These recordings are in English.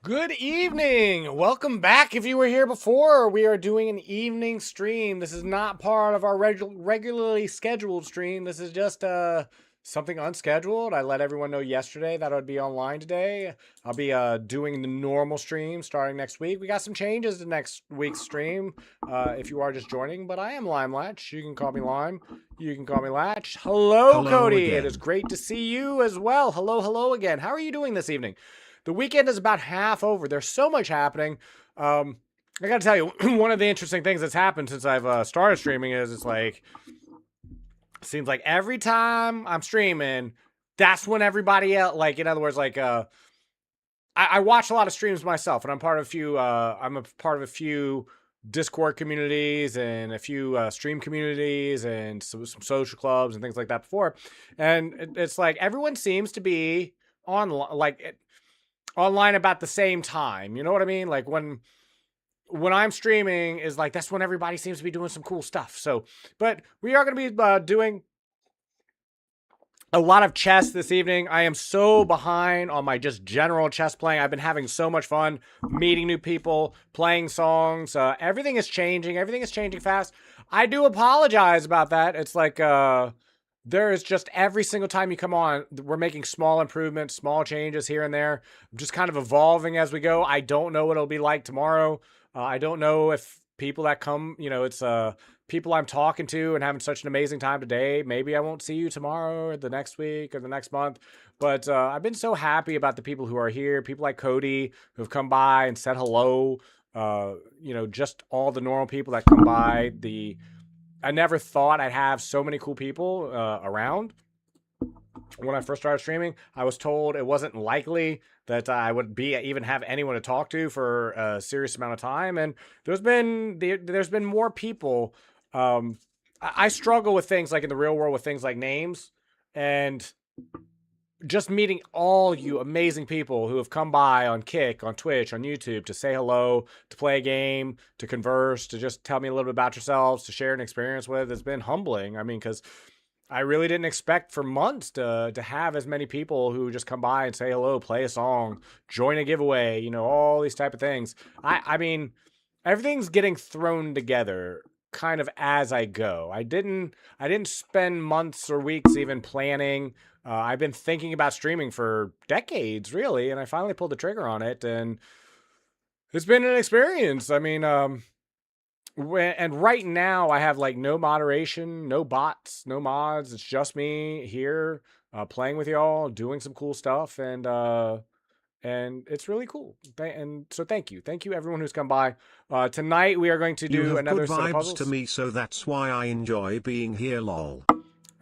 Good evening. Welcome back. If you were here before, we are doing an evening stream. This is not part of our regularly scheduled stream. This is just something unscheduled. I let everyone know yesterday that I would be online today. I'll be doing the normal stream starting next week. We got some changes to next week's stream if you are just joining, but I am Lime Latch. You can call me Lime. You can call me Latch. Hello, Hello Cody. It is again. great to see you as well. Hello again. How are you doing this evening? The weekend is about half over. There's so much happening. I got to tell you, one of the interesting things that's happened since I've started streaming is it's like, seems like every time I'm streaming, that's when everybody else, like, in other words, like, I watch a lot of streams myself, and I'm a part of a few Discord communities and a few stream communities and some social clubs and things like that before. And it's like everyone seems to be on, like, online about the same time. You know what I mean? Like when I'm streaming is like that's when everybody seems to be doing some cool stuff. So, but we are going to be doing a lot of chess this evening. I am so behind on my just general chess playing. I've been having so much fun meeting new people, playing songs. Everything is changing. Everything is changing fast. I do apologize about that. It's like there is just every single time you come on, we're making small improvements, small changes here and there. I'm just kind of evolving as we go. I don't know what it'll be like tomorrow. I don't know if people that come, it's people I'm talking to and having such an amazing time today. Maybe I won't see you tomorrow or the next week or the next month. But I've been so happy about the people who are here, people like Cody who have come by and said hello. Just all the normal people that come by. I never thought I'd have so many cool people around. When I first started streaming, I was told it wasn't likely that I would be even have anyone to talk to for a serious amount of time, and there's been more people. I struggle with things like in the real world with things like names, and just meeting all you amazing people who have come by on Kick, on Twitch, on YouTube to say hello, to play a game, to converse, to just tell me a little bit about yourselves, to share an experience with. It's been humbling. I mean, because I really didn't expect for months to have as many people who just come by and say hello, play a song, join a giveaway, all these type of things. I mean, everything's getting thrown together kind of as I go. I didn't spend months or weeks even planning. I've been thinking about streaming for decades, really, and I finally pulled the trigger on it, and it's been an experience. I mean, and right now I have like no moderation, no bots, no mods. It's just me here playing with y'all, doing some cool stuff, and it's really cool. And so thank you everyone who's come by. Tonight we are going to You do have good another set of vibes to puzzles. me, so that's why I enjoy being here, lol.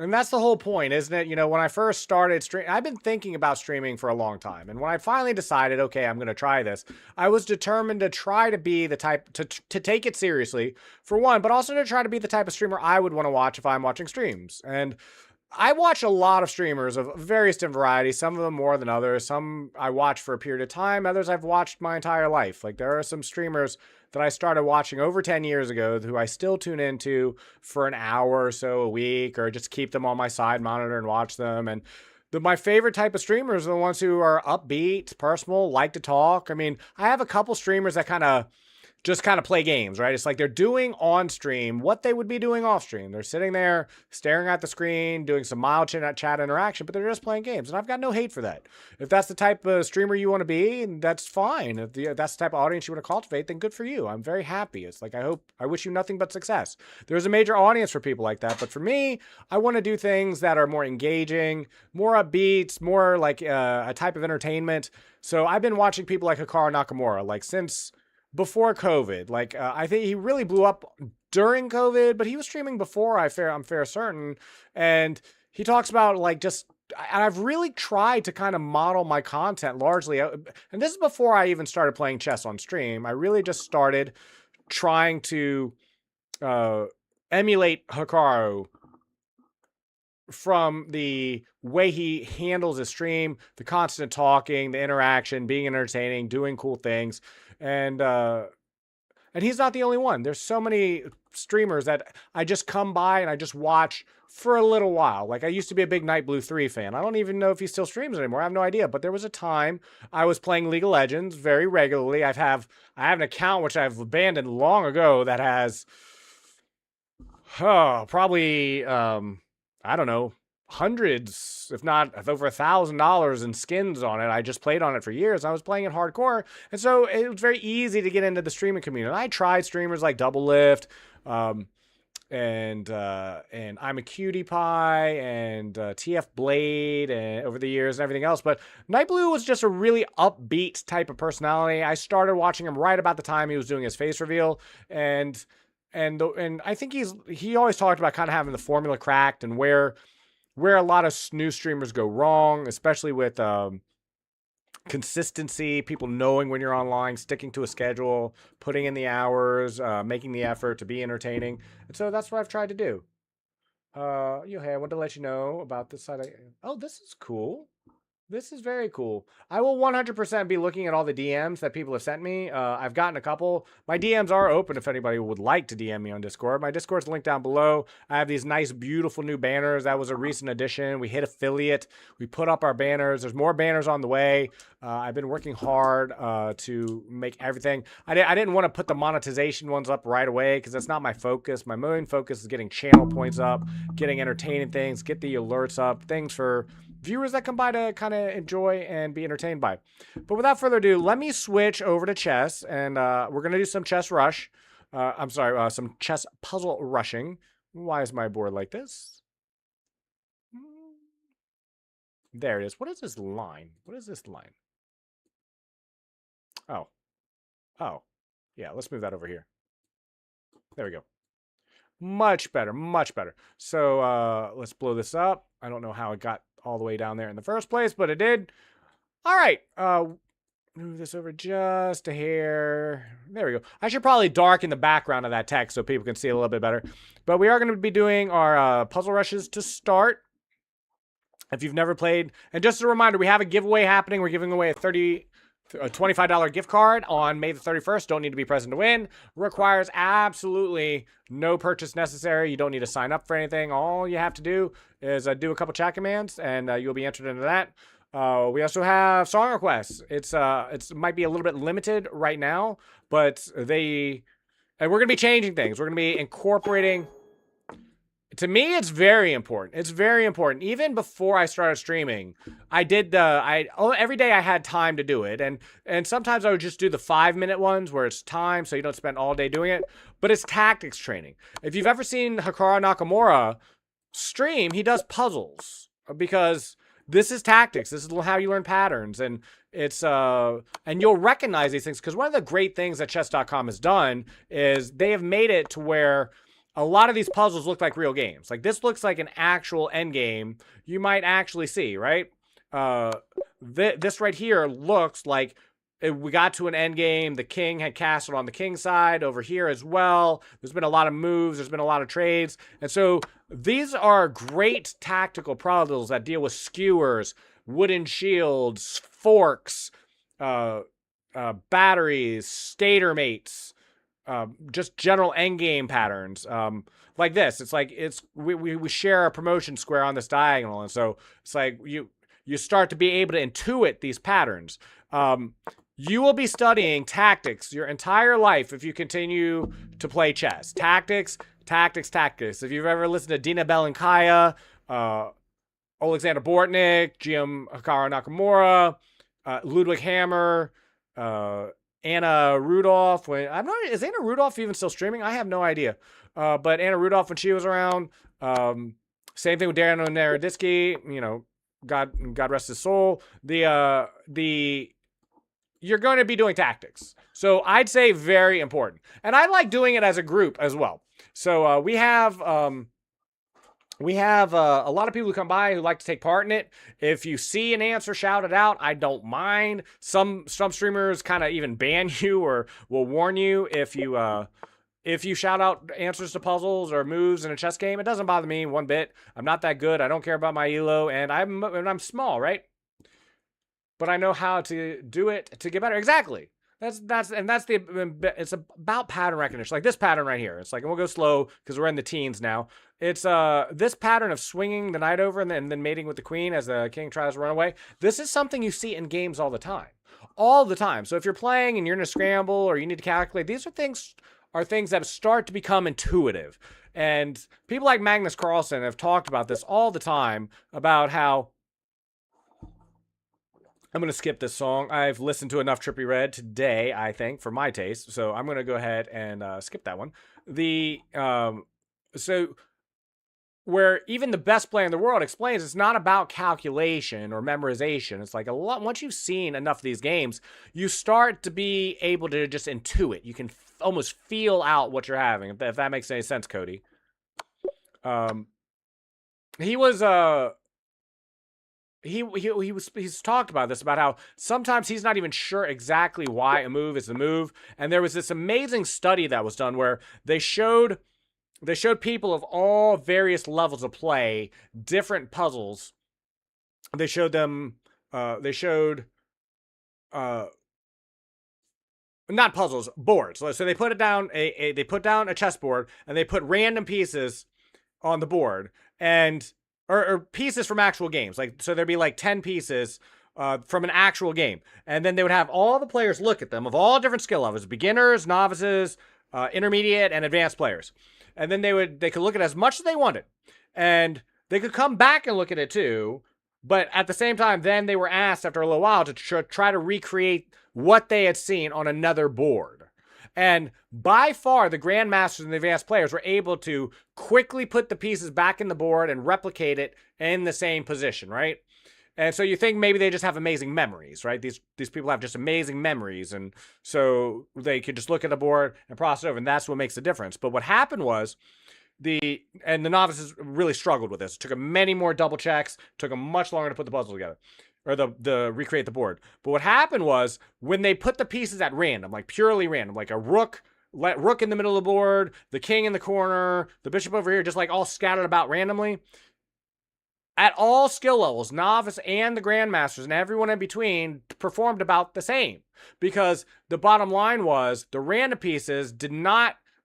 And that's the whole point, isn't it? When I first started I've been thinking about streaming for a long time. And when I finally decided, okay, I'm going to try this, I was determined to try to be the type to take it seriously for one, but also to try to be the type of streamer I would want to watch if I'm watching streams. And I watch a lot of streamers of various different varieties, some of them more than others. Some I watch for a period of time, others I've watched my entire life. Like there are some streamers that I started watching over 10 years ago who I still tune into for an hour or so a week or just keep them on my side monitor and watch them. And my favorite type of streamers are the ones who are upbeat, personal, like to talk. I mean, I have a couple streamers that kind of play games, right? It's like they're doing on stream what they would be doing off stream. They're sitting there staring at the screen, doing some mild chat interaction, but they're just playing games. And I've got no hate for that. If that's the type of streamer you want to be, that's fine. If that's the type of audience you want to cultivate, then good for you. I'm very happy. It's like I wish you nothing but success. There's a major audience for people like that, but for me, I want to do things that are more engaging, more upbeats, more like a type of entertainment. So I've been watching people like Hikaru Nakamura, like since before COVID. Like I think he really blew up during COVID, but he was streaming before. I'm fair certain, and he talks about like just. And I've really tried to kind of model my content largely, and this is before I even started playing chess on stream. I really just started trying to uh, emulate Hikaru from the way he handles his stream, the constant talking, the interaction, being entertaining, doing cool things, and And he's not the only one. There's so many streamers that I just come by and I just watch for a little while. Like I used to be a big Night Blue 3 fan. I don't even know if he still streams anymore. I have no idea. But there was a time I was playing League of Legends very regularly. I have an account which I've abandoned long ago that has probably I don't know, hundreds, if not over $1,000 in skins on it. I just played on it for years. I was playing it hardcore, and so it was very easy to get into the streaming community. And I tried streamers like Double Lift, and I'm a Cutie Pie and TF Blade and over the years and everything else. But Night Blue was just a really upbeat type of personality. I started watching him right about the time he was doing his face reveal, and I think he always talked about kind of having the formula cracked and where a lot of new streamers go wrong, especially with consistency, people knowing when you're online, sticking to a schedule, putting in the hours, making the effort to be entertaining. And so that's what I've tried to do. Hey, I wanted to let you know about this side. Oh, this is cool. This is very cool. I will 100% be looking at all the DMs that people have sent me. I've gotten a couple. My DMs are open if anybody would like to DM me on Discord. My Discord's linked down below. I have these nice, beautiful new banners. That was a recent addition. We hit affiliate. We put up our banners. There's more banners on the way. I've been working hard to make everything. I didn't want to put the monetization ones up right away because that's not my focus. My main focus is getting channel points up, getting entertaining things, get the alerts up, things for viewers that come by to kind of enjoy and be entertained by. But without further ado, let me switch over to chess, and we're going to do some chess rush. Some chess puzzle rushing. Why is my board like this? There it is. What is this line? What is this line? Oh. Yeah, let's move that over here. There we go. Much better, much better. So let's blow this up. I don't know how it got all the way down there in the first place, but it did. All right. Move this over just a hair. There we go. I should probably darken the background of that text so people can see it a little bit better. But we are going to be doing our puzzle rushes to start. If you've never played, and just a reminder, we have a giveaway happening. We're giving away a $25 gift card on May the 31st. Don't need to be present to win. Requires absolutely no purchase necessary. You don't need to sign up for anything. All you have to do is do a couple chat commands, and you'll be entered into that. We also have song requests. It might be a little bit limited right now, but and we're going to be changing things. We're going to be incorporating. To me, it's very important. It's very important. Even before I started streaming, I did every day I had time to do it. And sometimes I would just do the 5-minute ones where it's time so you don't spend all day doing it. But it's tactics training. If you've ever seen Hikaru Nakamura stream, he does puzzles because this is tactics. This is how you learn patterns. And it's and you'll recognize these things because one of the great things that chess.com has done is they have made it to where a lot of these puzzles look like real games. Like this looks like an actual end game you might actually see, right? This right here looks like we got to an end game. The king had castled on the king's side over here as well. There's been a lot of moves. There's been a lot of trades. And so these are great tactical puzzles that deal with skewers, wooden shields, forks, batteries, stator mates, just general endgame patterns, like this. It's like we share a promotion square on this diagonal, and so it's like you start to be able to intuit these patterns. You will be studying tactics your entire life if you continue to play chess. Tactics. If you've ever listened to Dina Belenkaya, Alexander Bortnik, GM Hikaru Nakamura, Ludwig Hammer, Anna Rudolph. Is Anna Rudolph even still streaming? I have no idea. But Anna Rudolph when she was around. Same thing with Darren Naroditsky. You know, God rest his soul. You're going to be doing tactics. So I'd say very important. And I like doing it as a group as well. So we have a lot of people who come by who like to take part in it. If you see an answer shouted out, I don't mind. Some streamers kind of even ban you or will warn you if you shout out answers to puzzles or moves in a chess game. It doesn't bother me one bit. I'm not that good. I don't care about my elo, and I'm small, right? But I know how to do it to get better. Exactly. That's the it's about pattern recognition. Like this pattern right here. It's like, and we'll go slow because we're in the teens now. It's this pattern of swinging the knight over and then mating with the queen as the king tries to run away. This is something you see in games all the time. All the time. So if you're playing and you're in a scramble or you need to calculate, these are things that start to become intuitive. And people like Magnus Carlsen have talked about this all the time, about how I'm going to skip this song. I've listened to enough Trippie Redd today, I think, for my taste. So I'm going to go ahead and skip that one. So where even the best player in the world explains it's not about calculation or memorization. It's like once you've seen enough of these games, you start to be able to just intuit. You can almost feel out what you're having, if that makes any sense, Cody. He's talked about this, about how sometimes he's not even sure exactly why a move is the move. And there was this amazing study that was done where they showed people of all various levels of play different puzzles. They showed them not puzzles, boards. So they put it down they put down a chessboard and they put random pieces on the board, and or pieces from actual games. Like, so there'd be like 10 pieces from an actual game. And then they would have all the players look at them of all different skill levels: beginners, novices, intermediate, and advanced players. And then they could look at as much as they wanted. And they could come back and look at it too. But at the same time, then they were asked after a little while to try to recreate what they had seen on another board. And by far, the grandmasters and the advanced players were able to quickly put the pieces back in the board and replicate it in the same position, right? And so you think maybe they just have amazing memories, right? These people have just amazing memories, and so they could just look at the board and process it over, and that's what makes the difference. But what happened was the novices really struggled with this. It took them many more double checks, took them much longer to put the puzzle together, or the recreate the board. But what happened was when they put the pieces at random, like purely random, like a rook in the middle of the board, the king in the corner, the bishop over here, just like all scattered about randomly. At all skill levels, novice and the grandmasters and everyone in between performed about the same, because the bottom line was the random pieces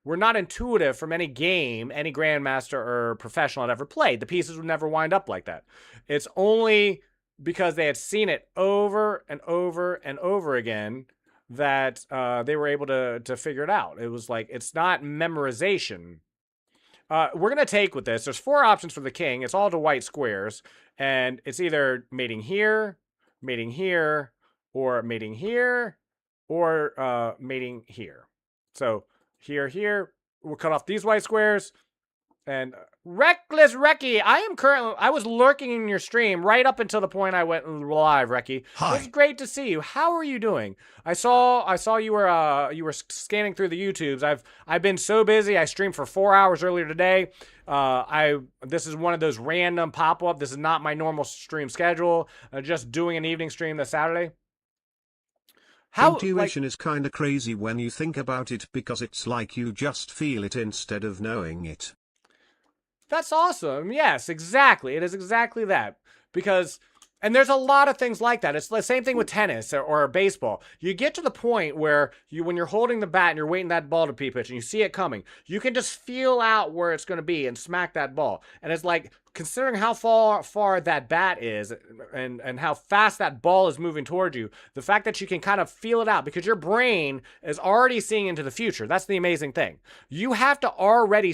were not intuitive from any game any grandmaster or professional had ever played. The pieces would never wind up like that. It's only because they had seen it over and over and over again that they were able to figure it out. It was like, it's not memorization. We're going to take with this. There's 4 options for the king. It's all to white squares. And it's either mating here, or mating here, or mating here. So here. We'll cut off these white squares. And Reckless Recky, I was lurking in your stream right up until the point I went live, Recky. Hi. It's great to see you. How are you doing? I saw you were scanning through the YouTubes. I've been so busy. I streamed for 4 hours earlier today. This is one of those random pop-up. This is not my normal stream schedule. Just doing an evening stream this Saturday. Intuition is kinda crazy when you think about it, because it's like you just feel it instead of knowing it. That's awesome. Yes, exactly. It is exactly that. And there's a lot of things like that. It's the same thing with tennis or baseball. You get to the point where when you're holding the bat and you're waiting that ball to be pitched and you see it coming, you can just feel out where it's going to be and smack that ball. And it's like, considering how far that bat is and how fast that ball is moving towards you, the fact that you can kind of feel it out because your brain is already seeing into the future. That's the amazing thing. You have to already be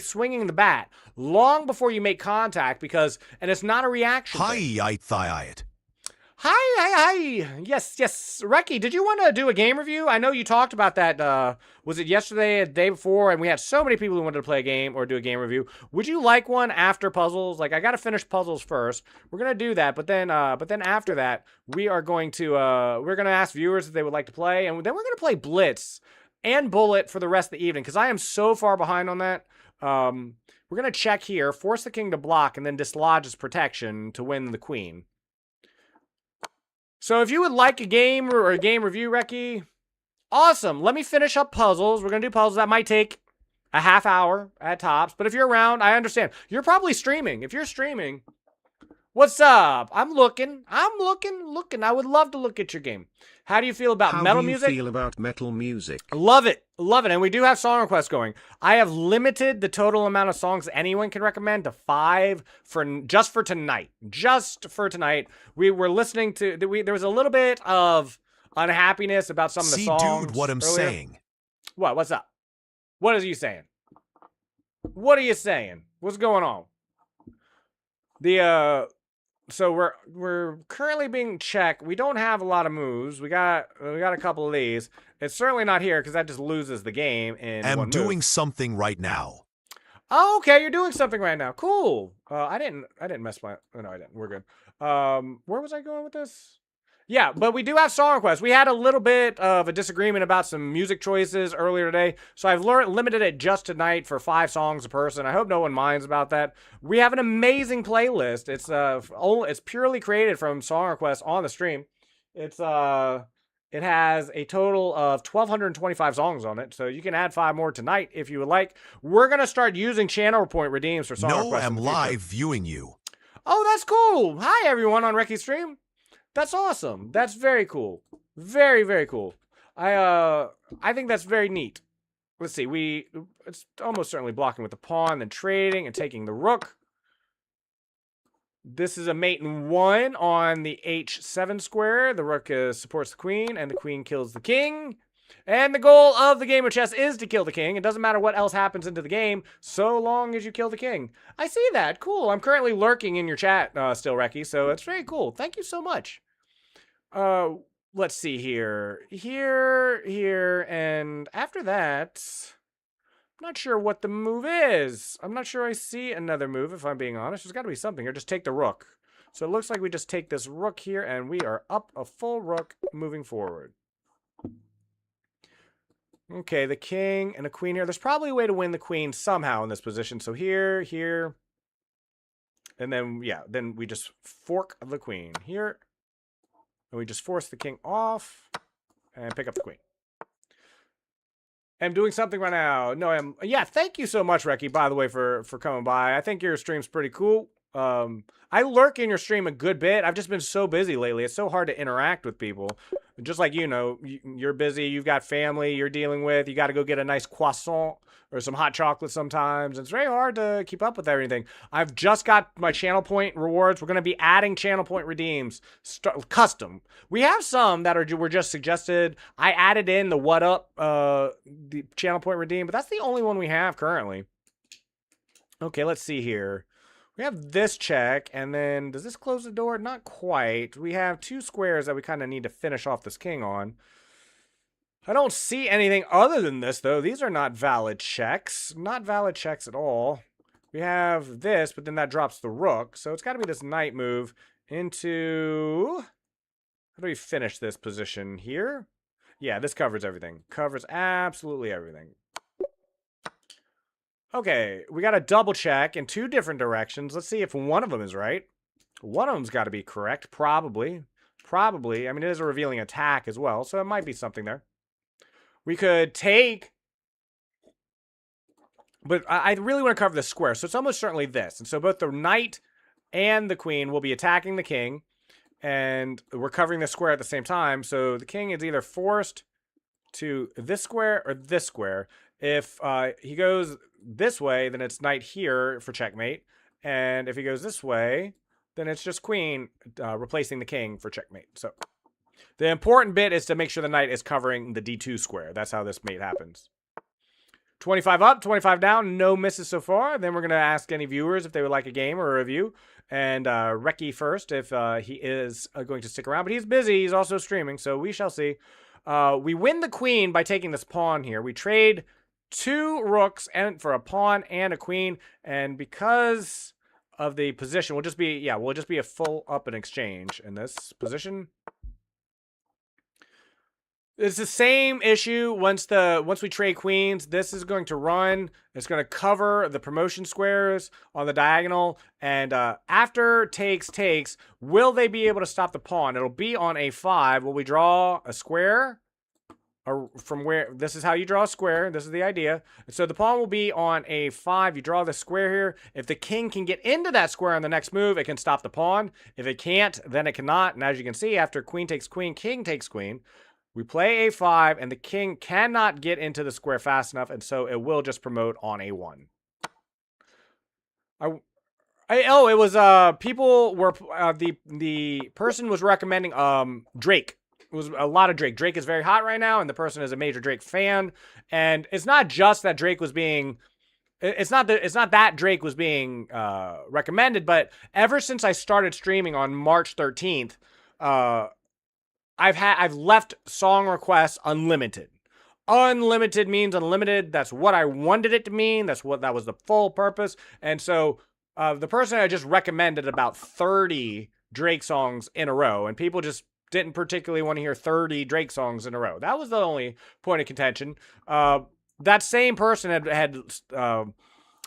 swinging the bat long before you make contact, and it's not a reaction thing. Hi. Yes. Recky, did you want to do a game review? I know you talked about that, was it yesterday or the day before, and we had so many people who wanted to play a game or do a game review. Would you like one after puzzles? Like, I got to finish puzzles first. We're going to do that, but then after that, we're going to ask viewers if they would like to play, and then we're going to play Blitz and Bullet for the rest of the evening, because I am so far behind on that. We're going to check here, force the king to block, and then dislodge his protection to win the queen. So if you would like a game or a game review, Recky, awesome. Let me finish up puzzles. We're going to do puzzles. That might take a half hour at tops. But if you're around, I understand. You're probably streaming. If you're streaming, What's up? I'm looking. I would love to look at your game. How do you feel about How metal do you music? feel about metal music? Love it. Love it. And we do have song requests going. I have limited the total amount of songs anyone can recommend to 5 for just for tonight. Just for tonight. We were listening to there was a little bit of unhappiness about some of the See, songs. dude, what I'm earlier. saying. What? What's up? What are you saying? What are you saying? What's going on? So we're currently being checked. We don't have a lot of moves. We got a couple of these. It's certainly not here because that just loses the game in I'm one doing move. something right now. Oh, okay, you're doing something right now. Cool. I didn't mess my. Oh, no, I didn't. We're good. Where was I going with this? Yeah, but we do have song requests. We had a little bit of a disagreement about some music choices earlier today, so I've limited it just tonight for 5 songs a person. I hope no one minds about that. We have an amazing playlist. It's purely created from song requests on the stream. It has a total of 1,225 songs on it, so you can add 5 more tonight if you would like. We're gonna start using channel point redeems for song No, requests. I'm live viewing you. Oh, that's cool. Hi everyone on Recky's stream. That's awesome. That's very cool. Very, very cool. I think that's very neat. Let's see. It's almost certainly blocking with the pawn, then trading and taking the rook. This is a mate in 1 on the h7 square. The rook supports the queen, and the queen kills the king. And the goal of the game of chess is to kill the king. It doesn't matter what else happens into the game, so long as you kill the king. I see that. Cool. I'm currently lurking in your chat still, Recky, so it's very cool. Thank you so much. Let's see here. Here, and after that, I'm not sure what the move is. I'm not sure I see another move, if I'm being honest. There's got to be something here. Just take the rook. So it looks like we just take this rook here, and we are up a full rook moving forward. Okay, the king and a queen here. There's probably a way to win the queen somehow in this position. So here, and then, yeah, then we just fork the queen here. And we just force the king off and pick up the queen. I'm doing something right now. No, yeah, thank you so much, Recky, by the way, for coming by. I think your stream's pretty cool. I lurk in your stream a good bit. I've just been so busy lately. It's so hard to interact with people. Just like, you're busy. You've got family you're dealing with. You got to go get a nice croissant or some hot chocolate sometimes. It's very hard to keep up with everything. I've just got my channel point rewards. We're going to be adding channel point redeems custom. We have some that were just suggested. I added in the what up the channel point redeem, but that's the only one we have currently. Okay, let's see here. We have this check, and then does this close the door? Not quite. We have 2 squares that we kind of need to finish off this king on. I don't see anything other than this, though. These are not valid checks. Not valid checks at all. We have this, but then that drops the rook. So it's got to be this knight move into... How do we finish this position here? Yeah, this covers everything. Covers absolutely everything. Okay, we got a double check in 2 different directions. Let's see if one of them is right. One of them's got to be correct, probably. Probably. I mean, it is a revealing attack as well, so it might be something there. We could take... But I really want to cover the square, so it's almost certainly this. And so both the knight and the queen will be attacking the king, and we're covering the square at the same time, so the king is either forced to this square or this square. If he goes this way, then it's knight here for checkmate. And if he goes this way, then it's just queen replacing the king for checkmate. So the important bit is to make sure the knight is covering the d2 square. That's how this mate happens. 25 up, 25 down, no misses so far. Then we're going to ask any viewers if they would like a game or a review. And Recky first, if he is going to stick around. But he's busy. He's also streaming, so we shall see. We win the queen by taking this pawn here. We trade 2 rooks and for a pawn and a queen, and because of the position, we'll just be a full up in exchange in this position. It's the same issue once we trade queens. This is going to run. It's going to cover the promotion squares on the diagonal, and after takes, will they be able to stop the pawn? It'll be on a5. Will we draw a square? from where this is how you draw a square. This is the idea. So the pawn will be on a5. You draw the square here. If the king can get into that square on the next move, it can stop the pawn. If it can't, then it cannot. And as you can see, after queen takes queen, king takes queen, we play a5, and the king cannot get into the square fast enough, and so it will just promote on a1. It was people were the person was recommending Drake. It was a lot of Drake. Drake is very hot right now, and the person is a major Drake fan. And it's not just that Drake was being, it's not that Drake was being recommended, but ever since I started streaming on March 13th, I've left song requests unlimited. Unlimited means unlimited. That's what I wanted it to mean. That was the full purpose. And so the person I just recommended about 30 Drake songs in a row, and people just didn't particularly want to hear 30 Drake songs in a row. That was the only point of contention. That same person had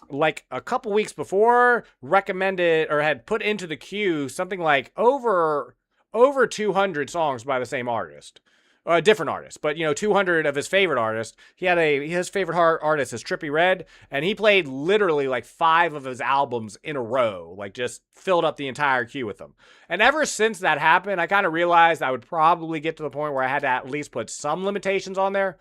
like a couple weeks before recommended or had put into the queue something like over 200 songs by the same artist. A different artist, but 200 of his favorite artists. His favorite artist is Trippie Redd, and he played literally like 5 of his albums in a row, like just filled up the entire queue with them. And ever since that happened, I kind of realized I would probably get to the point where I had to at least put some limitations on there.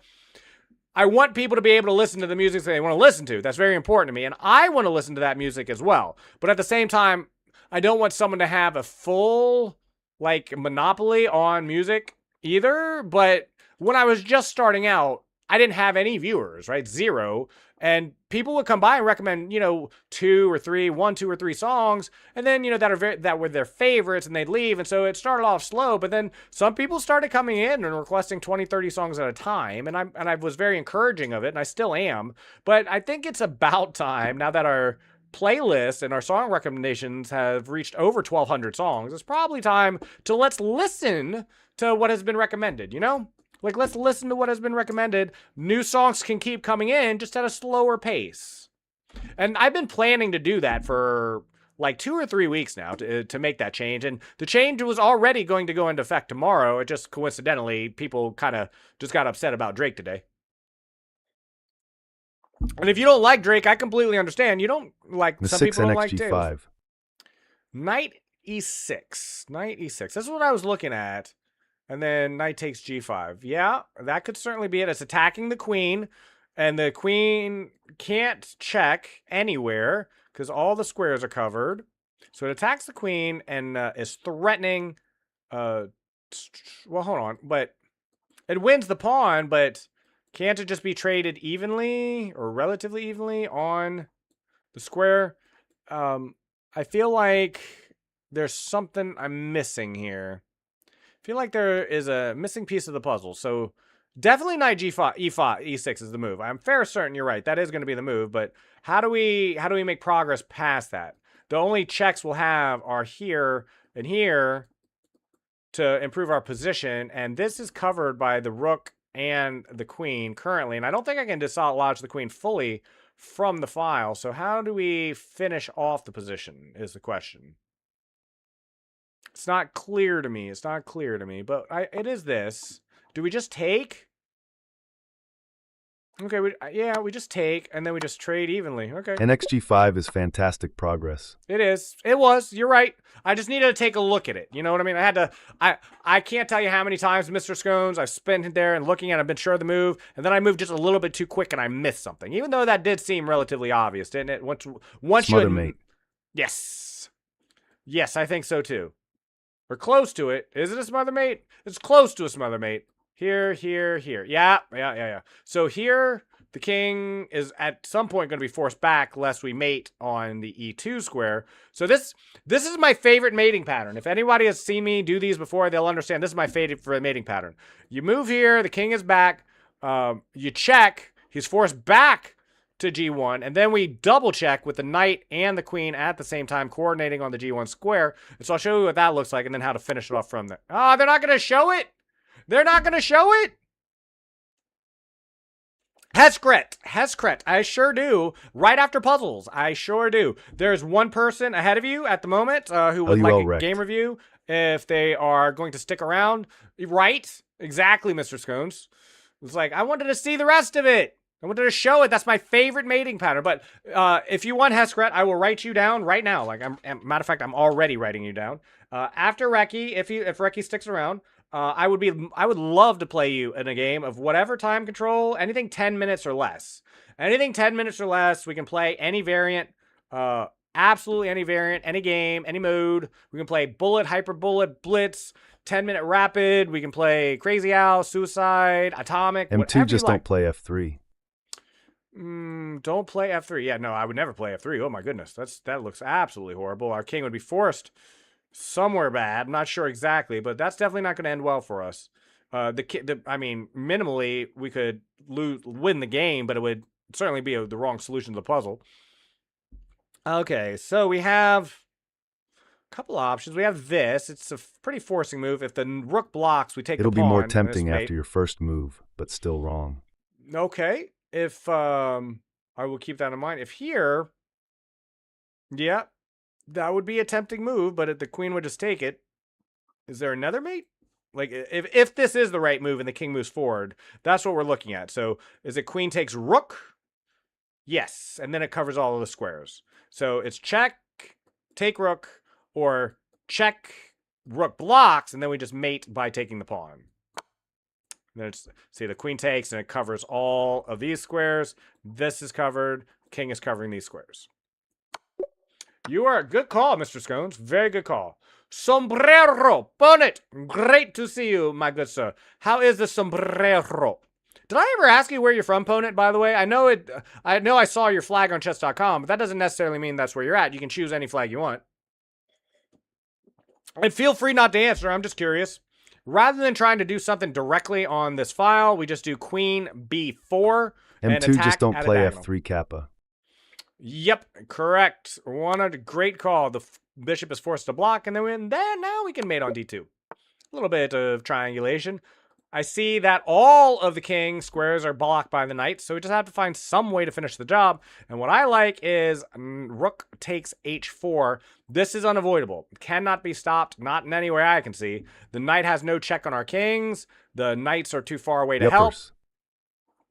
I want people to be able to listen to the music that they want to listen to. That's very important to me, and I want to listen to that music as well. But at the same time, I don't want someone to have a full monopoly on music either. But when I was just starting out, I didn't have any viewers, right? 0. And people would come by and recommend, 1, 2 or 3 songs, and then, that were their favorites, and they'd leave. And so it started off slow, but then some people started coming in and requesting 20, 30 songs at a time. And I was very encouraging of it, and I still am. But I think it's about time, now that our playlist and our song recommendations have reached over 1,200 songs, it's probably time to let's listen to what has been recommended, let's listen to what has been recommended. New songs can keep coming in, just at a slower pace. And I've been planning to do that for 2 or 3 weeks now to make that change. And the change was already going to go into effect tomorrow. It just coincidentally, people kind of just got upset about Drake today. And if you don't like Drake, I completely understand. You don't like, some people don't like G5. Knight E6. Knight E6. This is what I was looking at. And then knight takes G5. Yeah, that could certainly be it. It's attacking the queen, and the queen can't check anywhere because all the squares are covered. So it attacks the queen and is threatening. Well, hold on. But it wins the pawn, but can't it just be traded evenly or relatively evenly on the square? I feel like there's something I'm missing here. I feel like there is a missing piece of the puzzle. So definitely knight G5, E5, E6 is the move. I'm fairly certain you're right. That is going to be the move. But how do we make progress past that? The only checks we'll have are here and here to improve our position. And this is covered by the rook and the queen currently. And I don't think I can dislodge the queen fully from the file. So how do we finish off the position is the question. It's not clear to me. But it is this. Do we just take? Okay, we just take, and then we just trade evenly. Okay. NXG5 is fantastic progress. It is. It was. You're right. I just needed to take a look at it. You know what I mean? I can't tell you how many times, Mr. Scones, I've spent there and looking at it, I've been sure of the move, and then I moved just a little bit too quick and I missed something. Even though that did seem relatively obvious, didn't it? Once Smother mate. Yes. Yes, I think so too. Or close to it. Is it a smother mate? It's close to a smother mate. Here. Yeah. So here, the king is at some point going to be forced back lest we mate on the E2 square. So this is my favorite mating pattern. If anybody has seen me do these before, they'll understand this is my favorite mating pattern. You move here, the king is back, you check, he's forced back to G1, and then we double check with the knight and the queen at the same time, coordinating on the G1 square. And so I'll show you what that looks like and then how to finish it off from there. Oh, they're not going to show it? They're not going to show it? Heskret. I sure do. Right after puzzles. I sure do. There's one person ahead of you at the moment who would like a game review if they are going to stick around. Right? Exactly, Mr. Scones. It's like, I wanted to see the rest of it. I wanted to show it. That's my favorite mating pattern. But if you want Heskret, I will write you down right now. Like, matter of fact, I'm already writing you down. After Reki, if Reki sticks around, I would love to play you in a game of whatever time control, anything 10 minutes or less. Anything 10 minutes or less, we can play any variant, absolutely any variant, any game, any mode. We can play Bullet, Hyper Bullet, Blitz, 10-minute Rapid. We can play Crazy Owl, Suicide, Atomic, M2 just don't play F3. Don't play F3. Yeah, no, I would never play F3. Oh my goodness, that looks absolutely horrible. Our king would be forced somewhere bad. I'm not sure exactly, but that's definitely not going to end well for us. I mean, minimally, we could win the game, but it would certainly be the wrong solution to the puzzle. Okay, so we have a couple options. We have this. It's a pretty forcing move. If the rook blocks, we take It'll the pawn. It'll be more tempting after your first move, but still wrong. Okay. If, I will keep that in mind. If here, yeah, that would be a tempting move, but if the queen would just take it. Is there another mate? Like, if this is the right move and the king moves forward, that's what we're looking at. So, is it queen takes rook? Yes, and then it covers all of the squares. So, it's check, take rook, or check, rook blocks, and then we just mate by taking the pawn. Then it's, see, the queen takes, and it covers all of these squares. This is covered. King is covering these squares. You are a good call, Mr. Scones. Very good call. Sombrero, Bonnet. Great to see you, my good sir. How is the sombrero? Did I ever ask you where you're from, Ponent, by the way? I know I saw your flag on chess.com, but that doesn't necessarily mean that's where you're at. You can choose any flag you want. And feel free not to answer. I'm just curious. Rather than trying to do something directly on this file, we just do queen b4 and M2 attack just don't at a play diagonal. F3 Kappa. Yep, correct. Great call. The bishop is forced to block, and then now we can mate on d2. A little bit of triangulation. I see that all of the king squares are blocked by the knight, so we just have to find some way to finish the job. And what I like is rook takes h4. This is unavoidable. It cannot be stopped, not in any way I can see. The knight has no check on our kings. The knights are too far away to help.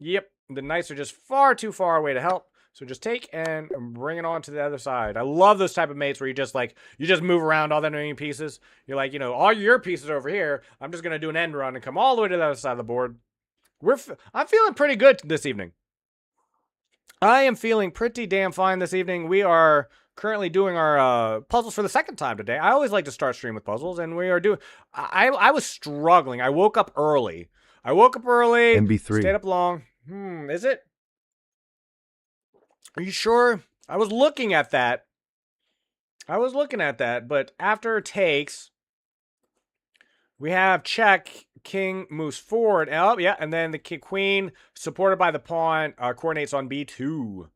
Yep, the knights are just far too far away to help. So just take and bring it on to the other side. I love those type of mates where you just move around all the enemy pieces. You're like, all your pieces over here. I'm just gonna do an end run and come all the way to the other side of the board. I'm feeling pretty good this evening. I am feeling pretty damn fine this evening. We are currently doing our puzzles for the second time today. I always like to start stream with puzzles, and we are doing. I was struggling. I woke up early. MB3. Stayed up long. Is it? Are you sure? I was looking at that. But after it takes, we have check, king moves forward. Oh, yeah, and then the queen, supported by the pawn, coordinates on b2.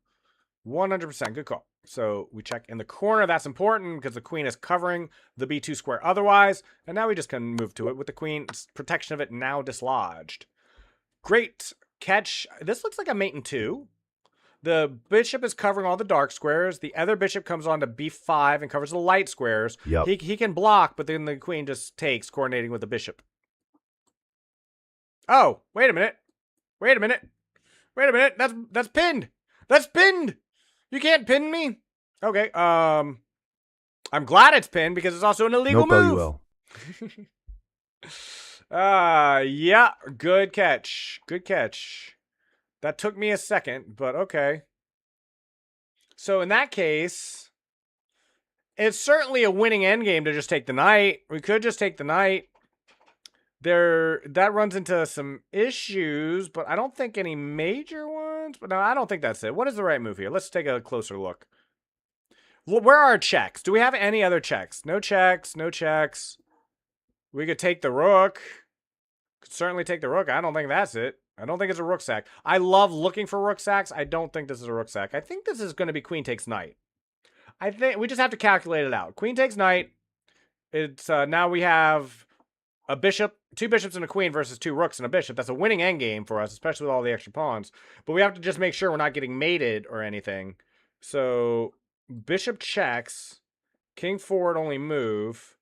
100%, good call. So we check in the corner. That's important because the queen is covering the b2 square otherwise. And now we just can move to it with the queen's protection of it now dislodged. Great catch. This looks like a mate in 2. The bishop is covering all the dark squares. The other bishop comes on to b5 and covers the light squares. Yep. He can block, but then the queen just takes, coordinating with the bishop. Oh, wait a minute. That's pinned. You can't pin me. Okay. I'm glad it's pinned because it's also an illegal move. Yeah. Good catch. That took me a second, but okay. So in that case, it's certainly a winning endgame to just take the knight. We could just take the knight. That runs into some issues, but I don't think any major ones. But no, I don't think that's it. What is the right move here? Let's take a closer look. Where are our checks? Do we have any other checks? No checks. We could take the rook. Could certainly take the rook. I don't think that's it. I don't think it's a rook sack. I love looking for rook sacks. I don't think this is a rook sack. I think this is going to be queen takes knight. I think we just have to calculate it out. Queen takes knight. It's now we have a bishop, 2 bishops and a queen versus 2 rooks and a bishop. That's a winning endgame for us, especially with all the extra pawns. But we have to just make sure we're not getting mated or anything. So bishop checks, king forward only move.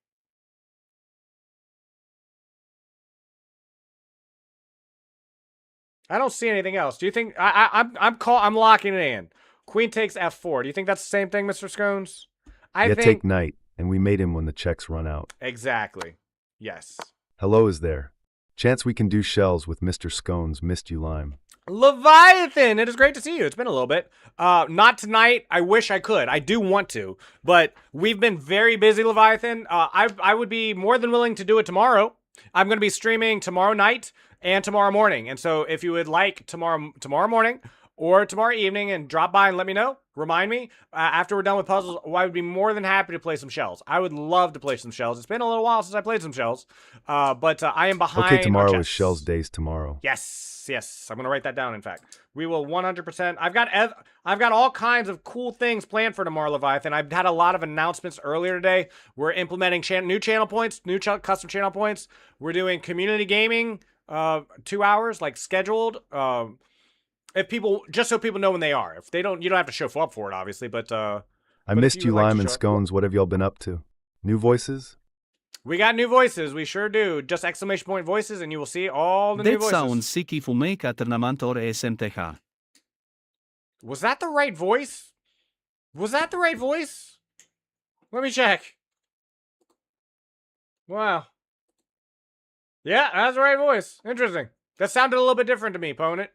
I don't see anything else. Do you think I'm locking it in? Queen takes f4. Do you think that's the same thing, Mr. Scones? I Yeah, think take knight, and we mate him when the checks run out. exactly. Yes. Hello is there. Chance we can do shells with Mr. Scones, missed you lime. Leviathan, it is great to see you. It's been a little bit. Not tonight. I wish I could. I do want to, but we've been very busy, Leviathan. I would be more than willing to do it tomorrow. I'm going to be streaming tomorrow night and tomorrow morning. And so if you would like tomorrow morning or tomorrow evening and drop by and let me know, remind me, after we're done with puzzles, I would be more than happy to play some shells. I would love to play some shells. It's been a little while since I played some shells, but I am behind. Okay, tomorrow on is shells days tomorrow. Yes. I'm gonna write that down. In fact, we will 100%. I've got all kinds of cool things planned for tomorrow, Leviathan. I've had a lot of announcements earlier today. We're implementing new channel points, custom channel points. We're doing community gaming, 2 hours like scheduled. If people, just so people know when they are. If they don't, you don't have to show up for it, obviously. But I missed you, lime and scones. What have y'all been up to? New voices? we got new voices. We sure do. Just exclamation point voices, and you will see all the new voices. un siki fumei caternamantor SMTH. Was that the right voice? Was that the right voice? Let me check. Wow. Yeah, that's the right voice. Interesting. That sounded a little bit different to me, Ponent.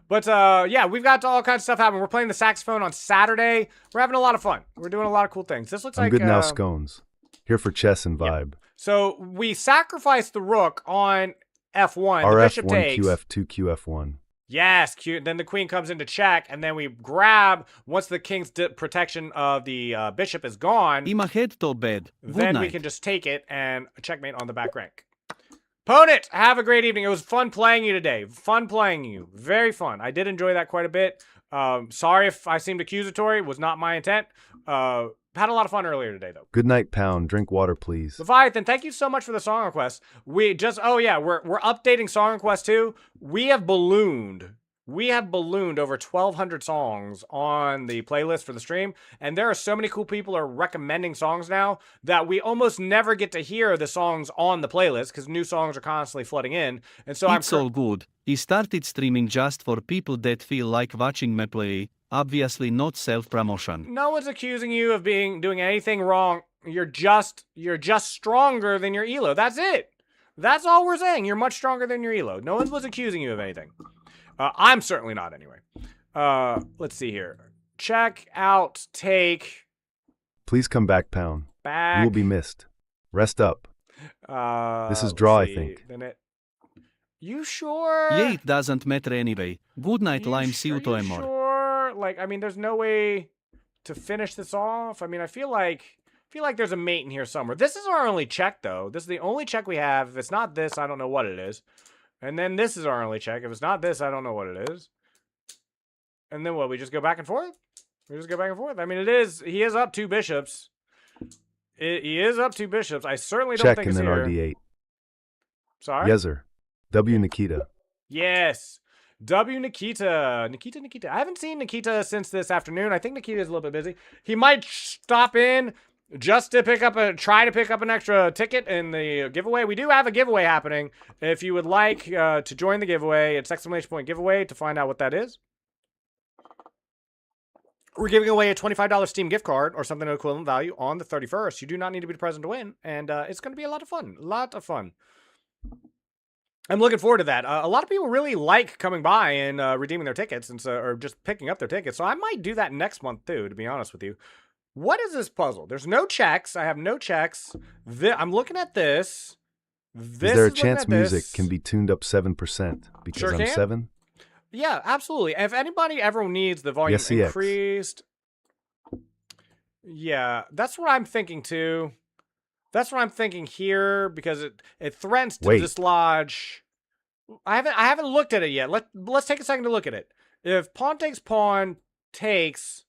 But, yeah, we've got all kinds of stuff happening. We're playing the saxophone on Saturday. We're having a lot of fun. We're doing a lot of cool things. This looks I'm like... good now, scones. Here for chess and vibe. So, we sacrificed the rook on f1. The bishop RF1, takes. QF2, QF1. Yes, cute. Then the queen comes into check, and then we grab, once the king's protection of the bishop is gone, Ima head to bed. Good then night. we can just take it and checkmate on the back rank. Ponent, have a great evening. It was fun playing you today. Fun playing you. Very fun. I did enjoy that quite a bit. Sorry if I seemed accusatory. It was not my intent. Had a lot of fun earlier today, though. Good night, pound. Drink water, please. Leviathan, thank you so much for the song request. We just, oh yeah, we're updating song requests too. We have ballooned over 1,200 songs on the playlist for the stream, and there are so many cool people are recommending songs now that we almost never get to hear the songs on the playlist because new songs are constantly flooding in. And so It's all good. He started streaming just for people that feel like watching me play. Obviously not self-promotion. No one's accusing you of doing anything wrong. You're just stronger than your elo. That's it. That's all we're saying. You're much stronger than your elo. No one was accusing you of anything. I'm certainly not anyway. Let's see here. Check out, take. Please come back, pound. Back. You will be missed. Rest up. This is draw, I think. You sure? Yeah, it doesn't matter anyway. Good night, You lime. See you sure? tomorrow. Sure? Like, I mean, there's no way to finish this off. I mean, I feel like there's a mate in here somewhere. This is our only check, though. This is the only check we have. If it's not this, I don't know what it is. And then this is our only check. If it's not this, I don't know what it is. And then what? We just go back and forth? We just go back and forth? I mean, he is up 2 bishops. He is up 2 bishops. I certainly don't Check think and it's then here. RD8. Sorry? Yes, sir. W Nikita. Yes. W Nikita. Nikita. I haven't seen Nikita since this afternoon. I think Nikita's a little bit busy. He might stop in just to try to pick up an extra ticket in the giveaway. We do have a giveaway happening. If you would like to join the giveaway, it's ! giveaway to find out what that is. We're giving away a $25 Steam gift card or something of equivalent value on the 31st. You do not need to be present to win, and it's going to be a lot of fun. I'm looking forward to that. A lot of people really like coming by and redeeming their tickets, and or just picking up their tickets. So I might do that next month too, to be honest with you. What is this puzzle? There's no checks. I have no checks. I'm looking at this. Is there a chance music can be tuned up 7% because Sure I'm can. 7? Yeah, absolutely. If anybody ever needs the volume Yes, CX. increased, yeah, that's what I'm thinking too. That's what I'm thinking here because it threatens to Wait. dislodge. I haven't looked at it yet. Let's take a second to look at it. If pawn, takes,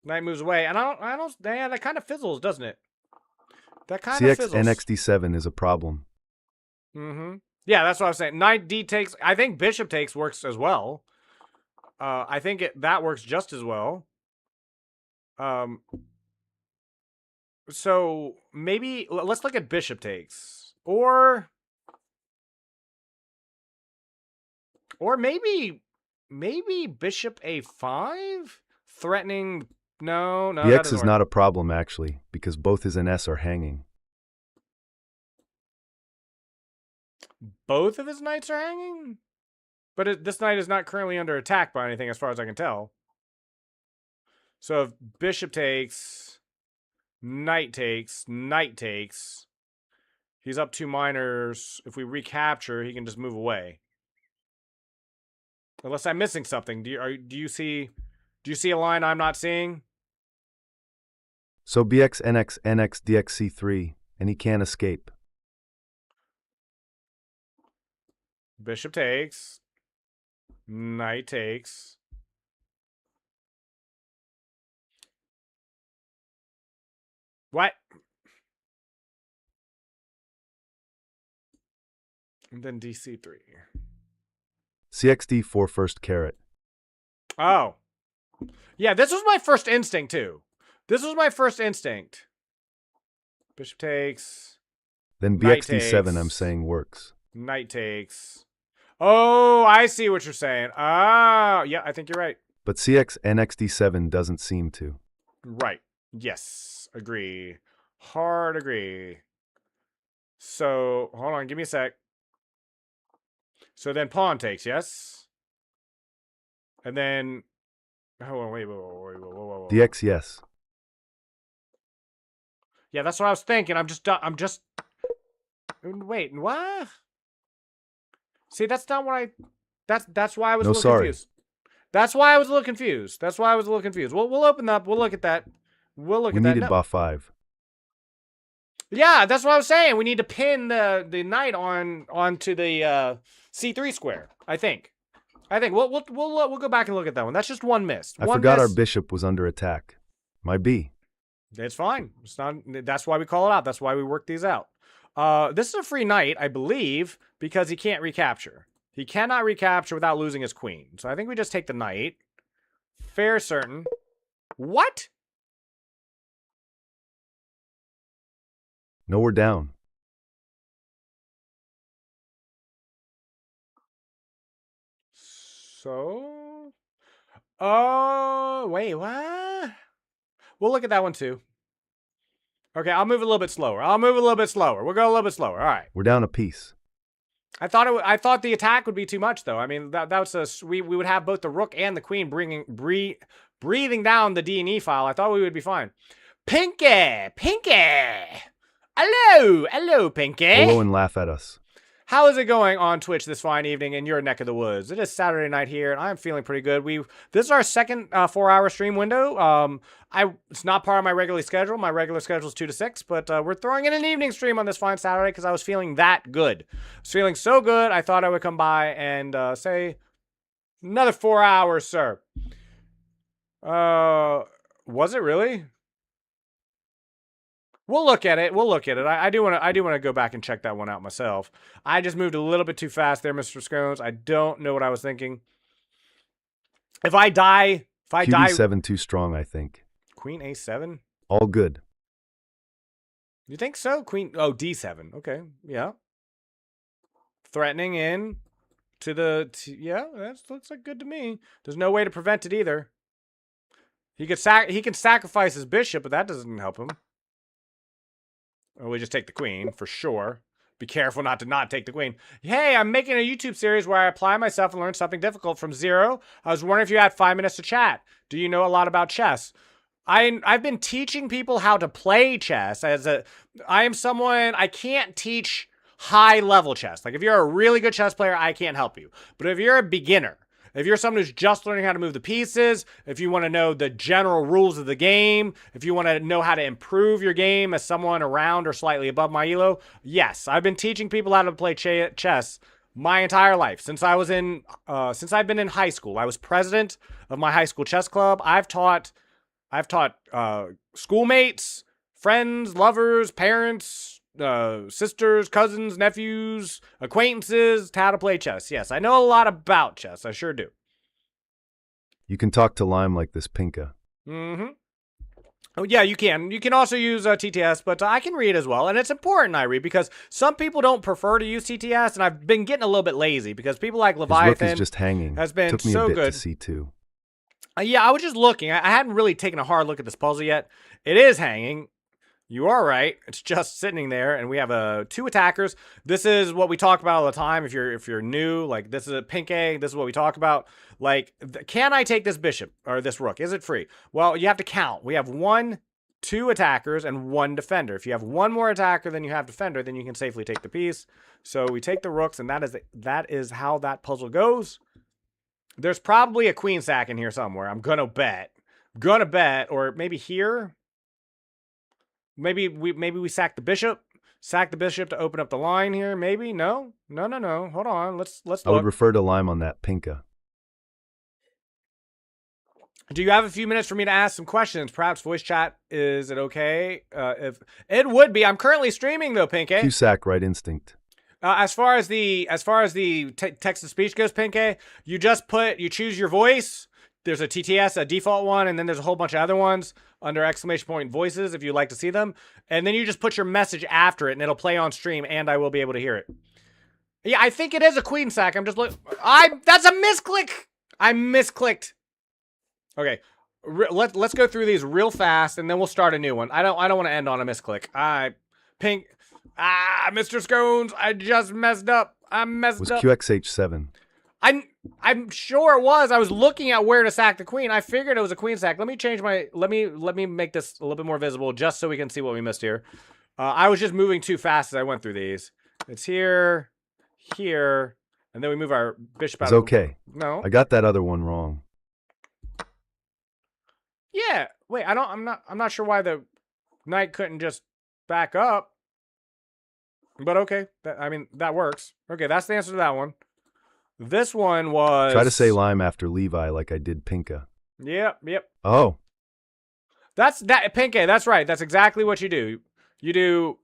knight moves away, and I don't. Yeah, that kind of fizzles, doesn't it? That kind of CX fizzles. NXD7 is a problem. Mm-hmm. Yeah, that's what I was saying. Knight D takes. I think bishop takes works as well. I think that works just as well. So maybe let's look at bishop takes, or Or maybe bishop a5? Threatening... No, The that X doesn't is work. not a problem, actually, because both his and S are hanging. Both of his knights are hanging? But this knight is not currently under attack by anything as far as I can tell. So if bishop takes, knight takes, he's up 2 minors. If we recapture, he can just move away. Unless I'm missing something. Do you see a line I'm not seeing? So BX, NX, NX, DX, C3, and he can't escape. Bishop takes. Knight takes. What? And then DC3. CXD4 first caret. Oh. Yeah, this was my first instinct, too. This was my first instinct. Bishop takes. Then Knight BXD7 takes. I'm saying works. Knight takes. Oh, I see what you're saying. Ah, yeah, I think you're right. But CX NXD7 doesn't seem to. Right. Yes. Agree. Hard agree. So, hold on, give me a sec. So then pawn takes, yes? And then... Hold on, wait. DX, yes. Yeah, that's what I was thinking. I'm just... Wait, what? See, that's not what I... That's why I was a little confused. That's why I was a little confused. We'll open up. We'll look at that. We needed Ba5. Yeah, that's what I was saying. We need to pin the knight onto the C3 square. I think we'll go back and look at that one. That's just one miss. I forgot our bishop was under attack. My B. It's fine. It's not. That's why we call it out. That's why we work these out. This is a free knight, I believe, because he can't recapture. He cannot recapture without losing his queen. So I think we just take the knight. Fair certain. What? No, we're down. So? Oh, wait, what? We'll look at that one too. Okay, I'll move a little bit slower. We'll go a little bit slower. All right. We're down a piece. I thought the attack would be too much, though. I mean, we would have both the rook and the queen breathing down the D&E file. I thought we would be fine. Pinky! Hello, Pinky. Hello and laugh at us. How is it going on Twitch this fine evening in your neck of the woods? It is Saturday night here, and I'm feeling pretty good. This is our second 4-hour stream window. It's not part of my regular schedule. My regular schedule is 2 to 6, but we're throwing in an evening stream on this fine Saturday because I was feeling that good. I was feeling so good, I thought I would come by and say, another 4 hours, sir. Was it really? We'll look at it. I do want to go back and check that one out myself. I just moved a little bit too fast there, Mr. Scones. I don't know what I was thinking. If I die, QD7 too strong, I think. Queen A7? All good. You think so? D7. Okay. Yeah. Threatening in to yeah, that looks like good to me. There's no way to prevent it either. He can sacrifice his bishop, but that doesn't help him. Or we just take the queen, for sure. Be careful not to take the queen. Hey, I'm making a YouTube series where I apply myself and learn something difficult from zero. I was wondering if you had 5 minutes to chat. Do you know a lot about chess? I've been teaching people how to play chess. I am someone, I can't teach high-level chess. Like, if you're a really good chess player, I can't help you. But if you're a beginner, if you're someone who's just learning how to move the pieces, if you want to know the general rules of the game, if you want to know how to improve your game as someone around or slightly above my elo, yes, I've been teaching people how to play chess my entire life. Since I've been in high school. I was president of my high school chess club. I've taught schoolmates, friends, lovers, parents, sisters, cousins, nephews, acquaintances, how to play chess. Yes, I know a lot about chess. I sure do. You can talk to Lime like this, Pinka. Mm-hmm. Oh, yeah, you can. You can also use TTS, but I can read as well. And it's important I read because some people don't prefer to use TTS, and I've been getting a little bit lazy because people like His rook Leviathan is just hanging. has been Took me so a bit good. to C2. Yeah, I was just looking. I hadn't really taken a hard look at this puzzle yet. It is hanging. You are right. It's just sitting there, and we have two attackers. This is what we talk about all the time. If you're new, like this is a pink A. This is what we talk about. Like, can I take this bishop or this rook? Is it free? Well, you have to count. We have 2 attackers and 1 defender. If you have 1 more attacker than you have defender, then you can safely take the piece. So we take the rooks, and that is how that puzzle goes. There's probably a queen sack in here somewhere. I'm gonna bet. Or maybe here. Maybe we sack the bishop. Sack the bishop to open up the line here. Maybe no. Hold on. Let's I would look. refer to Lime on that Pinka. Do you have a few minutes for me to ask some questions? Perhaps voice chat. Is it okay? If it would be. I'm currently streaming though, Pinke. Q-Sack, right instinct. As far as the text to speech goes, Pinke, you choose your voice. There's a TTS, a default one, and then there's a whole bunch of other ones under exclamation point voices if you'd like to see them. And then you just put your message after it, and it'll play on stream, and I will be able to hear it. Yeah, I think it is a queen sack. I'm just looking. That's a misclick. I misclicked. Okay, let's go through these real fast, and then we'll start a new one. I don't want to end on a misclick. Mr. Scones, I just messed up. I messed Was up. QXH7. I'm sure it was. I was looking at where to sack the queen. I figured it was a queen sack. Let me change my. Let me make this a little bit more visible, just so we can see what we missed here. I was just moving too fast as I went through these. It's here, and then we move our bishop out. It's okay. No. I got that other one wrong. Yeah. Wait. I'm not sure why the knight couldn't just back up. But okay. That works. Okay, that's the answer to that one. This one was... Try to say Lime after Levi like I did Pinka. Yep. Oh. Pinke, that's right. That's exactly what you do. You do,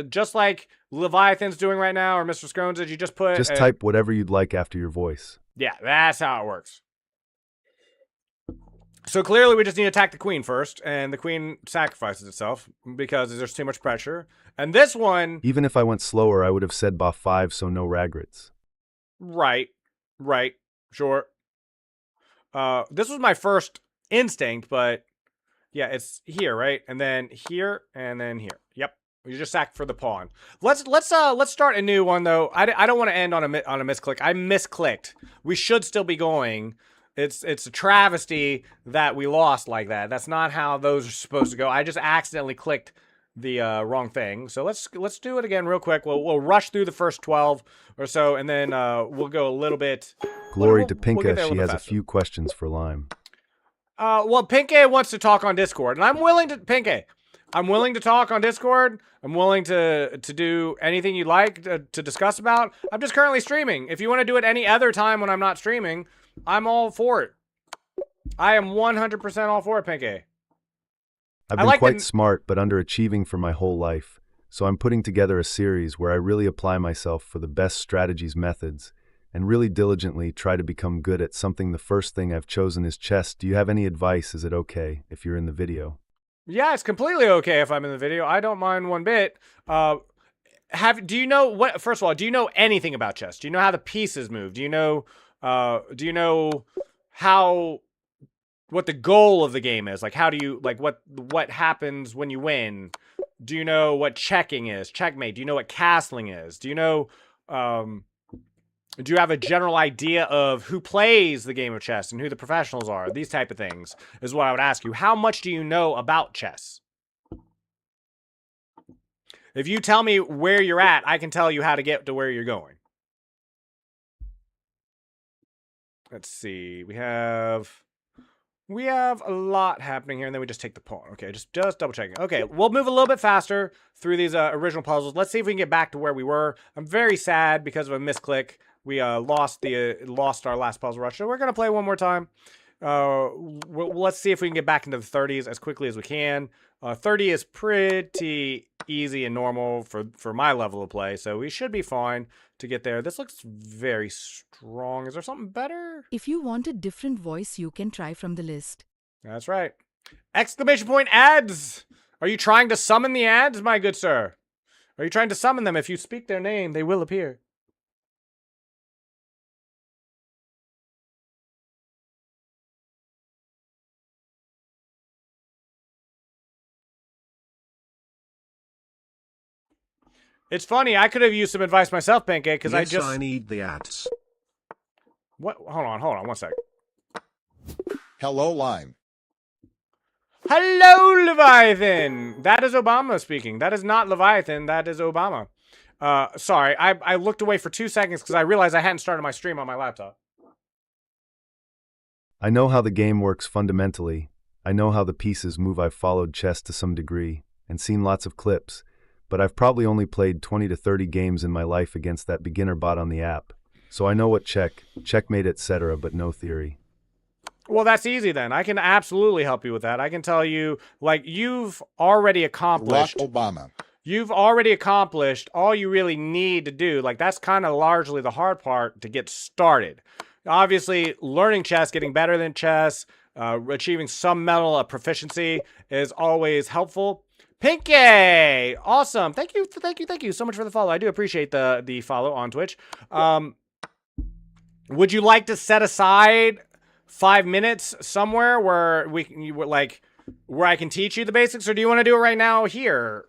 just like Leviathan's doing right now, or Mr. Scones is, you just put... Just type whatever you'd like after your voice. Yeah, that's how it works. So clearly we just need to attack the queen first, and the queen sacrifices itself because there's too much pressure. And this one... Even if I went slower, I would have said Buff 5, so no Ragrits. Right, sure. This was my first instinct, but yeah, it's here, right? And then here, and then here. Yep, you just sack for the pawn. Let's start a new one though. I don't want to end on a misclick. I misclicked. We should still be going. It's a travesty that we lost like that. That's not how those are supposed to go. I just accidentally clicked the wrong thing. So let's do it again real quick. We'll rush through the first 12 or so, and then we'll go a little bit. Glory to Pinka, get there a she little has a faster. few questions for Lime. Well, Pinke wants to talk on Discord, and I'm willing to talk on Discord. I'm willing to do anything you'd like to discuss about. I'm just currently streaming. If you want to do it any other time when I'm not streaming, I'm all for it. I am 100% all for it, Pinke. I've been quite smart, but underachieving for my whole life. So I'm putting together a series where I really apply myself for the best strategies, methods, and really diligently try to become good at something. The first thing I've chosen is chess. Do you have any advice? Is it okay if you're in the video? Yeah, it's completely okay if I'm in the video. I don't mind one bit. Do you know what? First of all, do you know anything about chess? Do you know how the pieces move? Do you know how what the goal of the game is? Like, how do you what happens when you win? Do you know what checking is? Checkmate. Do you know what castling is? Do you know do you have a general idea of who plays the game of chess and who the professionals are? These type of things is what I would ask you. How much do you know about chess? If you tell me where you're at, I can tell you how to get to where you're going. Let's see. We have a lot happening here, and then we just take the pawn. Okay, just double checking. Okay, we'll move a little bit faster through these original puzzles. Let's see if we can get back to where we were. I'm very sad because of a misclick. We lost our last puzzle rush, so we're gonna play one more time. Let's see if we can get back into the 30s as quickly as we can. 30 is pretty easy and normal for my level of play, so we should be fine to get there. This looks very strong. Is there something better? If you want a different voice, you can try from the list. That's right. Exclamation point ads! Are you trying to summon the ads, my good sir? Are you trying to summon them? If you speak their name, they will appear. It's funny, I could have used some advice myself, Pancake, because yes, I need the ads. What? Hold on, 1 sec. Hello, Lime. Hello, Leviathan! That is Obama speaking. That is not Leviathan, that is Obama. Sorry, I looked away for 2 seconds because I realized I hadn't started my stream on my laptop. I know how the game works fundamentally. I know how the pieces move. I've followed chess to some degree and seen lots of clips, but I've probably only played 20 to 30 games in my life against that beginner bot on the app. So I know what checkmate, etc., but no theory. Well, that's easy then. I can absolutely help you with that. I can tell you, like, you've already accomplished... Barack Obama. You've already accomplished all you really need to do. Like, that's kind of largely the hard part to get started. Obviously, learning chess, getting better than chess, achieving some level of proficiency is always helpful. Pinky! Awesome. Thank you so much for the follow. I do appreciate the follow on Twitch. Would you like to set aside 5 minutes somewhere where where I can teach you the basics, or do you want to do it right now here?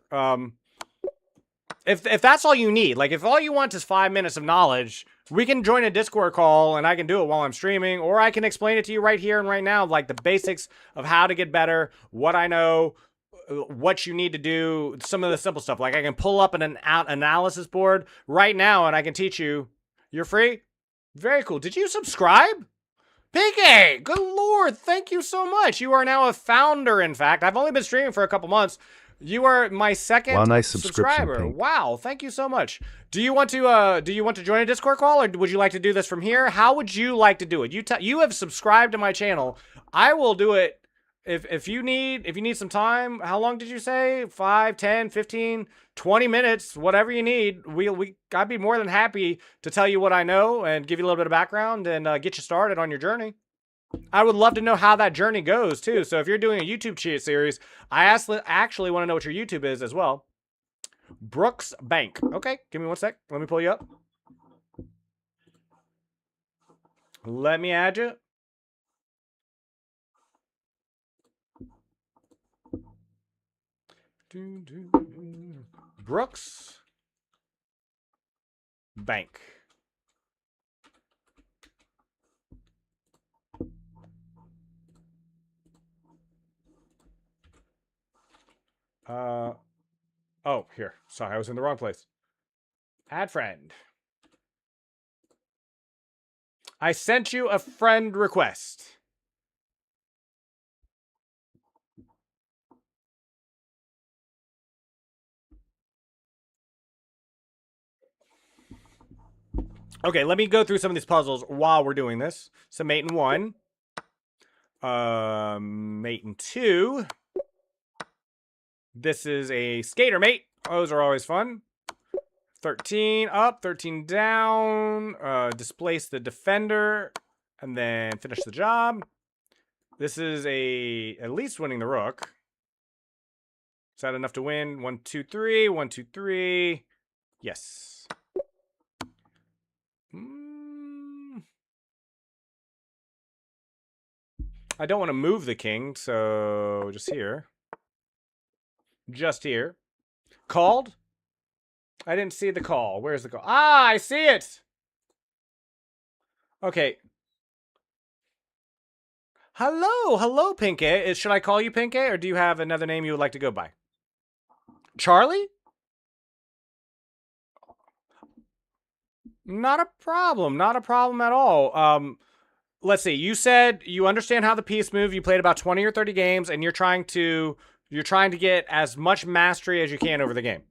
If that's all you need, like if all you want is 5 minutes of knowledge, we can join a Discord call and I can do it while I'm streaming, or I can explain it to you right here and right now, like the basics of how to get better, what I know, what you need to do, some of the simple stuff. Like I can pull up an analysis board right now and I can teach you. You're free? Very cool. Did you subscribe? Pinky! Good lord, thank you so much. You are now a founder, in fact. I've only been streaming for a couple months. You are my second nice subscriber. Pink. Wow, thank you so much. Do you want to join a Discord call, or would you like to do this from here? How would you like to do it? You have subscribed to my channel. I will do it if you need some time. How long did you say? 5, 10, 15, 20 minutes, whatever you need. I'd be more than happy to tell you what I know and give you a little bit of background and get you started on your journey. I would love to know how that journey goes, too. So if you're doing a YouTube series, I actually want to know what your YouTube is as well. Brooks Bank. Okay, give me 1 sec. Let me pull you up. Let me add you. Brooks Bank. Oh, here. Sorry, I was in the wrong place. Add friend. I sent you a friend request. Okay, let me go through some of these puzzles while we're doing this. So mate in 1. Mate in 2. This is a skater mate. Those are always fun. 13 up, 13 down. Displace the defender. And then finish the job. This is at least winning the rook. Is that enough to win? 1, 2, 3. 1, 2, 3. Yes. I don't want to move the king, so just here. Just here. Called? I didn't see the call. Where's the call? Ah, I see it! Okay. Hello, Pinky. Should I call you Pinky, or do you have another name you would like to go by? Charlie? Not a problem at all. Let's see. You said you understand how the piece move. You played about 20 or 30 games, and you're trying to get as much mastery as you can over the game.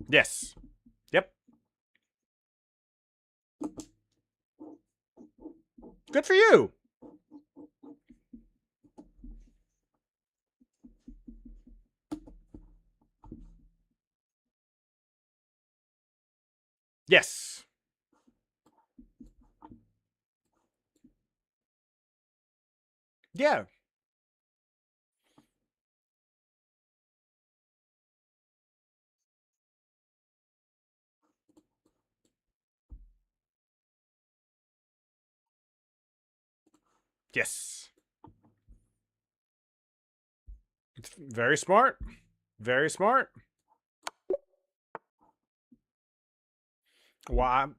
Yes. Yep. Good for you. Yes. Yeah. Yes. It's very smart. Very smart. Well,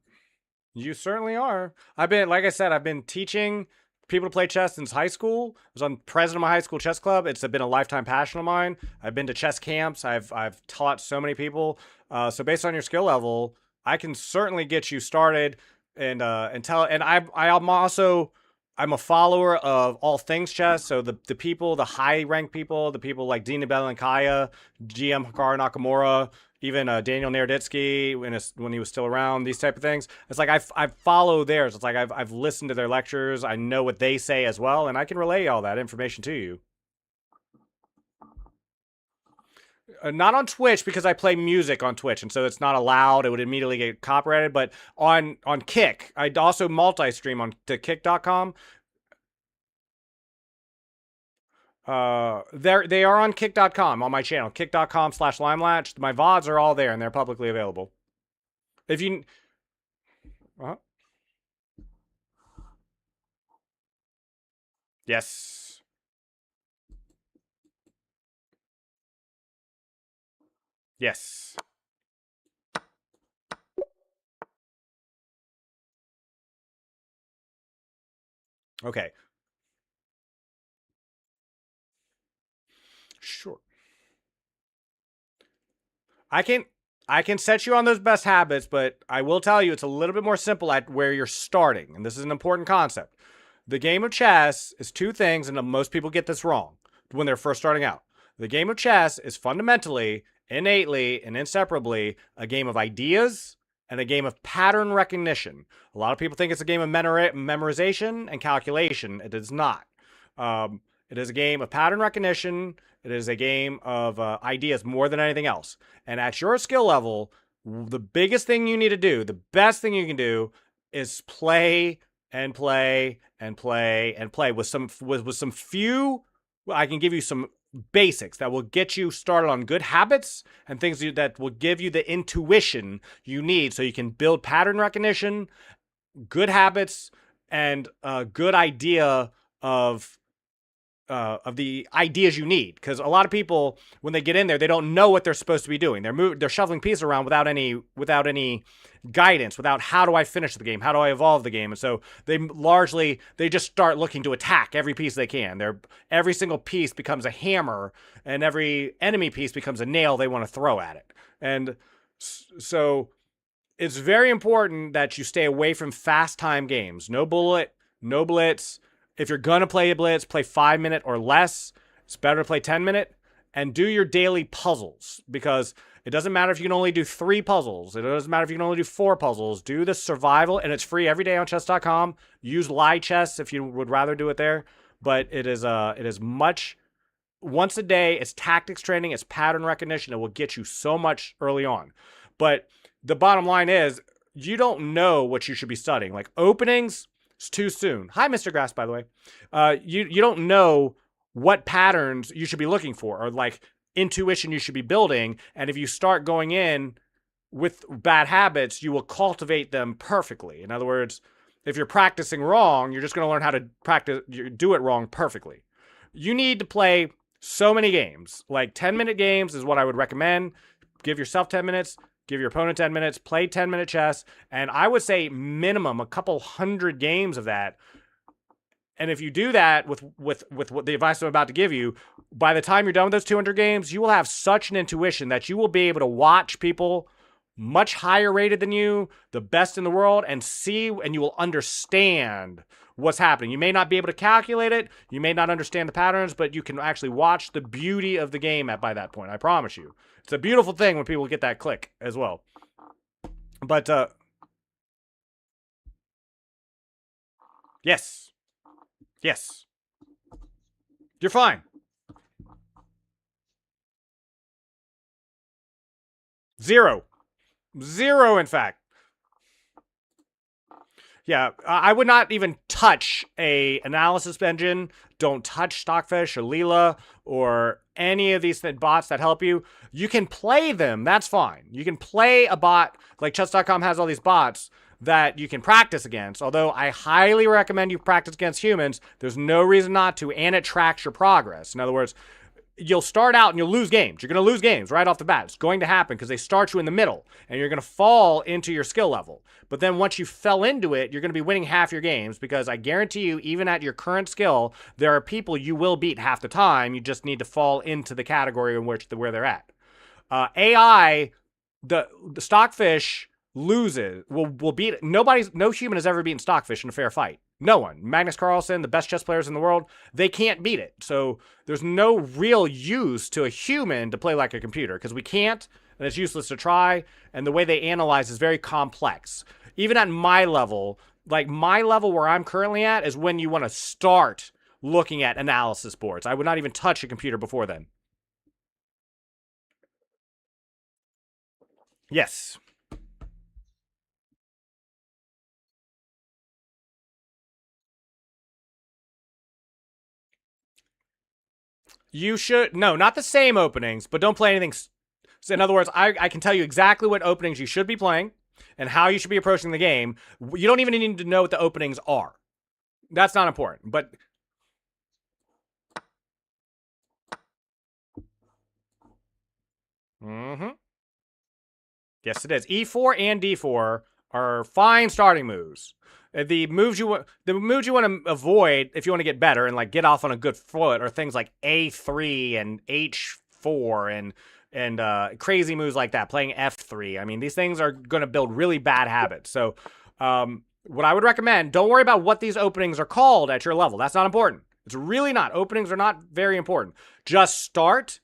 you certainly are. I've been, like I said, I've been teaching people to play chess since high school. I was on president of my high school chess club. It's been a lifetime passion of mine. I've been to chess camps. I've taught so many people. So based on your skill level, I can certainly get you started and tell. And I'm also I'm a follower of all things chess. So the people, the high ranked people, the people like Dina Belankaya, GM Hikaru Nakamura, even Daniel Naroditsky when he was still around, these type of things. It's like I follow theirs. It's like I've listened to their lectures. I know what they say as well, and I can relay all that information to you. Not on Twitch because I play music on Twitch, and so it's not allowed. It would immediately get copyrighted. But on Kick, I also multi-stream on to Kick.com. They are on Kick.com on my channel, Kick.com/Limelatch. My VODs are all there and they're publicly available. If you, yes, yes. Okay, sure. I can set you on those best habits, but I will tell you it's a little bit more simple at where you're starting, and this is an important concept. The game of chess is two things, and most people get this wrong when they're first starting out. The game of chess is fundamentally, innately, and inseparably a game of ideas and a game of pattern recognition. A lot of people think it's a game of memorization and calculation. It is not. It is a game of pattern recognition. It is a game of ideas more than anything else. And at your skill level, the biggest thing you need to do, the best thing you can do, is play and play and play and play with some few. I can give you some basics that will get you started on good habits and things that will give you the intuition you need so you can build pattern recognition, good habits, and a good idea of the ideas you need. Because a lot of people, when they get in there, they don't know what they're supposed to be doing. They're shuffling pieces around without any guidance, without how do I finish the game, how do I evolve the game, and so they just start looking to attack every piece they can. Every single piece becomes a hammer, and every enemy piece becomes a nail they want to throw at it. And so it's very important that you stay away from fast time games. No bullet, no blitz. If you're going to play a blitz, play 5-minute or less. It's better to play 10-minute. And do your daily puzzles, because it doesn't matter if you can only do 3 puzzles. It doesn't matter if you can only do 4 puzzles. Do the survival, and it's free every day on chess.com. Use Lichess if you would rather do it there. But it is much, once a day. It's tactics training. It's pattern recognition. It will get you so much early on. But the bottom line is, you don't know what you should be studying. Like openings, it's too soon. Hi, Mr. Grass, by the way. You don't know what patterns you should be looking for, or like intuition you should be building. And if you start going in with bad habits, you will cultivate them perfectly. In other words, if you're practicing wrong, you're just going to learn how to do it wrong perfectly. You need to play so many games. Like 10-minute games is what I would recommend. Give yourself 10 minutes. Give your opponent 10 minutes, play 10-minute chess, and I would say minimum a couple hundred games of that. And if you do that with what the advice I'm about to give you, by the time you're done with those 200 games, you will have such an intuition that you will be able to watch people much higher rated than you, the best in the world, and you will understand what's happening. You may not be able to calculate it, you may not understand the patterns, but you can actually watch the beauty of the game by that point. I promise you. It's a beautiful thing when people get that click as well. But, yes. Yes. You're fine. 0. 0, in fact. Yeah, I would not even touch a analysis engine. Don't touch Stockfish or Leela or any of these bots that help you. You can play them. That's fine. You can play a bot, like chess.com has all these bots that you can practice against. Although I highly recommend you practice against humans. There's no reason not to, and it tracks your progress. In other words, you'll start out and you'll lose games. You're going to lose games right off the bat. It's going to happen because they start you in the middle and you're going to fall into your skill level. But then once you fell into it, you're going to be winning half your games because I guarantee you, even at your current skill, there are people you will beat half the time. You just need to fall into the category in which where they're at. AI, the Stockfish loses, will beat, no human has ever beaten Stockfish in a fair fight. No one. Magnus Carlsen, the best chess players in the world, they can't beat it. So there's no real use to a human to play like a computer because we can't, and it's useless to try. And the way they analyze is very complex. Even at my level, like my level where I'm currently at is when you want to start looking at analysis boards. I would not even touch a computer before then. Yes. You should, no, not the same openings, but don't play anything. So in other words, I can tell you exactly what openings you should be playing and how you should be approaching the game. You don't even need to know what the openings are. That's not important, but yes, it is. E4 and D4 are fine starting moves. The moves you want to avoid if you want to get better and like get off on a good foot are things like A3 and H4 and crazy moves like that. Playing F3. I mean, these things are going to build really bad habits. So, what I would recommend, don't worry about what these openings are called at your level. That's not important. It's really not. Openings are not very important. Just start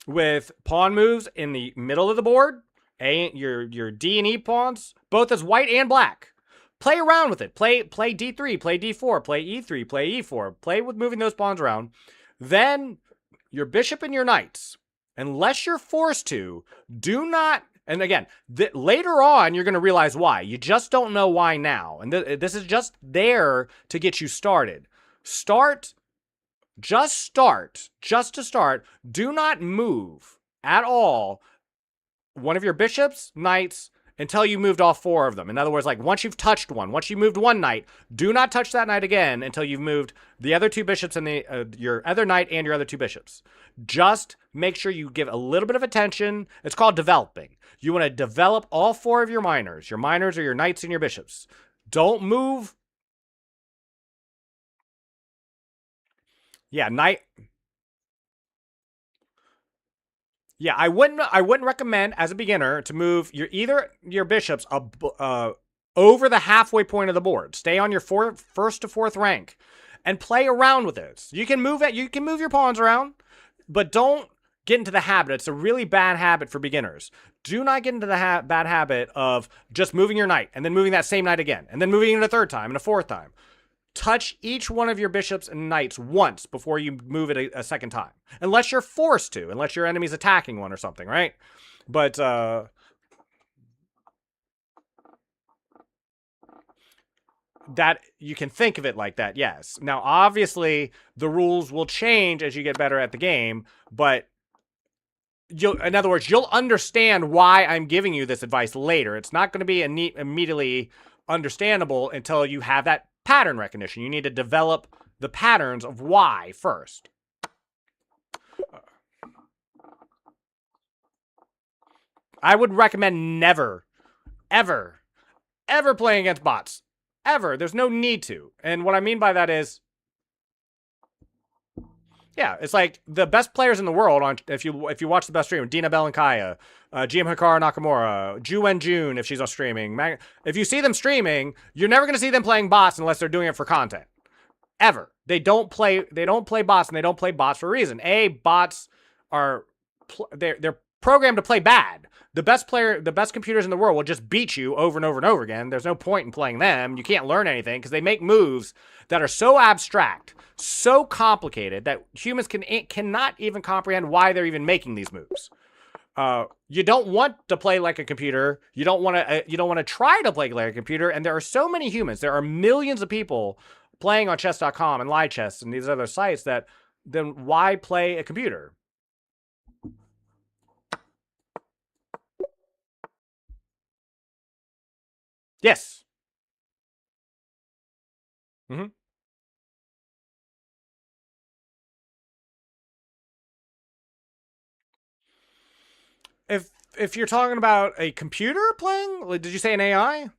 with pawn moves in the middle of the board. Your D and E pawns, both as white and black. Play around with it. Play D3, play D4, play E3, play E4. Play with moving those pawns around. Then your bishop and your knights, unless you're forced to, do not, and again, later on, you're going to realize why. You just don't know why now. And this is just there to get you started. Just to start. Do not move at all one of your bishops, knights, until you moved all four of them. In other words, like once you've touched one, once you moved one knight, do not touch that knight again until you've moved the other two bishops and your other knight and your other two bishops. Just make sure you give a little bit of attention. It's called developing. You want to develop all four of your minors. Your minors are your knights and your bishops. Don't move. Yeah, knight. Yeah, I wouldn't recommend as a beginner to move your bishops over the halfway point of the board. Stay on your first to fourth rank and play around with it. You can move your pawns around, but don't get into the habit. It's a really bad habit for beginners. Do not get into the bad habit of just moving your knight and then moving that same knight again and then moving it a third time and a fourth time. Touch each one of your bishops and knights once before you move it a second time. Unless you're forced to, unless your enemy's attacking one or something, right? But, that, you can think of it like that, yes. Now, obviously, the rules will change as you get better at the game, but in other words, you'll understand why I'm giving you this advice later. It's not going to be immediately understandable until you have that pattern recognition. You need to develop the patterns of why first. I would recommend never, ever playing against bots. Ever. There's no need to. And what I mean by that is, yeah, it's like the best players in the world, if you watch the best stream, Dina Belankaya, GM Hikaru Nakamura, Ju Wenjun, if she's on streaming. If you see them streaming, you're never going to see them playing bots unless they're doing it for content. Ever. They don't play bots, and they don't play bots for a reason. Bots are, they're programmed to play bad. The best computers in the world will just beat you over and over and over again. There's no point in playing them. You can't learn anything because they make moves that are so abstract, so complicated that humans cannot even comprehend why they're even making these moves. You don't want to play like a computer. You don't want to try to play like a computer. And there are so many humans. There are millions of people playing on chess.com and Lichess and these other sites that then why play a computer? Yes. Mm-hmm. If you're talking about a computer playing, did you say an AI?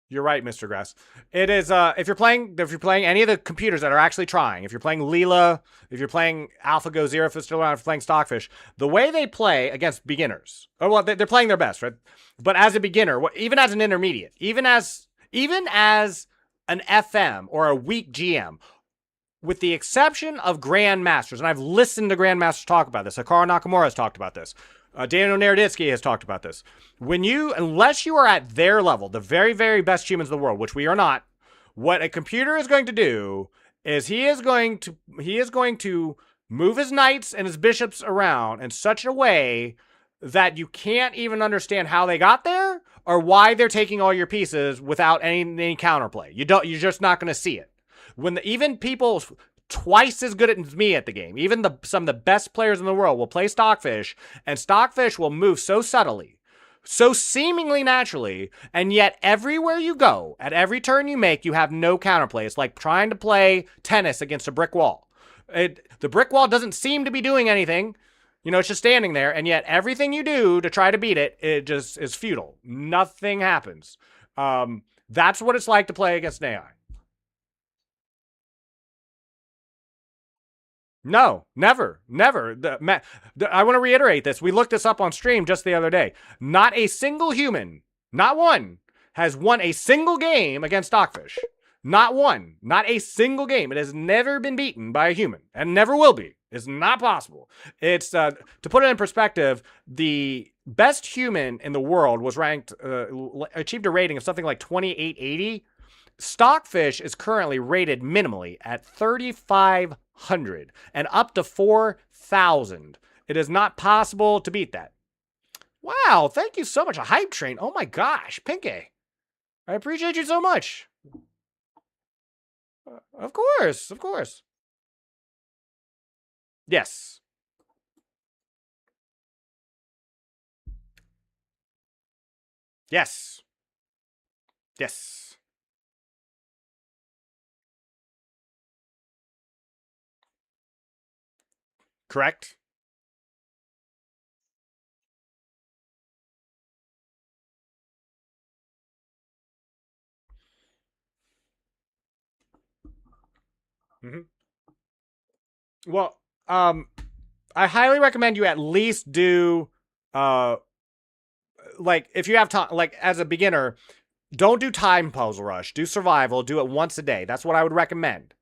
You're right, Mr. Grass. It is if you're playing any of the computers that are actually trying, if you're playing Leela, if you're playing AlphaGo Zero, if you're playing Stockfish, the way they play against beginners, or well, they're playing their best, right? But as a beginner, even as an intermediate, even as an FM or a weak GM, with the exception of grandmasters, and I've listened to grandmasters talk about this. Hikaru Nakamura has talked about this. Daniel Naroditsky has talked about this. Unless you are at their level, the very, very best humans in the world, which we are not, what a computer is going to do is he is going to move his knights and his bishops around in such a way that you can't even understand how they got there or why they're taking all your pieces without any counterplay. You're just not going to see it. Even people twice as good as me at the game, even some of the best players in the world will play Stockfish, and Stockfish will move so subtly, so seemingly naturally, and yet everywhere you go, at every turn you make, you have no counterplay. It's like trying to play tennis against a brick wall. The brick wall doesn't seem to be doing anything. It's just standing there, and yet everything you do to try to beat it, it just is futile. Nothing happens. That's what it's like to play against an AI. No, never. I want to reiterate this. We looked this up on stream just the other day. Not a single human, not one, has won a single game against Stockfish. Not one. Not a single game. It has never been beaten by a human and never will be. It's not possible. It's to put it in perspective, the best human in the world was ranked, achieved a rating of something like 2880. Stockfish is currently rated minimally at 3,500 and up to 4,000. It is not possible to beat that. Wow, thank you so much. A hype train. Oh my gosh, Pinky. I appreciate you so much. Of course. Yes. Yes. Correct? Mm-hmm. Well, I highly recommend you at least do, like, if you have time, like, as a beginner, don't do time puzzle rush. Do survival. Do it once a day. That's what I would recommend.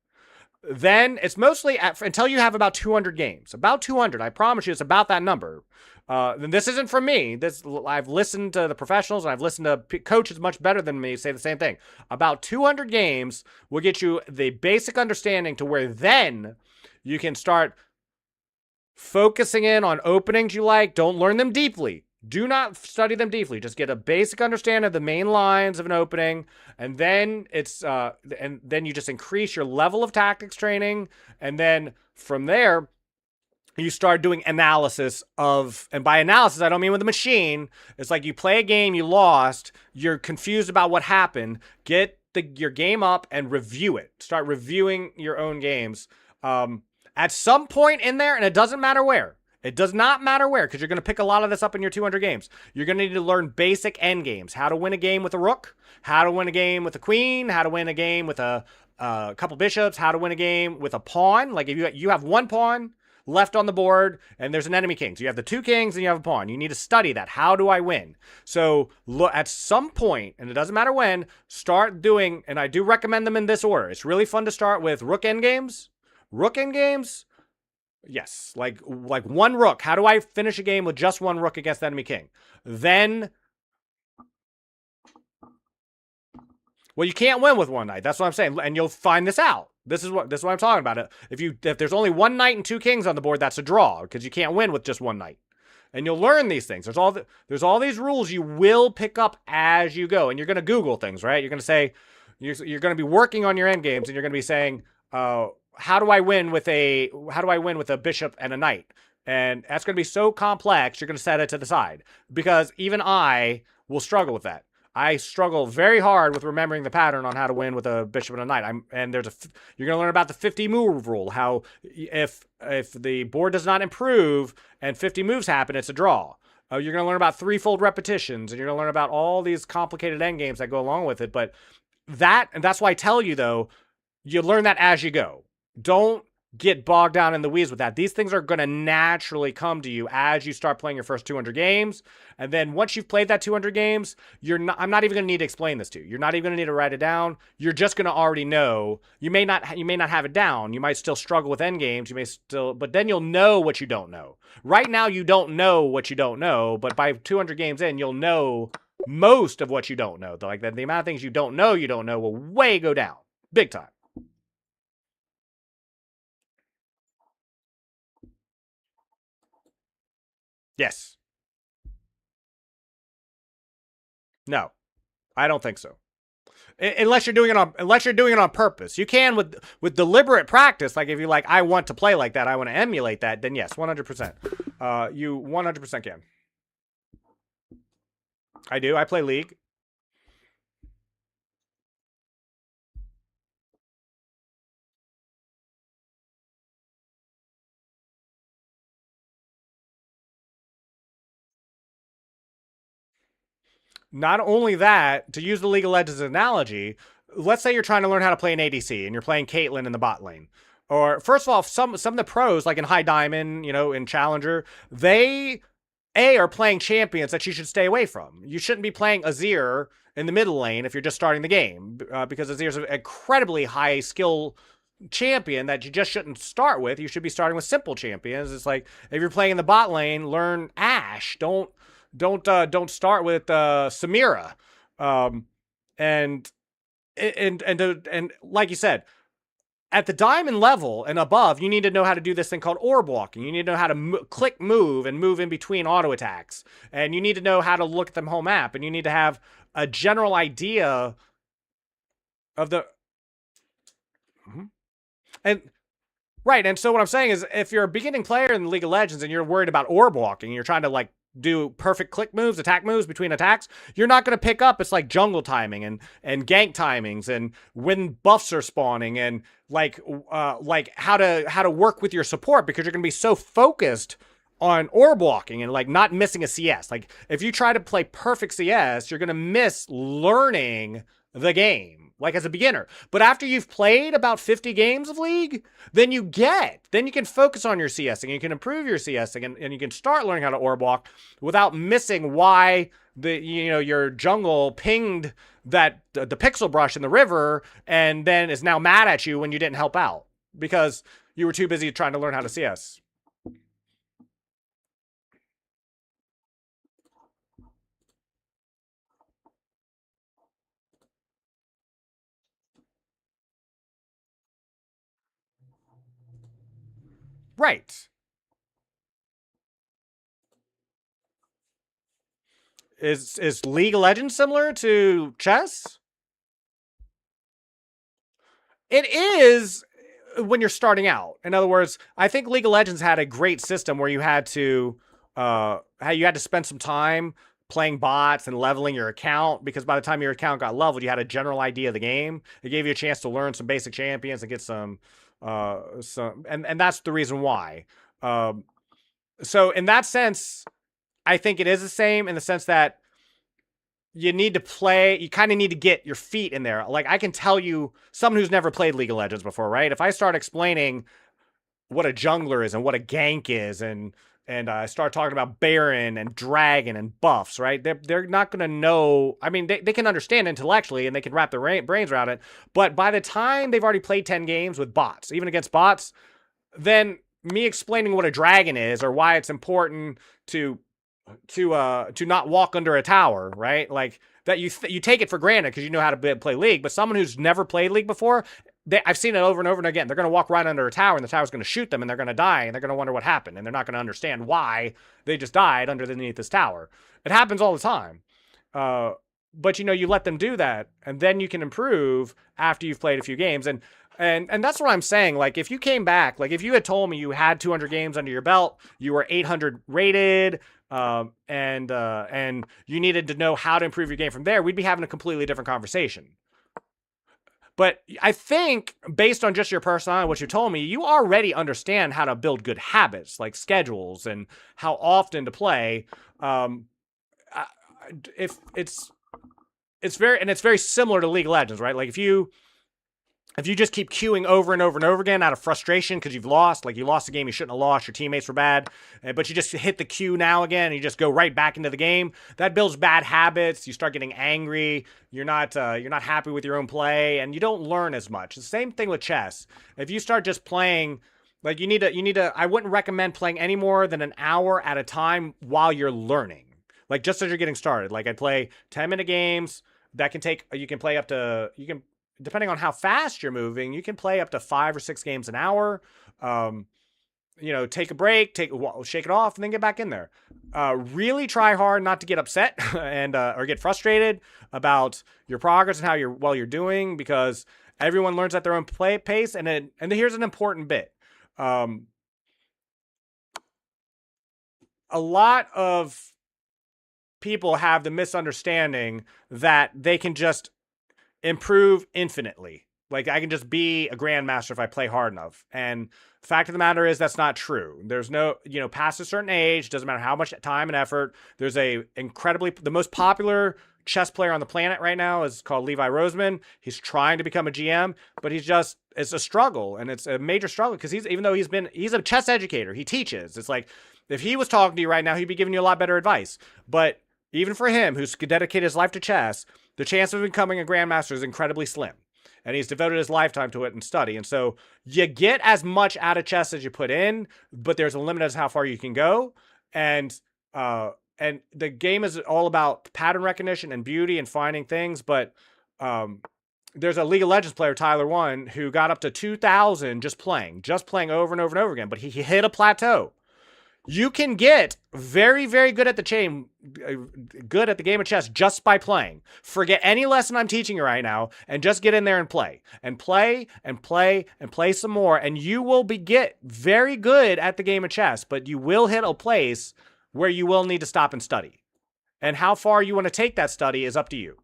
Then it's mostly until you have about 200 games. About 200. I promise you, it's about that number. And this isn't from me. I've listened to the professionals and I've listened to coaches much better than me say the same thing. About 200 games will get you the basic understanding to where then you can start focusing in on openings you like. Don't learn them deeply. Do not study them deeply. Just get a basic understanding of the main lines of an opening, and then then you just increase your level of tactics training, and then from there you start doing analysis of, and by analysis I don't mean with the machine. It's like you play a game, you lost, you're confused about what happened. Get your game up and review it. Start reviewing your own games. At some point in there, and it doesn't matter where. It does not matter where, because you're going to pick a lot of this up in your 200 games. You're going to need to learn basic end games. How to win a game with a rook, how to win a game with a queen, how to win a game with a couple bishops, how to win a game with a pawn. Like if you have one pawn left on the board and there's an enemy king. So you have the two kings and you have a pawn. You need to study that. How do I win? So look, at some point, and it doesn't matter when, start doing, and I do recommend them in this order. It's really fun to start with rook end games. Rook end games. Yes, like one rook. How do I finish a game with just one rook against the enemy king? Then Well, you can't win with one knight. That's what I'm saying, and you'll find this out. This is what I'm talking about. If there's only one knight and two kings on the board, that's a draw because you can't win with just one knight. And you'll learn these things. There's all these rules you will pick up as you go, and you're going to Google things, right? You're going to say you're going to be working on your end games, and you're going to be saying, how do I win with a bishop and a knight? And that's going to be so complex, you're going to set it to the side because even I will struggle with that. I struggle very hard with remembering the pattern on how to win with a bishop and a knight. You're going to learn about the 50 move rule. How if the board does not improve and 50 moves happen, it's a draw. You're going to learn about threefold repetitions, and you're going to learn about all these complicated endgames that go along with it. But that's why I tell you though, you learn that as you go. Don't get bogged down in the weeds with that. These things are going to naturally come to you as you start playing your first 200 games. And then once you've played that 200 games, I'm not even going to need to explain this to you. You're not even going to need to write it down. You're just going to already know. You may not have it down. You might still struggle with end games. But then you'll know what you don't know. Right now, you don't know what you don't know, but by 200 games in, you'll know most of what you don't know. Like the amount of things you don't know will way go down. Big time. Yes. No, I don't think so. Unless you're doing it on purpose. You can with deliberate practice. Like if you I want to play like that, I want to emulate that. Then yes, 100%. You 100% can. I do. I play League. Not only that, to use the League of Legends analogy, let's say you're trying to learn how to play an ADC and you're playing Caitlyn in the bot lane. Or first of all, some of the pros, like in High Diamond, in Challenger, they are playing champions that you should stay away from. You shouldn't be playing Azir in the middle lane if you're just starting the game, because Azir's an incredibly high skill champion that you just shouldn't start with. You should be starting with simple champions. It's like if you're playing in the bot lane, learn Ashe. Don't start with Samira. And like you said, at the diamond level and above, you need to know how to do this thing called orb walking. You need to know how to click move and move in between auto attacks. And you need to know how to look at the whole map. And you need to have a general idea of the... And so what I'm saying is, if you're a beginning player in League of Legends and you're worried about orb walking, you're trying to do perfect click moves, attack moves between attacks, you're not going to pick up. It's like jungle timing and gank timings and when buffs are spawning and how to work with your support, because you're going to be so focused on orb walking and not missing a CS. Like if you try to play perfect CS, you're going to miss learning the game. As a beginner. But after you've played about 50 games of League, then you can focus on your CSing, and you can improve your CSing, and you can start learning how to orb walk without missing why your jungle pinged the pixel brush in the river and then is now mad at you when you didn't help out because you were too busy trying to learn how to CS. Right. Is League of Legends similar to chess? It is when you're starting out. In other words, I think League of Legends had a great system where you had to spend some time playing bots and leveling your account, because by the time your account got leveled, you had a general idea of the game. It gave you a chance to learn some basic champions and get some and that's the reason why. So in that sense, I think it is the same in the sense that you need to play, you kind of need to get your feet in there. I can tell you, someone who's never played League of Legends before, right? If I start explaining what a jungler is and what a gank is and I start talking about Baron and Dragon and buffs, right? They're not going to know. I mean, they can understand intellectually and they can wrap their brains around it. But by the time they've already played 10 games with bots, even against bots, then me explaining what a dragon is or why it's important to to not walk under a tower, right? Like that you take it for granted because you know how to play League, but someone who's never played League before, I've seen it over and over and again. They're going to walk right under a tower, and the tower's going to shoot them, and they're going to die, and they're going to wonder what happened, and they're not going to understand why they just died underneath this tower. It happens all the time. But you let them do that, and then you can improve after you've played a few games. And that's what I'm saying. Like, if you came back, like if you had told me you had 200 games under your belt, you were 800 rated, and you needed to know how to improve your game from there, we'd be having a completely different conversation. But I think, based on just your personality, what you told me, you already understand how to build good habits, like schedules and how often to play. If it's very similar to League of Legends, right? Like if you just keep queuing over and over and over again out of frustration because you've lost, like you lost a game you shouldn't have lost, your teammates were bad, but you just hit the queue now again and you just go right back into the game, that builds bad habits. You start getting angry. You're not happy with your own play, and you don't learn as much. The same thing with chess. If you start just playing, like you need to, I wouldn't recommend playing any more than an hour at a time while you're learning. Like just as you're getting started. Like I'd play 10-minute games that you can play up to, depending on how fast you're moving, you can play up to 5 or 6 games an hour. Take a break, shake it off, and then get back in there. Really try hard not to get upset and or get frustrated about your progress and while you're doing, because everyone learns at their own pace. And here's an important bit. A lot of people have the misunderstanding that they can just improve infinitely. Like I can just be a grandmaster if I play hard enough. And the fact of the matter is that's not true. There's no, past a certain age, doesn't matter how much time and effort. There's the most popular chess player on the planet right now is called Levi Roseman. He's trying to become a GM, but it's a struggle, and it's a major struggle because he's a chess educator. He teaches. It's like if he was talking to you right now, he'd be giving you a lot better advice. But even for him, who's dedicated his life to chess, the chance of becoming a grandmaster is incredibly slim. And he's devoted his lifetime to it and study. And so you get as much out of chess as you put in, but there's a limit as to how far you can go. And the game is all about pattern recognition and beauty and finding things. But there's a League of Legends player, Tyler One, who got up to 2,000 just playing over and over and over again. But he hit a plateau. You can get very, very good at the game of chess just by playing. Forget any lesson I'm teaching you right now and just get in there and play and play and play and play some more. And you will get very good at the game of chess, but you will hit a place where you will need to stop and study. And how far you want to take that study is up to you.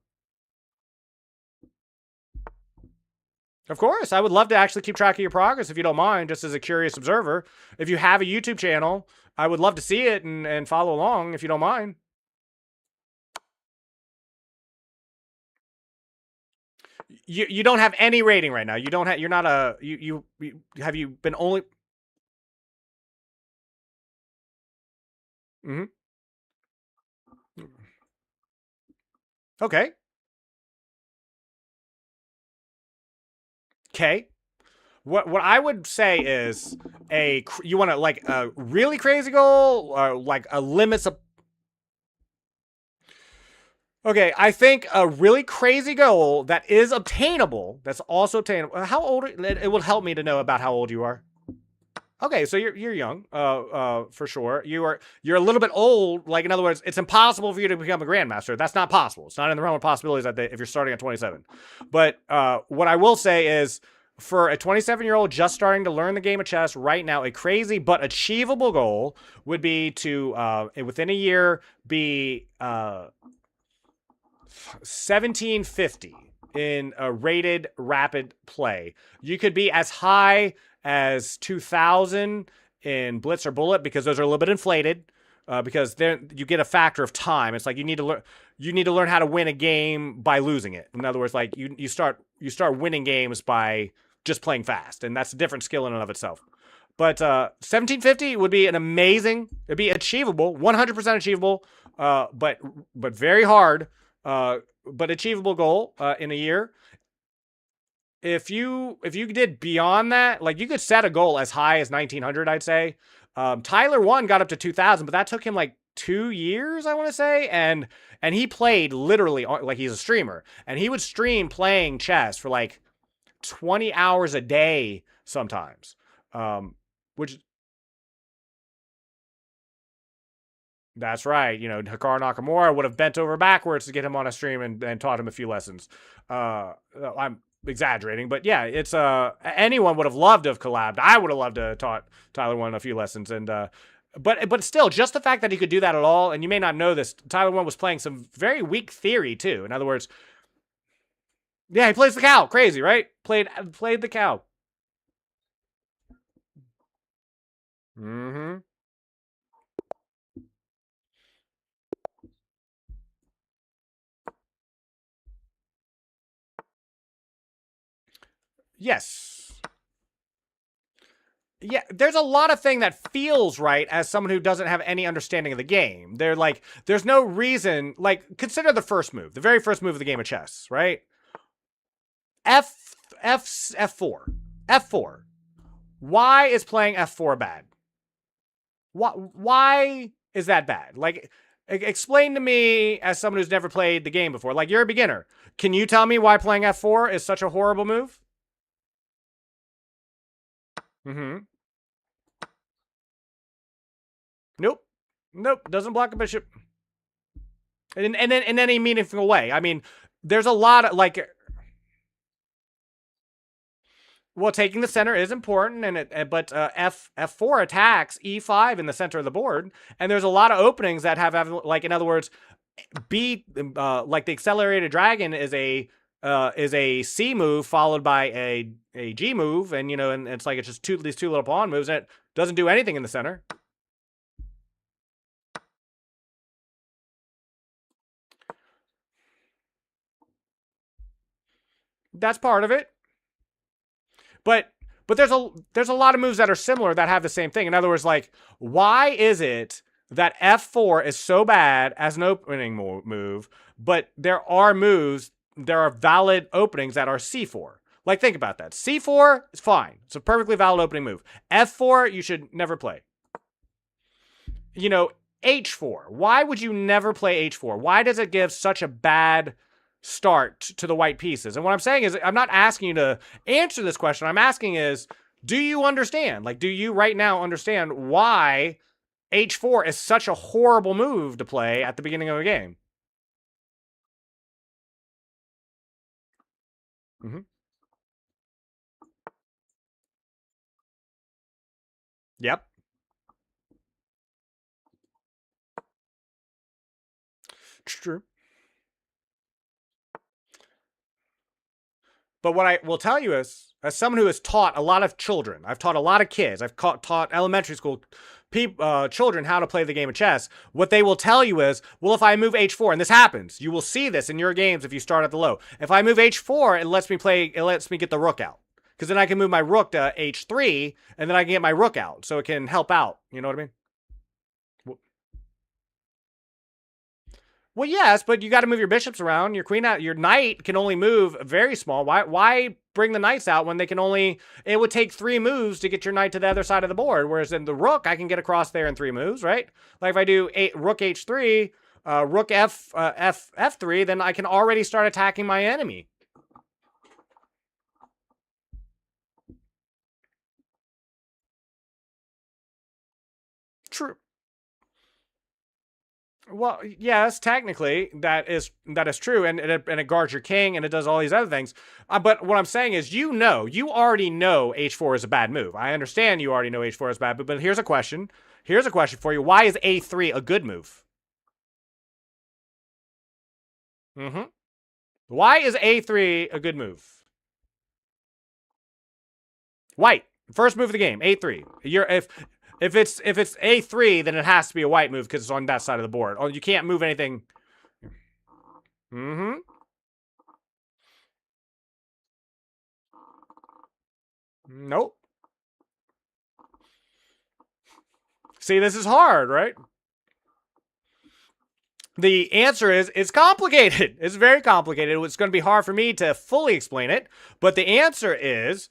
Of course, I would love to actually keep track of your progress if you don't mind, just as a curious observer. If you have a YouTube channel, I would love to see it and follow along if you don't mind. You don't have any rating right now. You're not a, have you been only? Mm-hmm. Okay. Okay. What I would say is you want to like a really crazy goal or like a limits of. Okay, I think a really crazy goal that is obtainable, that's also obtainable. How old? It will help me to know about how old you are. Okay, so you're young, for sure. You're a little bit old. Like in other words, it's impossible for you to become a grandmaster. That's not possible. It's not in the realm of possibilities if you're starting at 27. But what I will say is, for a 27-year-old just starting to learn the game of chess right now, a crazy but achievable goal would be to within a year be 1750 in a rated rapid play. You could be as high as 2000 in Blitz or Bullet because those are a little bit inflated because then you get a factor of time. It's like you need to learn how to win a game by losing it. In other words, like you start winning games by just playing fast, and that's a different skill in and of itself. But 1750 would be it'd be achievable, 100% achievable, but very hard, but achievable goal in a year. If you did beyond that, like you could set a goal as high as 1900, I'd say. Tyler One got up to 2000, but that took him like 2 years, I want to say, and he played literally like he's a streamer, and he would stream playing chess for like 20 hours a day sometimes, which that's right. You know, Hikaru Nakamura would have bent over backwards to get him on a stream and taught him a few lessons. I'm exaggerating, but yeah, it's anyone would have loved to have collabed. I would have loved to have taught Tyler One a few lessons, and but still, just the fact that he could do that at all, and you may not know this, Tyler One was playing some very weak theory too. In other words, yeah, he plays the cow. Crazy, right? Played the cow. Mm-hmm. Yes. Yeah, there's a lot of thing that feels right as someone who doesn't have any understanding of the game. They're like, there's no reason, like, consider the first move, the very first move of the game of chess, right? F4. F4. Why is playing F4 bad? Why is that bad? Like, explain to me as someone who's never played the game before. Like, you're a beginner. Can you tell me why playing F4 is such a horrible move? Mm-hmm. Nope. Nope. Doesn't block a bishop. In any meaningful way. I mean, there's a lot of, like... Well, taking the center is important, but F4 attacks E5 in the center of the board, and there's a lot of openings that have like, in other words, like the accelerated dragon is a C move followed by a G move, and you know, and it's like it's just these two little pawn moves, and it doesn't do anything in the center. That's part of it. But there's a lot of moves that are similar that have the same thing. In other words, like, why is it that F4 is so bad as an opening move, but there are valid openings that are C4? Like, think about that. C4 is fine. It's a perfectly valid opening move. F4, you should never play. You know, H4. Why would you never play H4? Why does it give such a bad start to the white pieces? And what I'm saying is, I'm not asking you to answer this question. I'm asking is, do you understand? Like, do you right now understand why H4 is such a horrible move to play at the beginning of a game? Mm-hmm. Yep. True. But what I will tell you is, as someone who has taught a lot of children, I've taught a lot of kids, I've taught elementary school children how to play the game of chess, what they will tell you is, well, if I move H4, and this happens, you will see this in your games if you start at the low. If I move H4, it lets me get the rook out. Because then I can move my rook to H3, and then I can get my rook out, so it can help out. You know what I mean? Well, yes, but you got to move your bishops around. Your queen out. Your knight can only move very small. Why bring the knights out when they can only? It would take 3 moves to get your knight to the other side of the board. Whereas in the rook, I can get across there in 3 moves, right? Like if I do rook H3, rook F3, then I can already start attacking my enemy. True. Well, yes, technically that is true, and it guards your king, and it does all these other things. But what I'm saying is, you already know H4 is a bad move. I understand you already know H4 is bad, but here's a question. Here's a question for you. Why is A3 a good move? Mm-hmm. Why is A3 a good move? White. First move of the game, A3. If it's A3, then it has to be a white move because it's on that side of the board. Oh, you can't move anything. Mm-hmm. Nope. See, this is hard, right? The answer is, it's complicated. It's very complicated. It's going to be hard for me to fully explain it. But the answer is,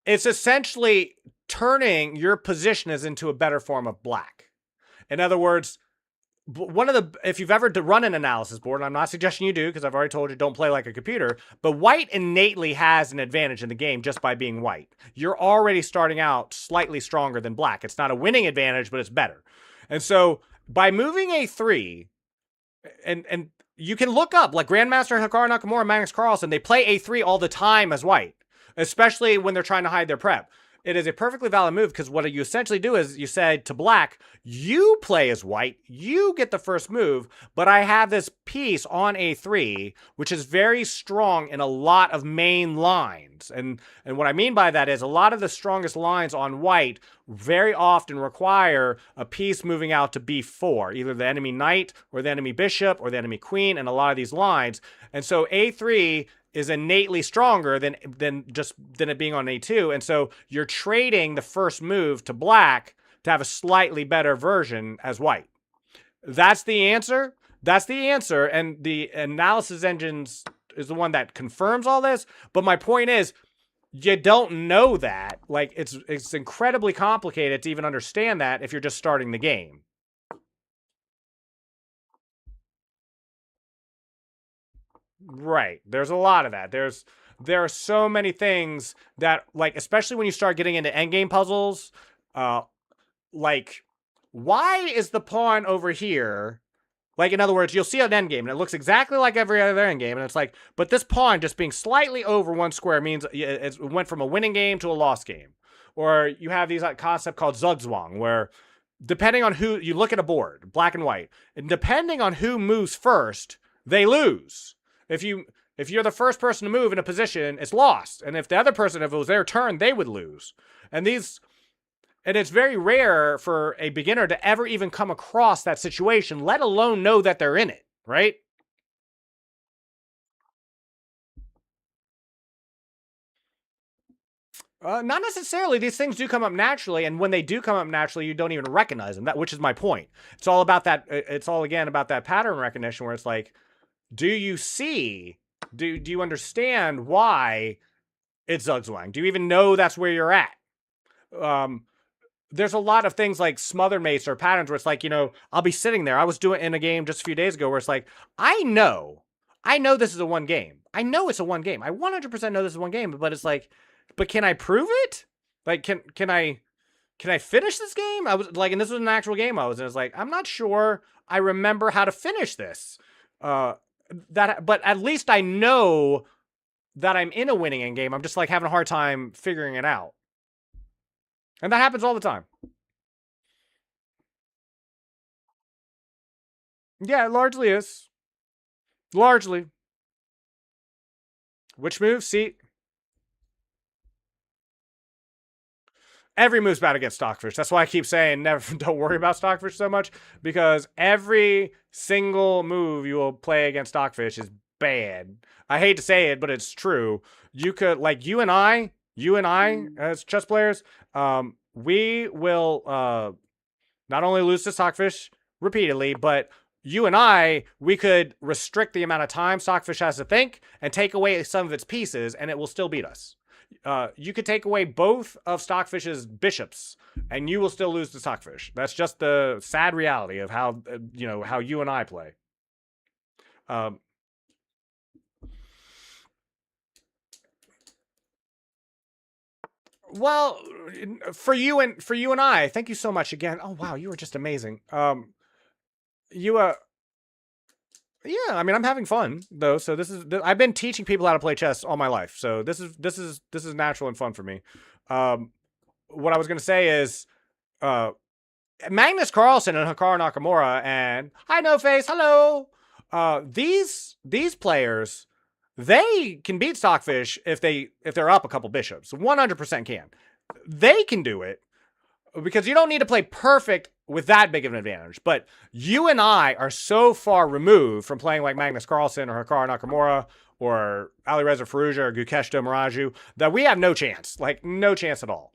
it's essentially turning your position as into a better form of black. In other words, if you've ever run an analysis board, and I'm not suggesting you do because I've already told you don't play like a computer, but white innately has an advantage in the game just by being white. You're already starting out slightly stronger than black. It's not a winning advantage, but it's better. And so by moving a3, and you can look up like Grandmaster Hikaru Nakamura and Magnus Carlsen, they play a3 all the time as white, especially when they're trying to hide their prep. It is a perfectly valid move because what you essentially do is you say to black, you play as white, you get the first move, but I have this piece on a3, which is very strong in a lot of main lines. And what I mean by that is a lot of the strongest lines on white very often require a piece moving out to b4, either the enemy knight or the enemy bishop or the enemy queen in a lot of these lines. And so a3 is innately stronger than it being on a2, and so you're trading the first move to black to have a slightly better version as white. That's the answer. That's the answer, and the analysis engines is the one that confirms all this. But my point is, you don't know that. Like it's incredibly complicated to even understand that if you're just starting the game. Right. There's a lot of that. There are so many things that, like, especially when you start getting into endgame puzzles, like, why is the pawn over here? Like, in other words, you'll see an endgame, and it looks exactly like every other endgame, and it's like, but this pawn just being slightly over one square means it went from a winning game to a lost game. Or you have these concept called Zugzwang, where depending on who, you look at a board, black and white, and depending on who moves first, they lose. If you're the first person to move in a position, it's lost. And if the other person, if it was their turn, they would lose. And it's very rare for a beginner to ever even come across that situation, let alone know that they're in it, right? Not necessarily. These things do come up naturally, and when they do come up naturally, you don't even recognize them. Which is my point. It's all about that. It's all again about that pattern recognition, where it's like, do you see? Do you understand why it's Zugzwang? Do you even know that's where you're at? There's a lot of things like smothered mates or patterns where it's like, I'll be sitting there. I was doing it in a game just a few days ago where it's like, I know this is a one game. I know it's a one game. I 100% know this is one game, but it's like, but can I prove it? Like, can I finish this game? I was like, and this was an actual game I was in. It's like, I'm not sure I remember how to finish this. But at least I know that I'm in a winning end game. I'm just like having a hard time figuring it out. And that happens all the time. Yeah, it largely is. Largely. Which move? See? Every move's bad against Stockfish. That's why I keep saying don't worry about Stockfish so much, because every single move you will play against Stockfish is bad. I hate to say it, but it's true. You could, like, you and I as chess players, we will not only lose to Stockfish repeatedly, but you and we could restrict the amount of time Stockfish has to think and take away some of its pieces, and it will still beat us. You could take away both of Stockfish's bishops, and you will still lose to Stockfish. That's just the sad reality of how how you and I play. Well, for you and I, thank you so much again. Oh wow, you were just amazing. Yeah, I mean, I'm having fun though. So I've been teaching people how to play chess all my life. So this is natural and fun for me. What I was gonna say is, Magnus Carlsen and Hikaru Nakamura and hi No Face, hello. These players, they can beat Stockfish if they're up a couple bishops. 100% can. They can do it because you don't need to play perfect with that big of an advantage. But you and I are so far removed from playing like Magnus Carlsen or Hikaru Nakamura or Alireza Firouzja or Gukesh Domoraju that we have no chance. Like, no chance at all.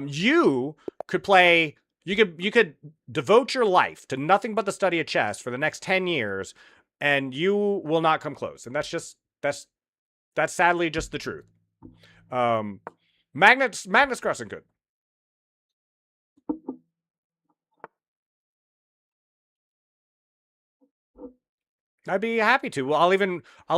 You could play... You could devote your life to nothing but the study of chess for the next 10 years, and you will not come close. And that's sadly just the truth. Magnus Carlsen could. I'd be happy to. Well, I'll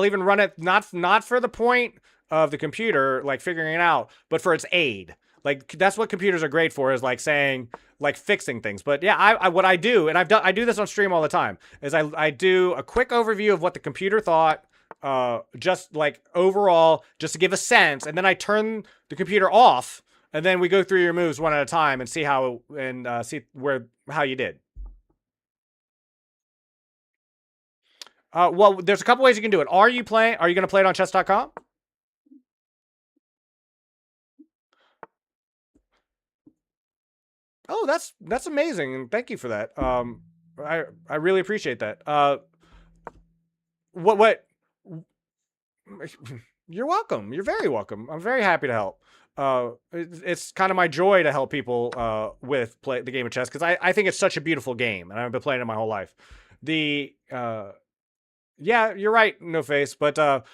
even run it not for the point of the computer, like figuring it out, but for its aid. Like that's what computers are great for, is like saying, like fixing things. But yeah, I what I do, and I do this on stream all the time, is I do a quick overview of what the computer thought, just like overall, just to give a sense, and then I turn the computer off, and then we go through your moves one at a time and see how how you did. Well, there's a couple ways you can do it. Are you going to play it on chess.com? Oh, that's amazing, and thank you for that. I really appreciate that. What? You're welcome. You're very welcome. I'm very happy to help. It's kind of my joy to help people with play the game of chess, because I think it's such a beautiful game, and I've been playing it my whole life. Yeah, you're right, No Face. But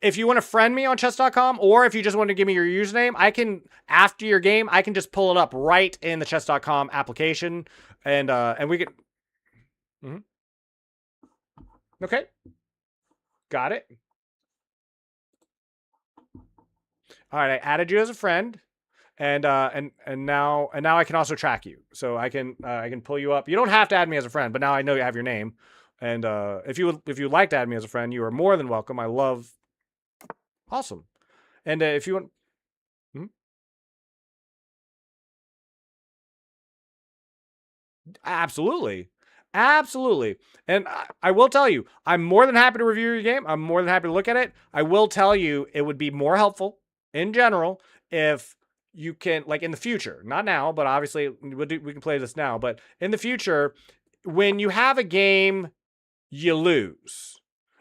if you want to friend me on chess.com, or if you just want to give me your username, I can, after your game, I can just pull it up right in the chess.com application, and we can. Okay, got it. All right, I added you as a friend, and now I can also track you, so I can pull you up. You don't have to add me as a friend, but now I know you have your name. And if you would like to add me as a friend, you are more than welcome. I love. Awesome. And if you want. Absolutely. Absolutely. And I will tell you, I'm more than happy to review your game. I'm more than happy to look at it. I will tell you, it would be more helpful in general if you can, like in the future, not now, but obviously we can play this now, but in the future, when you have a game you lose,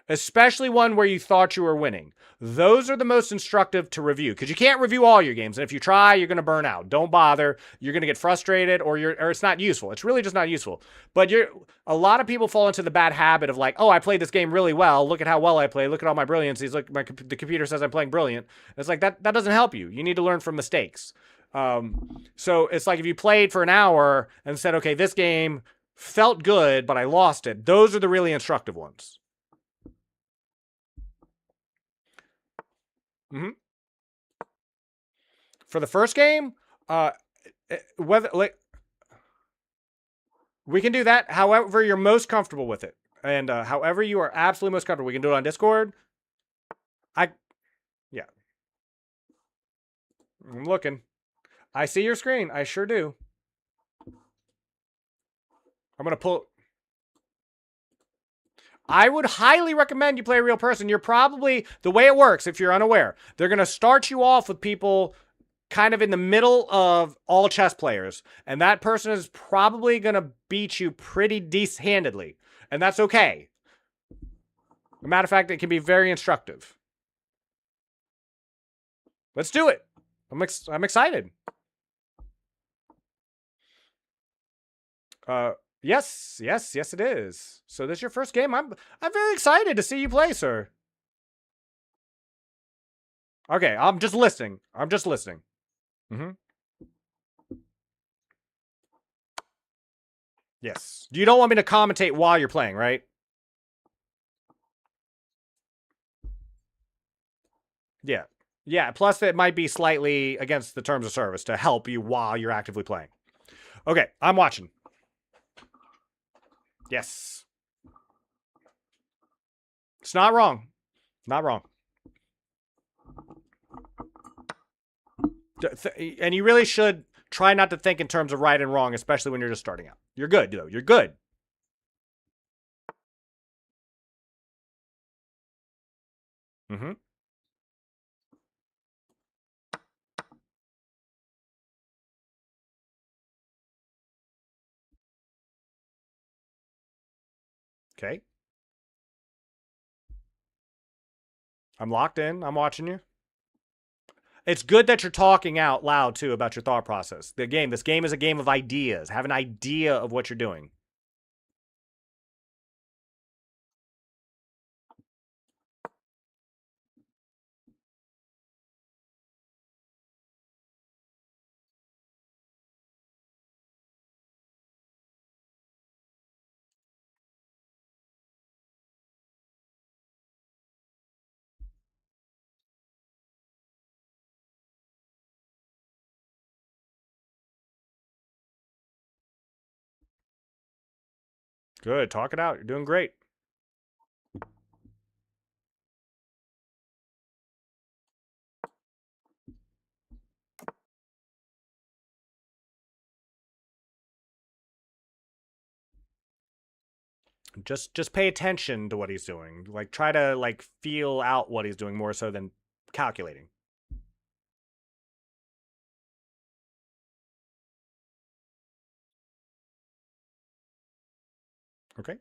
especially one where you thought you were winning, those are the most instructive to review, because you can't review all your games. And if you try, you're going to burn out. Don't bother. You're going to get frustrated, or it's not useful. It's really just not useful. But a lot of people fall into the bad habit of like, oh, I played this game really well. Look at how well I play. Look at all my brilliancies. Look, the computer says I'm playing brilliant. It's like that doesn't help you. You need to learn from mistakes. So it's like if you played for an hour and said, okay, this game felt good, but I lost it. Those are the really instructive ones. For the first game, whether like we can do that however you're most comfortable with it, and however you are absolutely most comfortable. We can do it on Discord. Yeah, I'm looking. I see your screen. I sure do. I'm gonna pull. I would highly recommend you play a real person. You're probably, the way it works, if you're unaware, they're going to start you off with people kind of in the middle of all chess players. And that person is probably going to beat you pretty handedly. And that's okay. As a matter of fact, it can be very instructive. Let's do it. I'm excited. Yes, it is. So this is your first game. I'm very excited to see you play, sir. Okay, I'm just listening. Yes. You don't want me to commentate while you're playing, right? Yeah. Yeah, plus it might be slightly against the terms of service to help you while you're actively playing. Okay, I'm watching. Yes. It's not wrong. Not wrong. And you really should try not to think in terms of right and wrong, especially when you're just starting out. You're good, though. You're good. Okay. I'm locked in. I'm watching you. It's good that you're talking out loud, too, about your thought process. This game is a game of ideas. Have an idea of what you're doing. Good. Talk it out. You're doing great. Just pay attention to what he's doing. Like try to like feel out what he's doing more so than calculating. Okay.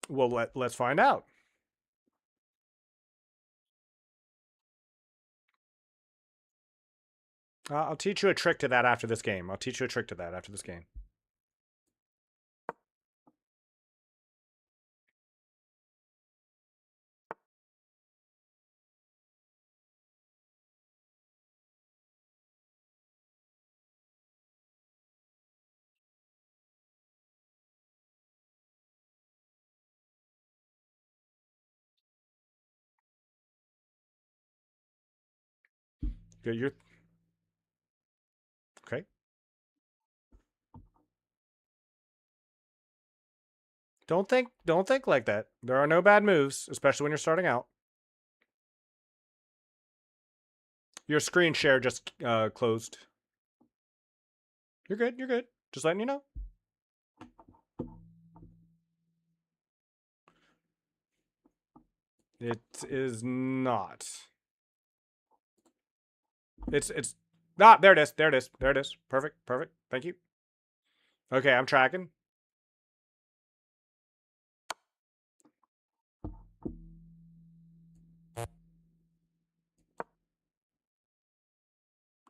Well, let's find out. I'll teach you a trick to that after this game. I'll teach you a trick to that after this game. Good. You're okay. Don't think like that. There are no bad moves, especially when you're starting out. Your screen share just closed. You're good. You're good. Just letting you know. It is not. It's not. There it is. There it is. There it is. Perfect. Perfect. Thank you. Okay, I'm tracking.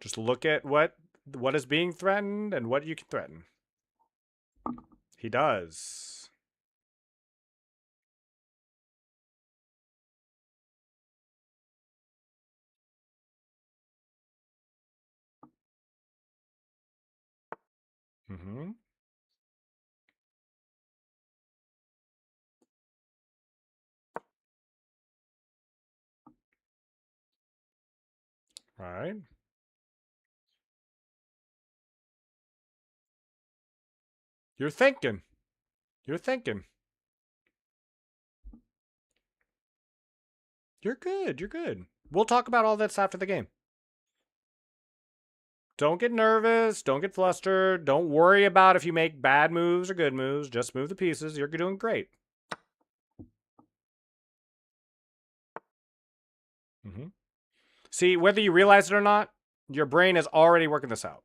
Just look at what is being threatened and what you can threaten. He does. Mm-hmm. All right. You're thinking. You're thinking. You're good. You're good. We'll talk about all this after the game. Don't get nervous. Don't get flustered. Don't worry about if you make bad moves or good moves. Just move the pieces. You're doing great. Mm-hmm. See, whether you realize it or not, your brain is already working this out.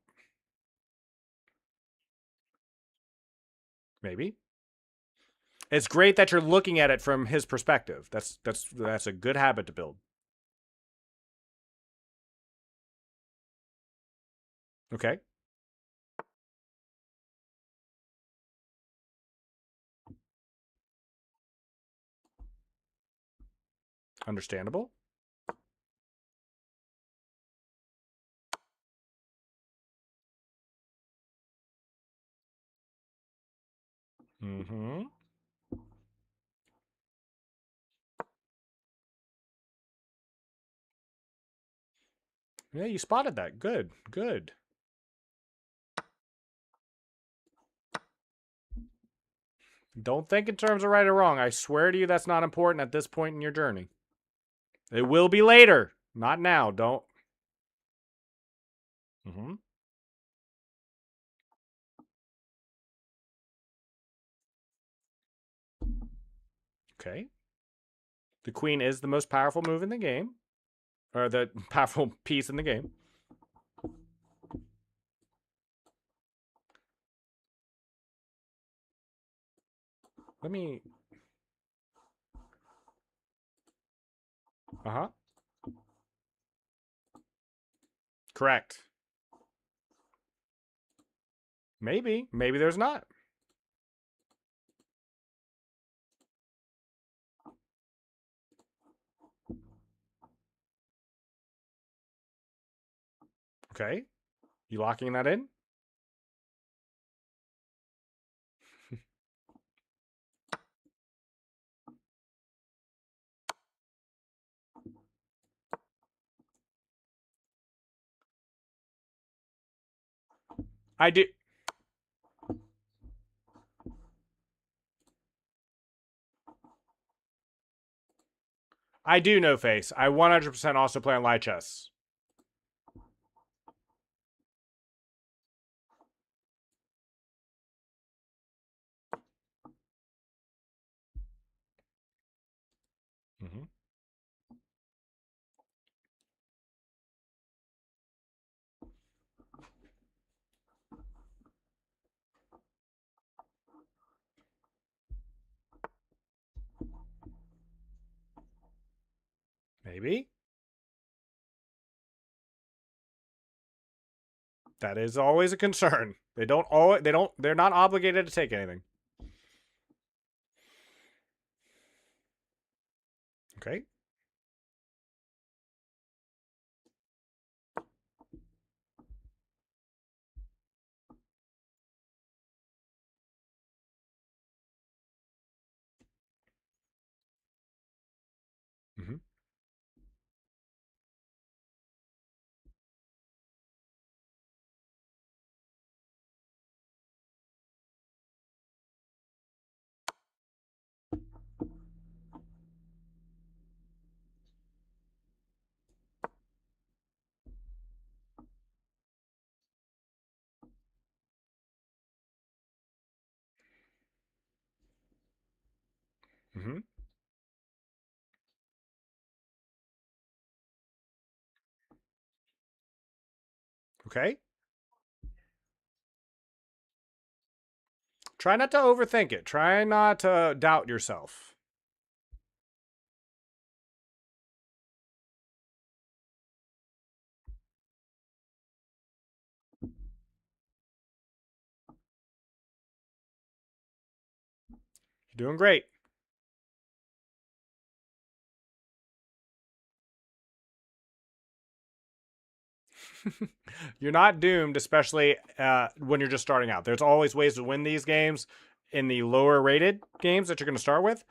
Maybe. It's great that you're looking at it from his perspective. That's a good habit to build. Okay. Understandable. Mm-hmm. Yeah, you spotted that. Good. Good. Don't think in terms of right or wrong. I swear to you that's not important at this point in your journey. It will be later. Not now. Don't. Mm-hmm. Okay. The queen is the most powerful move in the game. Or the powerful piece in the game. Let me... Uh-huh. Correct. Maybe. Maybe there's not. Okay. You locking that in? I do. I do know face. I 100% also play on light chess. Mm-hmm. Maybe. That is always a concern. They're not obligated to take anything. Okay. Mm-hmm. Mm-hmm. Okay. Try not to overthink it. Try not to doubt yourself. You're doing great. You're not doomed, especially when you're just starting out. There's always ways to win these games in the lower rated games that you're going to start with,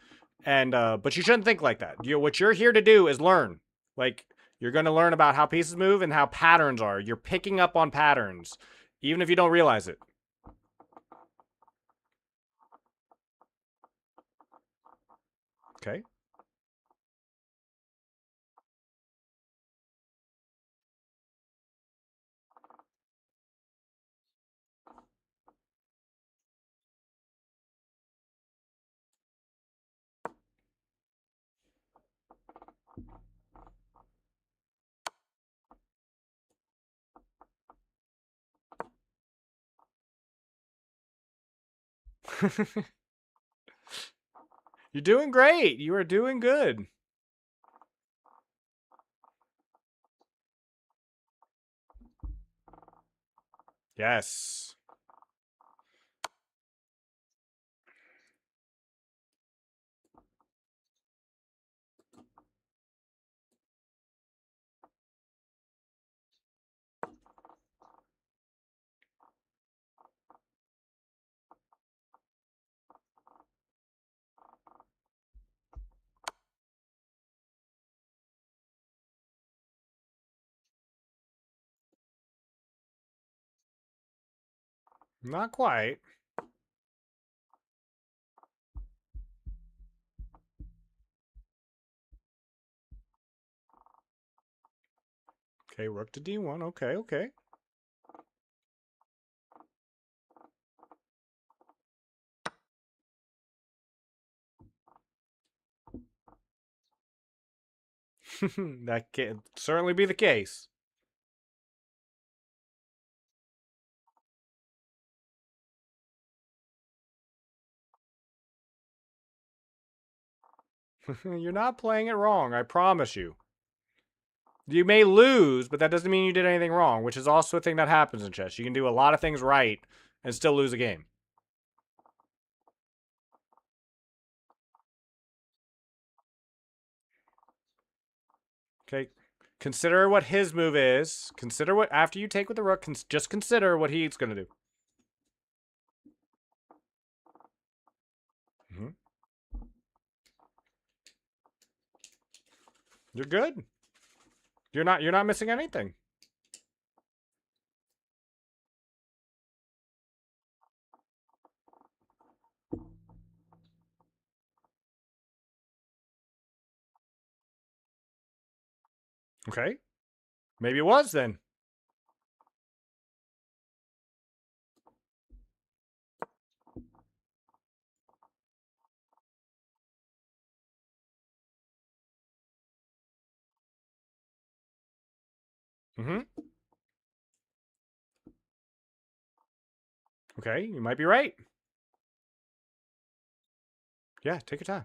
and but you shouldn't think like that. What you're here to do is learn. Like, you're going to learn about how pieces move and how patterns are. You're picking up on patterns, even if you don't realize it. Okay. You're doing great. You are doing good. Yes. Not quite. Okay, rook to d1. Okay, okay. That can certainly be the case. You're not playing it wrong, I promise you. You may lose, but that doesn't mean you did anything wrong, which is also a thing that happens in chess. You can do a lot of things right and still lose a game. Okay. Consider what his move is. Consider what, after you take with the rook, just consider what he's going to do. Mm-hmm. You're good. You're not missing anything. Okay. Maybe it was then. Mm-hmm. Okay, you might be right. Yeah, take your time.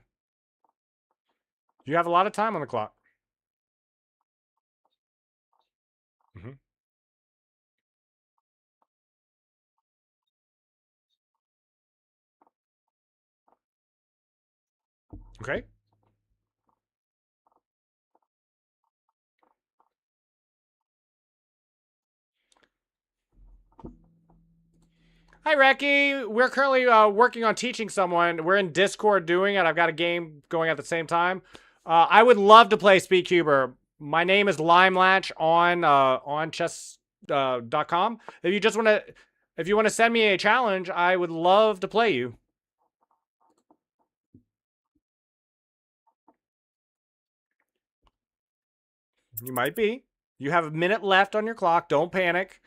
You have a lot of time on the clock. Mm-hmm. Okay. Hi, Reki. We're currently working on teaching someone. We're in Discord doing it. I've got a game going at the same time. I would love to play Speedcuber. My name is Limelatch on chess.com. If you want to send me a challenge, I would love to play you. You might be. You have a minute left on your clock. Don't panic.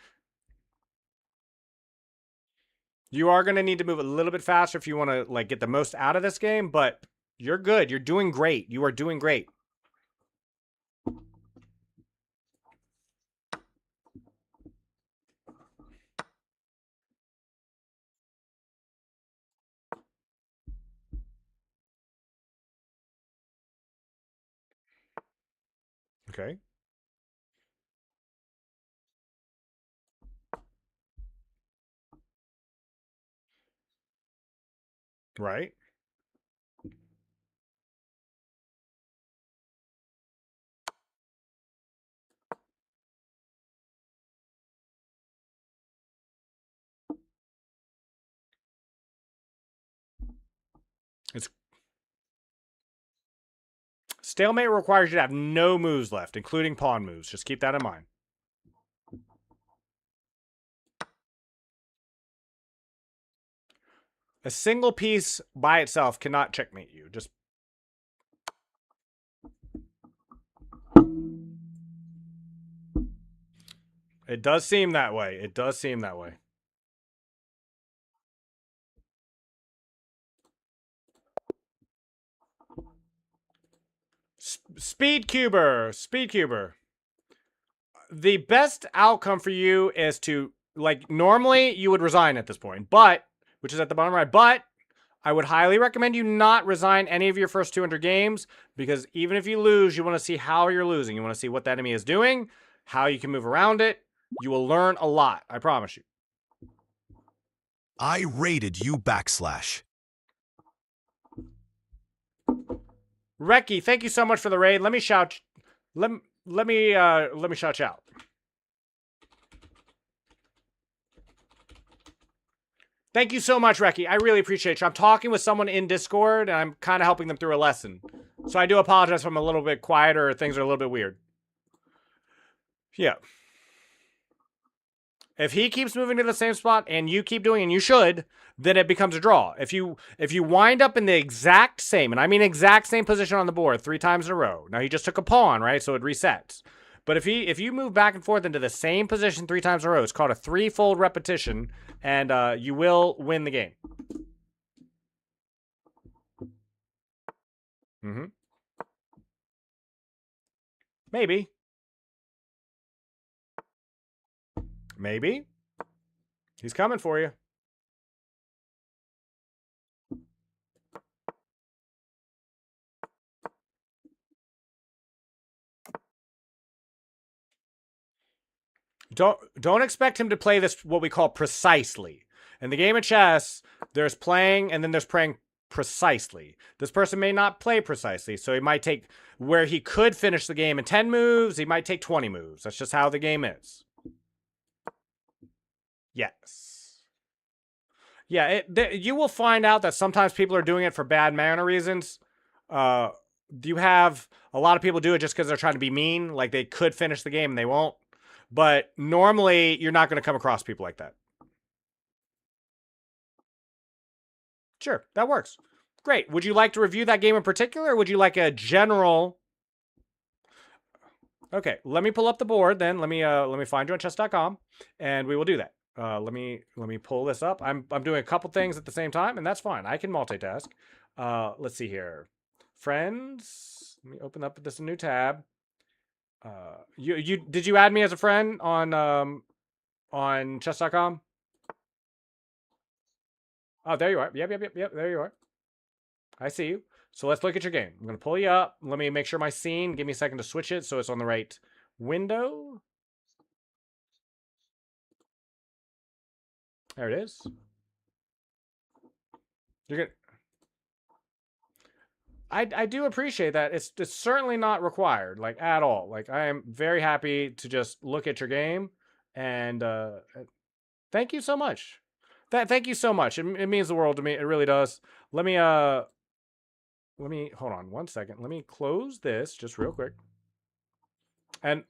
You are going to need to move a little bit faster if you want to like get the most out of this game, but you're good. You're doing great. You are doing great. Okay. Right. It's stalemate requires you to have no moves left, including pawn moves. Just keep that in mind. A single piece by itself cannot checkmate you. Just it does seem that way. It does seem that way. Speedcuber. The best outcome for you is to, like, normally you would resign at this point, but, which is at the bottom right, but I would highly recommend you not resign any of your first 200 games, because even if you lose, you want to see how you're losing. You want to see what the enemy is doing, how you can move around it. You will learn a lot, I promise you. I rated you /. Reki, thank you so much for the raid. Let me shout let me shout you out. Thank you so much, Reki. I really appreciate you. I'm talking with someone in Discord, and I'm kind of helping them through a lesson. So I do apologize if I'm a little bit quieter or things are a little bit weird. Yeah. If he keeps moving to the same spot and you keep doing, and you should, then it becomes a draw. If you wind up in the exact same, and I mean exact same position on the board 3 times in a row. Now he just took a pawn, right? So it resets. But if you move back and forth into the same position 3 times in a row, it's called a 3-fold repetition, and you will win the game. Mm-hmm. Maybe. Maybe. He's coming for you. Don't expect him to play this what we call precisely. In the game of chess, there's playing and then there's playing precisely. This person may not play precisely, so he might take where he could finish the game in 10 moves, he might take 20 moves. That's just how the game is. Yes. Yeah, you will find out that sometimes people are doing it for bad manner reasons. You have a lot of people do it just because they're trying to be mean, like they could finish the game and they won't. But normally, you're not going to come across people like that. Sure, that works. Great. Would you like to review that game in particular, or would you like a general... Okay, let me pull up the board then. Let me find you on chess.com and we will do that. Let me pull this up. I'm doing a couple things at the same time, and that's fine. I can multitask. Let's see here. Friends. Let me open up this new tab. You did you add me as a friend on chess.com? Oh, there you are. Yep. There you are. I see you. So let's look at your game. I'm going to pull you up. Let me make sure my scene. Give me a second to switch it so it's on the right window. There it is. You're good. I do appreciate that. It's certainly not required, like, at all. Like, I am very happy to just look at your game, and thank you so much. Thank you so much. It means the world to me. It really does. Let me hold on one second. Let me close this just real quick. And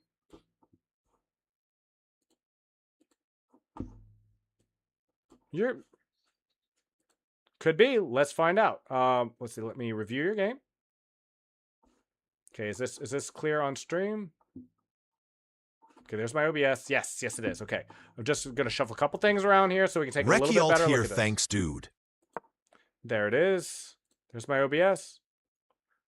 could be. Let's find out. Let's see. Let me review your game. Okay, is this clear on stream? Okay, there's my OBS. Yes, it is. Okay, I'm just gonna shuffle a couple things around here so we can take a little Recchi bit alt better here, look at this. thanks, dude. There it is. There's my OBS.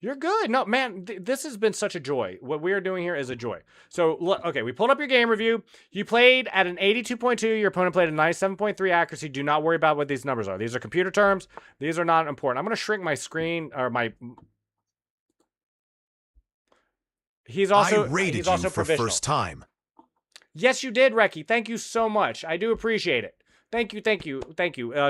You're good. No, man, this has been such a joy. What we are doing here is a joy. So, look, okay, we pulled up your game review. You played at an 82.2. Your opponent played at 97.3 accuracy. Do not worry about what these numbers are. These are computer terms. These are not important. I'm going to shrink my screen, or my... He's also I rated he's also you for provisional. first time. Yes, you did, Recchi. Thank you so much. I do appreciate it. Thank you.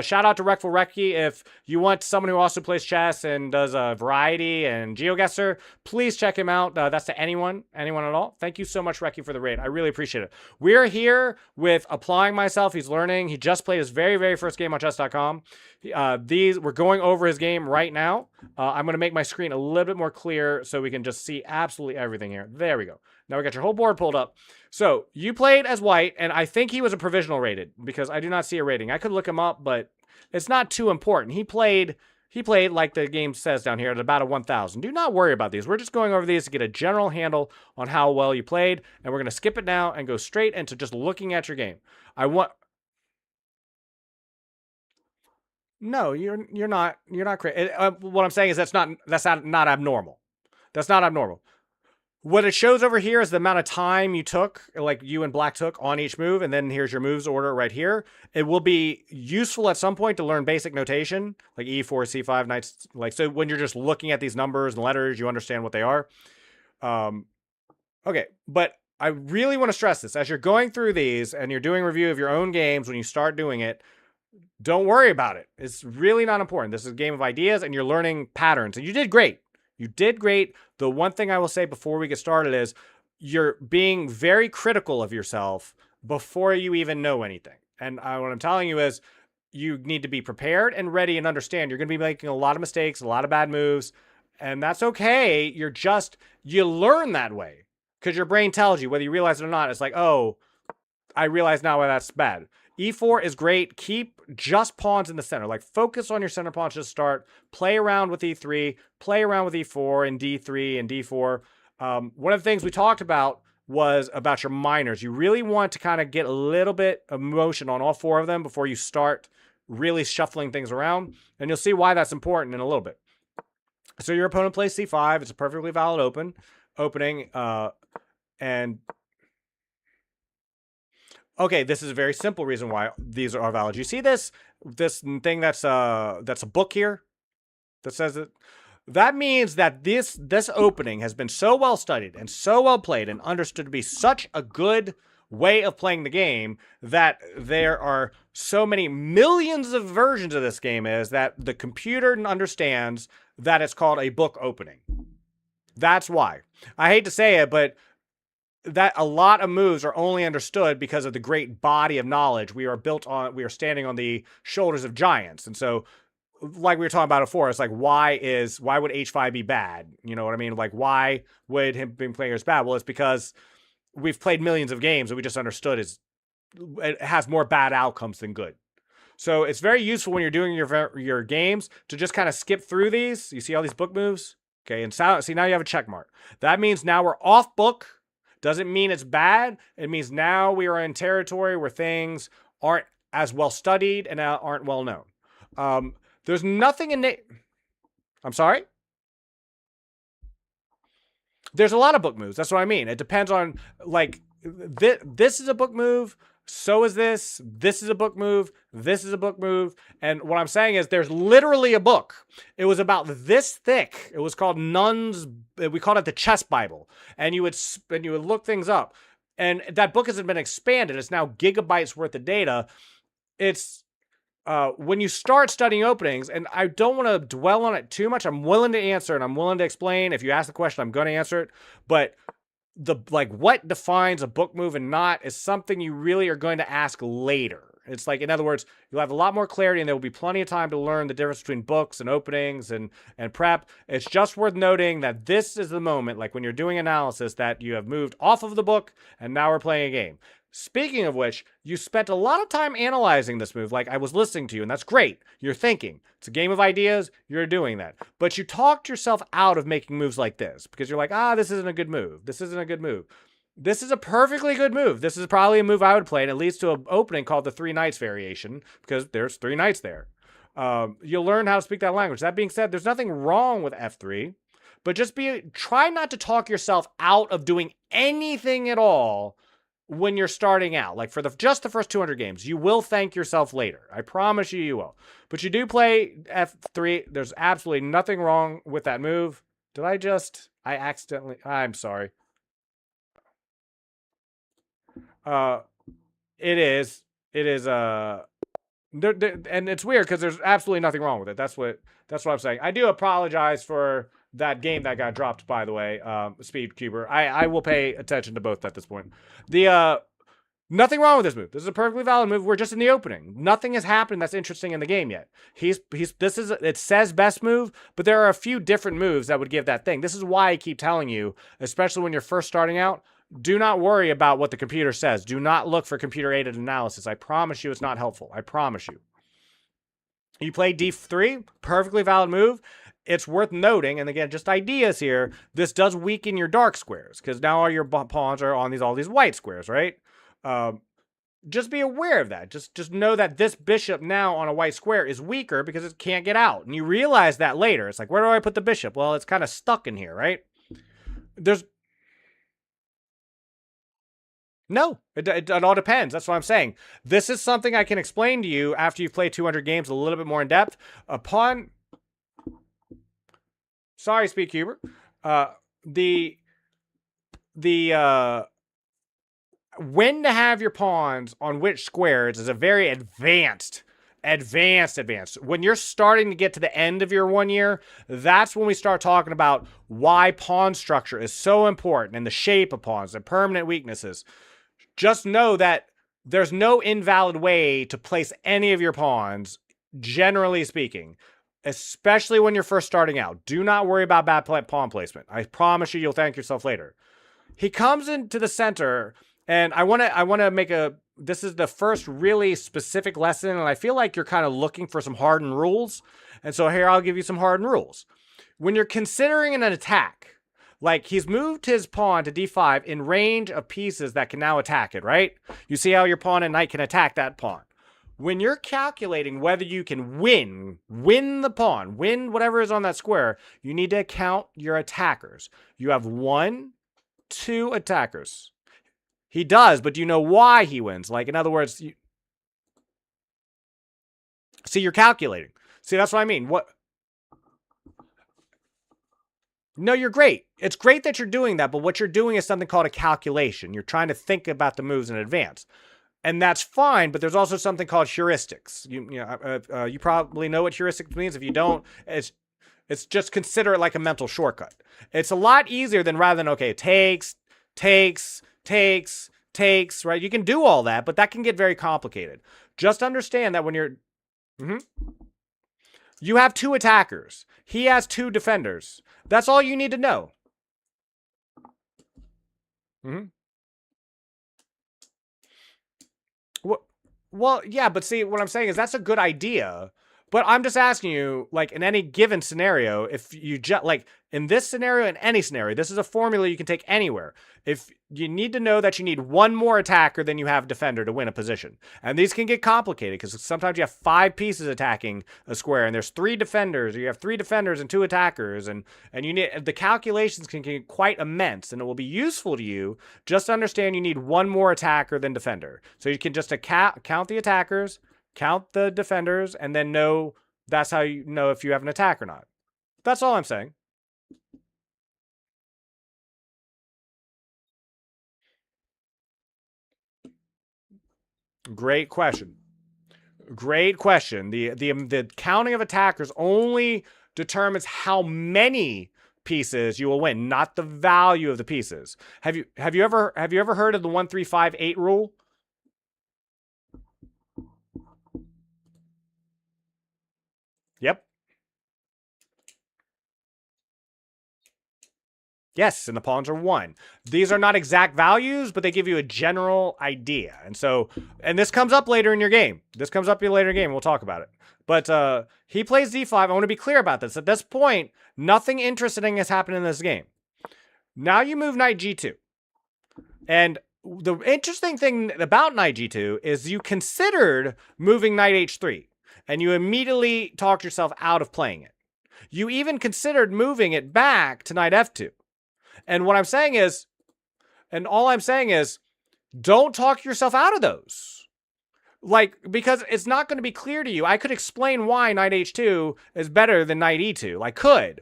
Shout out to Wreckful Recchi. If you want someone who also plays chess and does a variety and GeoGuessr, please check him out. That's to anyone at all. Thank you so much, Recchi, for the raid. I really appreciate it. We're here with Applying Myself. He's learning. He just played his very, very first game on chess.com. We're going over his game right now. I'm going to make my screen a little bit more clear so we can just see absolutely everything here. There we go. Now we got your whole board pulled up. So you played as white, and I think he was a provisional rated because I do not see a rating. I could look him up, but it's not too important. He played like the game says down here at about a 1,000. Do not worry about these. We're just going over these to get a general handle on how well you played, and we're going to skip it now and go straight into just looking at your game. No, you're not crazy. What I'm saying is that's not abnormal. That's not abnormal. What it shows over here is the amount of time you took, like you and Black took on each move, and then here's your moves order right here. It will be useful at some point to learn basic notation, like E4, C5, knights, like, so when you're just looking at these numbers and letters, you understand what they are. Okay, but I really want to stress this. As you're going through these and you're doing review of your own games, when you start doing it, don't worry about it. It's really not important. This is a game of ideas, and you're learning patterns, and you did great. You did great. The one thing I will say before we get started is you're being very critical of yourself before you even know anything. And what I'm telling you is you need to be prepared and ready and understand you're going to be making a lot of mistakes, a lot of bad moves, and that's okay. You learn that way because your brain tells you, whether you realize it or not. It's like, oh, I realize now why that's bad. E4 is great. Keep just pawns in the center. Like, focus on your center pawns to start. Play around with E3. Play around with E4 and D3 and D4. One of the things we talked about was about your minors. You really want to kind of get a little bit of motion on all four of them before you start really shuffling things around. And you'll see why that's important in a little bit. So your opponent plays C5. It's a perfectly valid opening. And... okay, this is a very simple reason why these are valid. You see this thing that's a book here that says it? That means that this opening has been so well studied and so well played and understood to be such a good way of playing the game that there are so many millions of versions of this game is that the computer understands that it's called a book opening. That's why. I hate to say it, but that a lot of moves are only understood because of the great body of knowledge we are standing on the shoulders of giants. And so, like we were talking about before, it's like, why would H5 be bad? You know what I mean? Like, why would him being playing as bad? Well, it's because we've played millions of games and we just understood it has more bad outcomes than good. So it's very useful when you're doing your games to just kind of skip through these. You see all these book moves? Okay, and see, now you have a check mark. That means now we're off book. Doesn't mean it's bad. It means now we are in territory where things aren't as well studied and aren't well known. There's nothing in I'm sorry? There's a lot of book moves. That's what I mean. It depends on, like, this is a book move. So is this. This is a book move. This is a book move. And what I'm saying is there's literally a book. It was about this thick. It was called Nun's. We called it the Chess Bible. And you would look things up. And that book hasn't been expanded. It's now gigabytes worth of data. It's when you start studying openings, and I don't want to dwell on it too much. I'm willing to answer and I'm willing to explain. If you ask the question, I'm going to answer it. But what defines a book move and not is something you really are going to ask later. It's like, in other words, you'll have a lot more clarity and there will be plenty of time to learn the difference between books and openings and prep. It's just worth noting that this is the moment, like when you're doing analysis, that you have moved off of the book and now we're playing a game. Speaking of which, you spent a lot of time analyzing this move. Like, I was listening to you, and that's great. You're thinking. It's a game of ideas. You're doing that. But you talked yourself out of making moves like this because you're like, this isn't a good move. This isn't a good move. This is a perfectly good move. This is probably a move I would play, and it leads to an opening called the 3 Knights variation because there's 3 knights there. You'll learn how to speak that language. That being said, there's nothing wrong with F3, but just try not to talk yourself out of doing anything at all when you're starting out. Like for just the first 200 games, you will thank yourself later. I promise you will. But you do play F3. There's absolutely nothing wrong with that move. I'm sorry. It is, and it's weird because there's absolutely nothing wrong with it. That's what I'm saying. I do apologize for that game that got dropped, by the way, Speedcuber. I will pay attention to both at this point. Nothing wrong with this move. This is a perfectly valid move. We're just in the opening. Nothing has happened that's interesting in the game yet. It says best move, but there are a few different moves that would give that thing. This is why I keep telling you, especially when you're first starting out, do not worry about what the computer says. Do not look for computer-aided analysis. I promise you it's not helpful. I promise you. You play D3, perfectly valid move. It's worth noting, and again, just ideas here, this does weaken your dark squares, because now all your pawns are on all these white squares, right? Just be aware of that. Just know that this bishop now on a white square is weaker because it can't get out. And you realize that later. It's like, where do I put the bishop? Well, it's kind of stuck in here, right? No, it all depends. That's what I'm saying. This is something I can explain to you after you've played 200 games a little bit more in depth. Sorry, Speedcuber. When to have your pawns on which squares is a very advanced. When you're starting to get to the end of your 1 year, that's when we start talking about why pawn structure is so important and the shape of pawns and permanent weaknesses. Just know that there's no invalid way to place any of your pawns, generally speaking, especially when you're first starting out. Do not worry about bad pawn placement. I promise you'll thank yourself later. He comes into the center, and I want to this is the first really specific lesson, and I feel like you're kind of looking for some hardened rules. And so here, I'll give you some hardened rules. When you're considering an attack, like he's moved his pawn to d5 in range of pieces that can now attack it, right? You see how your pawn and knight can attack that pawn. When you're calculating whether you can win the pawn, win whatever is on that square, you need to count your attackers. You have 1, 2 attackers. He does, but do you know why he wins? Like, in other words, see, you're calculating. See, that's what I mean. No, you're great. It's great that you're doing that, but what you're doing is something called a calculation. You're trying to think about the moves in advance. And that's fine, but there's also something called heuristics. You probably know what heuristics means. If you don't, it's just consider it like a mental shortcut. It's a lot easier than rather than, okay, takes, right? You can do all that, but that can get very complicated. Just understand that when you're... You have 2 attackers. He has 2 defenders. That's all you need to know. Well, yeah, but see, what I'm saying is that's a good idea, But I'm just asking you, like, in any given scenario, if you just, like, in this scenario, in any scenario, this is a formula you can take anywhere. If you need to know that you need one more attacker than you have defender to win a position. And these can get complicated because sometimes you have 5 pieces attacking a square and there's 3 defenders, or you have 3 defenders and 2 attackers, and you need, the calculations can get quite immense, and it will be useful to you just to understand you need one more attacker than defender. So you can just count the attackers, count the defenders, and then know, that's how you know if you have an attack or not. That's all I'm saying. Great question. Great question. The counting of attackers only determines how many pieces you will win, not the value of the pieces. Have you ever heard of the 1-3-5-8 rule? Yep. Yes, and the pawns are 1. These are not exact values, but they give you a general idea. And so, and this comes up later in your game. This comes up later in your game. We'll talk about it. But he plays d5. I want to be clear about this. At this point, nothing interesting has happened in this game. Now you move knight g2. And the interesting thing about knight g2 is you considered moving knight h3. And you immediately talked yourself out of playing it. You even considered moving it back to knight f2. And what I'm saying is, and all I'm saying is, don't talk yourself out of those. Like, because it's not going to be clear to you. I could explain why knight h2 is better than knight e2. I could.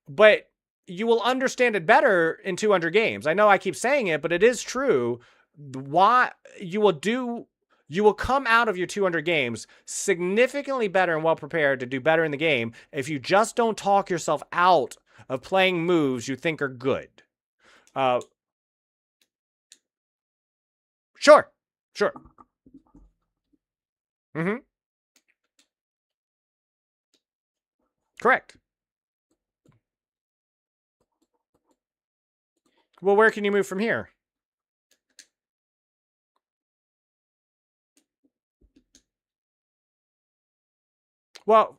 But you will understand it better in 200 games. I know I keep saying it, but it is true. Why you will come out of your 200 games significantly better and well prepared to do better in the game if you just don't talk yourself out of playing moves you think are good. Sure. Correct. Well, where can you move from here? Well,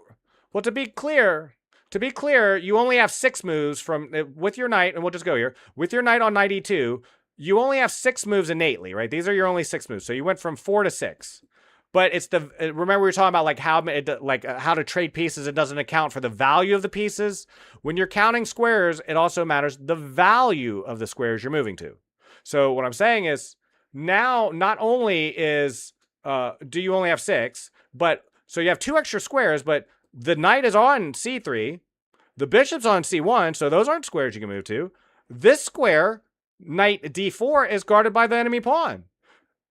to be clear, you only have 6 moves from with your knight, and we'll just go here. With your knight on knight e2, you only have 6 moves innately, right? These are your only 6 moves. So you went from 4 to 6. But it's the, remember we were talking about how to trade pieces. It doesn't account for the value of the pieces. When you're counting squares, it also matters the value of the squares you're moving to. So what I'm saying is, now not only is do you only have 6, but so you have 2 extra squares, but the knight is on c3, the bishop's on c1, so those aren't squares you can move to. This square, knight d4, is guarded by the enemy pawn.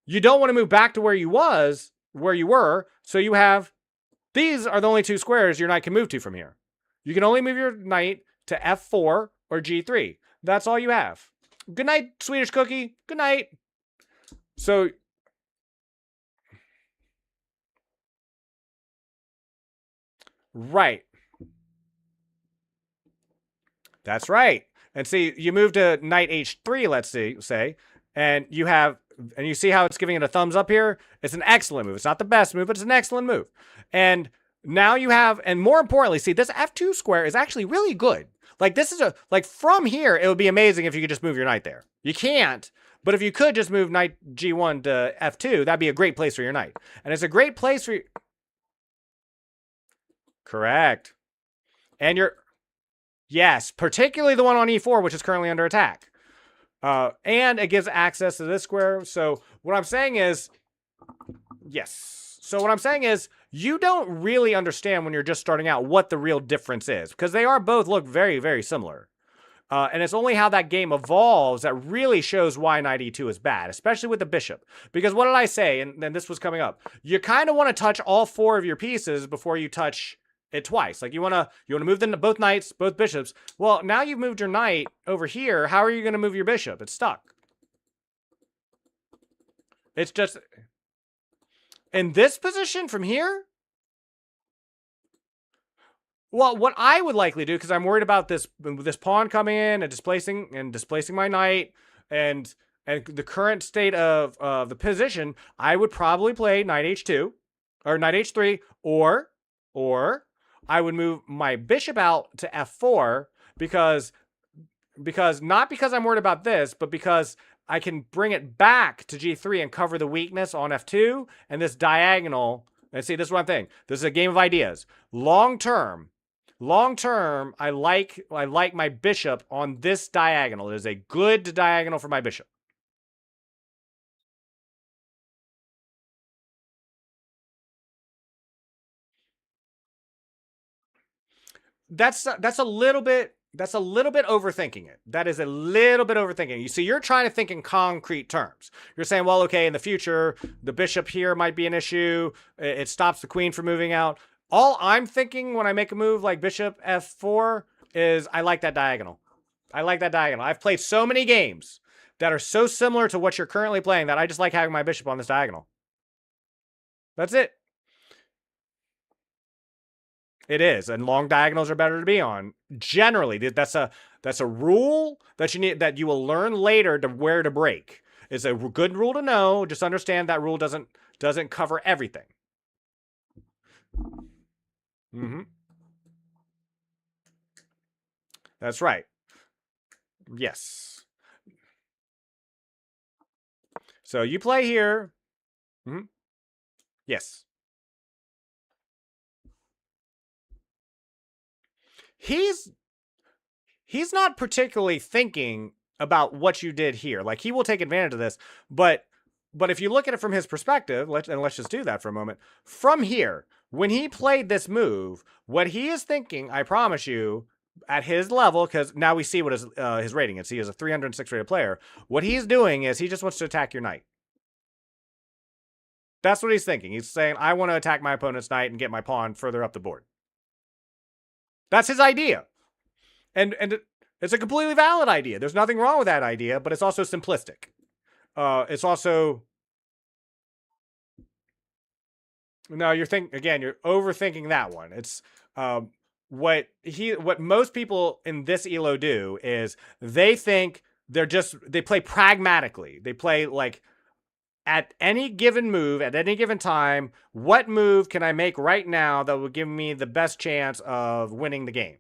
You don't want to move back to where you were, so you have, these are the only 2 squares your knight can move to from here. You can only move your knight to f4 or g3. That's all you have. Good night, Swedish cookie. Good night. So, right. That's right. And see, you move to knight h3, let's say, and you see how it's giving it a thumbs up here? It's an excellent move. It's not the best move, but it's an excellent move. And now you have, and more importantly, see, this f2 square is actually really good. Like, this is from here, it would be amazing if you could just move your knight there. You can't, but if you could just move knight g1 to f2, that'd be a great place for your knight. And it's a great place for you. Correct. And yes, particularly the one on e4, which is currently under attack. And it gives access to this square. So what I'm saying is, yes. So what I'm saying is, you don't really understand when you're just starting out what the real difference is, because they are both look very, very similar. And it's only how that game evolves that really shows why knight e2 is bad, especially with the bishop. Because what did I say? And then this was coming up. You kind of want to touch all 4 of your pieces before you touch it twice. Like, you want to move them to both knights, both bishops. Well, now you've moved your knight over here. How are you going to move your bishop? It's stuck. It's just in this position from here. Well, what I would likely do, because I'm worried about this pawn coming in and displacing my knight and the current state of the position, I would probably play knight h2 or knight h3 or Or I would move my bishop out to f4 because not because I'm worried about this, but because I can bring it back to g3 and cover the weakness on f2, and this diagonal. And see, this is one thing. This is a game of ideas. Long term, I like my bishop on this diagonal. It is a good diagonal for my bishop. That's a little bit overthinking it. That is a little bit overthinking. You see, you're trying to think in concrete terms. You're saying, well, okay, in the future, the bishop here might be an issue. It stops the queen from moving out. All I'm thinking when I make a move like bishop f4 is I like that diagonal. I like that diagonal. I've played so many games that are so similar to what you're currently playing that I just like having my bishop on this diagonal. That's it. It is, and long diagonals are better to be on. Generally, that's a rule that you will learn later to where to break. It's a good rule to know. Just understand that rule doesn't cover everything. That's right. Yes. So you play here. Yes. He's not particularly thinking about what you did here. Like, he will take advantage of this, but if you look at it from his perspective, let's just do that for a moment. From here, when he played this move, what he is thinking, I promise you, at his level, because now we see what his rating is. He is a 306 rated player. What he's doing is he just wants to attack your knight. That's what he's thinking. He's saying, I want to attack my opponent's knight and get my pawn further up the board. That's his idea. And it's a completely valid idea. There's nothing wrong with that idea, but it's also simplistic. It's also... No, you're overthinking that one. It's what most people in this ELO do is they think they play pragmatically. They play like, at any given move, at any given time, what move can I make right now that will give me the best chance of winning the game?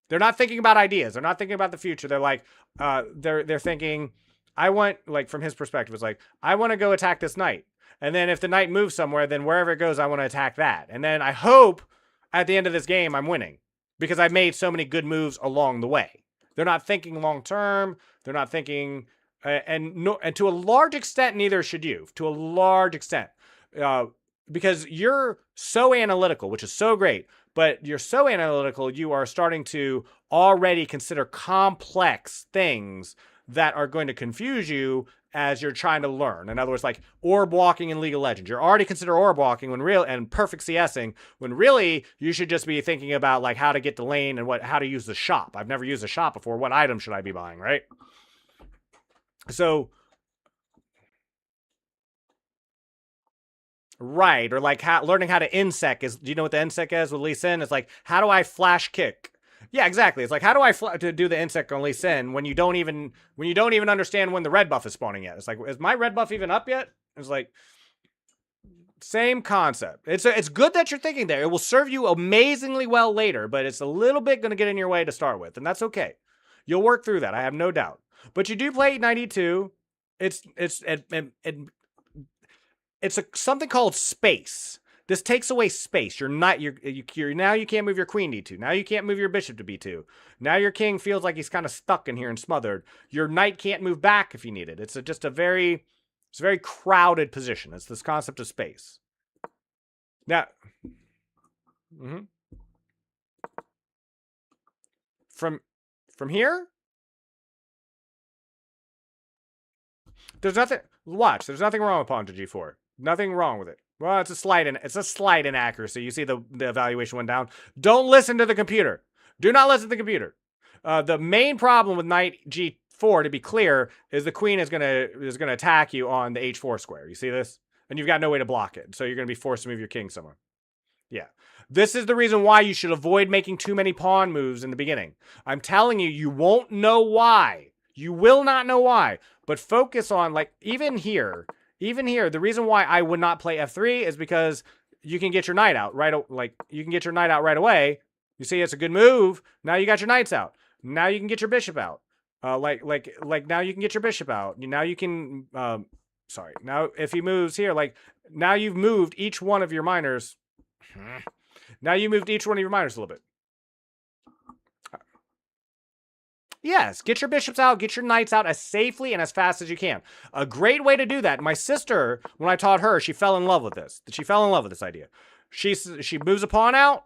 They're not thinking about ideas. They're not thinking about the future. They're like, they're thinking, from his perspective, it's like, I want to go attack this knight. And then if the knight moves somewhere, then wherever it goes, I want to attack that. And then I hope at the end of this game, I'm winning because I've made so many good moves along the way. They're not thinking long term. They're not thinking... And to a large extent, neither should you. To a large extent. Because you're so analytical, which is so great. But you're so analytical, you are starting to already consider complex things that are going to confuse you as you're trying to learn. In other words, like orb walking in League of Legends. You're already consider orb walking and perfect CSing, when really you should just be thinking about like how to get to lane and how to use the shop. I've never used a shop before. What item should I be buying, right? So, right, or like learning how to insec is. Do you know what the insec is with Lee Sin? It's like, how do I flash kick? Yeah, exactly. It's like, how do I to do the insec on Lee Sin when you don't even understand when the red buff is spawning yet? It's like, is my red buff even up yet? It's like, same concept. It's good that you're thinking there. It will serve you amazingly well later, but it's a little bit going to get in your way to start with, and that's okay. You'll work through that. I have no doubt. But you do play knight e2. It's something called space. This takes away space. Now you can't move your queen to e2. Now you can't move your bishop to b2. Now your king feels like he's kind of stuck in here and smothered. Your knight can't move back if you need it. It's a very crowded position. It's this concept of space. Now, from here. There's nothing. Watch. There's nothing wrong with pawn to g4. Nothing wrong with it. Well, it's a slight inaccuracy. You see the evaluation went down. Don't listen to the computer. Do not listen to the computer. The main problem with knight g4, to be clear, is the queen is gonna attack you on the h4 square. You see this? And you've got no way to block it. So you're gonna be forced to move your king somewhere. Yeah. This is the reason why you should avoid making too many pawn moves in the beginning. I'm telling you, you won't know why. You will not know why. But focus on, like, even here, the reason why I would not play f3 is because you can get your knight out you can get your knight out right away. You see, it's a good move. Now you got your knights out. Now you can get your bishop out. Like now you can get your bishop out. Now you can, sorry. Now if he moves here, like now you've moved each one of your minors. Now you moved each one of your minors a little bit. Yes, get your bishops out, get your knights out as safely and as fast as you can. A great way to do that. My sister, when I taught her, she fell in love with this. She fell in love with this idea. She moves a pawn out,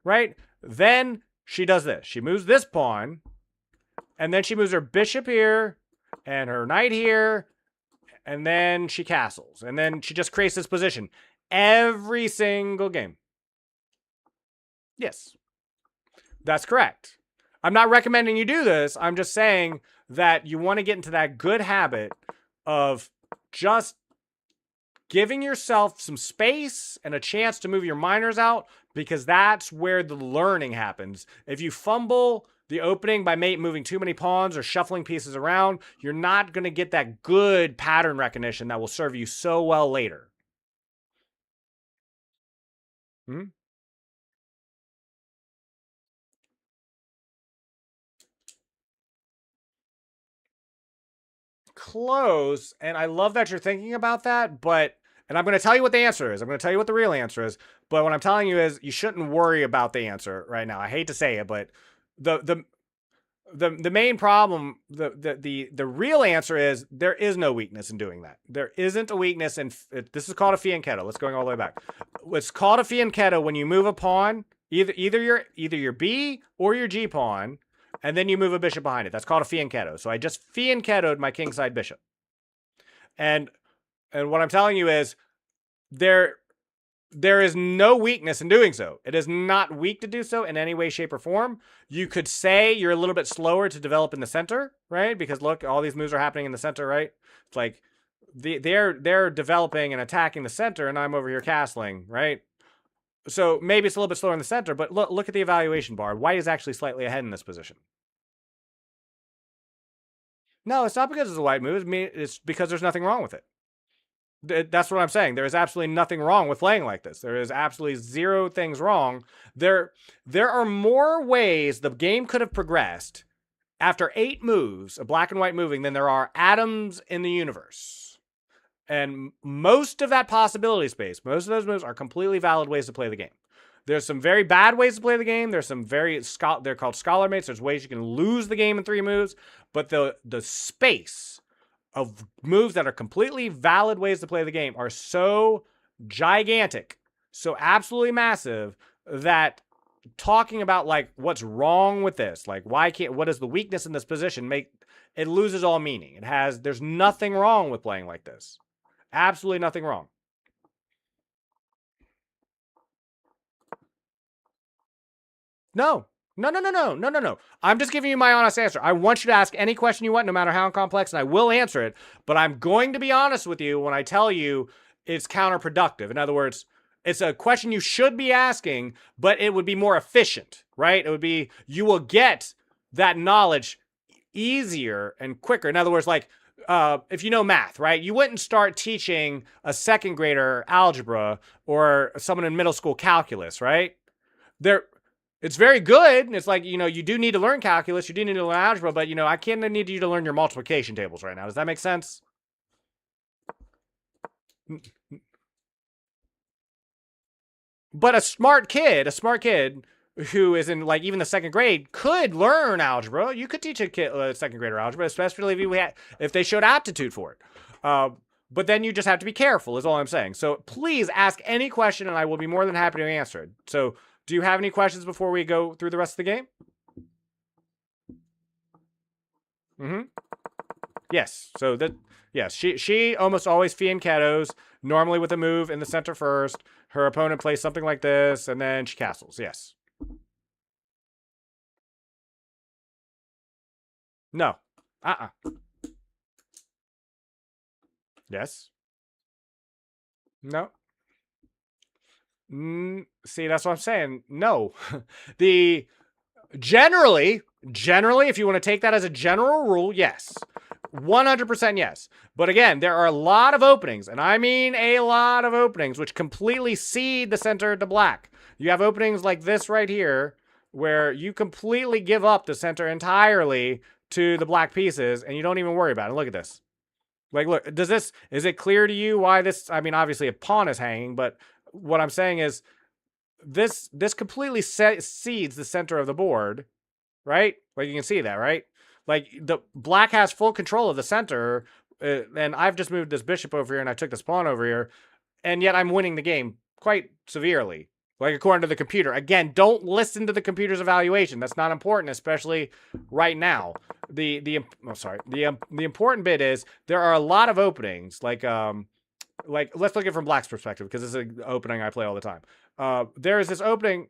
right? Then she does this. She moves this pawn, and then she moves her bishop here and her knight here, and then she castles. And then she just creates this position every single game. Yes, that's correct. I'm not recommending you do this. I'm just saying that you want to get into that good habit of just giving yourself some space and a chance to move your minors out, because that's where the learning happens. If you fumble the opening by moving too many pawns or shuffling pieces around, you're not going to get that good pattern recognition that will serve you so well later. Close, and I love that you're thinking about that, and I'm going to tell you what the answer is. I'm going to tell you what the real answer is, but what I'm telling you is you shouldn't worry about the answer right now. I hate to say it, but the main problem, the real answer is there is no weakness in doing that. There isn't a weakness, and this is called a fianchetto. Let's go all the way back. It's called a fianchetto when you move a pawn, either your B or your G pawn, and then you move a bishop behind it. That's called a fianchetto. So I just fianchettoed my kingside bishop. And what I'm telling you is there is no weakness in doing so. It is not weak to do so in any way, shape, or form. You could say you're a little bit slower to develop in the center, right? Because look, all these moves are happening in the center, right? It's like they're developing and attacking the center, and I'm over here castling, right? So maybe it's a little bit slower in the center, but look at the evaluation bar. White is actually slightly ahead in this position. No, it's not because it's a white move. It's because there's nothing wrong with it. That's what I'm saying. There is absolutely nothing wrong with playing like this. There is absolutely zero things wrong. There are more ways the game could have progressed after 8 moves of black and white moving than there are atoms in the universe. And most of that possibility space, most of those moves are completely valid ways to play the game. There's some very bad ways to play the game. There's some they're called scholar mates. There's ways you can lose the game in 3 moves. But the space of moves that are completely valid ways to play the game are so gigantic, so absolutely massive, that talking about like what's wrong with this, like what is the weakness in this position, it loses all meaning. There's nothing wrong with playing like this. Absolutely nothing wrong. No. I'm just giving you my honest answer. I want you to ask any question you want, no matter how complex, and I will answer it. But I'm going to be honest with you when I tell you it's counterproductive. In other words, it's a question you should be asking, but it would be more efficient, right? It would be, you will get that knowledge easier and quicker. In other words, like, if you know math, right? You wouldn't start teaching a second grader algebra or someone in middle school calculus, right? It's very good. It's like, you do need to learn calculus. You do need to learn algebra, but, I can't need you to learn your multiplication tables right now. Does that make sense? But a smart kid who is in like even the second grade could learn algebra. You could teach a second grader algebra, especially if they showed aptitude for it. But then you just have to be careful is all I'm saying. So please ask any question and I will be more than happy to answer it. So do you have any questions before we go through the rest of the game? Yes. So yes, she almost always fianchettos, normally with a move in the center first. Her opponent plays something like this, and then she castles. Yes. No. Yes. No. See, that's what I'm saying. No. Generally, if you want to take that as a general rule, yes. 100% yes. But again, there are a lot of openings, and I mean a lot of openings, which completely cede the center to black. You have openings like this right here, where you completely give up the center entirely to the black pieces, and you don't even worry about it. Look at this. Like, look, is it clear to you why this, I mean, obviously a pawn is hanging, but what I'm saying is this completely cedes the center of the board, right? Like, you can see that, right? Like, the black has full control of the center, and I've just moved this bishop over here, and I took this pawn over here, and yet I'm winning the game quite severely, like according to the computer. Again, don't listen to the computer's evaluation. That's not important, especially right now. The important bit is there are a lot of openings, like let's look at it from black's perspective, because this is an opening I play all the time. There is this opening.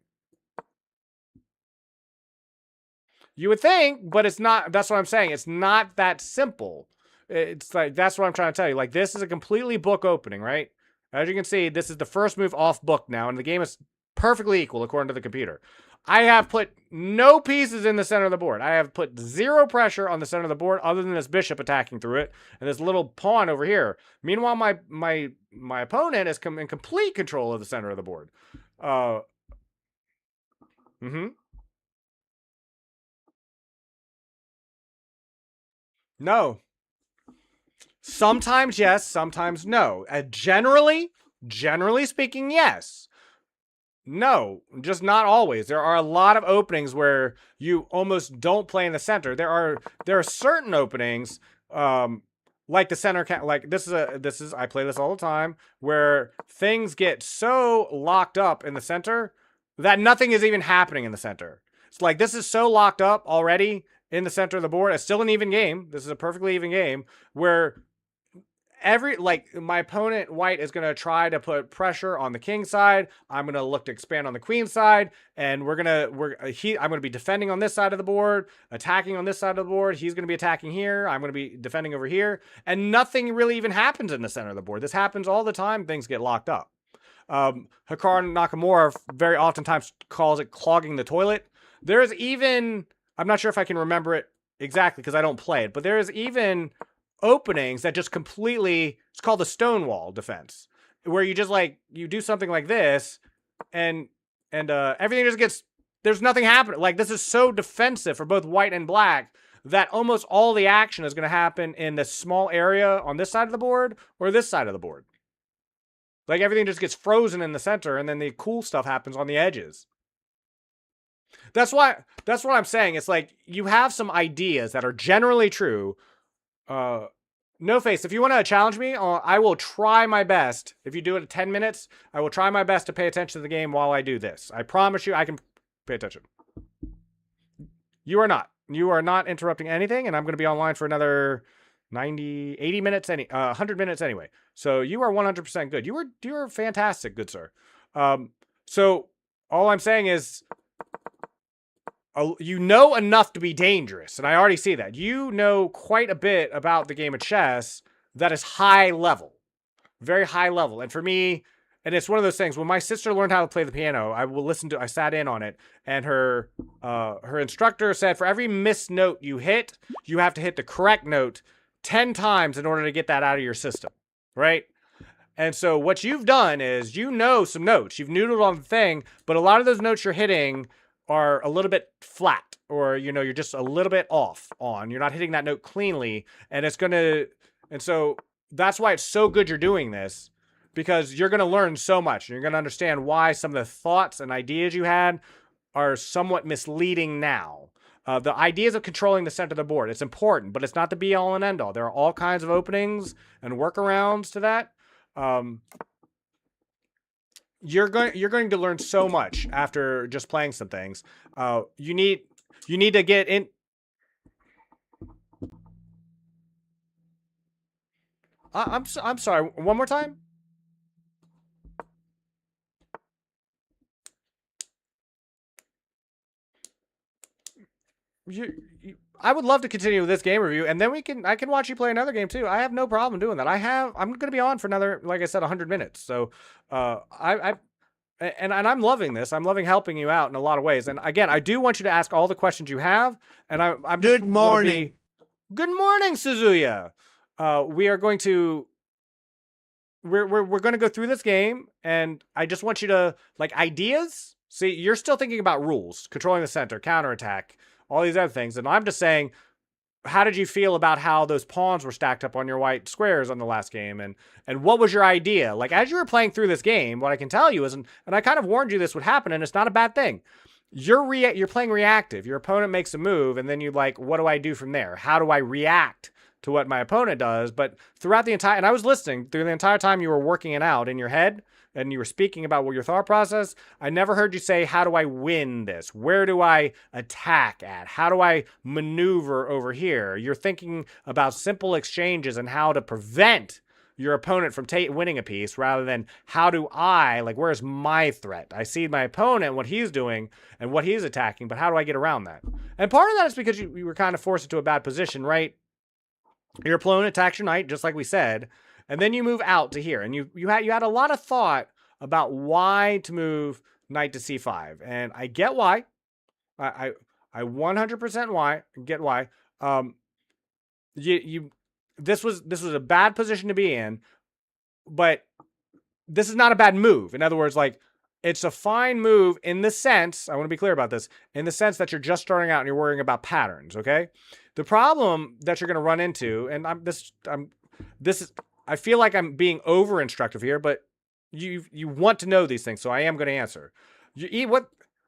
You would think, but it's not. That's what I'm saying. It's not that simple. It's like, that's what I'm trying to tell you. Like, this is a completely book opening, right? As you can see, this is the first move off book now, and the game is perfectly equal according to the computer. I have put no pieces in the center of the board. I have put zero pressure on the center of the board other than this bishop attacking through it and this little pawn over here. Meanwhile, my opponent is in complete control of the center of the board. No. Sometimes yes, sometimes no. Generally speaking, yes. No, just not always. There are a lot of openings where you almost don't play in the center. There are certain openings, like the center, like this is I play this all the time, where things get so locked up in the center that nothing is even happening in the center. It's like, this is so locked up already in the center of the board. It's still an even game. This is a perfectly even game where my opponent white is going to try to put pressure on the king side. I'm going to look to expand on the queen side, and I'm going to be defending on this side of the board, attacking on this side of the board. He's going to be attacking here. I'm going to be defending over here, and nothing really even happens in the center of the board. This happens all the time. Things get locked up. Hikaru Nakamura very oftentimes calls it clogging the toilet. There's even, I'm not sure if I can remember it exactly because I don't play it, but there's even openings that just completely, it's called the Stonewall defense, where you just you do something like this and everything just gets, there's nothing happening. Like, this is so defensive for both white and black that almost all the action is going to happen in this small area on this side of the board or this side of the board. Like, everything just gets frozen in the center, and then the cool stuff happens on the edges. That's what I'm saying. It's like, you have some ideas that are generally true. No Face, if you want to challenge me, I will try my best. If you do it in 10 minutes, I will try my best to pay attention to the game while I do this. I promise you I can pay attention. You are not. You are not interrupting anything, and I'm going to be online for another 90, 80 minutes, 100 minutes anyway. So you are 100% good. You are fantastic, good sir. So all I'm saying is, you know enough to be dangerous, and I already see that. You know quite a bit about the game of chess that is high level. Very high level. And for me, and it's one of those things, when my sister learned how to play the piano, I sat in on it, and her instructor said, for every missed note you hit, you have to hit the correct note 10 times in order to get that out of your system, right? And so what you've done is, you know some notes. You've noodled on the thing, but a lot of those notes you're hitting are a little bit flat, or, you're just a little bit off on. You're not hitting that note cleanly, and so that's why it's so good you're doing this, because you're going to learn so much, and you're going to understand why some of the thoughts and ideas you had are somewhat misleading now. The ideas of controlling the center of the board, it's important, but it's not the be all and end all. There are all kinds of openings and workarounds to that. You're going to learn so much after just playing some things. You need to get in. I'm sorry. One more time. I would love to continue with this game review, and then I can watch you play another game too. I have no problem doing that. I'm going to be on for another, like I said, 100 minutes. So, I'm loving this. I'm loving helping you out in a lot of ways. And again, I do want you to ask all the questions you have. And I'm Good morning. Good morning, Suzuya. We are going to we're going to go through this game, and I just want you to like ideas. See, you're still thinking about rules, controlling the center, counterattack, all these other things, and I'm just saying, how did you feel about how those pawns were stacked up on your white squares on the last game, and what was your idea? Like as you were playing through this game, what I can tell you is, and I kind of warned you this would happen, and it's not a bad thing. You're playing reactive. Your opponent makes a move, and then you like, what do I do from there? How do I react to what my opponent does? But throughout the entire, and I was listening through the entire time you were working it out in your head, and you were speaking about what your thought process, I never heard you say, how do I win this? Where do I attack at? How do I maneuver over here? You're thinking about simple exchanges and how to prevent your opponent from winning a piece rather than how do I, like, where's my threat? I see my opponent, what he's doing and what he's attacking, but how do I get around that? And part of that is because you were kind of forced into a bad position, right? Your opponent attacks your knight, just like we said, and then you move out to here, and you had a lot of thought about why to move knight to c5, and I get why. I 100% get why. This was a bad position to be in, but this is not a bad move. In other words, like it's a fine move in the sense, I want to be clear about this, in the sense that you're just starting out and you're worrying about patterns, okay? The problem that you're going to run into, and I feel like I'm being over instructive here, but you want to know these things, so I am going to answer.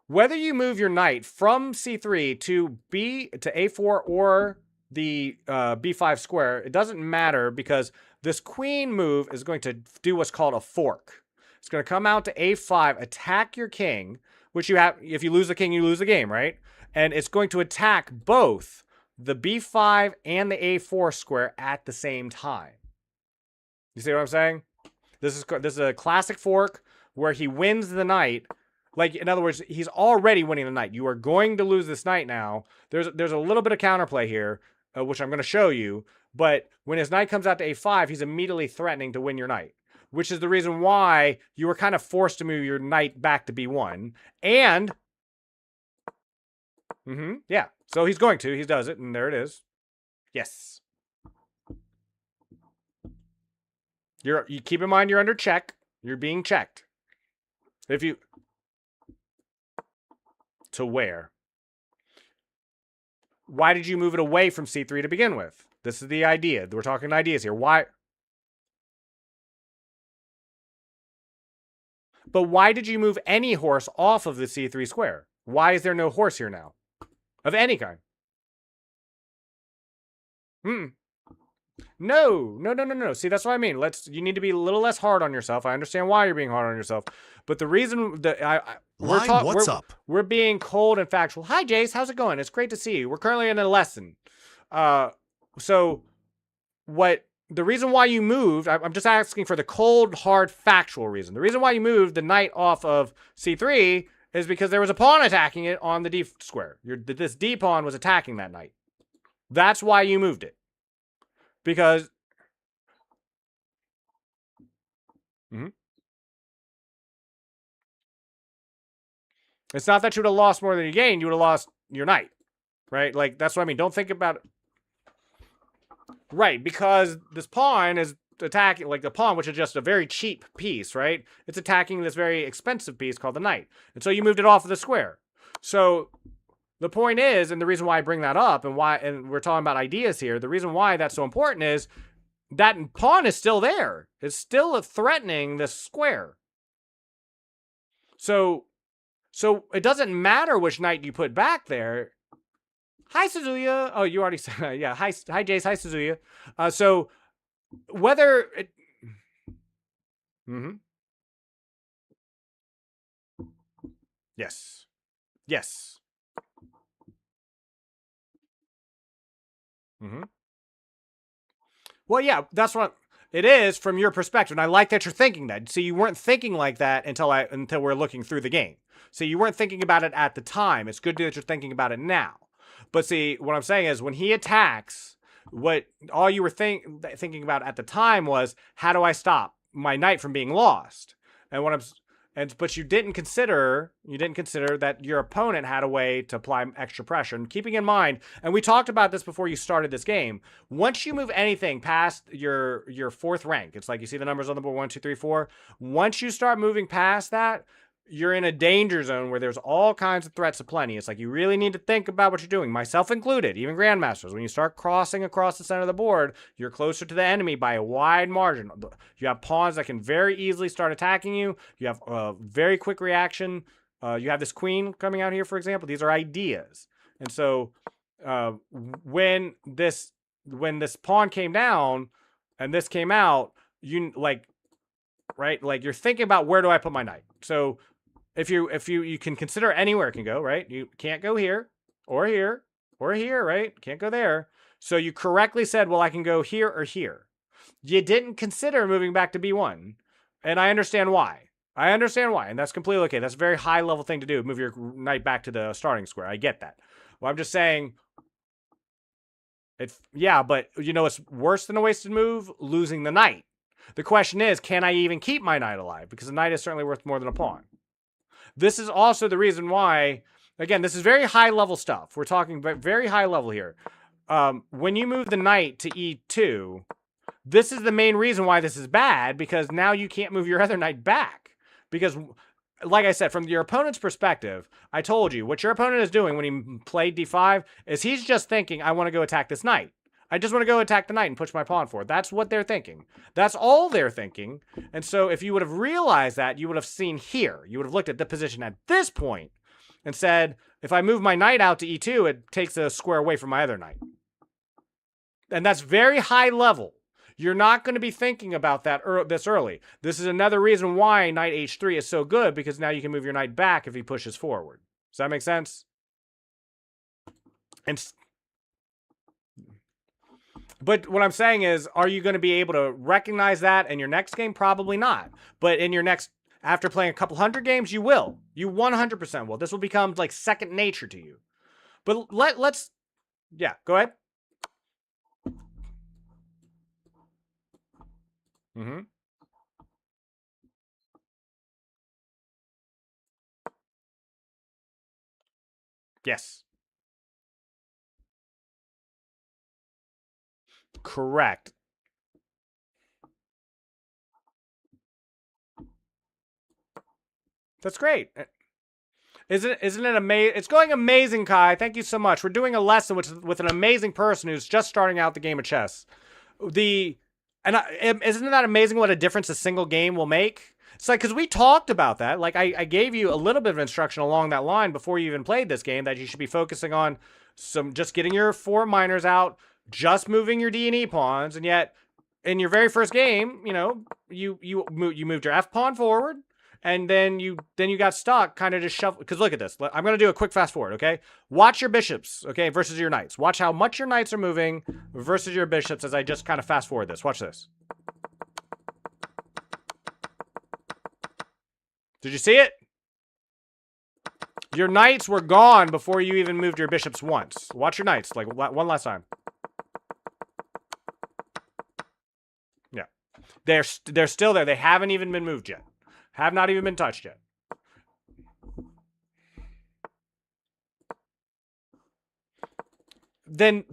Whether you move your knight from c3 to a4 or the b5 square, it doesn't matter because this queen move is going to do what's called a fork. It's going to come out to a5, attack your king, which you have. If you lose the king, you lose the game, right? And it's going to attack both the b5 and the a4 square at the same time. You see what I'm saying? This is a classic fork where he wins the knight. Like, in other words, he's already winning the knight. You are going to lose this knight now. There's a little bit of counterplay here, which I'm going to show you. But when his knight comes out to a5, he's immediately threatening to win your knight, which is the reason why you were kind of forced to move your knight back to b1. And, yeah, so he's going to. He does it, and there it is. Yes. You keep in mind you're under check. You're being checked. To where? Why did you move it away from c3 to begin with? This is the idea. We're talking ideas here. Why? But why did you move any horse off of the c3 square? Why is there no horse here now? Of any kind. No. See, that's what I mean. You need to be a little less hard on yourself. I understand why you're being hard on yourself, but the reason that What's up? We're being cold and factual. Hi, Jace. How's it going? It's great to see you. We're currently in a lesson. So the reason why you moved, I'm just asking for the cold, hard, factual reason. The reason why you moved the knight off of c3 is because there was a pawn attacking it on the d square. This d pawn was attacking that knight. That's why you moved it. Because it's not that you would have lost more than you gained. You would have lost your knight, right? Like, that's what I mean. Don't think about it. Right, because this pawn is attacking, like the pawn, which is just a very cheap piece, right? It's attacking this very expensive piece called the knight. And so you moved it off of the square. So the point is, and the reason why I bring that up and we're talking about ideas here, the reason why that's so important is that pawn is still there. It's still threatening this square. So it doesn't matter which knight you put back there. Hi, Suzuya. Oh, you already said, yeah. Hi, Jace. Hi, Suzuya. So whether it, yes. Well, yeah, that's what it is from your perspective. And I like that you're thinking that. See, you weren't thinking like that until we're looking through the game. So you weren't thinking about it at the time. It's good that you're thinking about it now. But see, what I'm saying is when he attacks, what all you were thinking about at the time was, how do I stop my knight from being lost? And But you didn't consider that your opponent had a way to apply extra pressure. And keeping in mind, and we talked about this before you started this game, once you move anything past your fourth rank, it's like you see the numbers on the board 1, 2, 3, 4. Once you start moving past that, you're in a danger zone where there's all kinds of threats aplenty. It's like you really need to think about what you're doing, myself included, even grandmasters. When you start crossing across the center of the board, you're closer to the enemy by a wide margin. You have pawns that can very easily start attacking you. You have a very quick reaction. You have this queen coming out here, for example. These are ideas. And so when this pawn came down and this came out, you're thinking about, where do I put my knight? So if you can consider anywhere it can go, right? You can't go here or here or here, right? Can't go there. So you correctly said, well, I can go here or here. You didn't consider moving back to B1. And I understand why. And that's completely okay. That's a very high level thing to do. Move your knight back to the starting square. I get that. Well, I'm just saying, but it's worse than a wasted move, losing the knight. The question is, can I even keep my knight alive? Because a knight is certainly worth more than a pawn. This is also the reason why, again, this is very high level stuff. We're talking very high level here. When you move the knight to E2, this is the main reason why this is bad, because now you can't move your other knight back. Because, like I said, from your opponent's perspective, I told you, what your opponent is doing when he played D5 is he's just thinking, I want to go attack this knight. I just want to go attack the knight and push my pawn forward. That's what they're thinking. That's all they're thinking. And so if you would have realized that, you would have seen here. You would have looked at the position at this point and said, if I move my knight out to E2, it takes a square away from my other knight. And that's very high level. You're not going to be thinking about that this early. This is another reason why knight H3 is so good, because now you can move your knight back if he pushes forward. Does that make sense? But what I'm saying is, are you going to be able to recognize that in your next game? Probably not. But in your next, after playing a couple hundred games, you will. You 100% will. This will become like second nature to you. But let's, go ahead. Yes. Correct. That's great. Isn't it amazing? It's going amazing, Kai. Thank you so much. We're doing a lesson with an amazing person who's just starting out the game of chess. Isn't that amazing what a difference a single game will make? It's like, because we talked about that. Like, I gave you a little bit of instruction along that line before you even played this game, that you should be focusing on just getting your 4 minors out, just moving your D and E pawns, and yet in your very first game, you moved your F pawn forward, and then you got stuck, kind of just shuffle. Because look at this. I'm going to do a quick fast forward, okay? Watch your bishops, okay, versus your knights. Watch how much your knights are moving versus your bishops as I just kind of fast forward this. Watch this. Did you see it? Your knights were gone before you even moved your bishops once. Watch your knights, like one last time. Yeah. They're still there. They haven't even been moved yet. Have not even been touched yet. Then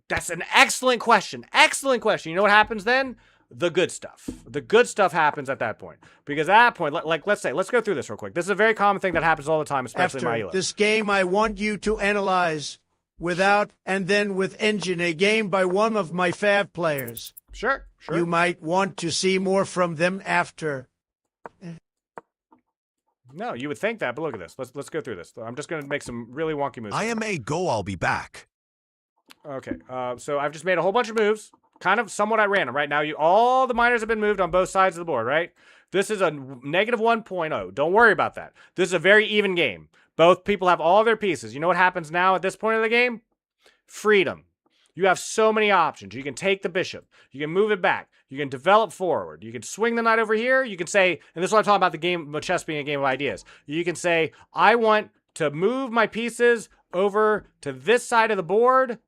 that's an excellent question. Excellent question. You know what happens then? The good stuff. The good stuff happens at that point. Because at that point, let's go through this real quick. This is a very common thing that happens all the time, especially in my ELO. This game, I want you to analyze without and then with engine, a game by one of my fav players. Sure. You might want to see more from them after. No, you would think that, but look at this. Let's go through this. I'm just going to make some really wonky moves. IMA go, I'll be back. Okay, so I've just made a whole bunch of moves, kind of somewhat at random. Right now, all the minors have been moved on both sides of the board, right? This is a negative 1.0. Don't worry about that. This is a very even game. Both people have all their pieces. You know what happens now at this point of the game? Freedom. You have so many options. You can take the bishop. You can move it back. You can develop forward. You can swing the knight over here. You can say, and this is what I'm talking about, the game of chess being a game of ideas. You can say, I want to move my pieces over to this side of the board.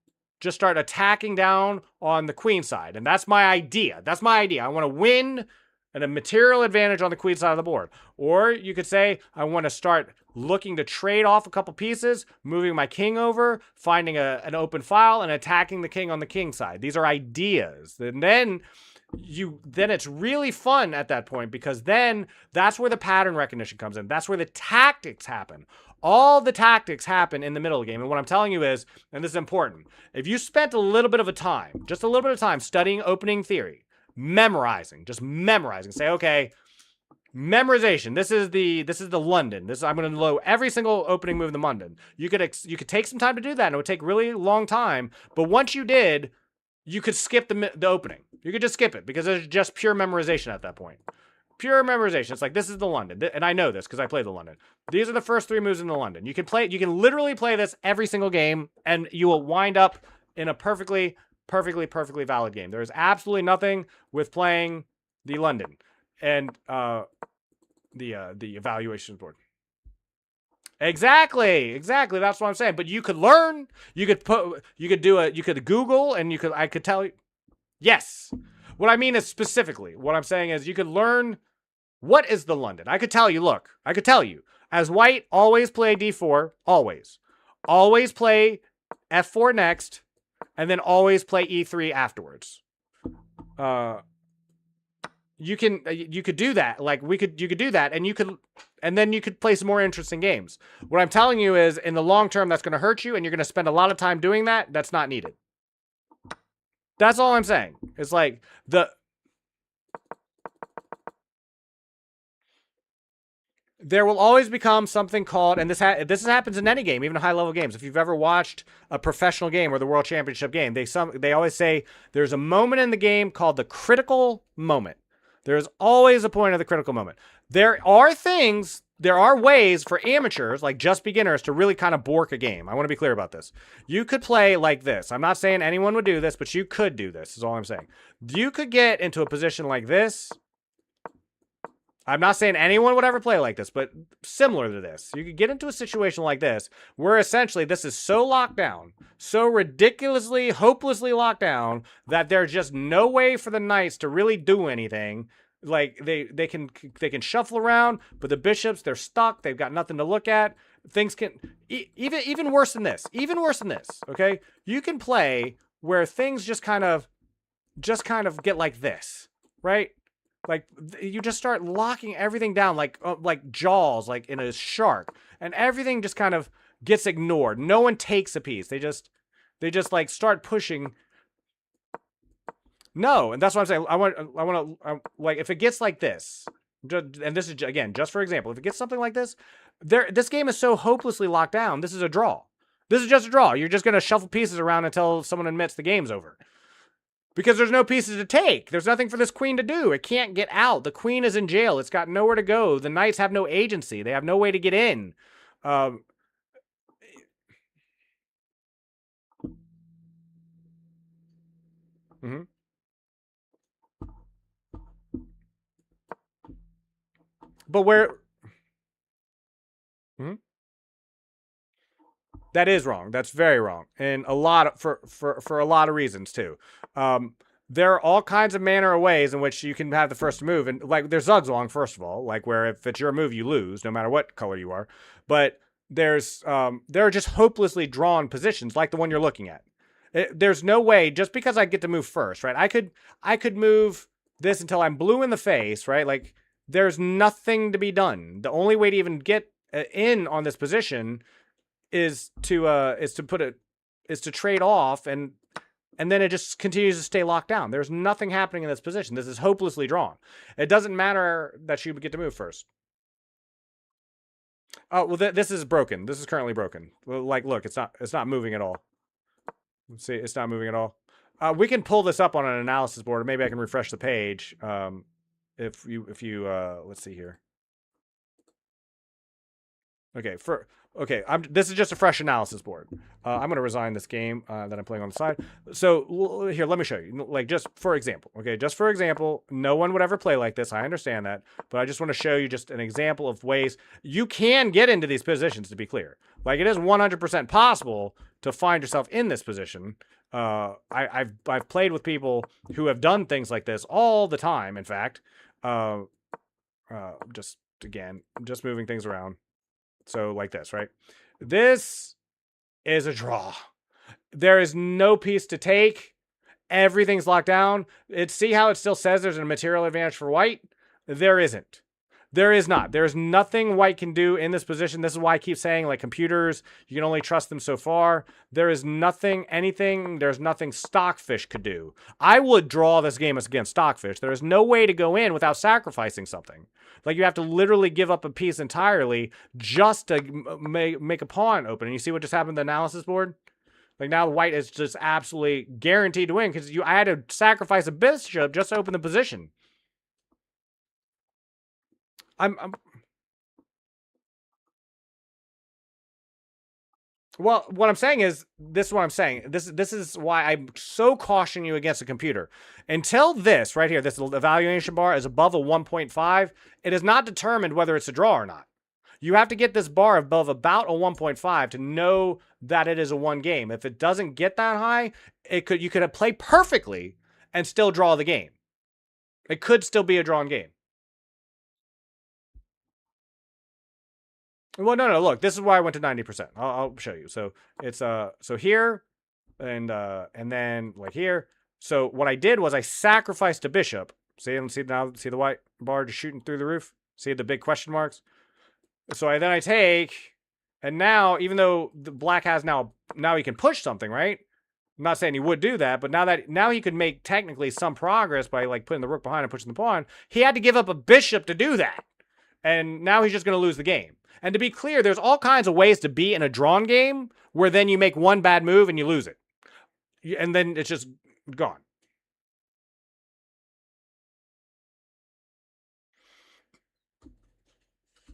Just start attacking down on the queen side. And that's my idea. That's my idea. I want to win and a material advantage on the queen side of the board. Or you could say, I want to start looking to trade off a couple pieces, moving my king over, finding an open file, and attacking the king on the king side. These are ideas. And then it's really fun at that point, because then that's where the pattern recognition comes in. That's where the tactics happen. All the tactics happen in the middle of the game. And what I'm telling you is, and this is important, if you spent a little bit of time, just a little bit of time studying opening theory, memorizing, say, okay, memorization. This is the London. I'm going to know every single opening move in the London. You could take some time to do that, and it would take really long time. But once you did, you could skip the opening. You could just skip it, because it's just pure memorization at that point. Pure memorization. It's like, this is the London, and I know this because I played the London. These are the first 3 moves in the London. You can literally play this every single game, and you will wind up in a perfectly valid game. There is absolutely nothing with playing the London and the evaluation board. Exactly. That's what I'm saying. But you could learn. You could Google, and I could tell you. Yes. What I mean is, specifically, what I'm saying is, you could learn what is the London. I could tell you. Look, I could tell you. As white, always play d4. Always play f4 next, and then always play e3 afterwards. You could do that. Like, you could do that, and then you could play some more interesting games. What I'm telling you is, in the long term, that's going to hurt you, and you're going to spend a lot of time doing that. That's not needed. That's all I'm saying. It's like there will always become something called, and this happens in any game, even high-level games. If you've ever watched a professional game or the World Championship game, they always say there's a moment in the game called the critical moment. There's always a point of the critical moment. There are ways for amateurs, like just beginners, to really kind of bork a game. I want to be clear about this. You could play like this. I'm not saying anyone would do this, but you could do this, is all I'm saying. You could get into a position like this. I'm not saying anyone would ever play like this, but similar to this. You could get into a situation like this, where essentially this is so locked down, so ridiculously, hopelessly locked down, that there's just no way for the knights to really do anything. Like, they can shuffle around, but the bishops, they're stuck. They've got nothing to look at. Things can even worse than this. Okay, you can play where things just kind of get like this, right? Like, you just start locking everything down, like Jaws, like in a shark, and everything just kind of gets ignored. No one takes a piece. They just like start pushing. No, and that's what I'm saying. I want to like, if it gets like this, and this is again just for example, if it gets something like this, this game is so hopelessly locked down. This is a draw. This is just a draw. You're just gonna shuffle pieces around until someone admits the game's over. Because there's no pieces to take. There's nothing for this queen to do. It can't get out. The queen is in jail. It's got nowhere to go. The knights have no agency. They have no way to get in. But where... That is wrong. That's very wrong. And for a lot of reasons too. There are all kinds of manner of ways in which you can have the first move. And like, there's Zugzwang, first of all, like where if it's your move, you lose no matter what color you are. But there are just hopelessly drawn positions like the one you're looking at. There's no way, just because I get to move first, right? I could move this until I'm blue in the face, right? Like, there's nothing to be done. The only way to even get in on this position is to trade off, and then it just continues to stay locked down. There's nothing happening in this position. This is hopelessly drawn. It doesn't matter that you get to move first. Oh, well, this is broken. This is currently broken. Well, like, look, it's not moving at all. Let's see, it's not moving at all. We can pull this up on an analysis board, or maybe I can refresh the page. If you let's see here. Okay, this is just a fresh analysis board. I'm going to resign this game that I'm playing on the side. So here, let me show you. Like, just for example, no one would ever play like this. I understand that, but I just want to show you just an example of ways you can get into these positions, to be clear. Like, it is 100% possible to find yourself in this position. I've played with people who have done things like this all the time, in fact. Just again, just moving things around. So like this, right? This is a draw. There is no piece to take. Everything's locked down. See how it still says there's a material advantage for white? There isn't. There is not. There is nothing white can do in this position. This is why I keep saying, like, computers, you can only trust them so far. There is nothing, there's nothing Stockfish could do. I would draw this game against Stockfish. There is no way to go in without sacrificing something. Like, you have to literally give up a piece entirely just to make a pawn open. And you see what just happened to the analysis board? Like, now white is just absolutely guaranteed to win because I had to sacrifice a bishop just to open the position. Well, what I'm saying is, this is what I'm saying. This is why I'm so cautioning you against a computer. Until this right here, this evaluation bar is above a 1.5, it is not determined whether it's a draw or not. You have to get this bar above about a 1.5 to know that it is a one game. If it doesn't get that high, you could play perfectly and still draw the game. It could still be a drawn game. Well, no. Look, this is why I went to 90%. I'll show you. So it's so here, and then like here. So what I did was I sacrificed a bishop. See now? See the white bar just shooting through the roof? See the big question marks? So I take, and now even though the black has now he can push something, right? I'm not saying he would do that, but now he could make technically some progress by like putting the rook behind and pushing the pawn. He had to give up a bishop to do that, and now he's just going to lose the game. And to be clear, there's all kinds of ways to be in a drawn game where then you make one bad move and you lose it. And then it's just gone.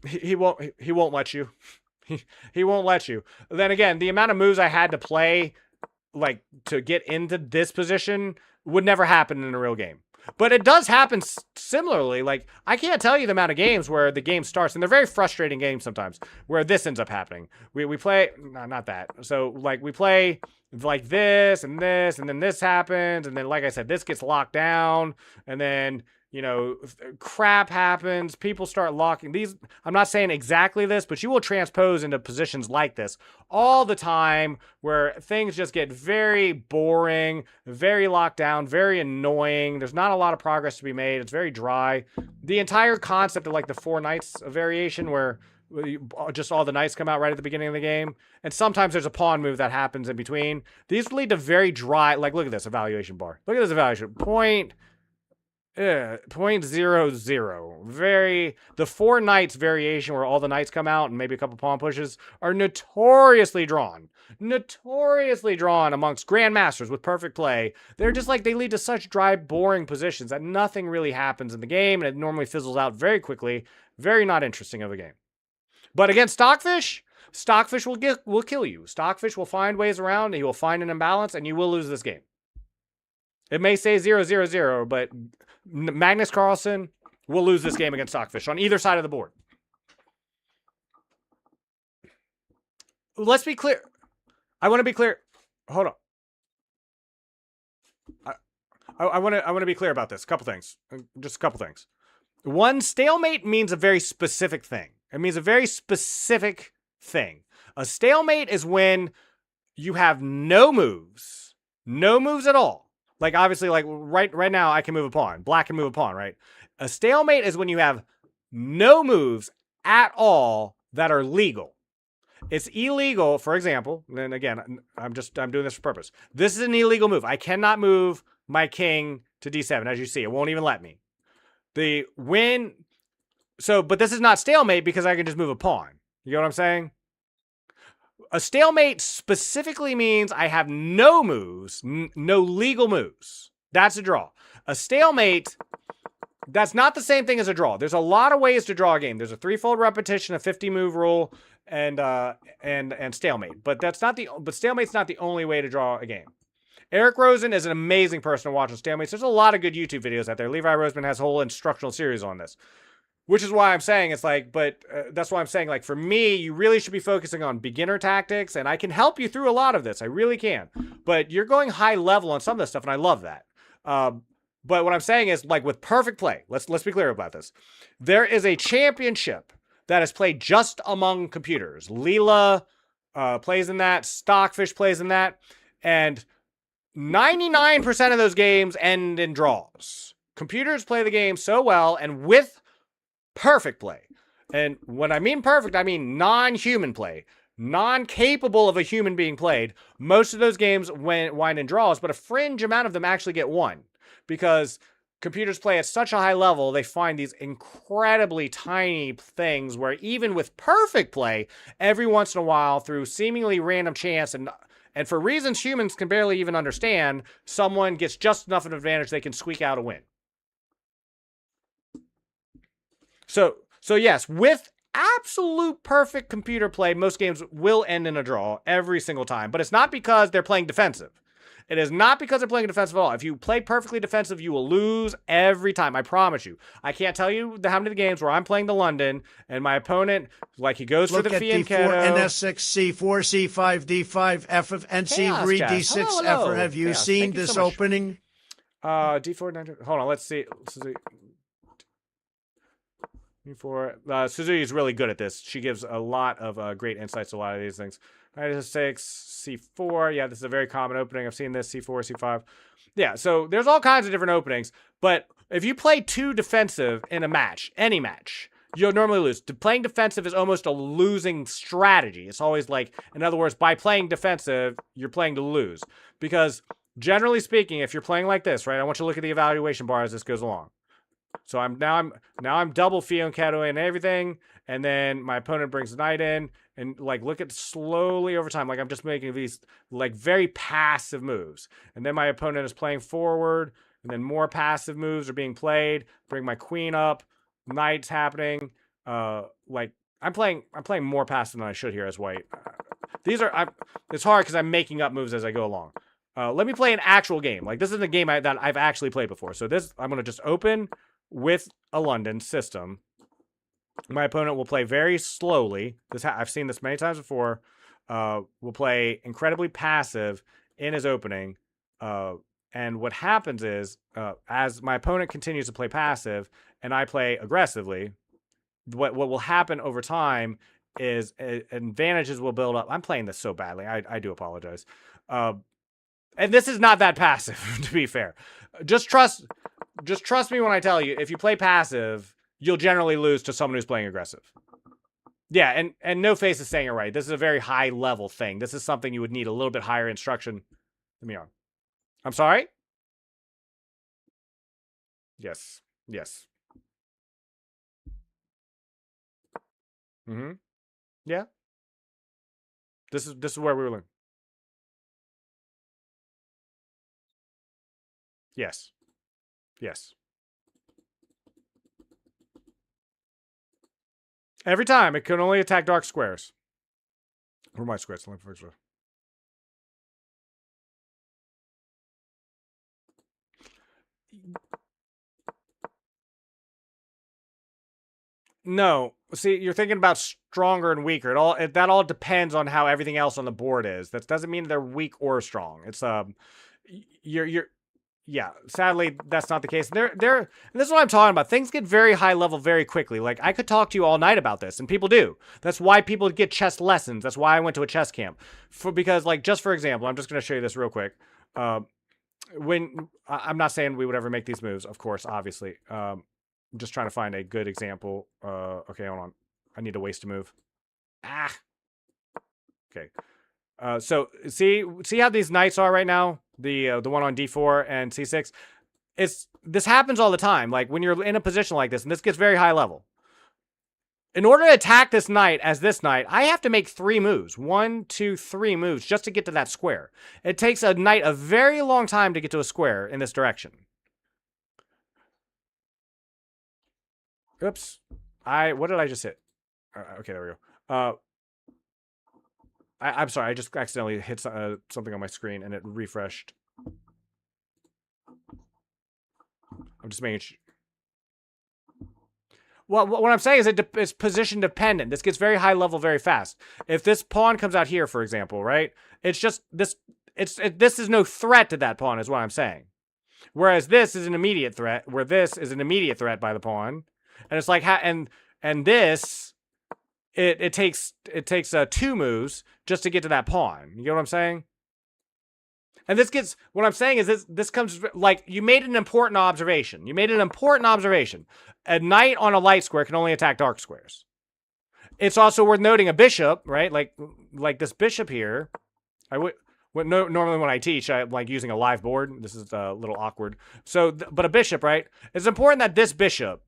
He won't let you. He won't let you. Then again, the amount of moves I had to play like to get into this position would never happen in a real game. But it does happen similarly. Like, I can't tell you the amount of games where the game starts, and they're very frustrating games sometimes, where this ends up happening. We play, no, not that. So, like, we play like this, and then this happens, and then, like I said, this gets locked down, and then, you know, crap happens. People start locking these. I'm not saying exactly this, but you will transpose into positions like this all the time where things just get very boring, very locked down, very annoying. There's not a lot of progress to be made. It's very dry. The entire concept of like the four knights variation where just all the knights come out right at the beginning of the game. And sometimes there's a pawn move that happens in between. These lead to very dry, like look at this evaluation bar. Look at this evaluation. 0.00. The four knights variation where all the knights come out and maybe a couple pawn pushes are notoriously drawn amongst grandmasters with perfect play. They're just like, they lead to such dry, boring positions that nothing really happens in the game, and it normally fizzles out very quickly. Very not interesting of a game. But against Stockfish will kill you. Stockfish will find ways around, and he will find an imbalance, and you will lose this game. It may say 0-0-0, but Magnus Carlsen will lose this game against Stockfish on either side of the board. Let's be clear. I want to be clear. Hold on. I want to be clear about this. Just a couple things. One, stalemate means a very specific thing. It means a very specific thing. A stalemate is when you have no moves at all. Like, obviously, like, right now, I can move a pawn. Black can move a pawn, right? A stalemate is when you have no moves at all that are legal. It's illegal, for example, and then again, I'm doing this for purpose. This is an illegal move. I cannot move my king to d7, as you see. It won't even let me. But this is not stalemate because I can just move a pawn. You know what I'm saying? A stalemate specifically means I have no moves, no legal moves. That's a draw. A stalemate, that's not the same thing as a draw. There's a lot of ways to draw a game. There's a threefold repetition, a 50-move rule, and stalemate. But stalemate's not the only way to draw a game. Eric Rosen is an amazing person to watch on stalemates. There's a lot of good YouTube videos out there. Levi Roseman has a whole instructional series on this. Which is why I'm saying it's like, that's why I'm saying, like, for me, you really should be focusing on beginner tactics, and I can help you through a lot of this. I really can. But you're going high level on some of this stuff, and I love that. But what I'm saying is, like, with perfect play, let's be clear about this. There is a championship that is played just among computers. Leela plays in that. Stockfish plays in that. And 99% of those games end in draws. Computers play the game so well and with perfect play. And when I mean perfect, I mean non-human play. Non-capable of a human being played. Most of those games wind in draws, but a fringe amount of them actually get won. Because computers play at such a high level, they find these incredibly tiny things where even with perfect play, every once in a while, through seemingly random chance and for reasons humans can barely even understand, someone gets just enough of an advantage they can squeak out a win. So yes, with absolute perfect computer play, most games will end in a draw every single time. But it's not because they're playing defensive. It is not because they're playing defensive at all. If you play perfectly defensive, you will lose every time. I promise you. I can't tell you how many games where I'm playing the London and my opponent, like, he goes Look for the at fianchetto. D4, NS6, C4, C5, D5, F of NC, Chaos, read guys. D6, Hello. F. Have you Chaos. seen Thank you this so much. opening? D4, 9, hold on, let's see. D4. Suzuki is really good at this. She gives a lot of great insights to a lot of these things. Knight S6, C4. Yeah, this is a very common opening. I've seen this, C4, C5. Yeah, so there's all kinds of different openings. But if you play too defensive in a match, any match, you'll normally lose. Playing defensive is almost a losing strategy. It's always like, in other words, by playing defensive, you're playing to lose. Because generally speaking, if you're playing like this, right, I want you to look at the evaluation bar as this goes along. So I'm double fianchetto and everything, and then my opponent brings the knight in, and like look at slowly over time, like I'm just making these like very passive moves, and then my opponent is playing forward, and then more passive moves are being played. Bring my queen up, knight's happening. Like I'm playing more passive than I should here as white. It's hard because I'm making up moves as I go along. Let me play an actual game. Like this is a game that I've actually played before. So this I'm gonna just open with a London system. My opponent will play very slowly. I've seen this many times before. Will play incredibly passive in his opening. And what happens is, as my opponent continues to play passive and I play aggressively, what will happen over time is advantages will build up. I'm playing this so badly. I do apologize. And this is not that passive, to be fair. Just trust me when I tell you, if you play passive, you'll generally lose to someone who's playing aggressive. Yeah, and No Face is saying it right. This is a very high level thing. This is something you would need a little bit higher instruction than me on. I'm sorry? Yes. Yes. Mm-hmm. Yeah. This is where we were learning. Yes. Yes. Every time, it can only attack dark squares. Where are my squares? No. See, you're thinking about stronger and weaker. That all depends on how everything else on the board is. That doesn't mean they're weak or strong. It's yeah, sadly, that's not the case. And this is what I'm talking about. Things get very high level very quickly. Like, I could talk to you all night about this, and people do. That's why people get chess lessons. That's why I went to a chess camp. Because, like, just for example, I'm just going to show you this real quick. I'm not saying we would ever make these moves, of course, obviously. I'm just trying to find a good example. Okay, hold on. I need to waste a move. Okay. So see how these knights are right now? The one on D4 and C6. This happens all the time. Like when you're in a position like this, and this gets very high level. In order to attack this knight as this knight, I have to make 3 moves. 1, 2, 3 moves just to get to that square. It takes a knight a very long time to get to a square in this direction. Oops. What did I just hit? Okay, there we go. I'm sorry, I just accidentally hit something on my screen and it refreshed. I'm just making sure. Well, what I'm saying is it's position dependent. This gets very high level very fast. If this pawn comes out here, for example, right? It's just this. This is no threat to that pawn, is what I'm saying. Whereas this is an immediate threat, where this is an immediate threat by the pawn. And it's like, and this, it takes 2 moves just to get to that pawn. You get what I'm saying? And what I'm saying is this comes, like, you made an important observation. A knight on a light square can only attack dark squares. It's also worth noting a bishop, right? Like this bishop here. Normally when I teach, I'm like using a live board. This is a little awkward. So, but a bishop, right? It's important that this bishop,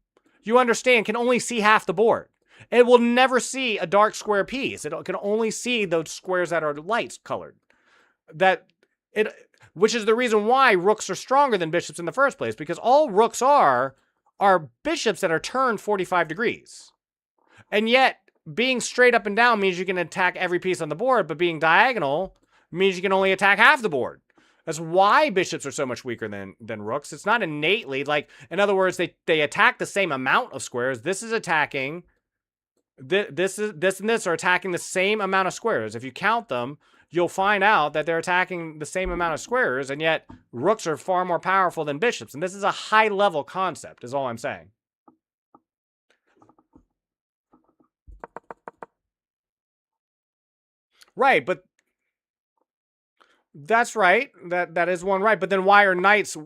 you understand, can only see half the board. It will never see a dark square piece. It can only see those squares that are light colored. Which is the reason why rooks are stronger than bishops in the first place, because all rooks are bishops that are turned 45 degrees. And yet, being straight up and down means you can attack every piece on the board, but being diagonal means you can only attack half the board. That's why bishops are so much weaker than rooks. It's not innately, like, in other words, they attack the same amount of squares. This is attacking, this and this are attacking the same amount of squares. If you count them, you'll find out that they're attacking the same amount of squares, and yet rooks are far more powerful than bishops. And this is a high-level concept, is all I'm saying. Right, but that's right. That is one right. But then why are knights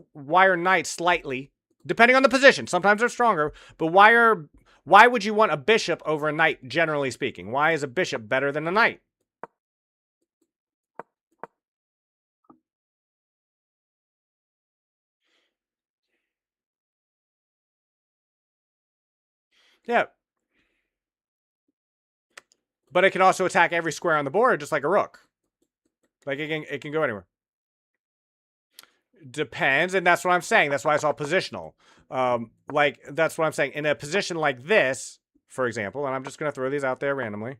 slightly, depending on the position? Sometimes they're stronger, but why would you want a bishop over a knight, generally speaking? Why is a bishop better than a knight? Yeah. But it can also attack every square on the board, just like a rook. Like, it can go anywhere. Depends, and that's what I'm saying. That's why it's all positional. Like, that's what I'm saying. In a position like this, for example, and I'm just going to throw these out there randomly.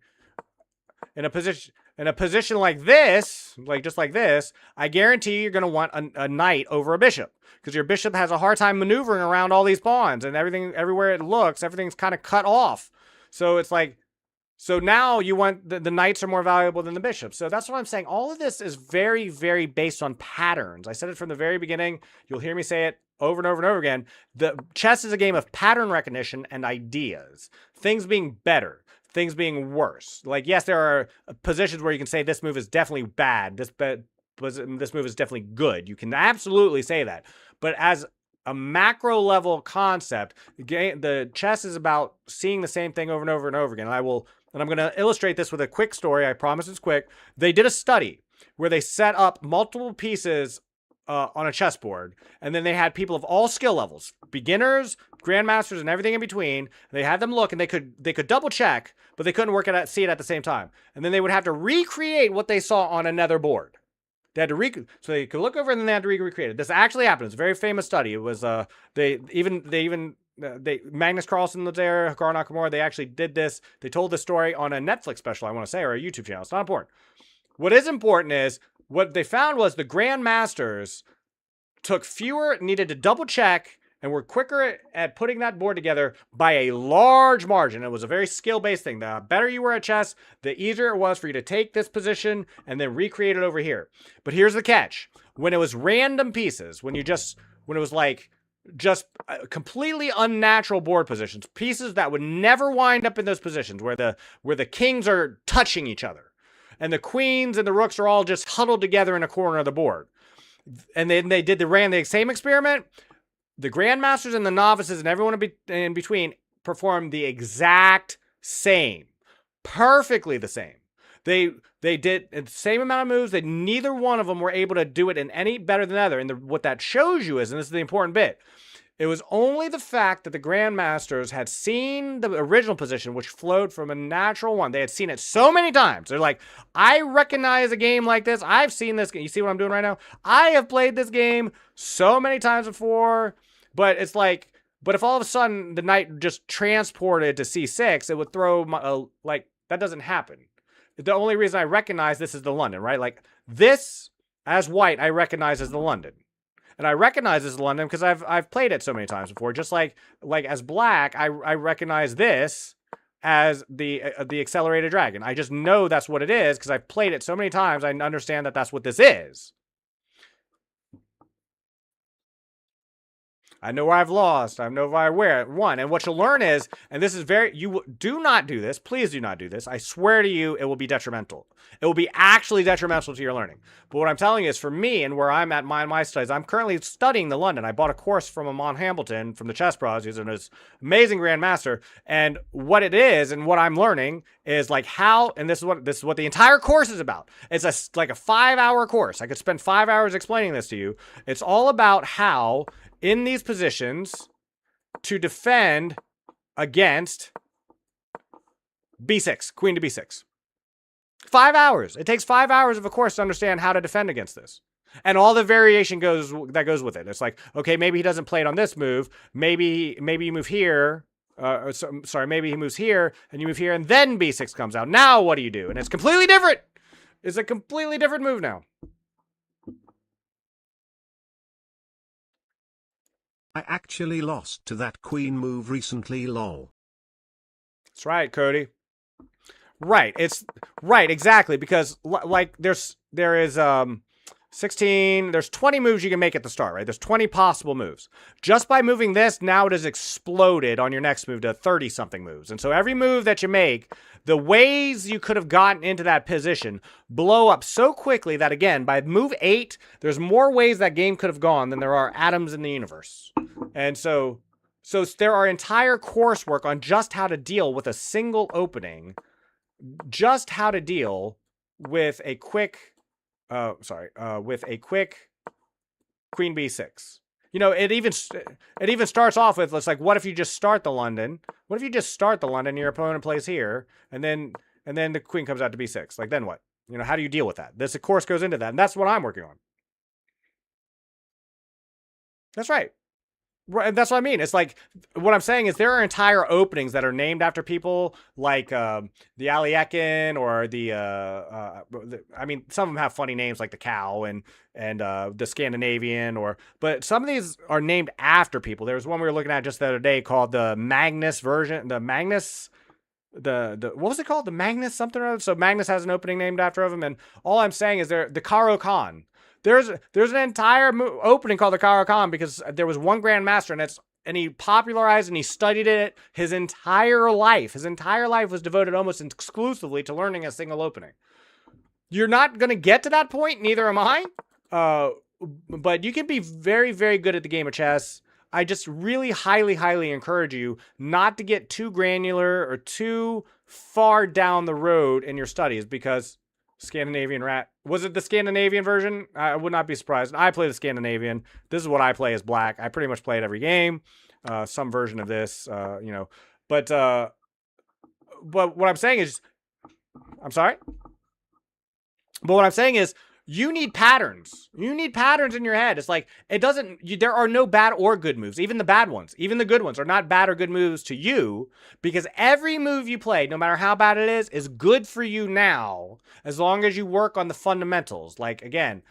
In a position like this, like just like this, I guarantee you're going to want a knight over a bishop, because your bishop has a hard time maneuvering around all these pawns, and everywhere it looks, everything's kind of cut off. So it's like, so now you want the knights are more valuable than the bishops. So that's what I'm saying. All of this is very, very based on patterns. I said it from the very beginning. You'll hear me say it over and over and over again. The chess is a game of pattern recognition and ideas. Things being better, things being worse. Like, yes, there are positions where you can say this move is definitely bad. This move is definitely good. You can absolutely say that. But as a macro level concept, the chess is about seeing the same thing over and over and over again. And I'm going to illustrate this with a quick story. I promise it's quick. They did a study where they set up multiple pieces on a chessboard, and then they had people of all skill levels, beginners, grandmasters, and everything in between. They had them look, and they could double check, but they couldn't see it at the same time. And then they would have to recreate what they saw on another board. They had to so they could look over, and then they had to recreate it. This actually happened. It's a very famous study. It was Magnus Carlsen was there, Hikaru Nakamura, they actually did this. They told the story on a Netflix special, I want to say, or a YouTube channel. It's not important. What is important is, what they found was the grandmasters needed to double check, and were quicker at putting that board together by a large margin. It was a very skill-based thing. The better you were at chess, the easier it was for you to take this position and then recreate it over here. But here's the catch. When it was random pieces, when it was like just completely unnatural board positions, pieces that would never wind up in those positions where the kings are touching each other and the queens and the rooks are all just huddled together in a corner of the board. And then they ran the same experiment. The grandmasters and the novices and everyone in between performed the exact same, perfectly the same. They did the same amount of moves. That neither one of them were able to do it in any better than the other. And what that shows you is, and this is the important bit, it was only the fact that the grandmasters had seen the original position, which flowed from a natural one. They had seen it so many times. They're like, I recognize a game like this. I've seen this game. You see what I'm doing right now? I have played this game so many times before. But it's like, but if all of a sudden the knight just transported to c6, it would throw like, that doesn't happen. The only reason I recognize this is the London, right? Like this, as white, I recognize as the London. And I recognize this as London because I've played it so many times before. Just like as black, I recognize this as the accelerated dragon. I just know that's what it is because I've played it so many times. I understand that that's what this is. I know where I've lost. I know where I won. And what you'll learn is, and this is you do not do this. Please do not do this. I swear to you, it will be detrimental. It will be actually detrimental to your learning. But what I'm telling you is, for me and where I'm at my studies, I'm currently studying the London. I bought a course from Amon Hamilton from the Chess Bros. He's an amazing grandmaster. And what it is and what I'm learning is like how, and this is what the entire course is about. It's like a 5-hour course. I could spend 5 hours explaining this to you. It's all about how, in these positions, to defend against b6, queen to b6. 5 hours. It takes 5 hours of a course to understand how to defend against this. And all the variation goes with it. It's like, okay, maybe he doesn't play it on this move. Maybe you move here. Maybe he moves here, and you move here, and then b6 comes out. Now what do you do? And it's completely different. It's a completely different move now. I actually lost to that queen move recently, lol. That's right, Cody. Right, it's right, exactly, because like there is 16, there's 20 moves you can make at the start, right? There's 20 possible moves. Just by moving this, now it has exploded on your next move to 30-something moves. And so every move that you make, the ways you could have gotten into that position blow up so quickly that, again, by move 8, there's more ways that game could have gone than there are atoms in the universe. And so there are entire coursework on just how to deal with a single opening, just how to deal with a quick with a quick queen b6. You know, it even starts off with, it's like, what if you just start the London? What if you just start the London, your opponent plays here, and then the queen comes out to b6? Like, then what? You know, how do you deal with that? This, of course, goes into that, and that's what I'm working on. That's right. That's what I mean. It's like, what I'm saying is there are entire openings that are named after people, like the Alekhine or I mean, some of them have funny names like the Cow and the Scandinavian, but some of these are named after people. There was one we were looking at just the other day called the Magnus version, the Magnus, what was it called? The Magnus something or other. So Magnus has an opening named after him, and all I'm saying is the Caro Kann. There's an entire opening called the Caro Kann because there was one grandmaster, and he popularized and he studied it his entire life. His entire life was devoted almost exclusively to learning a single opening. You're not going to get to that point, neither am I. But you can be very, very good at the game of chess. I just really highly, highly encourage you not to get too granular or too far down the road in your studies, because Scandinavian rat. Was it the Scandinavian version? I would not be surprised. I play the Scandinavian. This is what I play as black. I pretty much play it every game. Some version of this, you know. But what I'm saying is, I'm sorry? But what I'm saying is, you need patterns. You need patterns in your head. It's like, there are no bad or good moves. Even the bad ones, even the good ones are not bad or good moves to you, because every move you play, no matter how bad it is good for you now, as long as you work on the fundamentals. Like, again,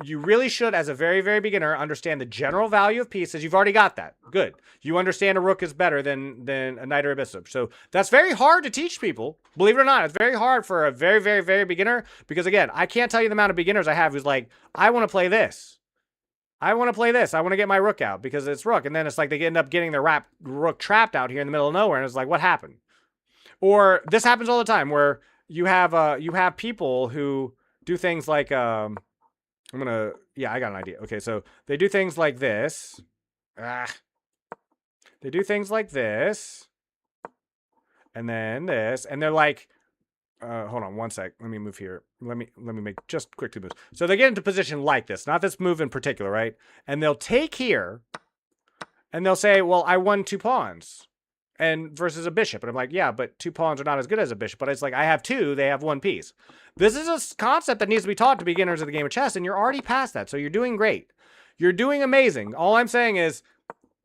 you really should, as a very, very beginner, understand the general value of pieces. You've already got that. Good. You understand a rook is better than a knight or a bishop. So that's very hard to teach people. Believe it or not, it's very hard for a very, very, very beginner, because, again, I can't tell you the amount of beginners I have who's like, I want to play this. I want to play this. I want to get my rook out because it's rook. And then it's like they end up getting their rook trapped out here in the middle of nowhere, and it's like, what happened? Or this happens all the time where you have people who do things like I got an idea. Okay, so they do things like this. They do things like this. And then this. And they're like, hold on one sec. Let me move here. Let me make just quick 2 moves. So they get into position like this. Not this move in particular, right? And they'll take here. And they'll say, well, I won 2 pawns. And versus a bishop. And I'm like, yeah, but 2 pawns are not as good as a bishop. But it's like, I have 2, they have 1 piece. This is a concept that needs to be taught to beginners of the game of chess, and you're already past that. So you're doing great. You're doing amazing. All I'm saying is,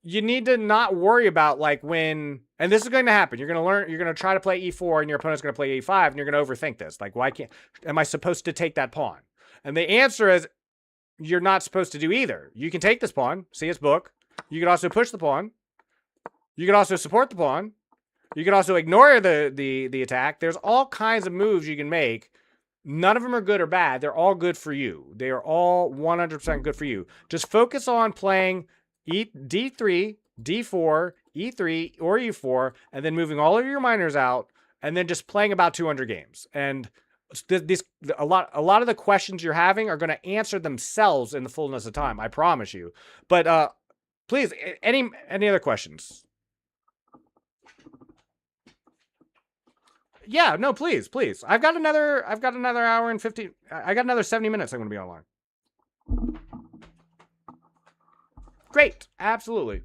you need to not worry about, like, when, and this is going to happen. You're going to try to play e4, and your opponent's going to play e5, and you're going to overthink this. Like, why am I supposed to take that pawn? And the answer is, you're not supposed to do either. You can take this pawn, see its book. You can also push the pawn. You can also support the pawn. You can also ignore the attack. There's all kinds of moves you can make. None of them are good or bad. They're all good for you. They are all 100% good for you. Just focus on playing D3, D4, E3, or E4, and then moving all of your minors out, and then just playing about 200 games. And a lot of the questions you're having are going to answer themselves in the fullness of time. I promise you. But please, any other questions? Yeah, no, please. I've got another hour and 50. I got another 70 minutes. I'm going to be online. Great, absolutely.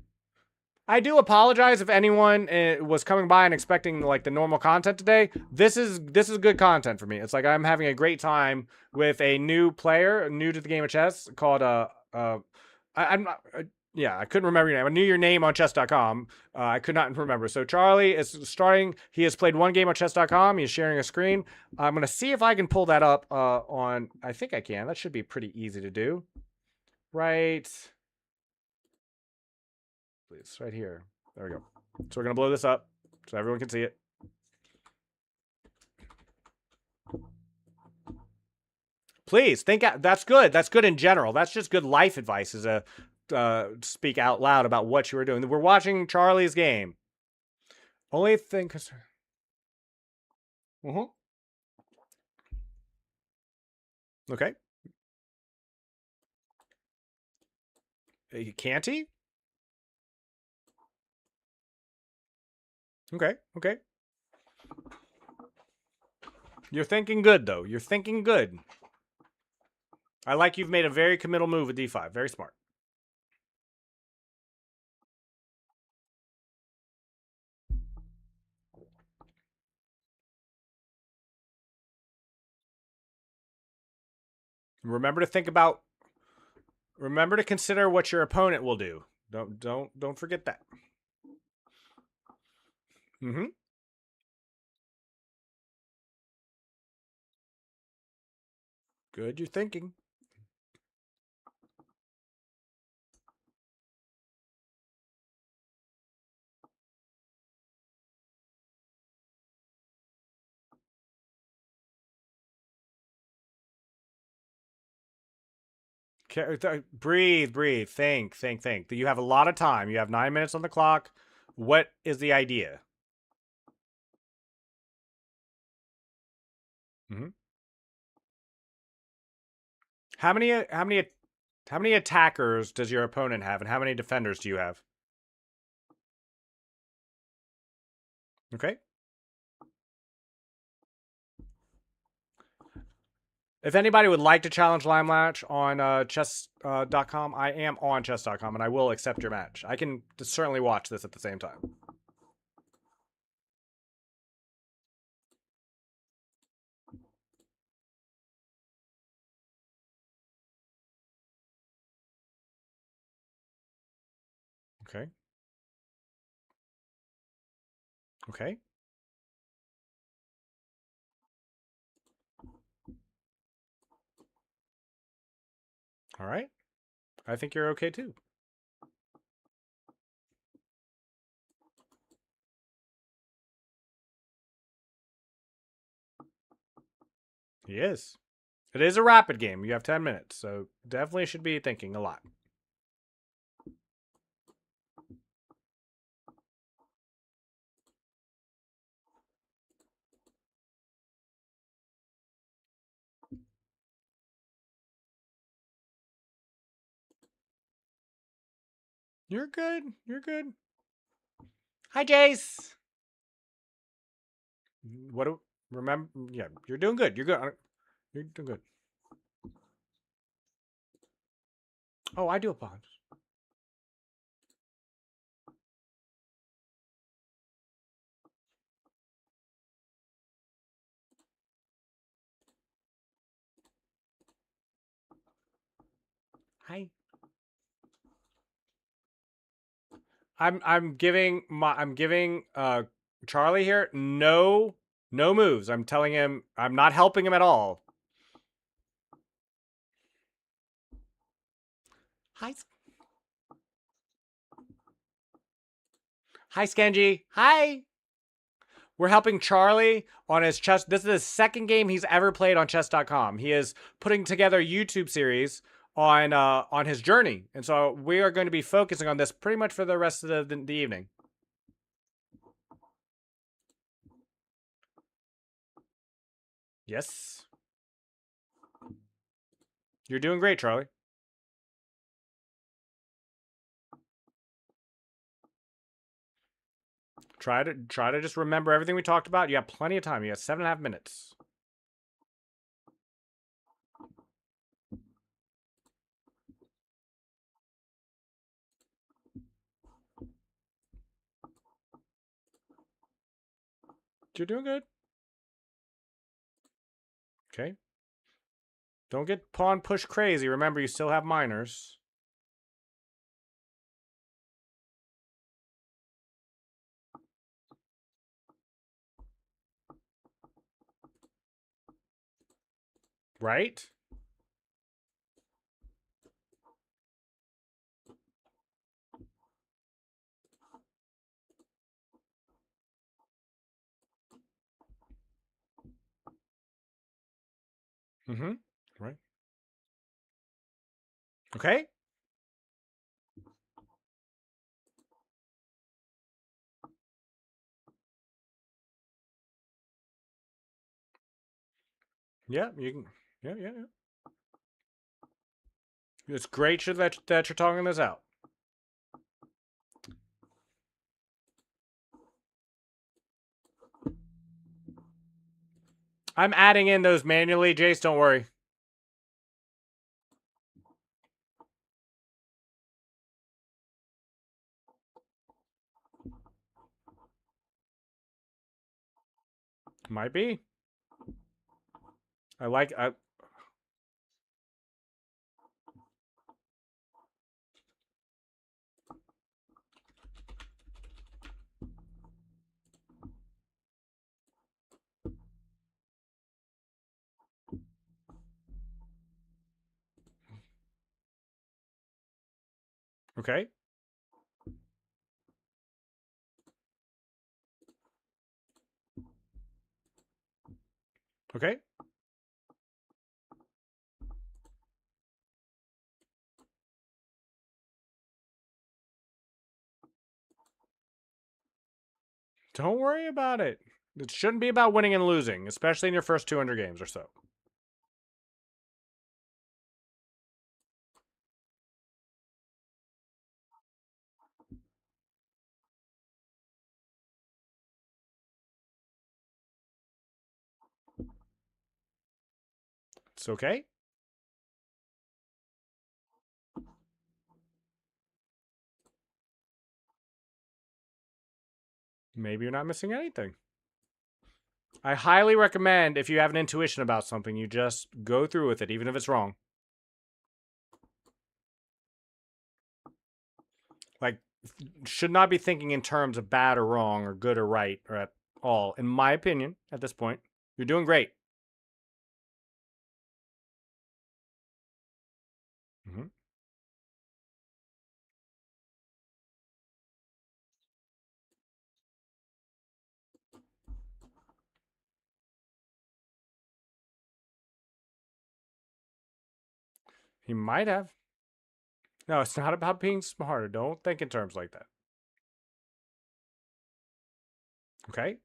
I do apologize if anyone was coming by and expecting like the normal content today. This is good content for me. It's like I'm having a great time with a new player, new to the game of chess, called yeah, I couldn't remember your name. I knew your name on chess.com. I could not remember. So Charlie is starting. He has played one game on chess.com. He's sharing a screen. I'm going to see if I can pull that up on... I think I can. That should be pretty easy to do. Right. Please, right here. There we go. So we're going to blow this up so everyone can see it. Please, think out. That's good. That's good in general. That's just good life advice as a... speak out loud about what you were doing. We're watching Charlie's game. Only thing... Okay. Can't he? Okay. You're thinking good, though. You're thinking good. I like you've made a very committal move with D5. Very smart. Remember to consider what your opponent will do. Don't forget that. Good, you're thinking. Breathe. Think. You have a lot of time. You have 9 minutes on the clock. What is the idea? How many attackers does your opponent have, and how many defenders do you have? Okay. If anybody would like to challenge Lime Latch on chess.com, I am on chess.com, and I will accept your match. I can certainly watch this at the same time. Okay. Okay. All right. I think you're okay too. He is. It is a rapid game. You have 10 minutes, so definitely should be thinking a lot. You're good. Hi, Jace. Remember? Yeah, you're doing good. You're doing good. Oh, I do apologize. Hi. I'm giving Charlie here no moves. I'm telling him I'm not helping him at all. Hi. Hi, Skenji. Hi. We're helping Charlie on his chess. This is the second game he's ever played on chess.com. He is putting together a YouTube series on his journey. And so we are going to be focusing on this pretty much for the rest of the evening. Yes. You're doing great, Charlie. Try to just remember everything we talked about. You have plenty of time. You have 7.5 minutes. You're doing good. Okay. Don't get pawn push crazy. Remember, you still have minors. Right? Mm-hmm. Right. Okay. Yeah, you can. Yeah. It's great that you're talking this out. I'm adding in those manually, Jace. Don't worry. Might be. I. Okay. Okay. Don't worry about it. It shouldn't be about winning and losing, especially in your first 200 games or so. It's okay. Maybe you're not missing anything. I highly recommend if you have an intuition about something, you just go through with it, even if it's wrong. Like, should not be thinking in terms of bad or wrong or good or right or at all. In my opinion, at this point, you're doing great. Mm-hmm. He might have. No, it's not about being smarter. Don't think in terms like that. Okay?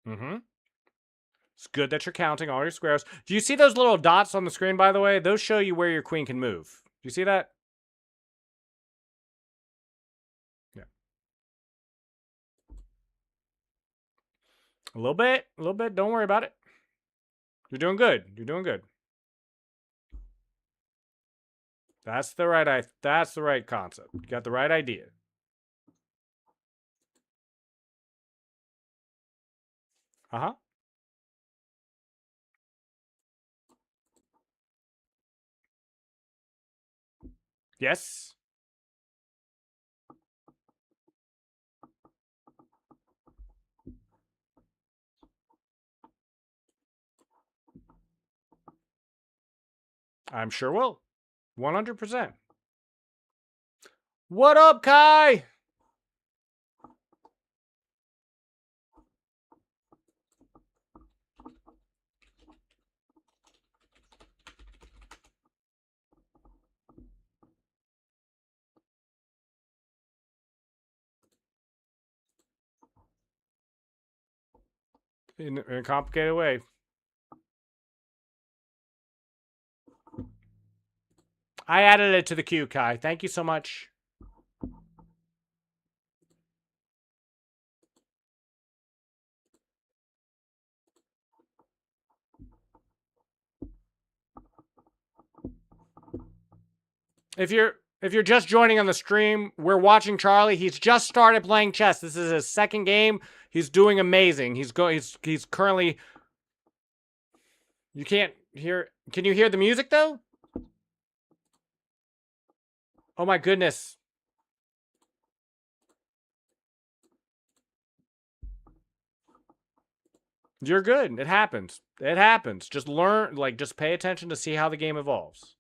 Mm-hmm. It's good that you're counting all your squares. Do you see those little dots on the screen, by the way? Those show you where your queen can move. Do you see that? Yeah. A little bit. A little bit. Don't worry about it. You're doing good. You're doing good. That's the right concept. You got the right idea. Uh-huh. Yes. I'm sure will. 100%. What up, Kai? In a complicated way. I added it to the queue, Kai. Thank you so much. If you're just joining on the stream, we're watching Charlie. He's just started playing chess. This is his second game. He's doing amazing. He's currently. You can't hear. Can you hear the music though? Oh my goodness. You're good. It happens. It happens. Just learn, just pay attention to see how the game evolves.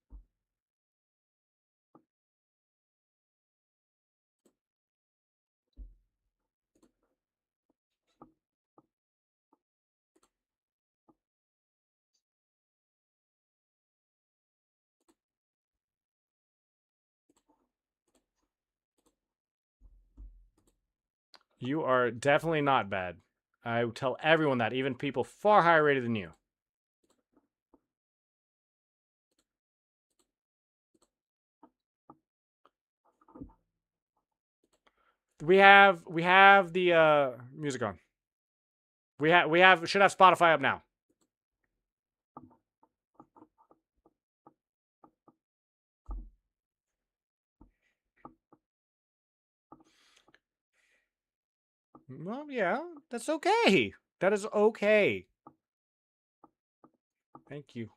You are definitely not bad. I tell everyone that, even people far higher rated than you. We have the music on. We should have Spotify up now. Well, yeah, that's okay. That is okay. Thank you.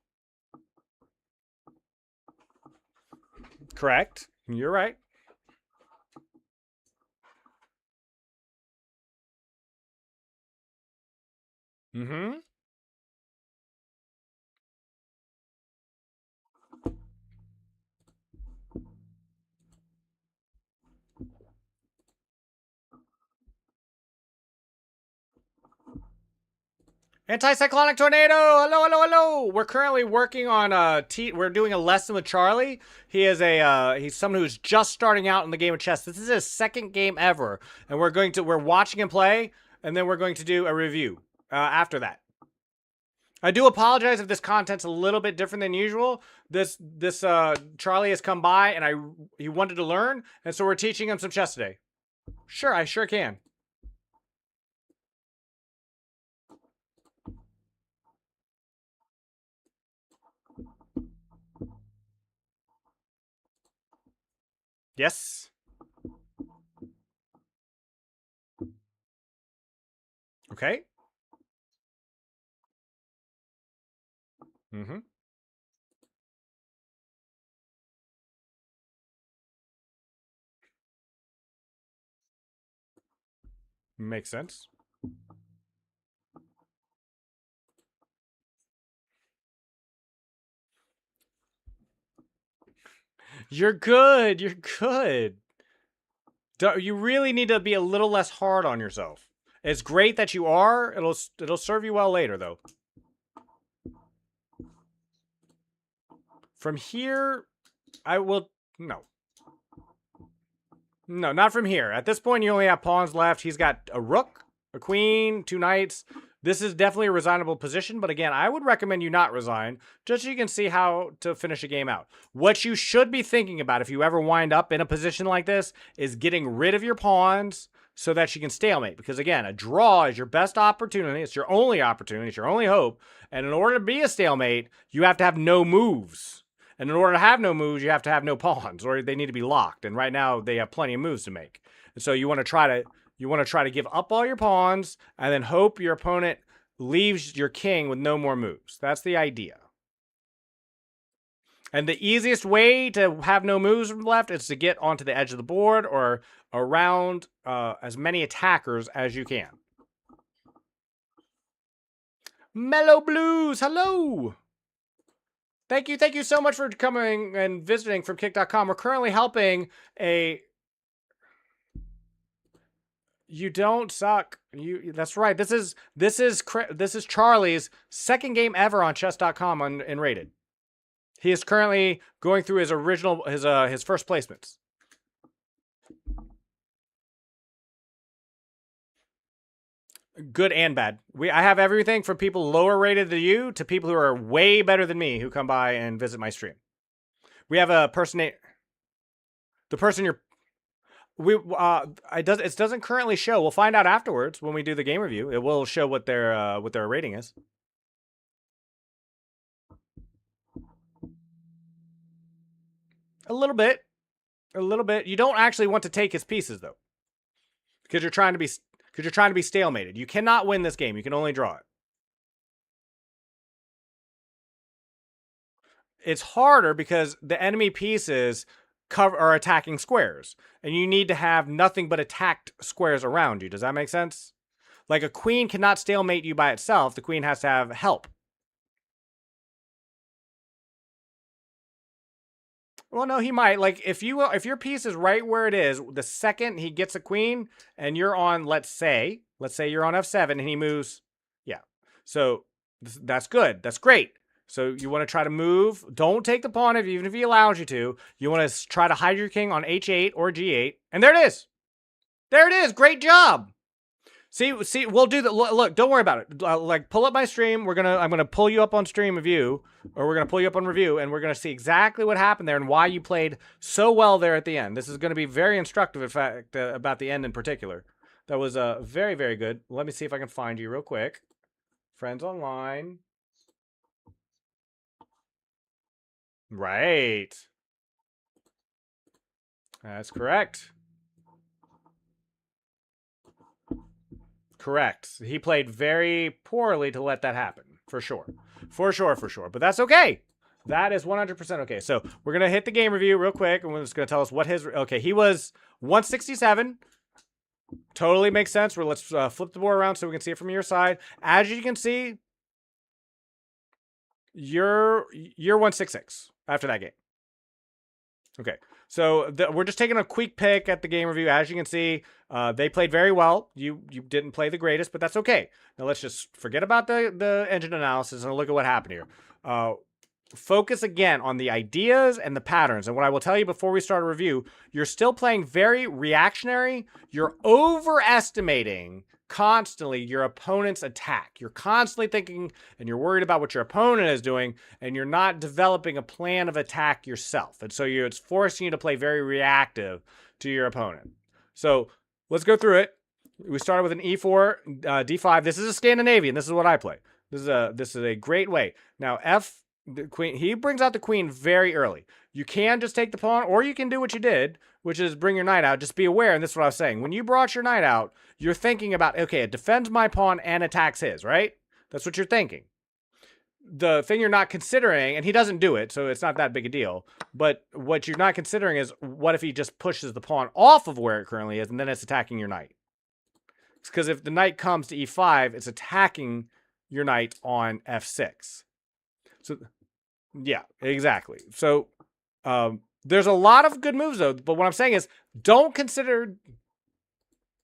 Correct. You're right. Mm-hmm. Anticyclonic tornado. Hello, hello, hello. We're currently working on we're doing a lesson with Charlie. He is he's someone who's just starting out in the game of chess. This is his second game ever, and we're watching him play, and then we're going to do a review after that. I do apologize if this content's a little bit different than usual. This Charlie has come by and he wanted to learn, and so we're teaching him some chess today. Sure, I sure can. Yes. Okay. Mm-hmm. Makes sense. You're good. You're good. You really need to be a little less hard on yourself. It's great that you are. It'll serve you well later, though. From here, I will... No. No, not from here. At this point, you only have pawns left. He's got a rook, a queen, 2 knights. This is definitely a resignable position, but again, I would recommend you not resign, just so you can see how to finish a game out. What you should be thinking about if you ever wind up in a position like this is getting rid of your pawns so that you can stalemate. Because again, a draw is your best opportunity. It's your only opportunity. It's your only hope. And in order to be a stalemate, you have to have no moves. And in order to have no moves, you have to have no pawns, or they need to be locked. And right now, they have plenty of moves to make. And so you want to try to give up all your pawns and then hope your opponent leaves your king with no more moves. That's the idea. And the easiest way to have no moves left is to get onto the edge of the board or around as many attackers as you can. Mellow Blues, hello! Thank you so much for coming and visiting from Kick.com. We're currently helping a You don't suck. That's right. This is Charlie's second game ever on chess.com in rated. He is currently going through his original his first placements. Good and bad. I have everything from people lower rated than you to people who are way better than me who come by and visit my stream. We have a person the person you're it doesn't currently show. We'll find out afterwards when we do the game review. It will show what their rating is. A little bit. You don't actually want to take his pieces though. Because you're trying to be stalemated. You cannot win this game. You can only draw it. It's harder because the enemy pieces are attacking squares, and you need to have nothing but attacked squares around you. Does that make sense? Like a queen cannot stalemate you by itself. The queen has to have help. Well, no, he might. Like if your piece is right where it is, the second he gets a queen and you're on, let's say you're on f7 and he moves, yeah. So that's good. That's great. So you want to try to move. Don't take the pawn even if he allows you to. You want to try to hide your king on h8 or g8, and there it is. There it is. Great job. See, we'll do that. Look, don't worry about it. Like, pull up my stream. I'm gonna pull you up on stream review, or we're gonna pull you up on review, and we're gonna see exactly what happened there and why you played so well there at the end. This is gonna be very instructive, in fact, about the end in particular. That was very, very good. Let me see if I can find you real quick. Friends online. Right. That's correct. Correct. He played very poorly to let that happen. For sure. For sure. But that's okay. That is 100% okay. So we're going to hit the game review real quick. And we're just going to tell us what his... Okay, he was 167. Totally makes sense. Let's flip the board around so we can see it from your side. As you can see, you're 166 after that game. Okay. So we're just taking a quick pick at the game review. As you can see, they played very well. You didn't play the greatest, but that's okay. Now let's just forget about the engine analysis and look at what happened here. Focus again on the ideas and the patterns. And what I will tell you before we start a review, you're still playing very reactionary. You're overestimating constantly your opponent's attack. You're constantly thinking and you're worried about what your opponent is doing, and you're not developing a plan of attack yourself. And so it's forcing you to play very reactive to your opponent. So let's go through it. We started with an e4, d5. This is a Scandinavian. This is what I play. This is a great way. Now the queen, he brings out the queen very early. You can just take the pawn, or you can do what you did, which is bring your knight out. Just be aware, and this is what I was saying. When you brought your knight out, you're thinking about, okay, it defends my pawn and attacks his, right? That's what you're thinking. The thing you're not considering, and he doesn't do it, so it's not that big a deal, but what you're not considering is, what if he just pushes the pawn off of where it currently is, and then it's attacking your knight? Because if the knight comes to e5, it's attacking your knight on f6. So, yeah, exactly. So, there's a lot of good moves, though, but what I'm saying is, don't consider...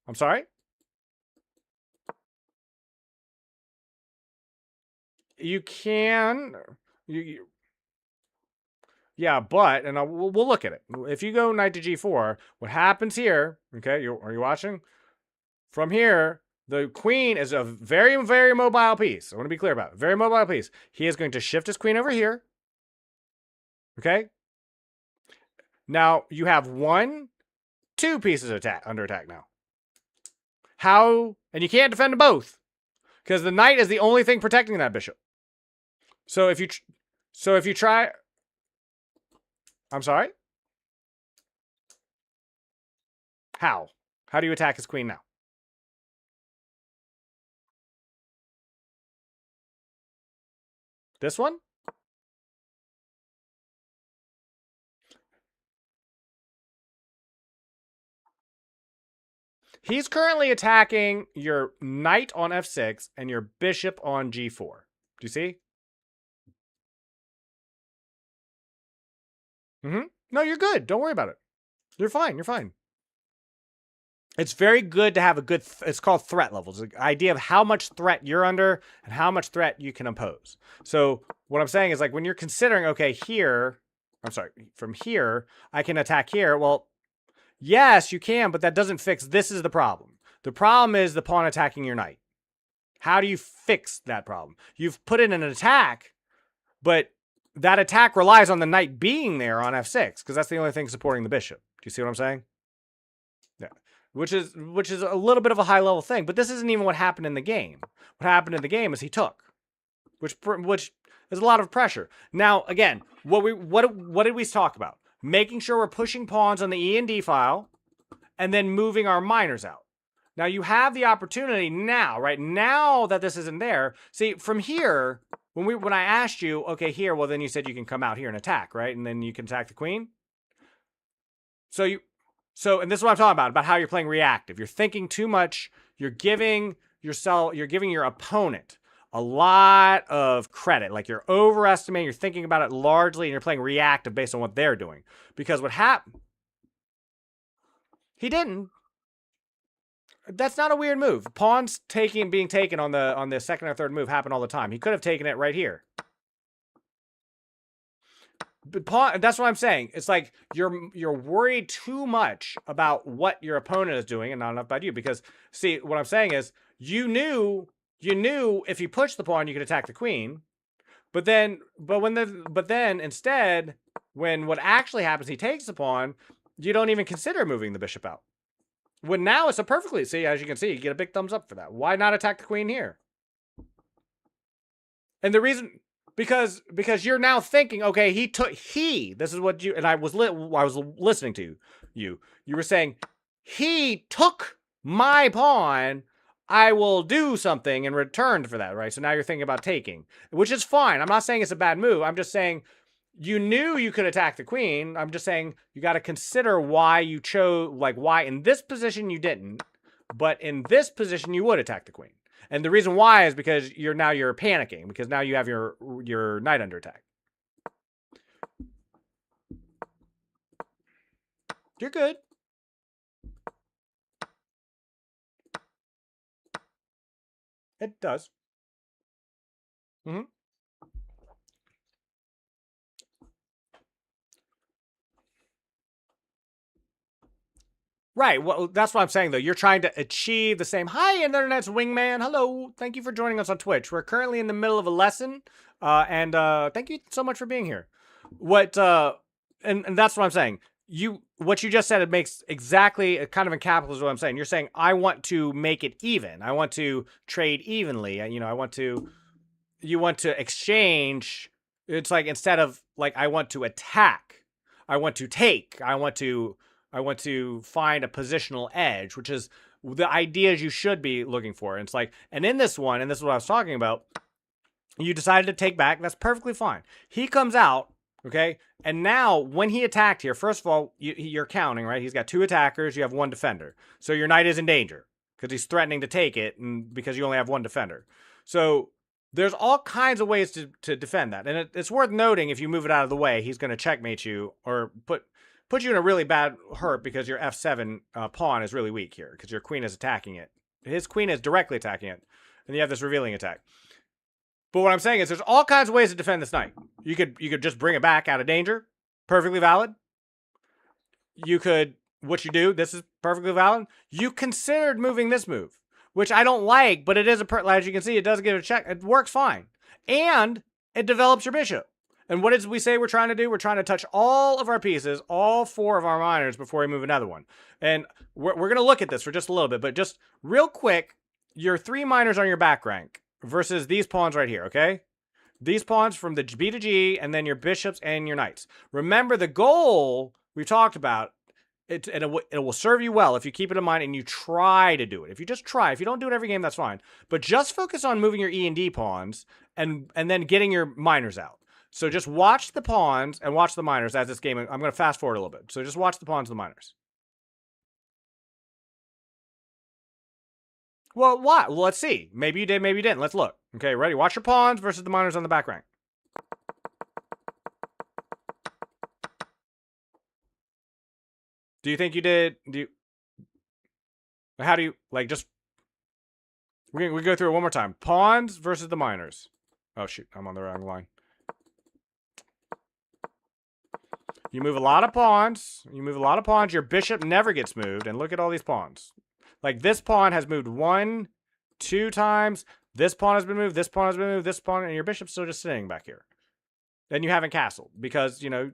I'm sorry? You can... Yeah, but, and we'll look at it. If you go knight to g4, what happens here, okay, are you watching? From here, the queen is a very, very mobile piece. I want to be clear about it. Very mobile piece. He is going to shift his queen over here. Okay? Now, you have two pieces under attack now. How? And you can't defend them both, because the knight is the only thing protecting that bishop. So if you try... I'm sorry? How? How do you attack his queen now? This one? He's currently attacking your knight on f6 and your bishop on g4. Do you see? No, you're good. Don't worry about it. You're fine. You're fine. it's very good to have a good, it's called threat levels, the idea of how much threat you're under and how much threat you can impose. So what I'm saying is like when you're considering, okay, here, I'm sorry, from here, I can attack here. Well, yes, you can, but that doesn't fix, this is the problem. The problem is the pawn attacking your knight. How do you fix that problem? You've put in an attack, but that attack relies on the knight being there on f6 because that's the only thing supporting the bishop. Do you see what I'm saying? Yeah. Which is a little bit of a high level thing, but this isn't even what happened in the game. What happened in the game is he took, which is a lot of pressure. Now, again, what did we talk about? Making sure we're pushing pawns on the E and D file, and then moving our minors out. Now you have the opportunity now, right now that this isn't there. See, from here, when I asked you, okay, here, well then you said you can come out here and attack, right? And then you can attack the queen. So and this is what I'm talking about how you're playing reactive. You're thinking too much. You're giving your opponent a lot of credit. Like you're overestimating, you're thinking about it largely, and you're playing reactive based on what they're doing. Because what happened, he didn't. That's not a weird move. Pawns being taken on the second or third move happen all the time. He could have taken it right here. But that's what I'm saying. It's like you're worried too much about what your opponent is doing and not enough about you. Because see, what I'm saying is you knew if you pushed the pawn you could attack the queen. But then instead, when what actually happens, he takes the pawn, you don't even consider moving the bishop out. When now it's a perfectly, see, as you can see, you get a big thumbs up for that. Why not attack the queen here? And the reason, because you're now thinking, okay, this is what you, and I was listening to you. You were saying, he took my pawn, I will do something in return for that, right? So now you're thinking about taking, which is fine. I'm not saying it's a bad move. I'm just saying, you knew you could attack the queen. I'm just saying you got to consider why you chose, like why in this position you didn't, but in this position you would attack the queen. And the reason why is because you're panicking because now you have your knight under attack. You're good. It does. Mm-hmm. Right. Well, that's what I'm saying, though. You're trying to achieve the same. Hi, Internet's wingman. Hello. Thank you for joining us on Twitch. We're currently in the middle of a lesson, and thank you so much for being here. And that's what I'm saying. What you just said, it makes exactly kind of encapsulates what I'm saying. You're saying I want to make it even. I want to trade evenly. You want to exchange. It's like instead of like I want to attack, I want to take. I want to find a positional edge, which is the ideas you should be looking for. And it's like, and in this one, and this is what I was talking about, you decided to take back. That's perfectly fine. He comes out, okay? And now when he attacked here, first of all, you're counting, right? He's got 2 attackers. You have 1 defender. So your knight is in danger because he's threatening to take it and because you only have 1 defender. So there's all kinds of ways to defend that. And it's worth noting if you move it out of the way, he's going to checkmate you or put you in a really bad hurt because your f7 pawn is really weak here because your queen is attacking it. His queen is directly attacking it, and you have this revealing attack. But what I'm saying is there's all kinds of ways to defend this knight. You could just bring it back out of danger. Perfectly valid. You could, what you do, this is perfectly valid. You considered moving this move, which I don't like, but it is as you can see, it does give it a check. It works fine. And it develops your bishop. And what did we say we're trying to do? We're trying to touch all of our pieces, all 4 of our minors before we move another one. And we're going to look at this for just a little bit, but just real quick, your 3 minors on your back rank versus these pawns right here, okay? These pawns from the B to G, and then your bishops and your knights. Remember the goal we talked about, it will serve you well if you keep it in mind and you try to do it. If you just try, if you don't do it every game, that's fine. But just focus on moving your E and D pawns and then getting your minors out. So just watch the pawns and watch the minors as this game. I'm going to fast forward a little bit. So just watch the pawns and the minors. Well, what? Well, let's see. Maybe you did, maybe you didn't. Let's look. Okay, ready? Watch your pawns versus the minors on the back rank. Do you think you did? How do you, like, just... We go through it one more time. Pawns versus the miners. Oh, shoot. I'm on the wrong line. You move a lot of pawns. Your bishop never gets moved. And look at all these pawns. Like, this pawn has moved 1, 2 times. This pawn has been moved. This pawn has been moved. This pawn. And your bishop's still just sitting back here. Then you haven't castled. Because, you know...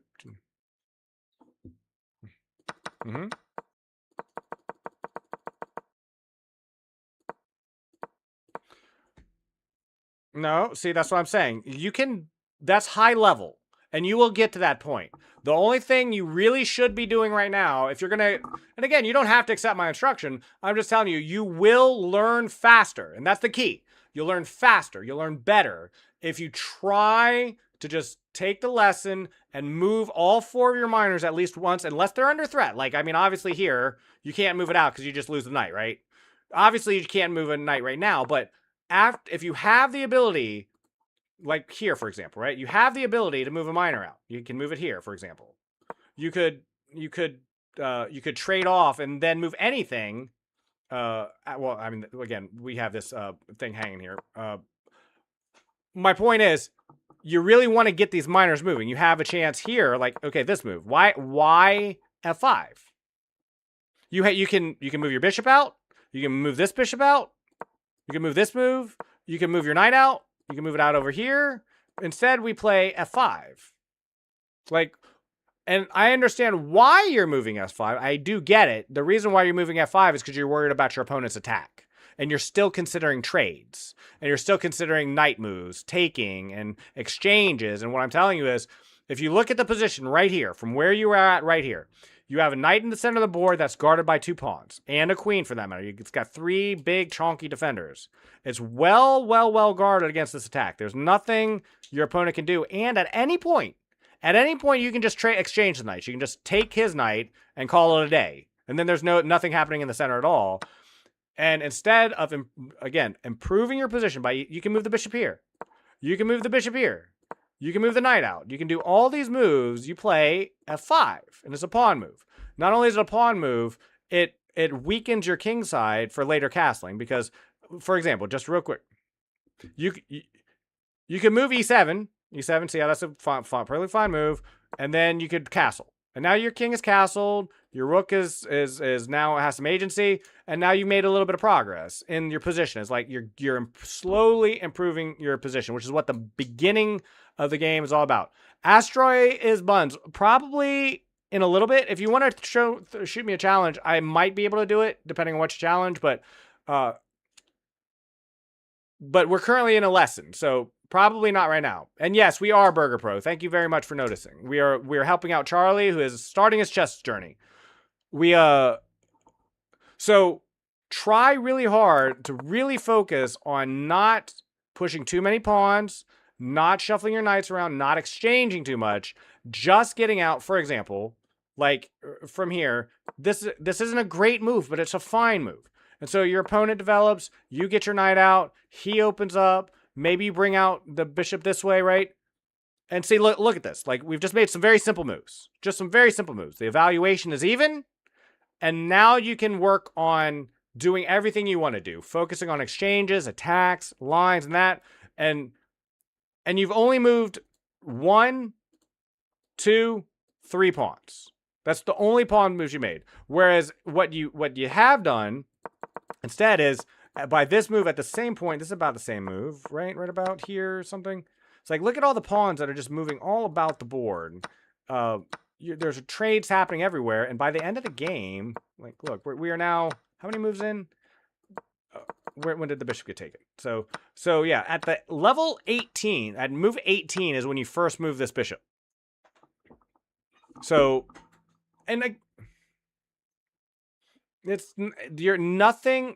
No, see, that's what I'm saying. You can... That's high level. And you will get to that point. The only thing you really should be doing right now, if you're going to... And again, you don't have to accept my instruction. I'm just telling you, you will learn faster. And that's the key. You'll learn faster. You'll learn better if you try to just take the lesson and move all 4 of your miners at least once, unless they're under threat. Like, I mean, obviously here, you can't move it out because you just lose the knight, right? Obviously, you can't move a knight right now, but if you have the ability... Like here, for example, right? You have the ability to move a miner out. You can move it here, for example. You could trade off and then move anything. Well, I mean, again, we have this thing hanging here. My point is, you really want to get these miners moving. You have a chance here, like, okay, this move. Why F5? You can move your bishop out. You can move this bishop out. You can move this move. You can move your knight out. You can move it out over here. Instead, we play F5. Like, and I understand why you're moving F5. I do get it. The reason why you're moving F5 is because you're worried about your opponent's attack. And you're still considering trades. And you're still considering knight moves, taking, and exchanges. And what I'm telling you is, if you look at the position right here, from where you are at right here, you have a knight in the center of the board that's guarded by 2 pawns, and a queen for that matter. It's got 3 big, chonky defenders. It's well guarded against this attack. There's nothing your opponent can do. And at any point, you can just exchange the knights. You can just take his knight and call it a day. And then there's nothing happening in the center at all. And instead of, again, improving your position by, you can move the bishop here. You can move the bishop here. You can move the knight out. You can do all these moves. You play F5, and it's a pawn move. Not only is it a pawn move, it weakens your king side for later castling. Because, for example, just real quick, you can move E7. E7, see how that's a perfectly fine move. And then you could castle. And now your king is castled. Your rook is now has some agency. And now you made a little bit of progress in your position. It's like you're slowly improving your position, which is what the beginning of the game is all about. Astroy is buns. Probably in a little bit. If you want to shoot me a challenge, I might be able to do it, depending on what you challenge. But we're currently in a lesson, so probably not right now. And yes, we are Burger Pro. Thank you very much for noticing. We are helping out Charlie, who is starting his chess journey. So try really hard to really focus on not pushing too many pawns, not shuffling your knights around, not exchanging too much, just getting out. For example, like from here, this isn't a great move, but it's a fine move. And so your opponent develops, you get your knight out, he opens up, maybe you bring out the bishop this way, right? And see, look at this. Like, we've just made some very simple moves. Just some very simple moves. The evaluation is even, and now you can work on doing everything you want to do, focusing on exchanges, attacks, lines, and that. And you've only moved 1, 2, 3 pawns. That's the only pawn moves you made. Whereas what you have done instead is, by this move at the same point, this is about the same move, right? Right about here or something. It's like, look at all the pawns that are just moving all about the board. There's trades happening everywhere. And by the end of the game, like, look, we are now, how many moves in? When did the bishop get taken? So yeah, at the level 18, at move 18 is when you first move this bishop. So, and you're nothing.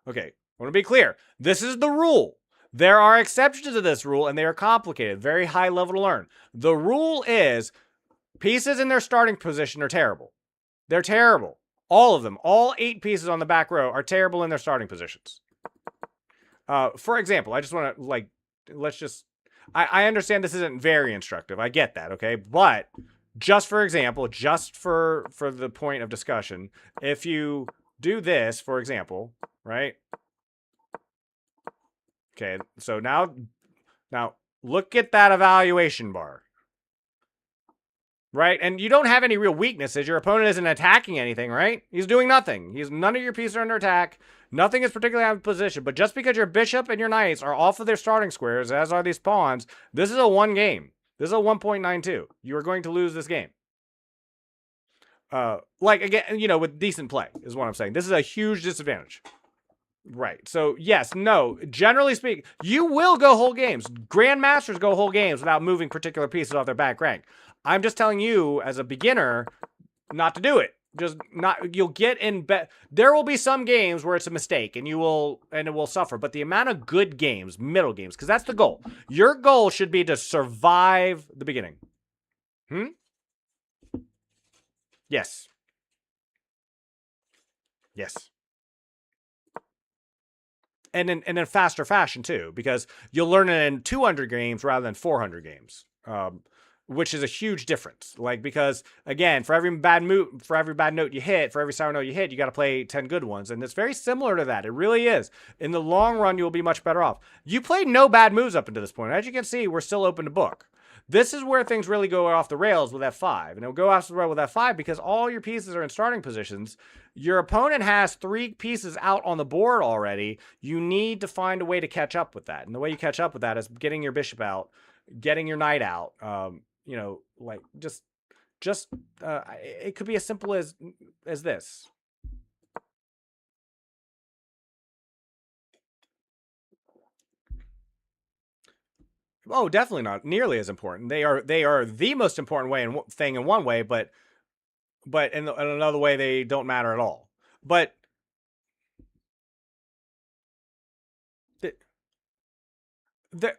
Okay, I want to be clear. This is the rule. There are exceptions to this rule, and they are complicated, very high level to learn. The rule is pieces in their starting position are terrible. They're terrible. All of them, all 8 pieces on the back row are terrible in their starting positions. For example, I just want to, like, I understand this isn't very instructive. I get that, okay? But just for example, just for the point of discussion, if you do this, for example, right? Okay, so now look at that evaluation bar. Right? And you don't have any real weaknesses. Your opponent isn't attacking anything, right? He's doing nothing. None of your pieces are under attack. Nothing is particularly out of position. But just because your bishop and your knights are off of their starting squares, as are these pawns, this is a 1 game. This is a 1.92. You are going to lose this game. Like, again, you know, with decent play is what I'm saying. This is a huge disadvantage. Right. So, yes, no. Generally speaking, you will go whole games. Grandmasters go whole games without moving particular pieces off their back rank. I'm just telling you, as a beginner, not to do it. Just not. You'll get in. There will be some games where it's a mistake, and it will suffer. But the amount of good games, middle games, because that's the goal. Your goal should be to survive the beginning. Yes. Yes. And in a faster fashion too, because you'll learn it in 200 games rather than 400 games. Which is a huge difference. Like, because again, for every bad note you hit, for every sour note you hit, you got to play 10 good ones. And it's very similar to that. It really is. In the long run, you will be much better off. You played no bad moves up until this point. As you can see, we're still open to book. This is where things really go off the rails with F5. And it'll go off the rail with F5 because all your pieces are in starting positions. Your opponent has 3 pieces out on the board already. You need to find a way to catch up with that. And the way you catch up with that is getting your bishop out, getting your knight out, you know, like just it could be as simple as this. Oh, definitely not nearly as important. They are the most important thing in one way, but in another way they don't matter at all. But the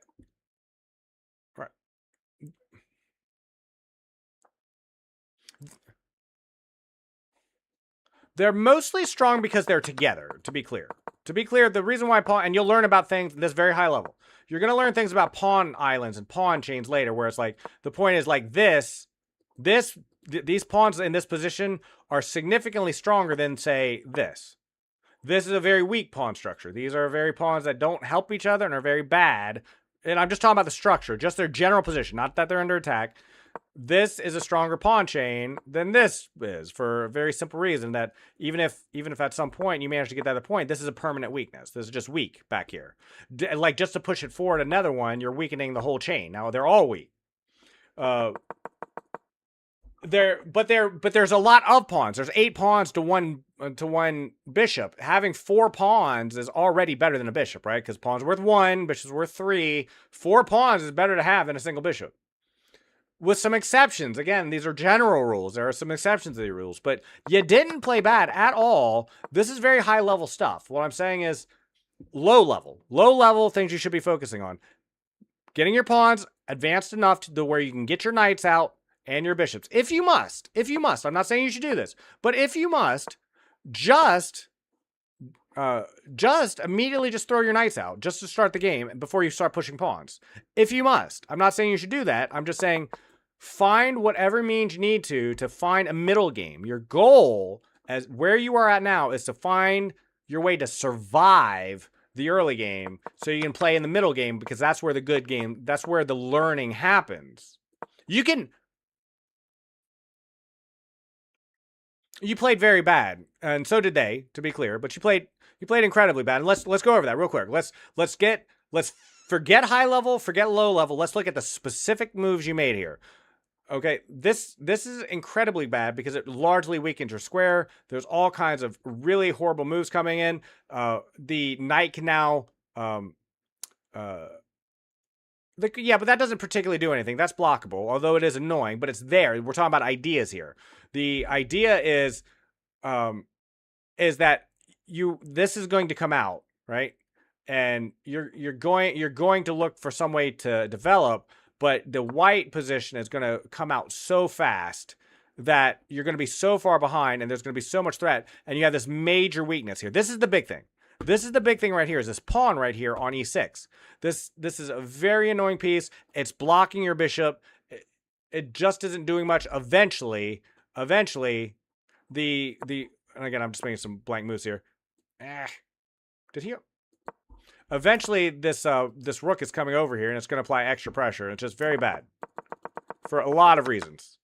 right. They're mostly strong because they're together, to be clear. To be clear, the reason why pawn, and you'll learn about things at this very high level. You're going to learn things about pawn islands and pawn chains later, where it's like, the point is like these pawns in this position are significantly stronger than, say, this. This is a very weak pawn structure. These are very pawns that don't help each other and are very bad. And I'm just talking about the structure, just their general position, not that they're under attack. This is a stronger pawn chain than this is, for a very simple reason that even if at some point you manage to get to that point, this is a permanent weakness. This is just weak back here. Like, just to push it forward another one, you're weakening the whole chain. Now they're all weak. But there's a lot of pawns. There's 8 pawns to one bishop. Having 4 pawns is already better than a bishop, right? Because pawn's worth 1, bishop's worth 3. 4 pawns is better to have than a single bishop. With some exceptions. Again, these are general rules. There are some exceptions to the rules, but you didn't play bad at all. This is very high level stuff. What I'm saying is low level things you should be focusing on. Getting your pawns advanced enough to where you can get your knights out and your bishops. If you must. I'm not saying you should do this, but if you must, just immediately just throw your knights out just to start the game before you start pushing pawns. If you must. I'm not saying you should do that. I'm just saying find whatever means you need to find a middle game. Your goal, as where you are at now, is to find your way to survive the early game so you can play in the middle game, because that's where the good game, that's where the learning happens. You played very bad, and so did they, to be clear, but you played incredibly bad. And let's go over that real quick. Let's forget high level, forget low level. Let's look at the specific moves you made here. Okay, this is incredibly bad because it largely weakens your square. There's all kinds of really horrible moves coming in. The knight can now yeah, but that doesn't particularly do anything. That's blockable, although it is annoying, but it's there. We're talking about ideas here. The idea is that this is going to come out, right? And you're going to look for some way to develop, but the white position is going to come out so fast that you're going to be so far behind, and there's going to be so much threat, and you have this major weakness here. This is the big thing. This is the big thing right here, is this pawn right here on e6. This is a very annoying piece. It's blocking your bishop. It just isn't doing much. Eventually, the and again, I'm just making some blank moves here. Did he? Eventually, this rook is coming over here, and it's going to apply extra pressure, and it's just very bad for a lot of reasons.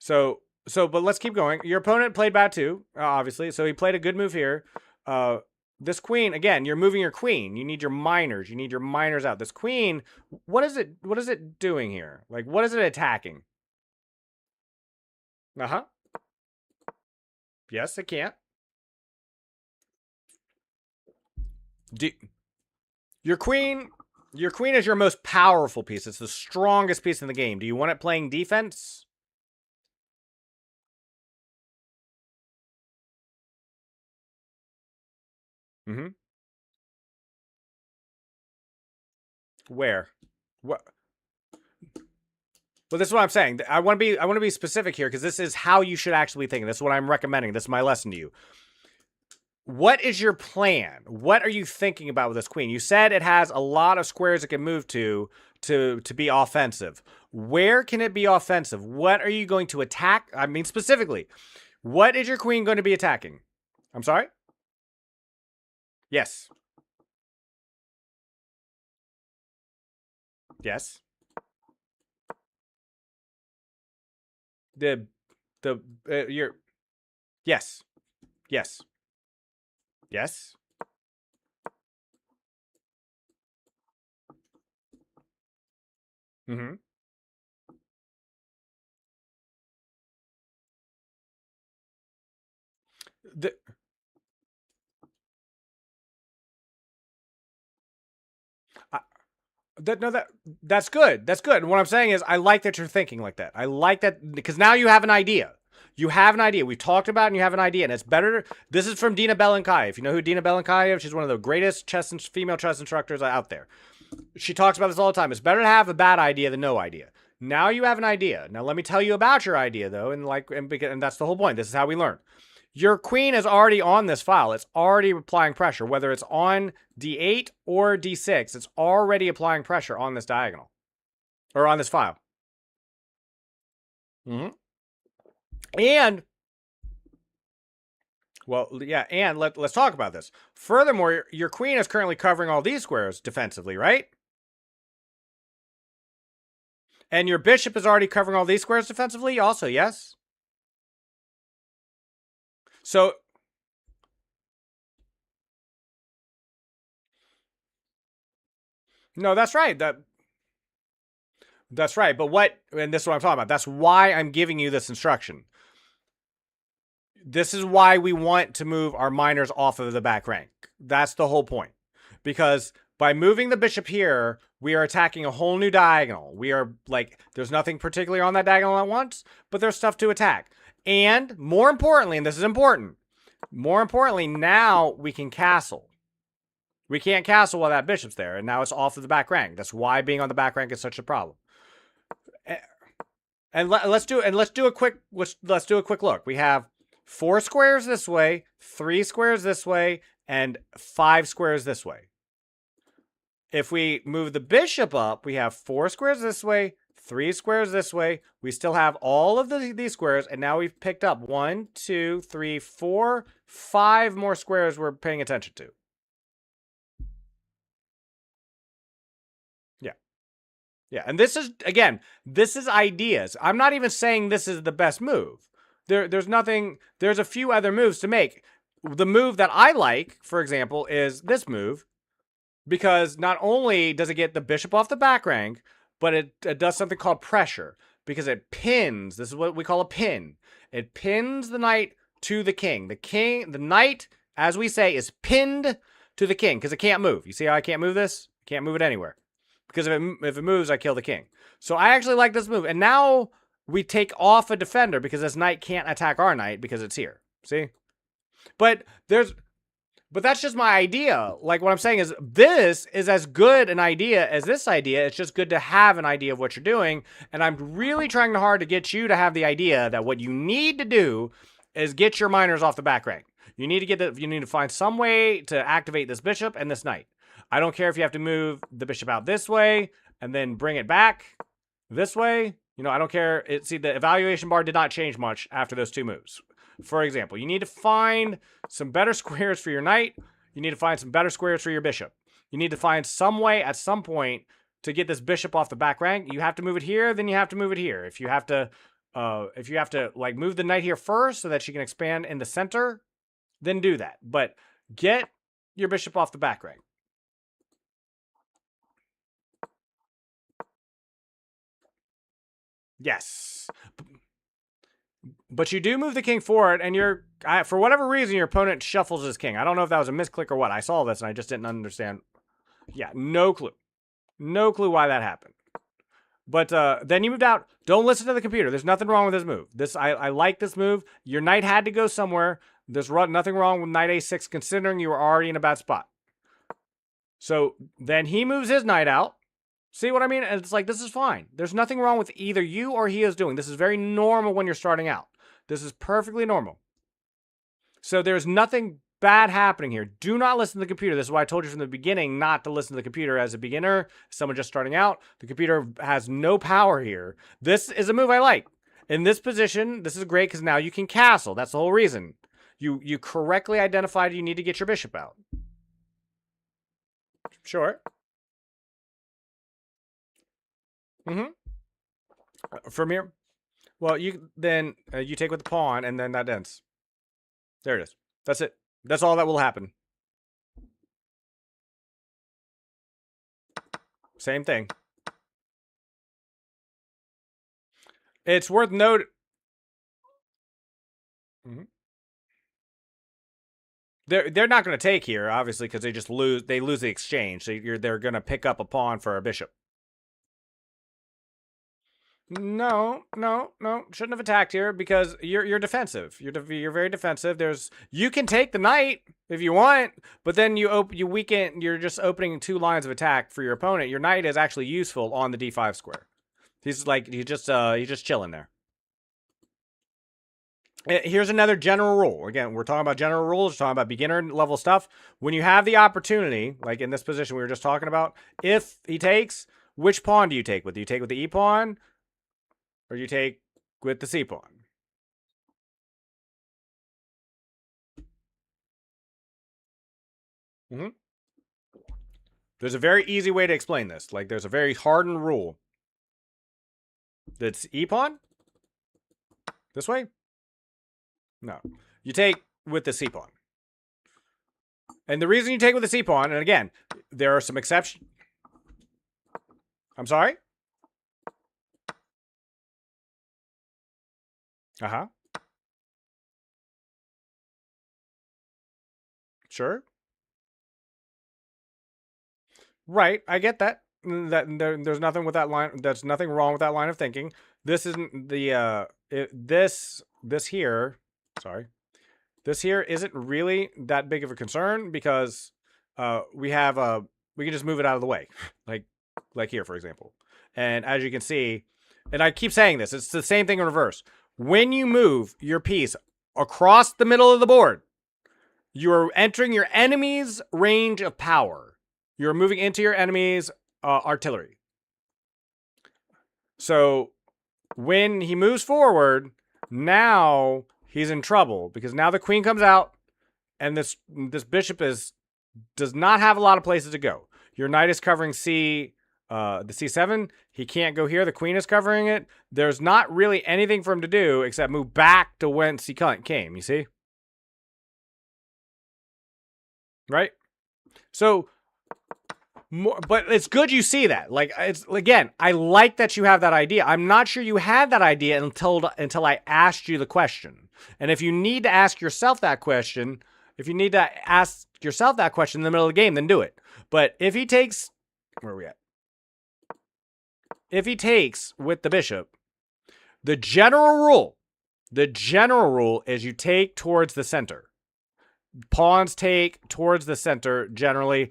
But let's keep going. Your opponent played bad too, obviously. So he played a good move here. This queen, again, you're moving your queen. You need your minors. You need your minors out. This queen, what is it doing here? Like, what is it attacking? Uh-huh. Yes, it can't. Your queen is your most powerful piece. It's the strongest piece in the game. Do you want it playing defense? Mm-hmm. Where? What? Well, this is what I'm saying. I want to be specific here because this is how you should actually be thinking. This is what I'm recommending. This is my lesson to you. What is your plan? What are you thinking about with this queen? You said it has a lot of squares it can move to be offensive. Where can it be offensive? What are you going to attack? I mean, specifically, what is your queen going to be attacking? I'm sorry? Yes. Yes. Your yes. Yes. Yes. Mm-hmm. That's good. That's good. And what I'm saying is I like that you're thinking like that. I like that because now you have an idea. You have an idea. We've talked about it and you have an idea. And it's better. This is from Dina Belenkayev. If you know who Dina Belenkayev is, she's one of the greatest female chess instructors out there. She talks about this all the time. It's better to have a bad idea than no idea. Now you have an idea. Now let me tell you about your idea though. And that's the whole point. This is how we learn. Your queen is already on this file. It's already applying pressure. Whether it's on D8 or D6, it's already applying pressure on this diagonal. Or on this file. Mm-hmm. And, well, yeah, and let's talk about this. Furthermore, your queen is currently covering all these squares defensively, right? And your bishop is already covering all these squares defensively also, yes? So, no, that's right. That's right. But and this is what I'm talking about. That's why I'm giving you this instruction. This is why we want to move our minors off of the back rank. That's the whole point. Because by moving the bishop here, we are attacking a whole new diagonal. We are like, there's nothing particularly on that diagonal at once, but there's stuff to attack. And more importantly, and this is important, more importantly, now we can castle. We can't castle while that bishop's there, and now it's off of the back rank. That's why being on the back rank is such a problem. And let's do a quick look. We have 4 squares this way, 3 squares this way, and 5 squares this way. If we move the bishop up, we have 4 squares this way, 3 squares this way. We still have all of these squares, and now we've picked up 1, 2, 3, 4, 5 more squares we're paying attention to. Yeah, and this is, again, this is ideas. I'm not even saying this is the best move. There's a few other moves to make. The move that I like, for example, is this move, because not only does it get the bishop off the back rank, but it does something called pressure, because it pins. This is what we call a pin. It pins the knight to the king. The knight, as we say, is pinned to the king, because it can't move. You see how I can't move this? Can't move it anywhere. Because if it moves, I kill the king. So I actually like this move. And now we take off a defender because this knight can't attack our knight because it's here. See? But that's just my idea. Like what I'm saying is this is as good an idea as this idea. It's just good to have an idea of what you're doing. And I'm really trying hard to get you to have the idea that what you need to do is get your minors off the back rank. You need to find some way to activate this bishop and this knight. I don't care if you have to move the bishop out this way and then bring it back this way. You know, I don't care. See, the evaluation bar did not change much after those 2 moves. For example, you need to find some better squares for your knight. You need to find some better squares for your bishop. You need to find some way at some point to get this bishop off the back rank. You have to move it here, then you have to move it here. If you have to like move the knight here first so that she can expand in the center, then do that. But get your bishop off the back rank. Yes. But you do move the king forward, and for whatever reason, your opponent shuffles his king. I don't know if that was a misclick or what. I saw this, and I just didn't understand. Yeah, no clue. No clue why that happened. But then you moved out. Don't listen to the computer. There's nothing wrong with this move. I like this move. Your knight had to go somewhere. There's nothing wrong with knight a6, considering you were already in a bad spot. So then he moves his knight out. See what I mean? And it's like, this is fine. There's nothing wrong with either you or he is doing. This is very normal when you're starting out. This is perfectly normal. So there's nothing bad happening here. Do not listen to the computer. This is why I told you from the beginning not to listen to the computer as a beginner, someone just starting out. The computer has no power here. This is a move I like. In this position, this is great because now you can castle. That's the whole reason. You correctly identified you need to get your bishop out. Sure. From here, well, you take with the pawn, and then that ends. There it is. That's it. That's all that will happen. Same thing. It's worth noting. They're not going to take here, obviously, because they lose the exchange. So they're going to pick up a pawn for a bishop. No. Shouldn't have attacked here because you're defensive. You're very defensive. You can take the knight if you want, but then you weaken. You're just opening 2 lines of attack for your opponent. Your knight is actually useful on the d5 square. He's just chilling there. Here's another general rule. Again, we're talking about general rules. We're talking about beginner level stuff. When you have the opportunity, like in this position we were just talking about, if he takes, which pawn do you take with? Do you take with the e pawn? Or you take with the c pawn. There's a very easy way to explain this. Like, there's a very hardened rule. That's e pawn. This way? No. You take with the c pawn. And the reason you take with the c pawn, and again, there are some exceptions. I'm sorry? Sure. Right, I get that. There's nothing with that line. There's nothing wrong with that line of thinking. This isn't the this here. Sorry, this here isn't really that big of a concern because we can just move it out of the way, like here, for example. And as you can see, and I keep saying this, it's the same thing in reverse. When you move your piece across the middle of the board, you're entering your enemy's range of power. You're moving into your enemy's artillery. So when he moves forward, now he's in trouble because now the queen comes out and this bishop does not have a lot of places to go. Your knight is covering the c7. He can't go here. The queen is covering it. There's not really anything for him to do except move back to whence he came, you see? Right? So, but it's good you see that. Like, again, I like that you have that idea. I'm not sure you had that idea until I asked you the question. And if you need to ask yourself that question, in the middle of the game, then do it. But if he takes, where are we at? If he takes with the bishop, the general rule is you take towards the center. Pawns take towards the center generally.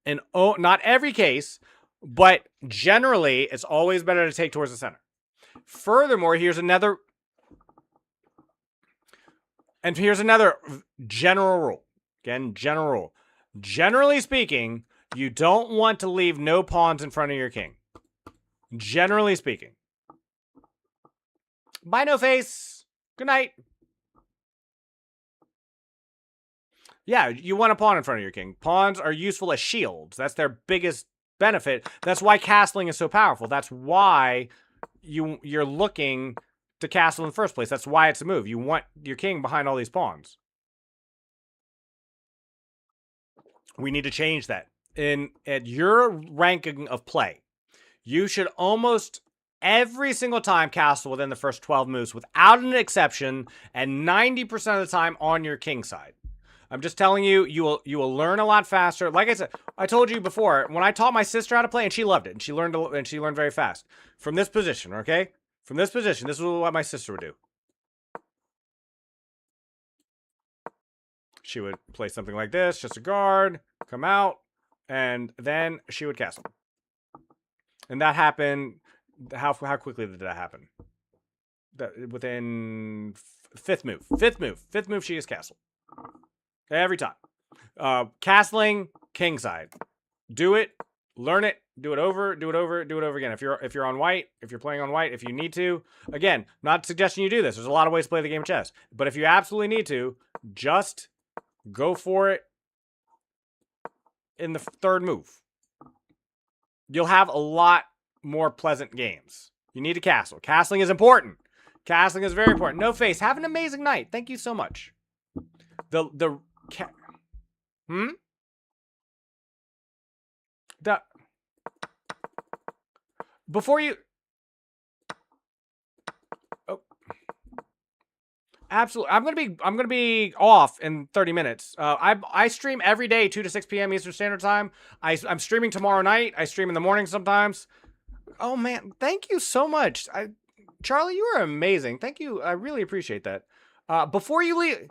In not every case, but generally, it's always better to take towards the center. Furthermore, here's another general rule. Again, general rule. Generally speaking, you don't want to leave no pawns in front of your king. Generally speaking. Bye, No Face. Good night. Yeah, you want a pawn in front of your king. Pawns are useful as shields. That's their biggest benefit. That's why castling is so powerful. That's why you're looking to castle in the first place. That's why it's a move. You want your king behind all these pawns. We need to change that. At your ranking of play, you should almost every single time castle within the first 12 moves without an exception, and 90% of the time on your king side. I'm just telling you, you will learn a lot faster. Like I said, I told you before, when I taught my sister how to play, and she loved it, and she learned very fast. From this position, okay? From this position, this is what my sister would do. She would play something like this, just a guard, come out, and then she would castle. And that happened. How quickly did that happen? Within fifth move, she is castle. Every time. Castling, king side. Do it, learn it, do it over again. If you're on white, if you're playing on white, if you need to. Again, not suggesting you do this. There's a lot of ways to play the game of chess. But if you absolutely need to, just go for it in the third move. You'll have a lot more pleasant games. You need to castle. Castling is important. Castling is very important. No face. Have an amazing night. Thank you so much. Before you... Oh. Absolutely. I'm gonna be off in 30 minutes. I stream every day, 2 to 6 p.m. Eastern Standard Time. I'm streaming tomorrow night. I stream in the morning sometimes. Oh man, thank you so much. Charlie, you are amazing. Thank you. I really appreciate that. Before you leave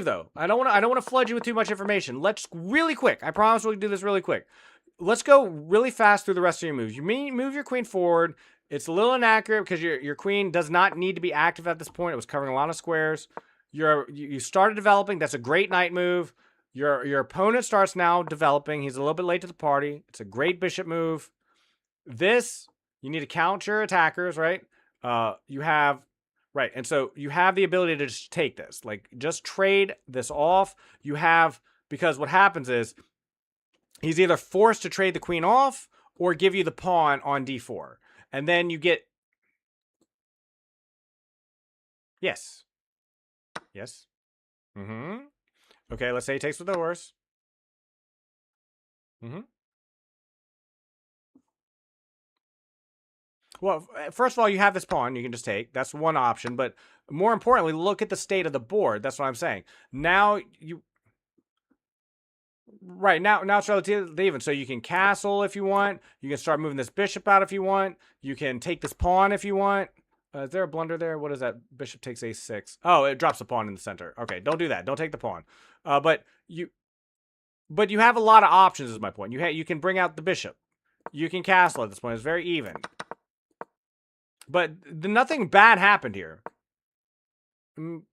though, I don't want to flood you with too much information. Let's really quick. I promise we'll do this really quick. Let's go really fast through the rest of your moves. You move your queen forward. It's a little inaccurate because your queen does not need to be active at this point. It was covering a lot of squares. You started developing. That's a great knight move. Your opponent starts now developing. He's a little bit late to the party. It's a great bishop move. This, you need to count your attackers, right? Right, and so you have the ability to just take this. Like, just trade this off. Because what happens is, he's either forced to trade the queen off or give you the pawn on d4. And then you get... Yes. Yes. Okay, let's say he takes with the horse. Well, first of all, you have this pawn you can just take. That's one option. But more importantly, look at the state of the board. That's what I'm saying. Now you... Right, now it's relatively even. So you can castle if you want. You can start moving this bishop out if you want. You can take this pawn if you want. Is there a blunder there? What is that? Bishop takes a6. Oh, it drops the pawn in the center. Okay, don't do that. Don't take the pawn. But you have a lot of options is my point. You can bring out the bishop. You can castle at this point. It's very even. But nothing bad happened here.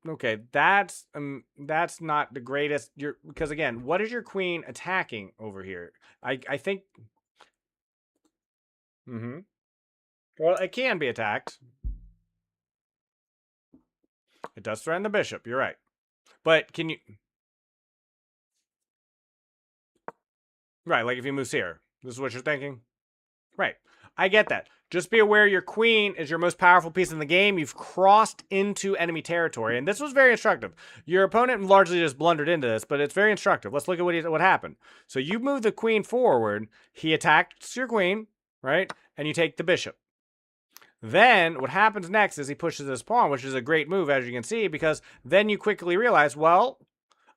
Okay, that's not the greatest. Because again, what is your queen attacking over here? I think. Well, it can be attacked. It does threaten the bishop. You're right, but can you? Right, like if he moves here, this is what you're thinking. Right, I get that. Just be aware your queen is your most powerful piece in the game. You've crossed into enemy territory, and this was very instructive. Your opponent largely just blundered into this, but it's very instructive. Let's look at what happened. So you move the queen forward. He attacks your queen, right? And you take the bishop. Then what happens next is he pushes this pawn, which is a great move, as you can see, because then you quickly realize, well,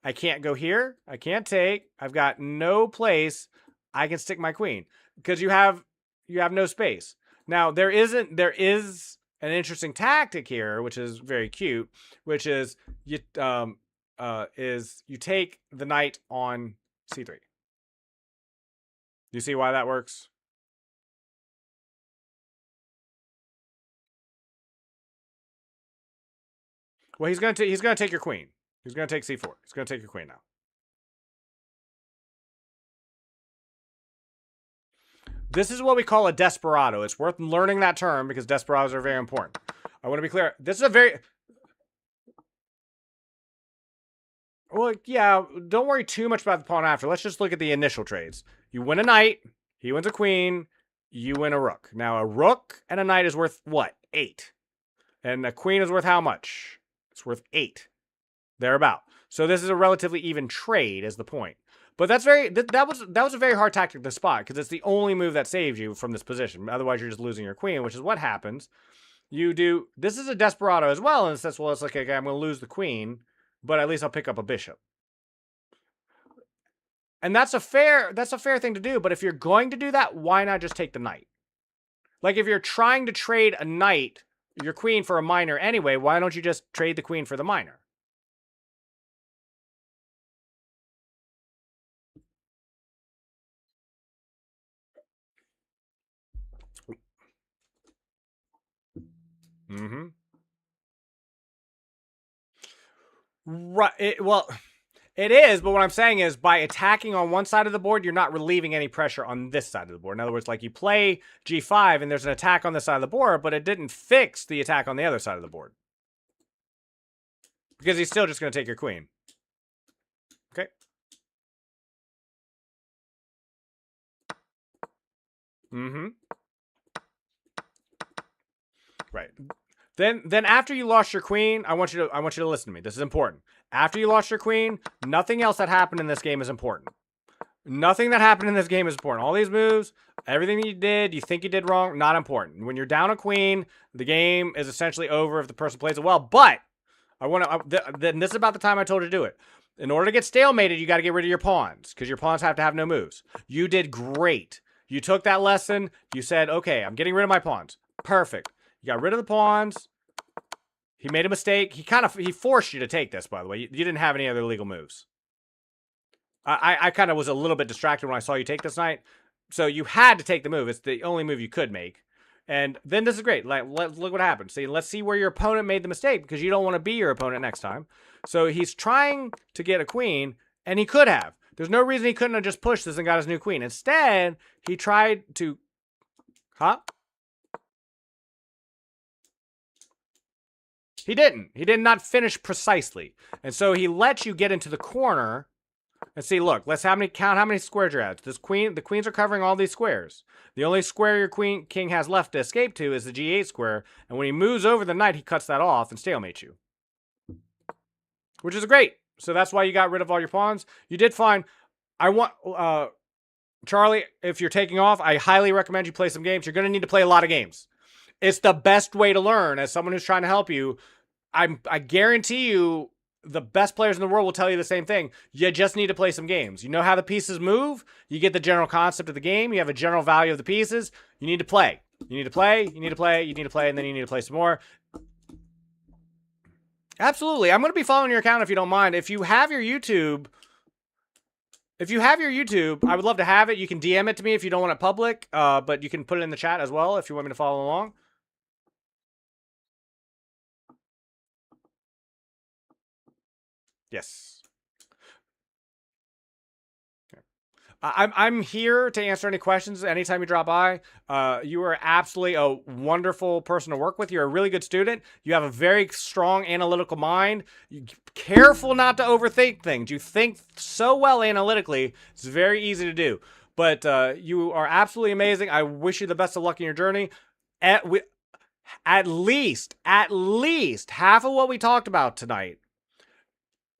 I can't go here. I can't take. I've got no place. I can stick my queen because you have no space. Now, there is an interesting tactic here, which is very cute, which is you take the knight on c3. Do you see why that works? Well, he's gonna take your queen. He's gonna take c4. He's gonna take your queen now. This is what we call a desperado. It's worth learning that term because desperados are very important. I want to be clear. This is a very... Well, yeah, don't worry too much about the pawn after. Let's just look at the initial trades. You win a knight, he wins a queen, you win a rook. Now, a rook and a knight is worth what? 8. And a queen is worth how much? It's worth 8. Thereabout. So this is a relatively even trade, is the point. But that's that was a very hard tactic to spot, because it's the only move that saves you from this position. Otherwise, you're just losing your queen, which is what happens. You do, this is a desperado as well, and it says, well, it's like, okay, I'm going to lose the queen, but at least I'll pick up a bishop. And that's a fair thing to do, but if you're going to do that, why not just take the knight? Like, if you're trying to trade a knight, your queen, for a minor anyway, why don't you just trade the queen for the minor? Mm-hmm. Right. Well, it is, but what I'm saying is by attacking on one side of the board, you're not relieving any pressure on this side of the board. In other words, like you play g5 and there's an attack on this side of the board, but it didn't fix the attack on the other side of the board. Because he's still just going to take your queen. Okay. Mm-hmm. Right. Then after you lost your queen, I want you to listen to me. This is important. After you lost your queen, nothing else that happened in this game is important. Nothing that happened in this game is important. All these moves, everything you did, you think you did wrong, not important. When you're down a queen, the game is essentially over if the person plays it well. But this is about the time I told you to do it. In order to get stalemated, you got to get rid of your pawns, because your pawns have to have no moves. You did great. You took that lesson. You said, okay, I'm getting rid of my pawns. Perfect. You got rid of the pawns. He made a mistake. He forced you to take this, by the way. You didn't have any other legal moves. I kind of was a little bit distracted when I saw you take this knight. So you had to take the move. It's the only move you could make. And then this is great. Look what happened. See, let's see where your opponent made the mistake, because you don't want to be your opponent next time. So he's trying to get a queen, and he could have. There's no reason he couldn't have just pushed this and got his new queen. Instead, he tried to... Huh? He didn't. He did not finish precisely. And so he let you get into the corner and see, look, let's count how many squares you're at. The queens are covering all these squares. The only square your king has left to escape to is the g8 square. And when he moves over the knight, he cuts that off and stalemates you. Which is great. So that's why you got rid of all your pawns. You did fine. I want... Charlie, if you're taking off, I highly recommend you play some games. You're going to need to play a lot of games. It's the best way to learn. As someone who's trying to help you, I guarantee you the best players in the world will tell you the same thing. You just need to play some games. You know how the pieces move. You get the general concept of the game. You have a general value of the pieces. You need to play. You need to play. You need to play. You need to play. And then you need to play some more. Absolutely. I'm going to be following your account if you don't mind. If you have your YouTube... I would love to have it. You can DM it to me if you don't want it public. But you can put it in the chat as well if you want me to follow along. Yes. Okay. I'm here to answer any questions anytime you drop by. You are absolutely a wonderful person to work with. You're a really good student. You have a very strong analytical mind. Careful not to overthink things. You think so well analytically. It's very easy to do. But you are absolutely amazing. I wish you the best of luck in your journey. At least half of what we talked about tonight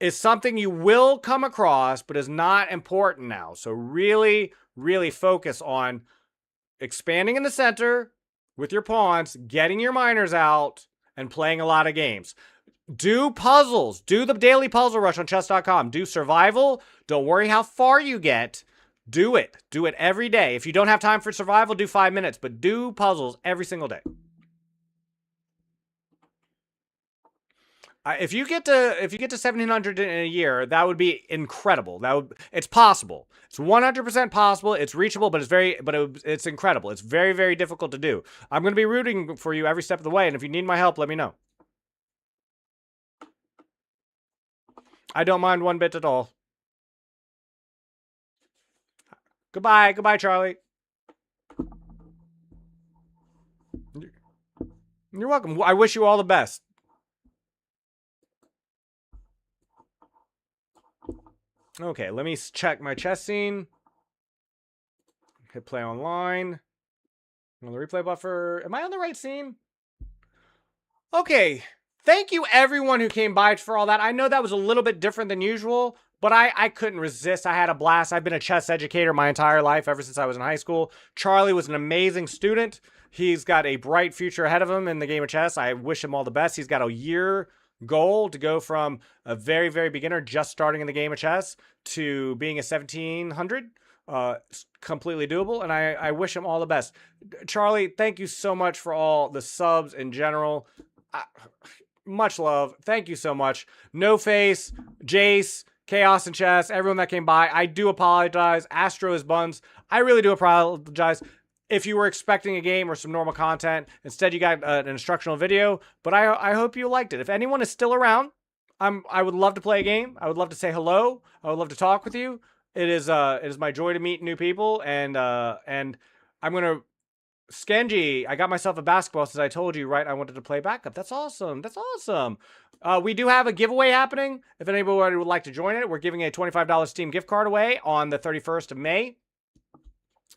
is something you will come across, but is not important now. So really, really focus on expanding in the center with your pawns, getting your minors out, and playing a lot of games. Do puzzles. Do the daily puzzle rush on chess.com. Do survival. Don't worry how far you get. Do it. Do it every day. If you don't have time for survival, do 5 minutes, but do puzzles every single day. If you get to 1,700 in a year, that would be incredible. It's possible. It's 100% possible. It's reachable, but it's incredible. It's very, very difficult to do. I'm going to be rooting for you every step of the way, and if you need my help, let me know. I don't mind one bit at all. Goodbye. Goodbye, Charlie. You're welcome. I wish you all the best. Okay, let me check my chess scene. Hit play online. On the replay buffer. Am I on the right scene? Okay. Thank you everyone who came by for all that. I know that was a little bit different than usual, but I couldn't resist. I had a blast. I've been a chess educator my entire life, ever since I was in high school. Charlie was an amazing student. He's got a bright future ahead of him in the game of chess. I wish him all the best. He's got a year goal to go from a very, very beginner just starting in the game of chess to being a 1700. Completely doable, and I wish him all the best. Charlie, thank you so much for all the subs in general. Much love. Thank you so much. No Face, Jace, Chaos and Chess, everyone that came by. I do apologize. Astro is buns. I really do apologize if you were expecting a game or some normal content. Instead, you got an instructional video, but I hope you liked it. If anyone is still around, I would love to play a game. I would love to say hello. I would love to talk with you. It is my joy to meet new people, and I'm gonna Skenji. I got myself a basketball since I told you, right? I wanted to play backup. That's awesome. That's awesome. We do have a giveaway happening. If anybody would like to join it, we're giving a $25 Steam gift card away on the 31st of May.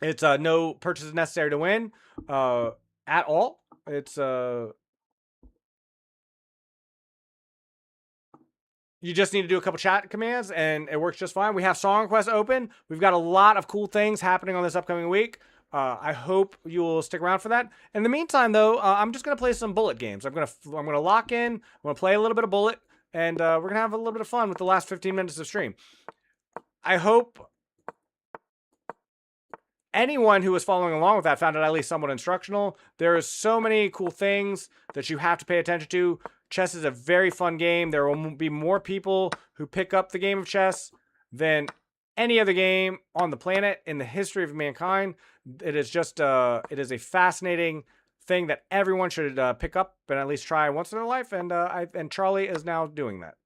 It's no purchases necessary to win at all. It's you just need to do a couple chat commands, and it works just fine. We have song requests open. We've got a lot of cool things happening on this upcoming week. I hope you will stick around for that. In the meantime, though, I'm just gonna play some bullet games. I'm gonna lock in. I'm gonna play a little bit of bullet, and we're gonna have a little bit of fun with the last 15 minutes of stream. I hope anyone who was following along with that found it at least somewhat instructional. There is so many cool things that you have to pay attention to. Chess is a very fun game. There will be more people who pick up the game of chess than any other game on the planet in the history of mankind. It is just it is a fascinating thing that everyone should pick up and at least try once in their life. And Charlie is now doing that.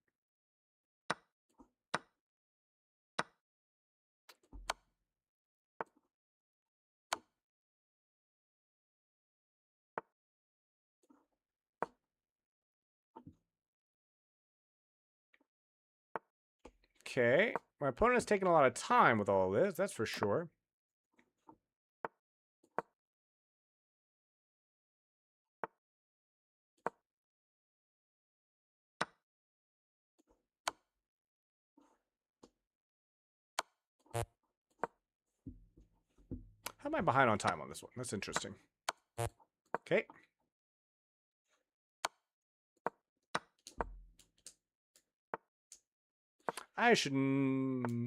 Okay, my opponent is taking a lot of time with all of this, that's for sure. How am I behind on time on this one? That's interesting. Okay. I should maybe.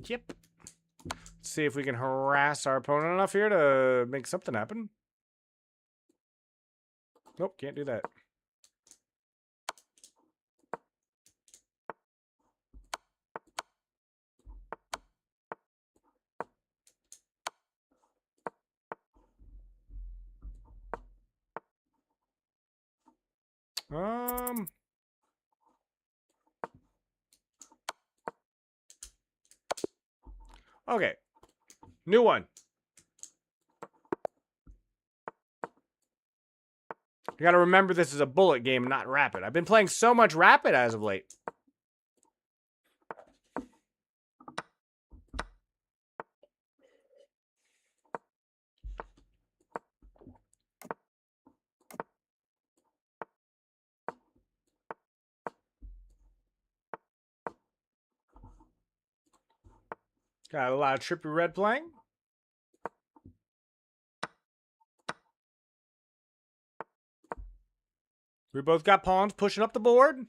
Yep. Let's see if we can harass our opponent enough here to make something happen. Nope, can't do that. Okay. New one. You gotta remember this is a bullet game, not rapid. I've been playing so much rapid as of late. Got a lot of Trippy Red playing. We both got pawns pushing up the board.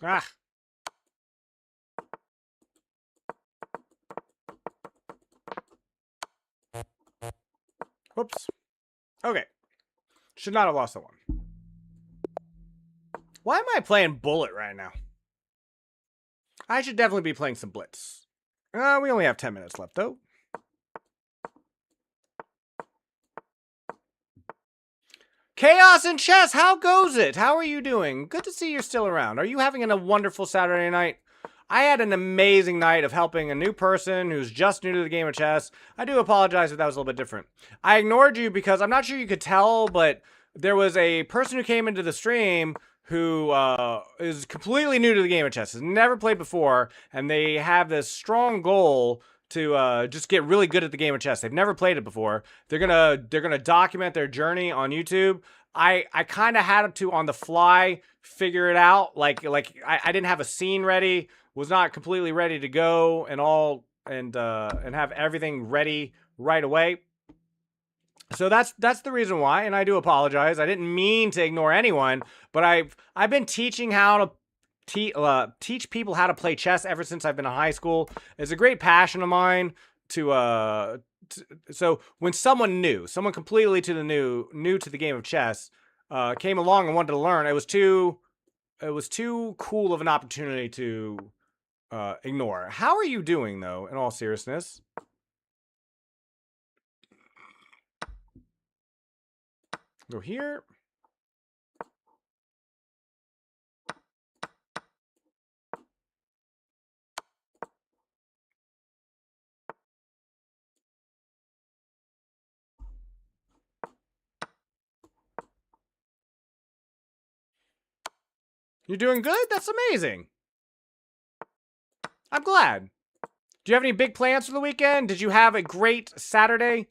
Ah. Whoops. Okay. Should not have lost that one. Why am I playing Bullet right now? I should definitely be playing some Blitz. We only have 10 minutes left, though. Chaos and Chess, how goes it? How are you doing? Good to see you're still around. Are you having a wonderful Saturday night? I had an amazing night of helping a new person who's just new to the game of chess. I do apologize if that was a little bit different. I ignored you because I'm not sure you could tell, but there was a person who came into the stream who is completely new to the game of chess, has never played before, and they have this strong goal to just get really good at the game of chess. They've never played it before. They're gonna document their journey on YouTube. I kind of had to on the fly figure it out. Like I didn't have a scene ready, was not completely ready to go, and have everything ready right away. So that's the reason why, and I do apologize. I didn't mean to ignore anyone, but I've been teaching how to teach people how to play chess ever since I've been in high school. It's a great passion of mine so when someone completely to the new to the game of chess came along and wanted to learn, it was too cool of an opportunity to ignore. How are you doing though, in all seriousness? Go here. You're doing good? That's amazing. I'm glad. Do you have any big plans for the weekend? Did you have a great Saturday?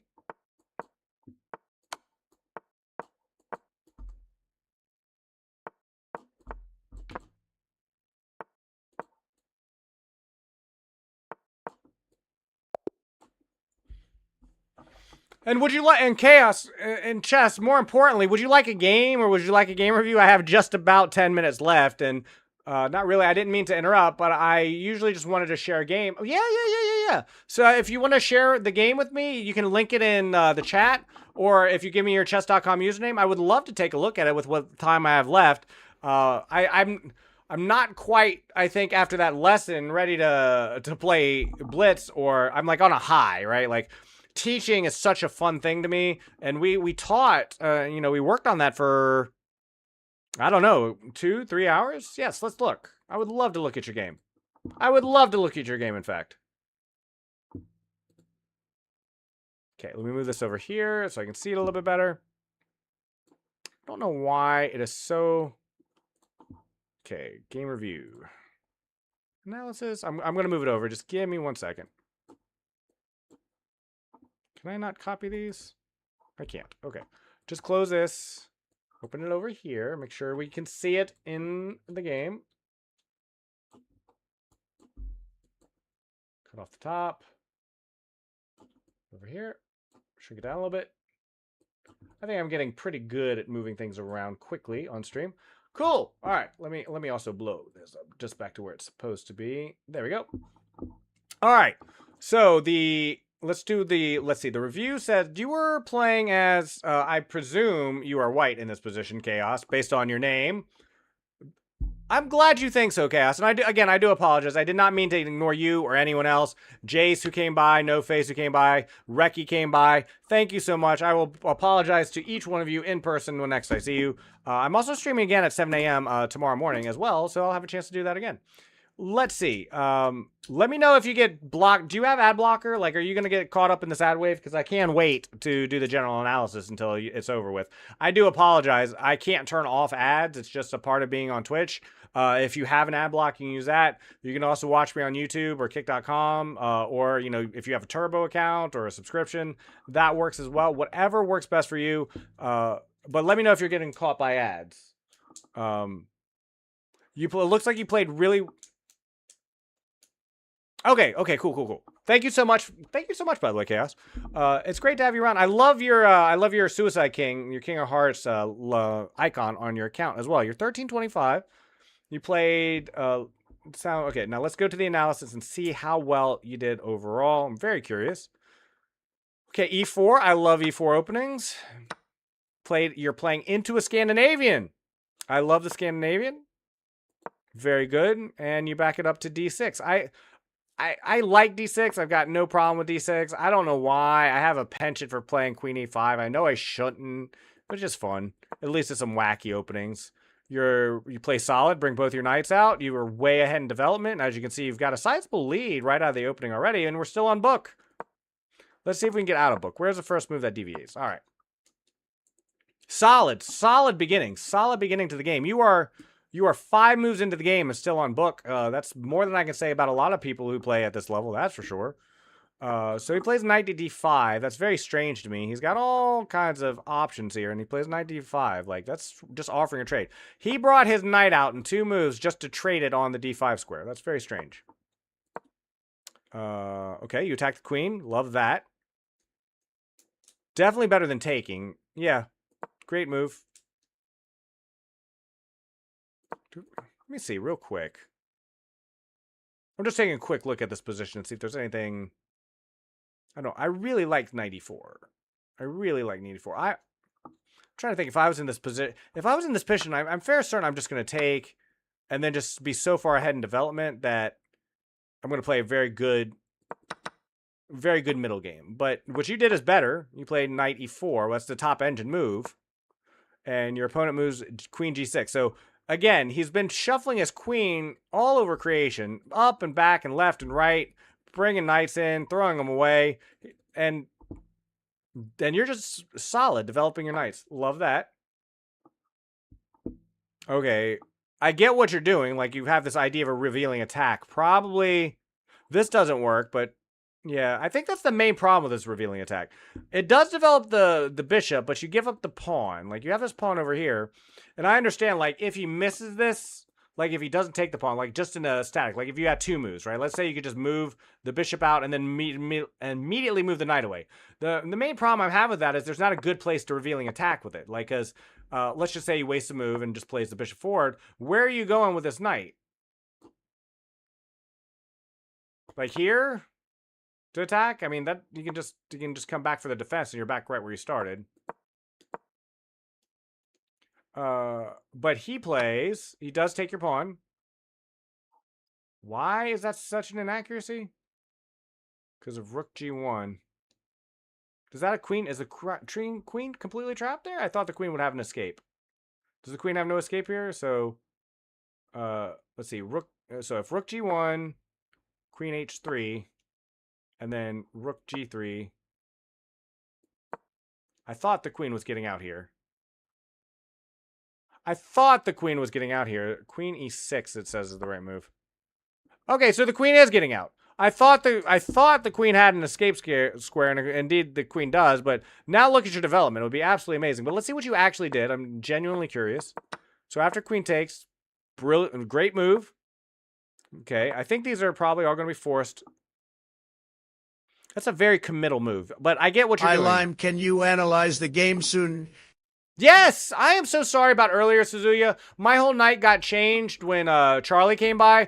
And would you like, in Chaos, in Chess, more importantly, would you like a game or would you like a game review? I have just about 10 minutes left, and not really, I didn't mean to interrupt, but I usually just wanted to share a game. Oh, yeah. So if you want to share the game with me, you can link it in the chat, or if you give me your chess.com username, I would love to take a look at it with what time I have left. I'm not quite, I think, after that lesson, ready to play Blitz, or I'm like on a high, right? Like, teaching is such a fun thing to me, and we taught, we worked on that for, I don't know, 2-3 hours? Yes, let's look. I would love to look at your game. I would love to look at your game, in fact. Okay, let me move this over here so I can see it a little bit better. I don't know why it is so... Okay, game review. Analysis. I'm going to move it over. Just give me 1 second. Can I not copy these? I can't. Okay. Just close this. Open it over here. Make sure we can see it in the game. Cut off the top. Over here. Shrink it down a little bit. I think I'm getting pretty good at moving things around quickly on stream. Cool. All right. Let me also blow this up just back to where it's supposed to be. There we go. All right. So let's see. The review said you were playing as, I presume you are white in this position, Chaos, based on your name. I'm glad you think so, Chaos. And I do apologize. I did not mean to ignore you or anyone else. Jace, who came by, No Face, who came by, Reki came by. Thank you so much. I will apologize to each one of you in person when next I see you. I'm also streaming again at 7 a.m. Tomorrow morning as well, so I'll have a chance to do that again. Let's see. Let me know if you get blocked. Do you have ad blocker? Like, are you going to get caught up in this ad wave? Because I can't wait to do the general analysis until it's over with. I do apologize. I can't turn off ads. It's just a part of being on Twitch. If you have an ad block, you can use that. You can also watch me on YouTube or kick.com, or, if you have a Turbo account or a subscription, that works as well. Whatever works best for you. But let me know if you're getting caught by ads. It looks like you played really... Okay, cool. Thank you so much. Thank you so much, by the way, Chaos. It's great to have you around. I love your Suicide King, your King of Hearts icon on your account as well. You're 1325. You played sound okay. Now let's go to the analysis and see how well you did overall. I'm very curious. Okay, E4. I love E4 openings. You're playing into a Scandinavian. I love the Scandinavian. Very good. And you back it up to D6. I like D6. I've got no problem with D6. I don't know why. I have a penchant for playing Queen E5. I know I shouldn't, but it's just fun. At least it's some wacky openings. You play solid, bring both your knights out. You were way ahead in development. As you can see, you've got a sizable lead right out of the opening already, and we're still on book. Let's see if we can get out of book. Where's the first move that deviates? All right. Solid beginning. Solid beginning to the game. You are 5 moves into the game and still on book. That's more than I can say about a lot of people who play at this level, that's for sure. So he plays knight to d5. That's very strange to me. He's got all kinds of options here, and he plays knight to d5. Like, that's just offering a trade. He brought his knight out in 2 moves just to trade it on the d5 square. That's very strange. Okay, you attack the queen. Love that. Definitely better than taking. Yeah, great move. Let me see real quick. I'm just taking a quick look at this position and see if there's anything. I don't know. I really like knight e4. I really like knight e4. I'm trying to think if I was in this position. If I was in this position, I'm fairly certain I'm just going to take and then just be so far ahead in development that I'm going to play a very good middle game. But what you did is better. You played knight e4. That's the top engine move. And your opponent moves queen g6. So again, he's been shuffling his queen all over creation, up and back and left and right, bringing knights in, throwing them away, and then you're just solid developing your knights. Love that. Okay, I get what you're doing. Like, you have this idea of a revealing attack. Probably this doesn't work, but yeah, I think that's the main problem with this revealing attack. It does develop the bishop, but you give up the pawn. Like, you have this pawn over here, and I understand, like, if he misses this, like, if he doesn't take the pawn, like, just in a static, like, if you had 2 moves, right? Let's say you could just move the bishop out and then immediately move the knight away. The main problem I have with that is there's not a good place to revealing attack with it. Like, because let's just say you waste a move and just plays the bishop forward. Where are you going with this knight? Like here? To attack? I mean, that you can just come back for the defense and you're back right where you started. But he does take your pawn. Why is that such an inaccuracy? Because of rook g1. Is that a queen? Is the queen completely trapped there? I thought the queen would have an escape. Does the queen have no escape here? So, let's see. So if rook g1, queen h3, and then rook g3. I thought the queen was getting out here. Queen e6, it says, is the right move. Okay, so the queen is getting out. I thought the queen had an escape square, and indeed the queen does, but now look at your development. It would be absolutely amazing. But let's see what you actually did. I'm genuinely curious. So after queen takes, brilliant, great move. Okay, I think these are probably all going to be forced. That's a very committal move, but I get what you're doing. Lime, can you analyze the game soon? Yes, I am so sorry about earlier, Suzuya. My whole night got changed when Charlie came by.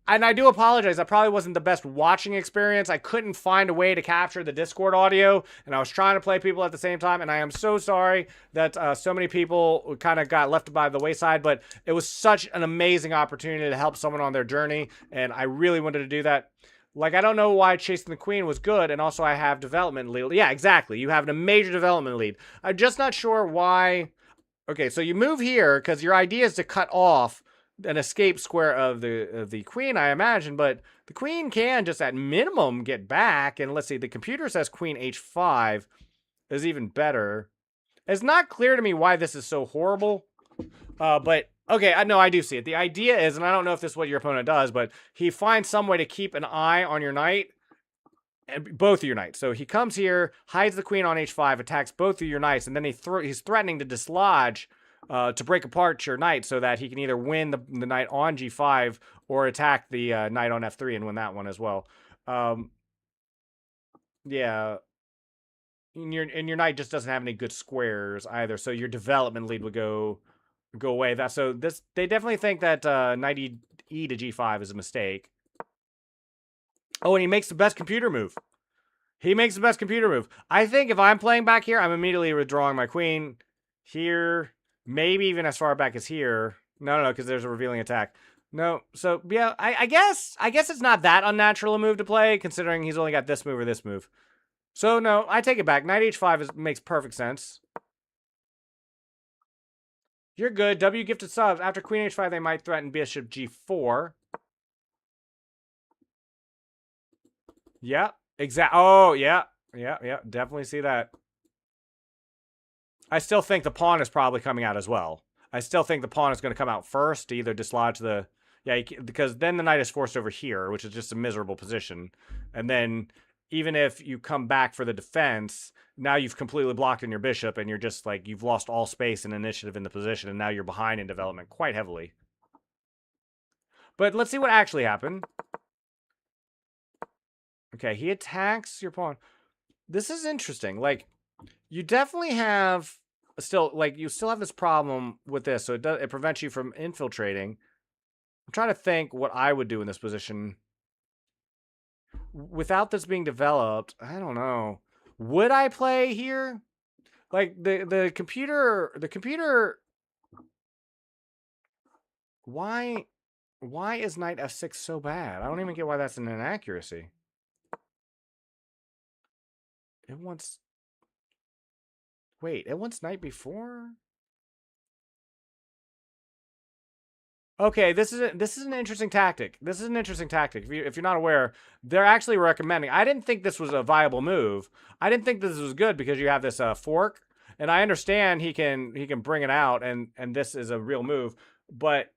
And I do apologize. That probably wasn't the best watching experience. I couldn't find a way to capture the Discord audio, and I was trying to play people at the same time, and I am so sorry that so many people kind of got left by the wayside, but it was such an amazing opportunity to help someone on their journey, and I really wanted to do that. Like, I don't know why chasing the queen was good, and also I have development lead. Yeah, exactly. You have a major development lead. I'm just not sure why. Okay, so you move here because your idea is to cut off an escape square of the queen, I imagine, but the queen can just at minimum get back. And let's see, the computer says queen h5 is even better. It's not clear to me why this is so horrible, but okay, I do see it. The idea is, and I don't know if this is what your opponent does, but he finds some way to keep an eye on your knight, and both of your knights. So he comes here, hides the queen on h5, attacks both of your knights, and then he's threatening to dislodge to break apart your knight so that he can either win the knight on g5 or attack the knight on f3 and win that one as well. Yeah. And your knight just doesn't have any good squares either, so your development lead would go go away. They definitely think that knight e to g5 is a mistake. Oh, and he makes the best computer move. He makes the best computer move. I think if I'm playing back here, I'm immediately withdrawing my queen here, maybe even as far back as here. No, because there's a revealing attack. No, so yeah, I guess it's not that unnatural a move to play, considering he's only got this move or this move. So no, I take it back. Knight h5 makes perfect sense. You're good. W gifted subs. After queen h5, they might threaten bishop g4. Yeah, exactly. Oh, yeah. Definitely see that. I still think the pawn is probably coming out as well. I still think the pawn is going to come out first to either dislodge the... Yeah, because then the knight is forced over here, which is just a miserable position. And then even if you come back for the defense, now you've completely blocked in your bishop, and you're just like, you've lost all space and initiative in the position, and now you're behind in development quite heavily. But let's see what actually happened. Okay, he attacks your pawn. This is interesting. Like, you definitely have still, like, you still have this problem with this, so it prevents you from infiltrating. I'm trying to think what I would do in this position. Without this being developed, I don't know. Would I play here? Like, the computer... Why is knight f6 so bad? I don't even get why that's an inaccuracy. It wants... Wait, it wants knight before? Okay, this is an interesting tactic. This is an interesting tactic. If you're not aware, they're actually recommending... I didn't think this was a viable move. I didn't think this was good because you have this fork. And I understand he can bring it out, and this is a real move. But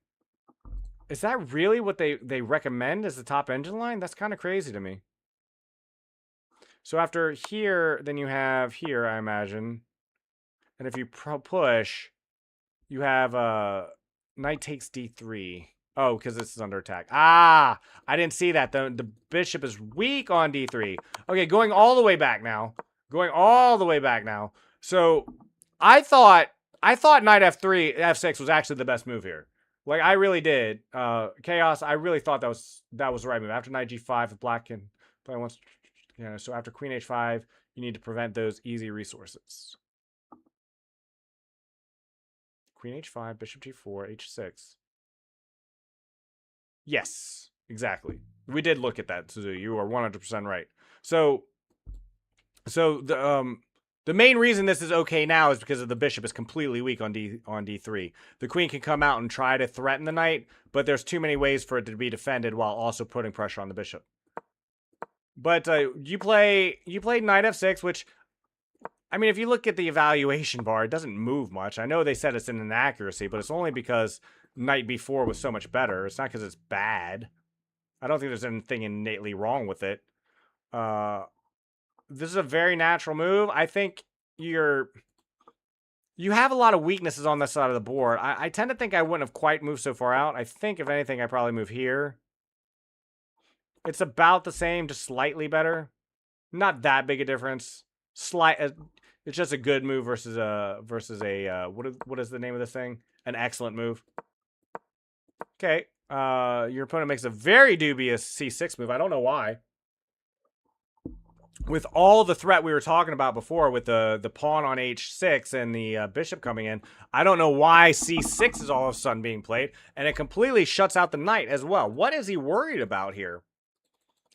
is that really what they recommend as the top engine line? That's kind of crazy to me. So after here, then you have here, I imagine. And if you push, you have knight takes d3. Oh, because this is under attack. Ah, I didn't see that. The bishop is weak on d3. Okay, going all the way back now. So I thought knight f3, f6 was actually the best move here. Like, I really did. Chaos, I really thought that was the right move. After knight g5, if black can play once. Yeah, so after queen h5, you need to prevent those easy resources. Queen h5, bishop g4, h6. Yes, exactly. We did look at that, Suzu. You are 100% right. So the main reason this is okay now is because of the bishop is completely weak on d3. The queen can come out and try to threaten the knight, but there's too many ways for it to be defended while also putting pressure on the bishop. But you played knight f6, which, I mean, if you look at the evaluation bar, it doesn't move much. I know they said it's an inaccuracy, but it's only because knight b4 was so much better. It's not because it's bad. I don't think there's anything innately wrong with it. This is a very natural move. I think you have a lot of weaknesses on this side of the board. I tend to think I wouldn't have quite moved so far out. I think, if anything, I probably move here. It's about the same, just slightly better. Not that big a difference. It's just a good move versus a what is the name of this thing? An excellent move. Okay. Your opponent makes a very dubious c6 move. I don't know why. With all the threat we were talking about before, with the pawn on h6 and the bishop coming in, I don't know why c6 is all of a sudden being played, and it completely shuts out the knight as well. What is he worried about here?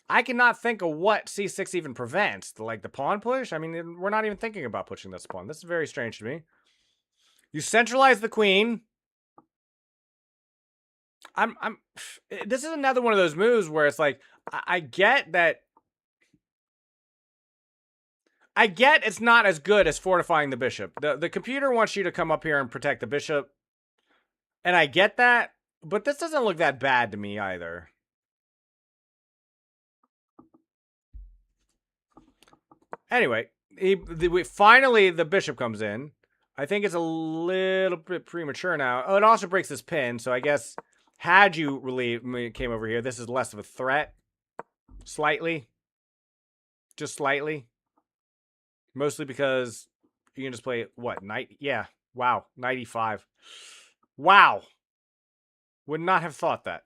I cannot think of what c6 even prevents. Like the pawn push? I mean, we're not even thinking about pushing this pawn. This is very strange to me. You centralize the queen. This is another one of those moves where it's like, I get that. I get it's not as good as fortifying the bishop. The computer wants you to come up here and protect the bishop. And I get that, but this doesn't look that bad to me either. Anyway, finally the bishop comes in. I think it's a little bit premature now. Oh, it also breaks this pin, so I guess had you came over here, this is less of a threat. Slightly. Just slightly. Mostly because you can just play, what, knight? Yeah. Wow. Knight e5. Wow. Would not have thought that.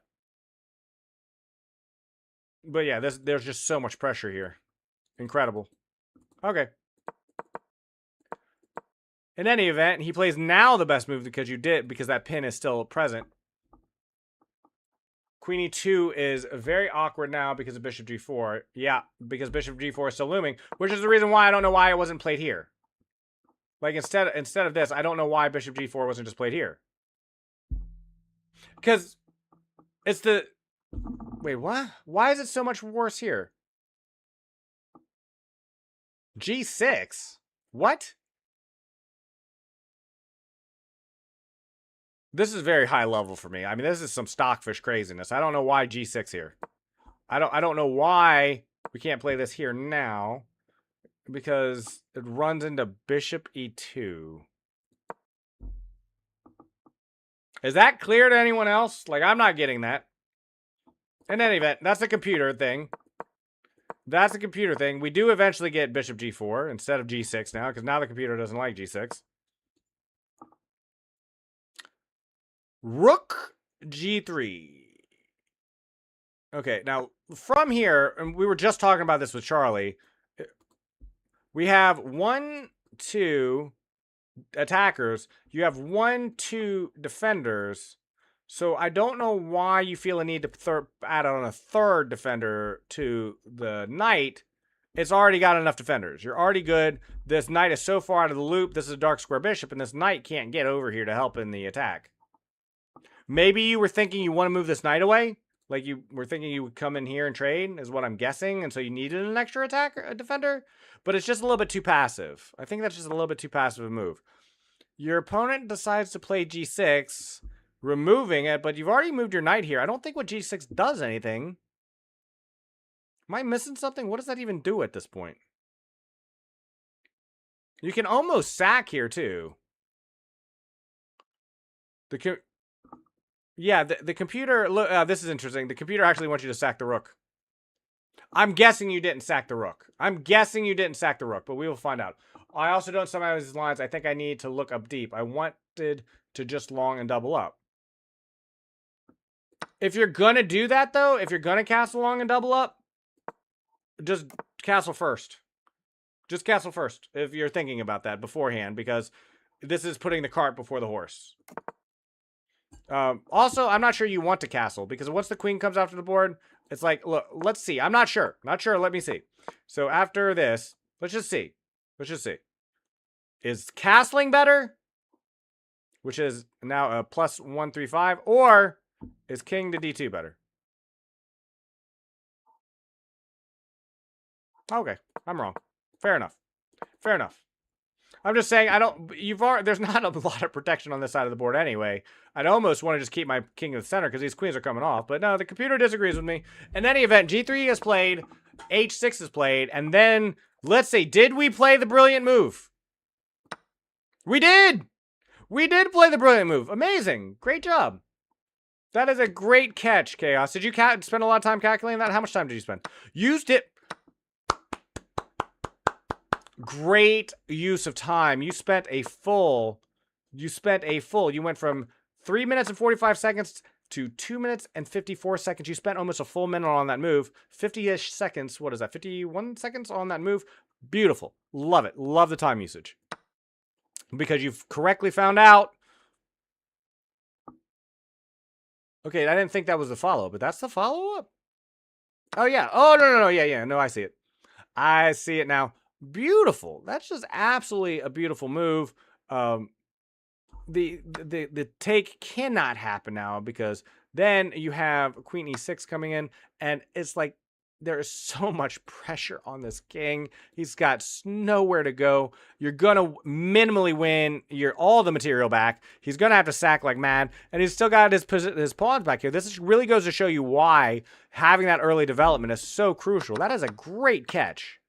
But yeah, there's just so much pressure here. Incredible. Okay. In any event, he plays now the best move because that pin is still present. Queen e2 is very awkward now because of bishop g4. Yeah, because bishop g4 is still looming, which is the reason why I don't know why it wasn't played here. Like, instead of this, I don't know why bishop g4 wasn't just played here. Because it's the... Wait, what? Why is it so much worse here? g6? What? This is very high level for me. I mean, this is some stockfish craziness. I don't know why g6 here. I don't know why we can't play this here now. Because it runs into bishop e2. Is that clear to anyone else? Like, I'm not getting that. In any event, that's a computer thing. That's a computer thing. We do eventually get bishop g4 instead of g6 now, because now the computer doesn't like g6. Rook g3. Okay, now from here, and we were just talking about this with Charlie, we have 1, 2 attackers. You have 1, 2 defenders. So I don't know why you feel a need to add on a third defender to the knight. It's already got enough defenders. You're already good. This knight is so far out of the loop. This is a dark square bishop, and this knight can't get over here to help in the attack. Maybe you were thinking you want to move this knight away? Like you were thinking you would come in here and trade, is what I'm guessing, and so you needed an extra defender? But it's just a little bit too passive. I think that's just a little bit too passive a move. Your opponent decides to play g6, removing it, but you've already moved your knight here. I don't think what g6 does anything. Am I missing something? What does that even do at this point? You can almost sack here, too. Yeah, the computer... this is interesting. The computer actually wants you to sack the rook. I'm guessing you didn't sack the rook. But we will find out. I also don't somehow these lines. I think I need to look up deep. I wanted to just long and double up. If you're going to do that, though, if you're going to castle long and double up, just castle first. Just castle first, if you're thinking about that beforehand, because this is putting the cart before the horse. Also, I'm not sure you want to castle, because once the queen comes after the board, it's like, look, let's see. I'm not sure. Not sure. Let me see. So after this, let's just see. Is castling better? Which is now a plus 135, or is king to d2 better? Okay, I'm wrong. Fair enough. I'm just saying, there's not a lot of protection on this side of the board anyway. I'd almost want to just keep my king in the center because these queens are coming off. But no, the computer disagrees with me. In any event, g3 is played, h6 is played, and then, let's see, did we play the brilliant move? We did! We did play the brilliant move. Amazing. Great job. That is a great catch, Chaos. Did you spend a lot of time calculating that? How much time did you spend? Used it. Great use of time. You spent a full. You went from 3 minutes and 45 seconds to 2 minutes and 54 seconds. You spent almost a full minute on that move. 50-ish seconds. What is that? 51 seconds on that move. Beautiful. Love it. Love the time usage. Because you've correctly found out. Okay, I didn't think that was the follow-up, but that's the follow-up? Oh, yeah. Oh, no. Yeah. No, I see it. I see it now. Beautiful. That's just absolutely a beautiful move. The take cannot happen now because then you have queen e6 coming in, and it's like there is so much pressure on this king. He's got nowhere to go. You're gonna minimally win all the material back. He's gonna have to sack like mad, and he's still got his pawns back here. This really goes to show you why having that early development is so crucial. That is a great catch.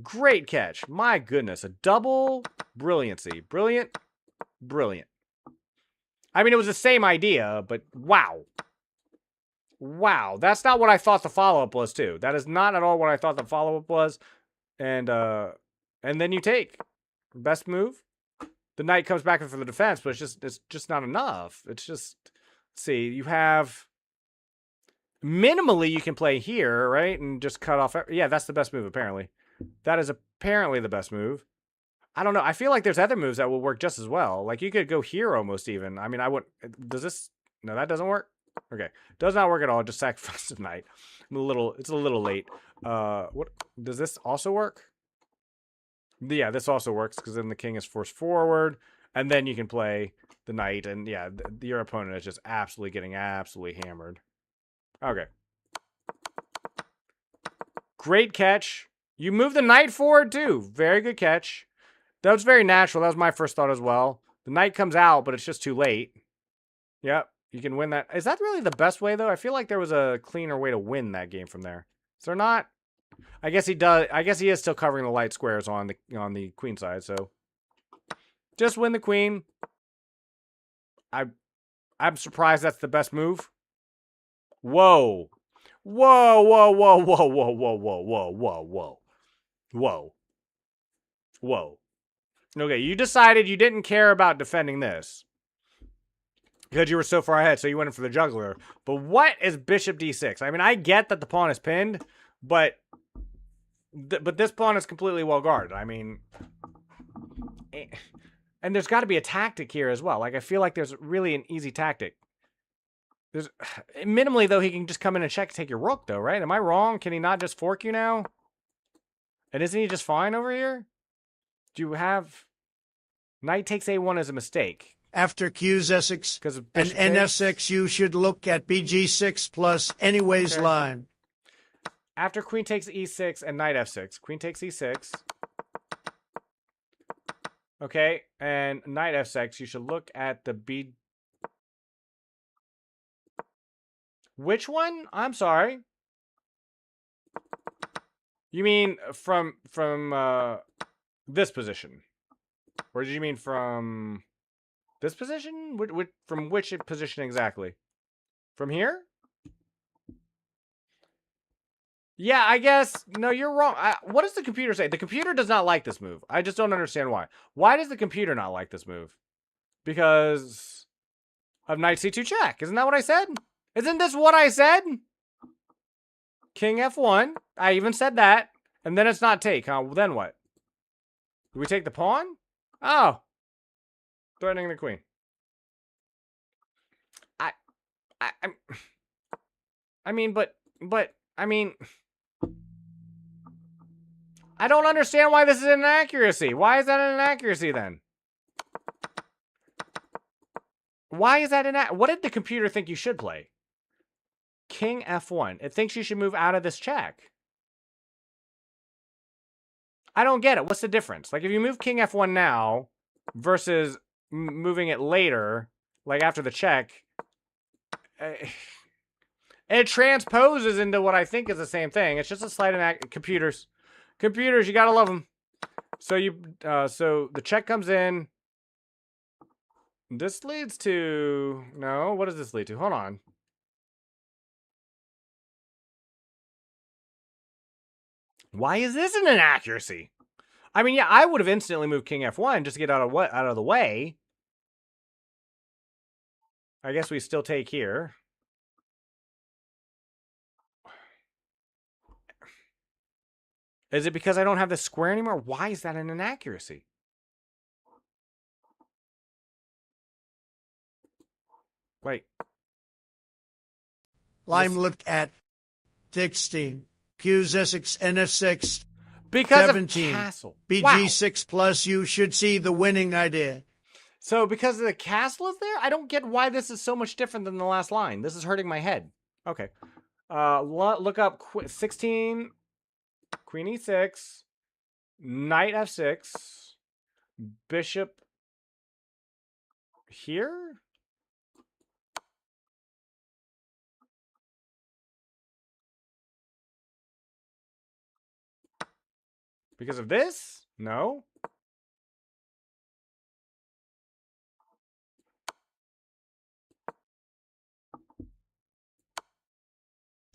Great catch. My goodness. A double brilliancy. Brilliant. I mean, it was the same idea, but wow. Wow. That's not what I thought the follow-up was, too. That is not at all what I thought the follow-up was. And then you take. Best move. the knight comes back for the defense, but it's just not enough. It's just, let's see, you have, minimally you can play here, right? And just cut off, yeah, that's the best move apparently. That is apparently the best move. I don't know. I feel like there's other moves that will work just as well. Like you could go here almost even. I mean, I would, does this, no, that doesn't work. Okay. Does not work at all. Just sacrifice the knight. It's a little late. What, does this also work? Yeah, this also works because then the king is forced forward, and then you can play the knight, and yeah, your opponent is just absolutely getting absolutely hammered. Okay. Great catch. You move the knight forward too. Very good catch. That was very natural. That was my first thought as well. The knight comes out, but it's just too late. Yep, you can win that. Is that really the best way though? I feel like there was a cleaner way to win that game from there. Is there not? I guess he does. I guess he is still covering the light squares on the queen side. So just win the queen. I'm surprised that's the best move. Whoa, whoa, whoa, whoa, whoa, whoa, whoa, whoa, whoa, whoa, whoa, whoa, whoa. Okay, you decided you didn't care about defending this because you were so far ahead, so you went in for the juggler. But what is bishop d6? I mean, I get that the pawn is pinned, but this pawn is completely well guarded. I mean, and there's got to be a tactic here as well. Like, I feel like there's really an easy tactic. There's minimally though, he can just come in and check and take your rook though, right? Am I wrong? Can he not just fork you now? And isn't he just fine over here? Do you have knight takes a1 as a mistake? After Q's Essex and NF6, you should look at BG6 plus anyways line. After queen takes e6 and knight f6. Queen takes e6. Okay, and knight f6, you should look at the b... Which one? I'm sorry. You mean from this position? Or did you mean from this position? From which position exactly? From here? Yeah, I guess. No, you're wrong. What does the computer say? The computer does not like this move. I just don't understand why. Why does the computer not like this move? Because of knight c2 check. Isn't that what I said? Isn't this what I said? King f1. I even said that. And then it's not take, huh? Well, then what? Do we take the pawn? Oh. Threatening the queen. I mean, I mean, I don't understand why this is an inaccuracy. Why is that an inaccuracy then? Why is that what did the computer think you should play? King f1. It thinks you should move out of this check. I don't get it. What's the difference? Like if you move king f1 now versus moving it later, like after the check, it transposes into what I think is the same thing. It's just a slight computers. Computers, you gotta love them. So so the check comes in. This leads to, no, what does this lead to? Hold on. Why is this an inaccuracy? I mean, yeah, I would have instantly moved king f1 just to get out of the way. I guess we still take here. Is it because I don't have this square anymore? Why is that an inaccuracy? Wait. Lime look at 16. Q's Essex NF6. Because 17. of castle. BG6 plus, you should see the winning idea. So because of the castle is there, I don't get why this is so much different than the last line. This is hurting my head. Okay. Look up 16, queen e6, knight f6, bishop here? Because of this? No.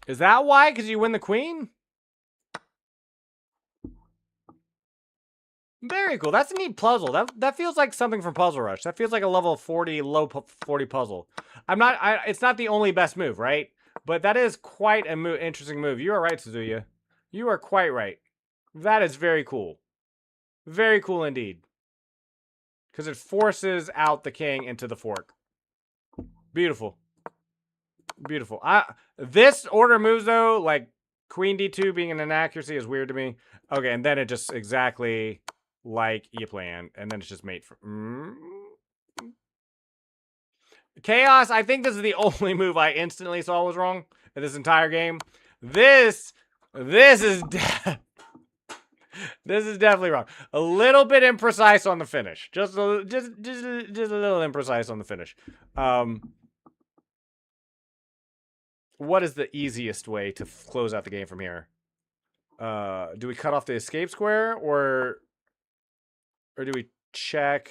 Is that why? Because you win the queen? Very cool. That's a neat puzzle. That feels like something from Puzzle Rush. That feels like a level 40, low 40 puzzle. It's not the only best move, right? But that is quite an interesting move. You are right, Suzuya. You are quite right. That is very cool. Very cool indeed. Because it forces out the king into the fork. Beautiful. Beautiful. This order moves, though, like Queen D2 being an inaccuracy is weird to me. Okay, and then it just exactly like you planned. And then it's just mate for... Chaos, I think this is the only move I instantly saw was wrong in this entire game. This is... This is definitely wrong. A little bit imprecise on the finish. Just a little imprecise on the finish. What is the easiest way to close out the game from here? Do we cut off the escape square or do we check?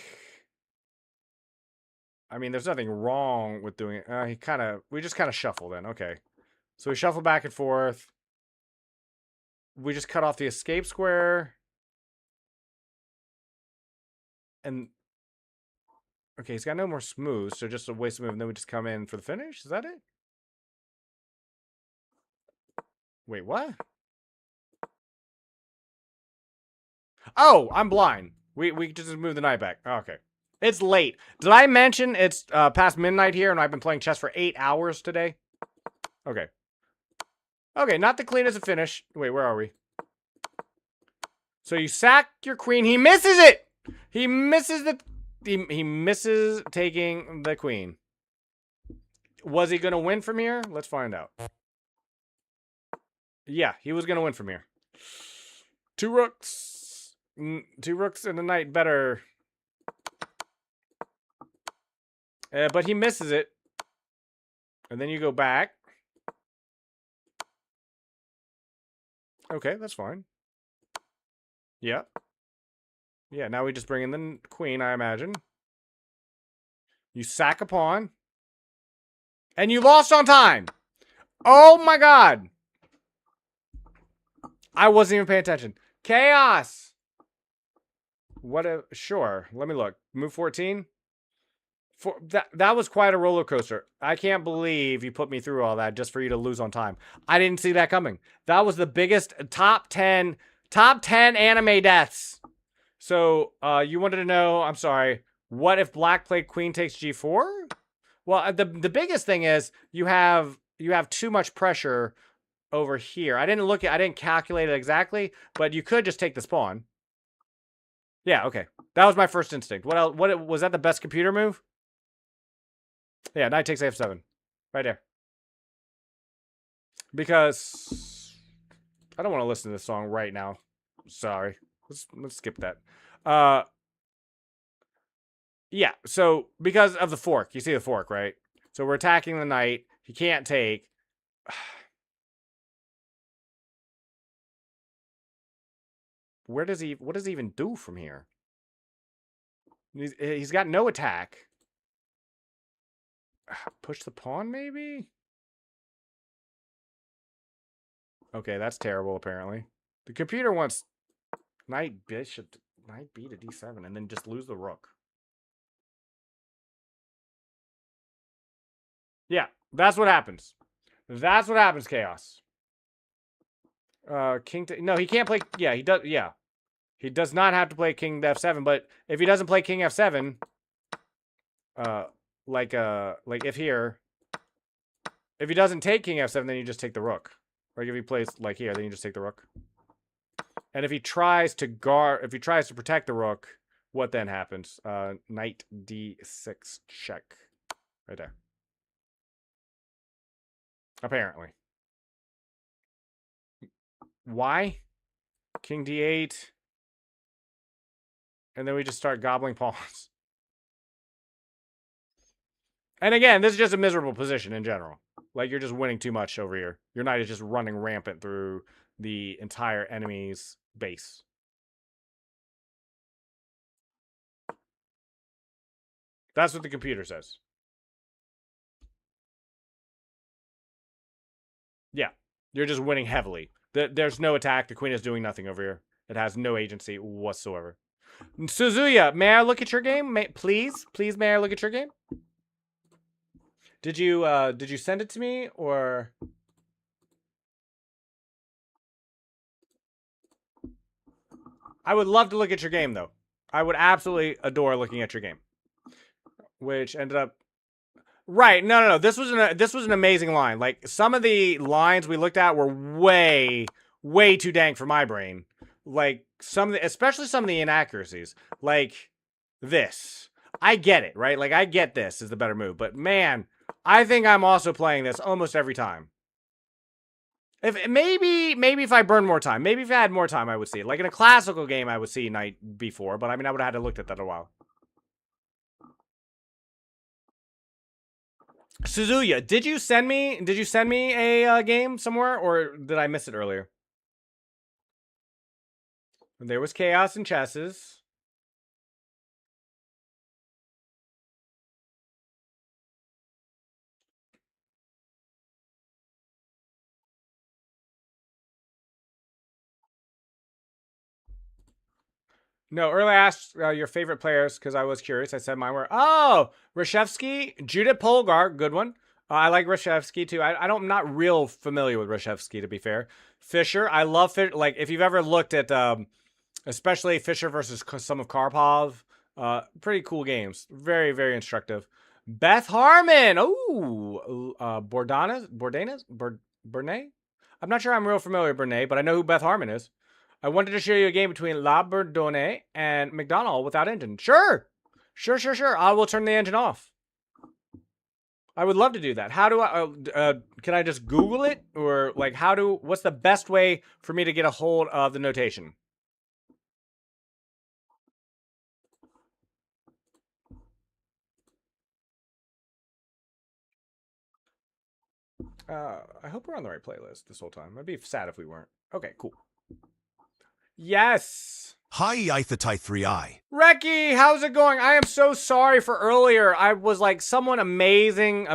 I mean, there's nothing wrong with doing it. We just kind of shuffle then. Okay. So we shuffle back and forth. We just cut off the escape square. And okay, he's got no more smooth, so just a waste of move, and then we just come in for the finish? Is that it? Wait, what? Oh, I'm blind. We just move the night back. Oh, okay. It's late. Did I mention it's past midnight here and I've been playing chess for 8 hours today? Okay. Okay, not the cleanest of finish. Wait, where are we? So you sack your queen. He misses it! He misses he misses taking the queen. Was he going to win from here? Let's find out. Yeah, he was going to win from here. 2 rooks. 2 rooks and a knight better. But he misses it. And then you go back. Okay, that's fine. Yeah. Yeah, now we just bring in the queen, I imagine. You sack a pawn. And you lost on time. Oh my god. I wasn't even paying attention. Chaos. What a... Sure. Let me look. Move 14. That was quite a roller coaster. I can't believe you put me through all that just for you to lose on time. I didn't see that coming. That was the biggest top 10 anime deaths. So, you wanted to know, I'm sorry, what if black played queen takes g4? Well, the biggest thing is you have too much pressure over here. I didn't calculate it exactly, but you could just take this pawn. Yeah, okay. That was my first instinct. What else? What was that the best computer move? Yeah, knight takes f7. Right there. Because I don't want to listen to this song right now. Sorry. Let's skip that. Yeah, so because of the fork. You see the fork, right? So we're attacking the knight. He can't take. What does he even do from here? He's got no attack. Push the pawn, maybe? Okay, that's terrible, apparently. The computer wants knight b to d7, and then just lose the rook. Yeah, that's what happens. That's what happens, Chaos. King to... No, he can't play... Yeah, he does... Yeah. He does not have to play king to f7, but if he doesn't play king f7... like if here... If he doesn't take king f7, then you just take the rook. Like if he plays like here, then you just take the rook. And if he tries to protect the rook, what then happens? Knight d6 check. Right there. Apparently. Why? King d8. And then we just start gobbling pawns. And again, this is just a miserable position in general. Like, you're just winning too much over here. Your knight is just running rampant through the entire enemy's base. That's what the computer says. Yeah, you're just winning heavily. There's no attack. The queen is doing nothing over here. It has no agency whatsoever. Suzuya, may I look at your game? Please, may I look at your game? Did you send it to me or? I would love to look at your game though. I would absolutely adore looking at your game. Which ended up right. No. This was an amazing line. Like some of the lines we looked at were way too dang for my brain. Like especially some of the inaccuracies. Like this. I get it, right? Like I get this is the better move, but man, I think I'm also playing this almost every time. If maybe if I burn more time, maybe if I had more time, I would see it. Like in a classical game, I would see Knight b4, but I mean, I would have had to look at that a while. Suzuya, did you send me a game somewhere, or did I miss it earlier? There was chaos in chesses. No, earlier I asked your favorite players because I was curious. I said mine were, Reshevsky, Judith Polgar, good one. I like Reshevsky too. I'm not real familiar with Reshevsky, to be fair. Fischer, I love Fischer. Like, if you've ever looked at, especially Fischer versus some of Karpov, pretty cool games. Very, very instructive. Beth Harmon. Ooh, Bourdais? I'm not sure I'm real familiar with Bourdais, but I know who Beth Harmon is. I wanted to show you a game between La Bourdonnais and McDonald without engine. Sure. I will turn the engine off. I would love to do that. How do I, can I just Google it? Or like, what's the best way for me to get a hold of the notation? I hope we're on the right playlist this whole time. I'd be sad if we weren't. Okay, cool. Yes. Hi, Ithatai 3i. Reki, how's it going? I am so sorry for earlier. I was like, someone amazing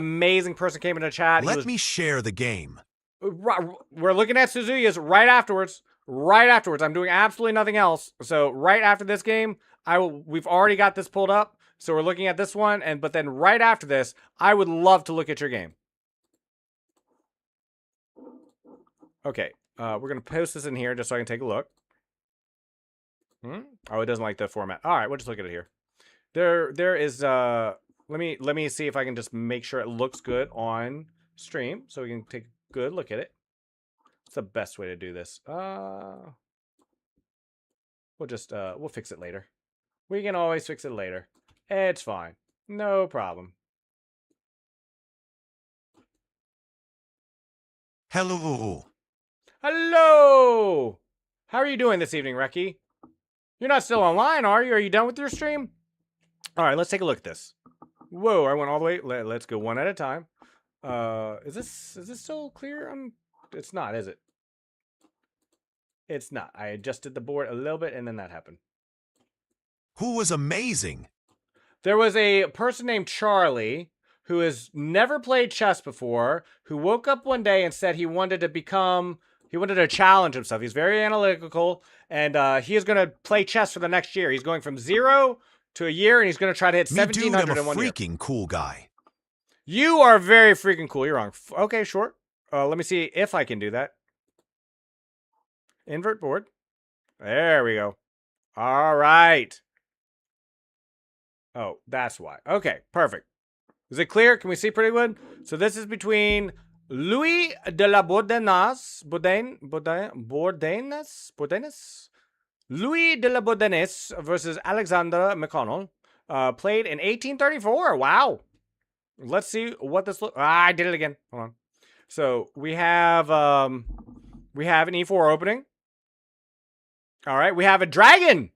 person came into chat. Let me share the game. We're looking at Suzuya's right afterwards. I'm doing absolutely nothing else. So right after this game, we've already got this pulled up. So we're looking at this one, but then right after this, I would love to look at your game. Okay, we're gonna post this in here just so I can take a look. Oh, it doesn't like the format. All right, we'll just look at it here. There is. Let me see if I can just make sure it looks good on stream, so we can take a good look at it. What's the best way to do this? We'll fix it later. We can always fix it later. It's fine. No problem. Hello. Hello. How are you doing this evening, Reki? You're not still online, are you? Are you done with your stream? All right, let's take a look at this. Whoa, I went all the way. Let's go one at a time. Is this still clear? It's not, is it? It's not. I adjusted the board a little bit, and then that happened. Who was amazing? There was a person named Charlie who has never played chess before, who woke up one day and said he wanted to challenge himself. He's very analytical, and he is going to play chess for the next year. He's going from 0 to a year, and he's going to try to hit 1,700 in 1 year. I'm a freaking cool guy. You are very freaking cool. You're wrong. Okay, sure. Let me see if I can do that. Invert board. There we go. All right. Oh, that's why. Okay, perfect. Is it clear? Can we see pretty good? So this is between Louis de la Bourdonnais, Louis de la Bourdonnais versus Alexander McConnell, played in 1834. Wow. Let's see what this looks. I did it again. Hold on. So we have an E4 opening. All right, we have a dragon.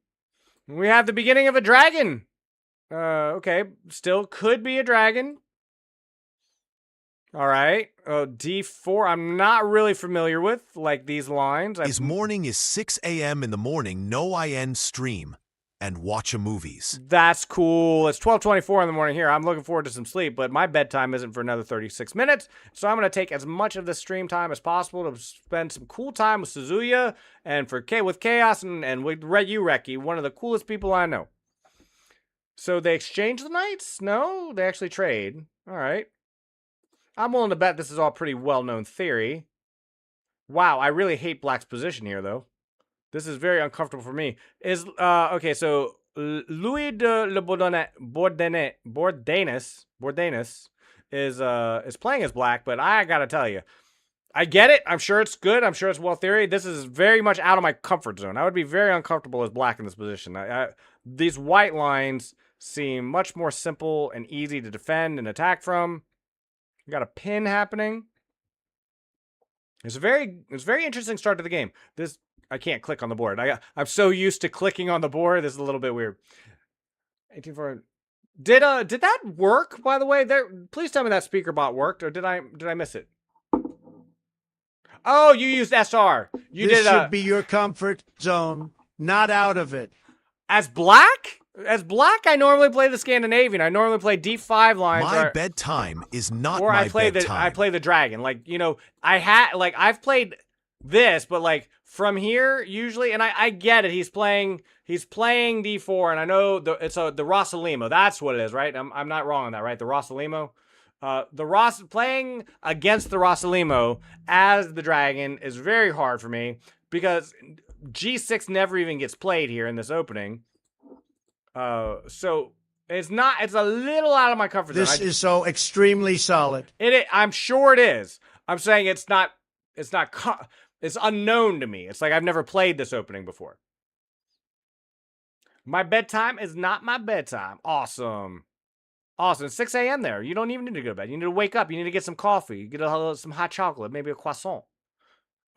We have the beginning of a dragon. Okay, still could be a dragon. All right, D4, I'm not really familiar with, like, these lines. His morning is 6 a.m. in the morning, no IN stream. and watch a movies. That's cool. It's 12:24 in the morning here. I'm looking forward to some sleep, but my bedtime isn't for another 36 minutes. So I'm going to take as much of the stream time as possible to spend some cool time with Suzuya and with Chaos and with Reki, one of the coolest people I know. So they exchange the knights? No, they actually trade. All right. I'm willing to bet this is all pretty well-known theory. Wow, I really hate Black's position here, though. This is very uncomfortable for me. Okay, so Louis de Le Bordenes is playing as Black, but I gotta tell you, I get it. I'm sure it's good. I'm sure it's well theory. This is very much out of my comfort zone. I would be very uncomfortable as Black in this position. These white lines seem much more simple and easy to defend and attack from. We got a pin happening. It's a very interesting start to the game. I can't click on the board. I'm so used to clicking on the board. This is a little bit weird. 18-4. Did that work, by the way? Please tell me that speaker bot worked, or did I miss it? Oh, you used SR. This should be your comfort zone, not out of it. As Black? As Black, I normally play the Scandinavian. I normally play D5 lines. My bedtime is not or my I play bedtime. I play the dragon. Like, you know, I've played this, but like from here usually, and I get it. He's playing D4, and I know it's the Rosalimo. That's what it is, right? I'm not wrong on that, right? The Rosalimo. Playing against the Rosalimo as the dragon is very hard for me because G6 never even gets played here in this opening. So it's a little out of my comfort zone. This is so extremely solid. I'm sure it is. I'm saying it's unknown to me. It's like I've never played this opening before. My bedtime is not my bedtime. Awesome. Awesome. It's 6 a.m. there. You don't even need to go to bed. You need to wake up. You need to get some coffee. Get some hot chocolate. Maybe a croissant.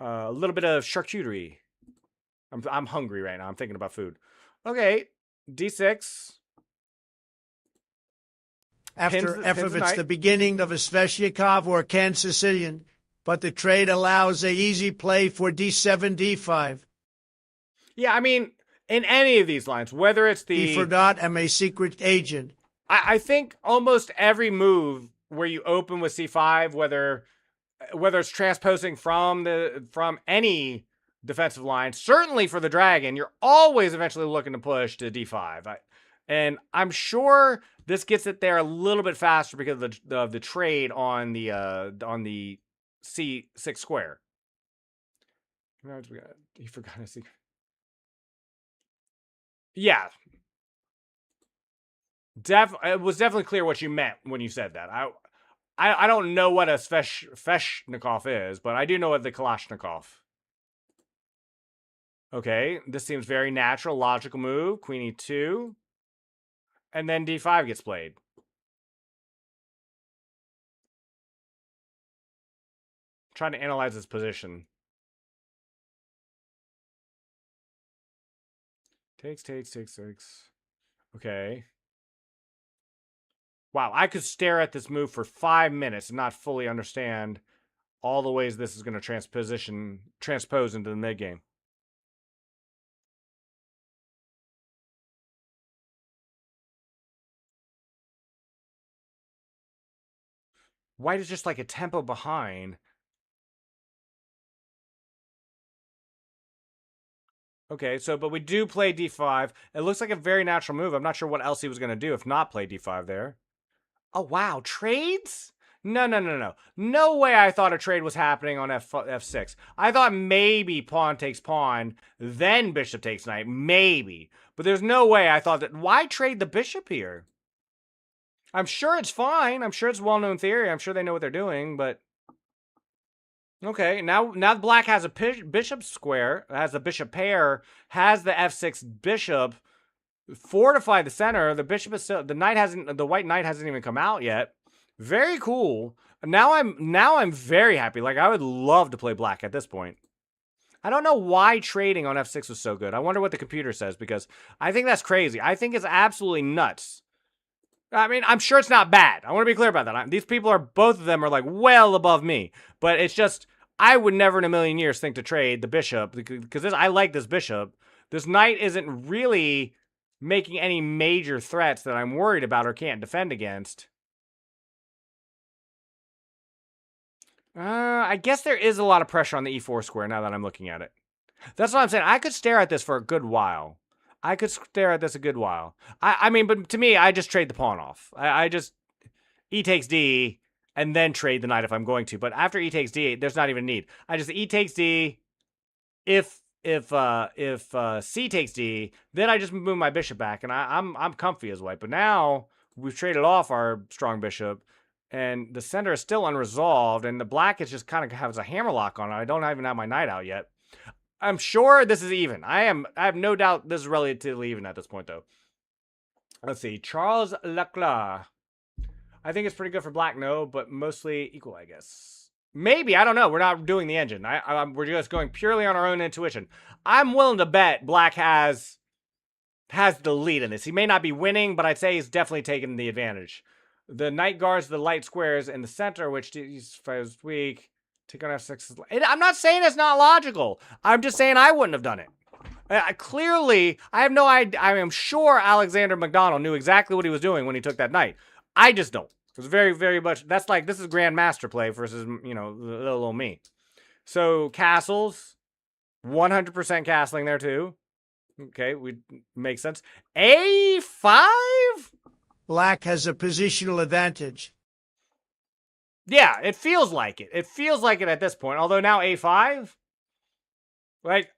A little bit of charcuterie. I'm hungry right now. I'm thinking about food. Okay. D6. After it's the beginning of a Sveshnikov or a Kansas Sicilian, but the trade allows a easy play for D7, D5. Yeah, I mean, in any of these lines, whether it's the... He forgot I'm a secret agent. I think almost every move where you open with C5, whether it's transposing from any defensive line, certainly for the dragon, you're always eventually looking to push to D5. And I'm sure this gets it there a little bit faster because of the trade on the C6 square. He forgot his secret. Yeah. It was definitely clear what you meant when you said that. I don't know what a Sveshnikov is, but I do know what the Kalashnikov. Okay, this seems very natural, logical move. Queen E2. And then D5 gets played. Trying to analyze his position. Takes. Okay. Wow, I could stare at this move for 5 minutes and not fully understand all the ways this is going to transpose into the mid game. White is just like a tempo behind. Okay, but we do play D5. It looks like a very natural move. I'm not sure what else he was going to do if not play D5 there. Oh, wow. Trades? No. No way I thought a trade was happening on F6. I thought maybe pawn takes pawn, then bishop takes knight. Maybe. But there's no way I thought that. Why trade the bishop here? I'm sure it's fine. I'm sure it's well-known theory. I'm sure they know what they're doing, but... Okay, now Black has a bishop square, has a bishop pair, has the F6 bishop, fortify the center. The bishop is still, the white knight hasn't even come out yet. Very cool. Now I'm very happy. Like, I would love to play Black at this point. I don't know why trading on F6 was so good. I wonder what the computer says, because I think that's crazy. I think it's absolutely nuts. I mean, I'm sure it's not bad. I want to be clear about that. These people both of them are like well above me. But it's just, I would never in a million years think to trade the bishop, because I like this bishop. This knight isn't really making any major threats that I'm worried about or can't defend against. I guess there is a lot of pressure on the e4 square now that I'm looking at it. That's what I'm saying. I could stare at this for a good while. I mean, but to me, I just trade the pawn off. I just e takes d and then trade the knight if I'm going to. But after e takes d, there's not even a need. I just e takes d. If c takes d, then I just move my bishop back, and I'm comfy as white. But now we've traded off our strong bishop, and the center is still unresolved, and the black is just kind of has a hammerlock on it. I don't even have my knight out yet. I'm sure this is even. I have no doubt this is relatively even at this point, though. Let's see. Charles Leclerc. I think it's pretty good for black, no, but mostly equal, I guess. Maybe. I don't know. We're not doing the engine. We're just going purely on our own intuition. I'm willing to bet black has the lead in this. He may not be winning, but I'd say he's definitely taking the advantage. The knight guards the light squares in the center, which he's weak. Take on f6. I'm not saying it's not logical. I'm just saying I wouldn't have done it. Clearly, I have no idea. I am sure Alexander McDonald knew exactly what he was doing when he took that knight. I just don't. It was very, very much. That's like, this is grandmaster play versus, little me. So, castles. 100% castling there, too. Okay, makes sense. A5? Black has a positional advantage. Yeah, it feels like it. It feels like it at this point. Although now a5, like,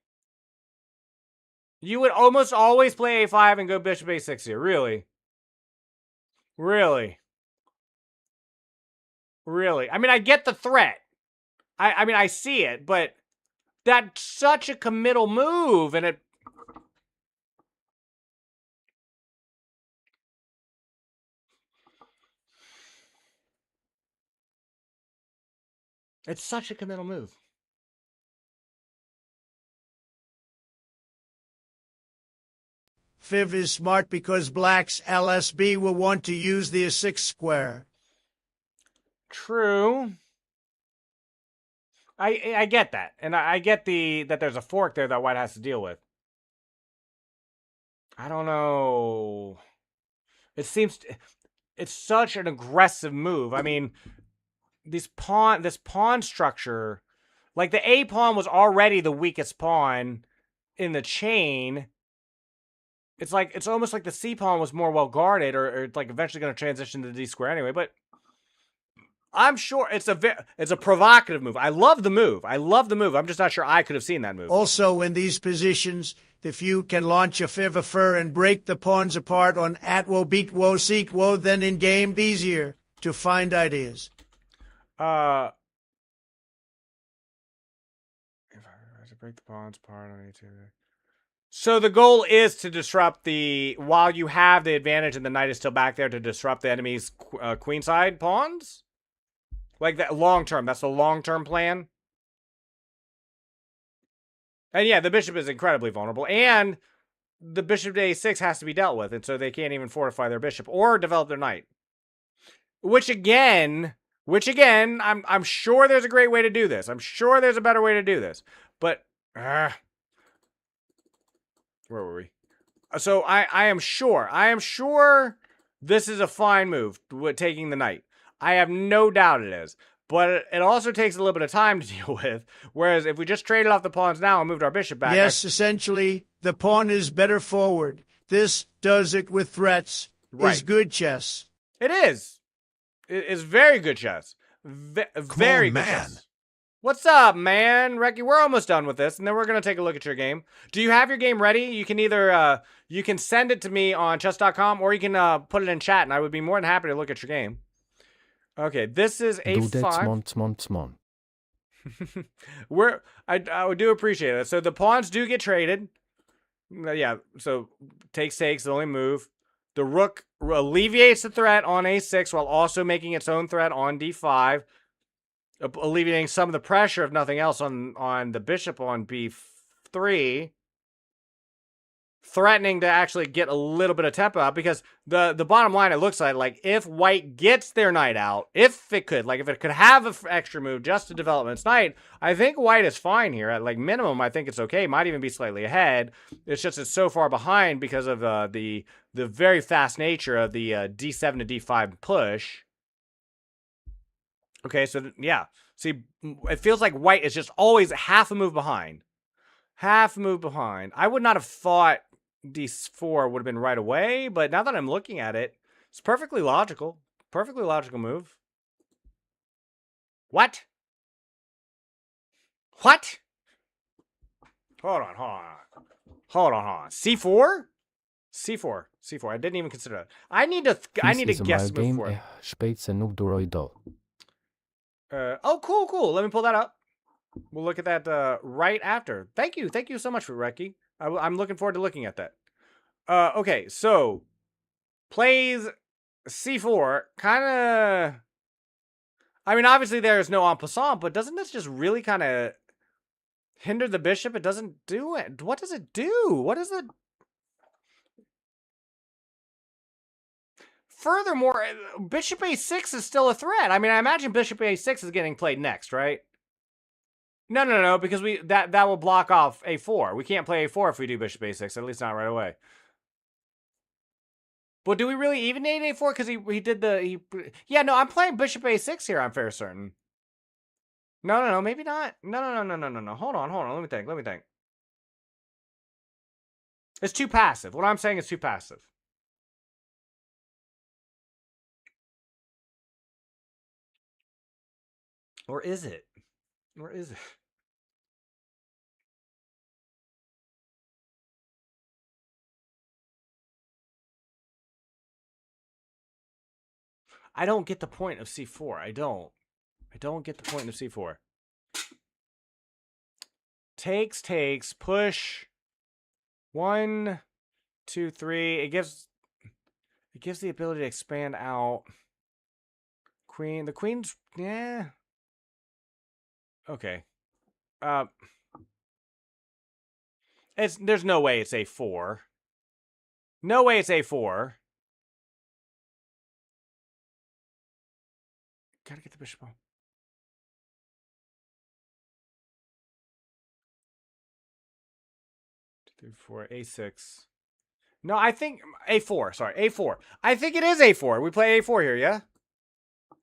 you would almost always play a5 and go bishop a6 here. Really? Really? Really? I mean, I get the threat. I mean, I see it, but that's such a committal move, and it... It's such a committal move. Fiv is smart because black's LSB will want to use the a6 square. True. I get that. And I get that there's a fork there that white has to deal with. I don't know. It seems... It's such an aggressive move. I mean... this pawn structure, like the A pawn was already the weakest pawn in the chain. It's like, it's almost like the C pawn was more well guarded, or like eventually going to transition to the D square anyway. But I'm sure it's a provocative move. I love the move. I'm just not sure I could have seen that move. Also, in these positions, the few can launch a Fiv a fur and break the pawns apart on atwo, beatwo, seekwo, then in game easier to find ideas. If I to break the pawns apart on each other. So the goal is to disrupt while you have the advantage and the knight is still back there, to disrupt the enemy's queenside pawns? Like that long term. That's the long-term plan. And yeah, the bishop is incredibly vulnerable. And the bishop to a6 has to be dealt with. And so they can't even fortify their bishop or develop their knight. Which again, I'm sure there's a great way to do this. I'm sure there's a better way to do this. But, where were we? So I am sure this is a fine move, taking the knight. I have no doubt it is. But it also takes a little bit of time to deal with. Whereas if we just traded off the pawns now and moved our bishop back. Yes, essentially, the pawn is better forward. This does it with threats. Right. Is good chess. It is. It is very good chess. Very good chess. What's up, man? Reki, we're almost done with this, and then we're going to take a look at your game. Do you have your game ready? You can either you can send it to me on chess.com, or you can put it in chat, and I would be more than happy to look at your game. Okay, this is a5. I do appreciate it. So the pawns do get traded. Yeah, so takes, the only move. The rook alleviates the threat on a6 while also making its own threat on d5, alleviating some of the pressure, if nothing else, on the bishop on b3. threatening to actually get a little bit of tempo out, because the bottom line, it looks like if white gets their knight out, if it could have an extra move just to develop its knight, I think white is fine here. At like minimum, I think it's okay. Might even be slightly ahead. It's just it's so far behind because of the very fast nature of the d7 to d5 push. Okay, so yeah. See, it feels like white is just always half a move behind. Half a move behind. I would not have thought d4 would have been right away, but now that I'm looking at it, it's perfectly logical. Perfectly logical move. What? What? Hold on. C4? C4. I didn't even consider that. I need to guess move for it. Oh, cool. Let me pull that up. We'll look at that right after. Thank you so much for Reki. I'm looking forward to looking at that. Okay, so plays c4, kind of. I mean, obviously there's no en passant, but doesn't this just really kind of hinder the bishop? It doesn't do it. What does it do? What is it? Furthermore, bishop a6 is still a threat. I mean, I imagine bishop a6 is getting played next, right? No, because that will block off a4. We can't play a4 if we do bishop a6, at least not right away. But do we really even need a4? Because he did the... Yeah, no, I'm playing bishop a6 here, I'm fair certain. No, maybe not. No. Hold on. Let me think. It's too passive. What I'm saying is too passive. Or is it? I don't get the point of c4. I don't get the point of c4. Takes, push. 1, 2, 3. It gives the ability to expand out. Queen. The queen's, yeah. Okay. There's no way it's a4. No way it's a4. Gotta get the bishop on. 2, 3, 4, a6. No, I think a4. Sorry, a4. I think it is a4. We play a4 here, yeah?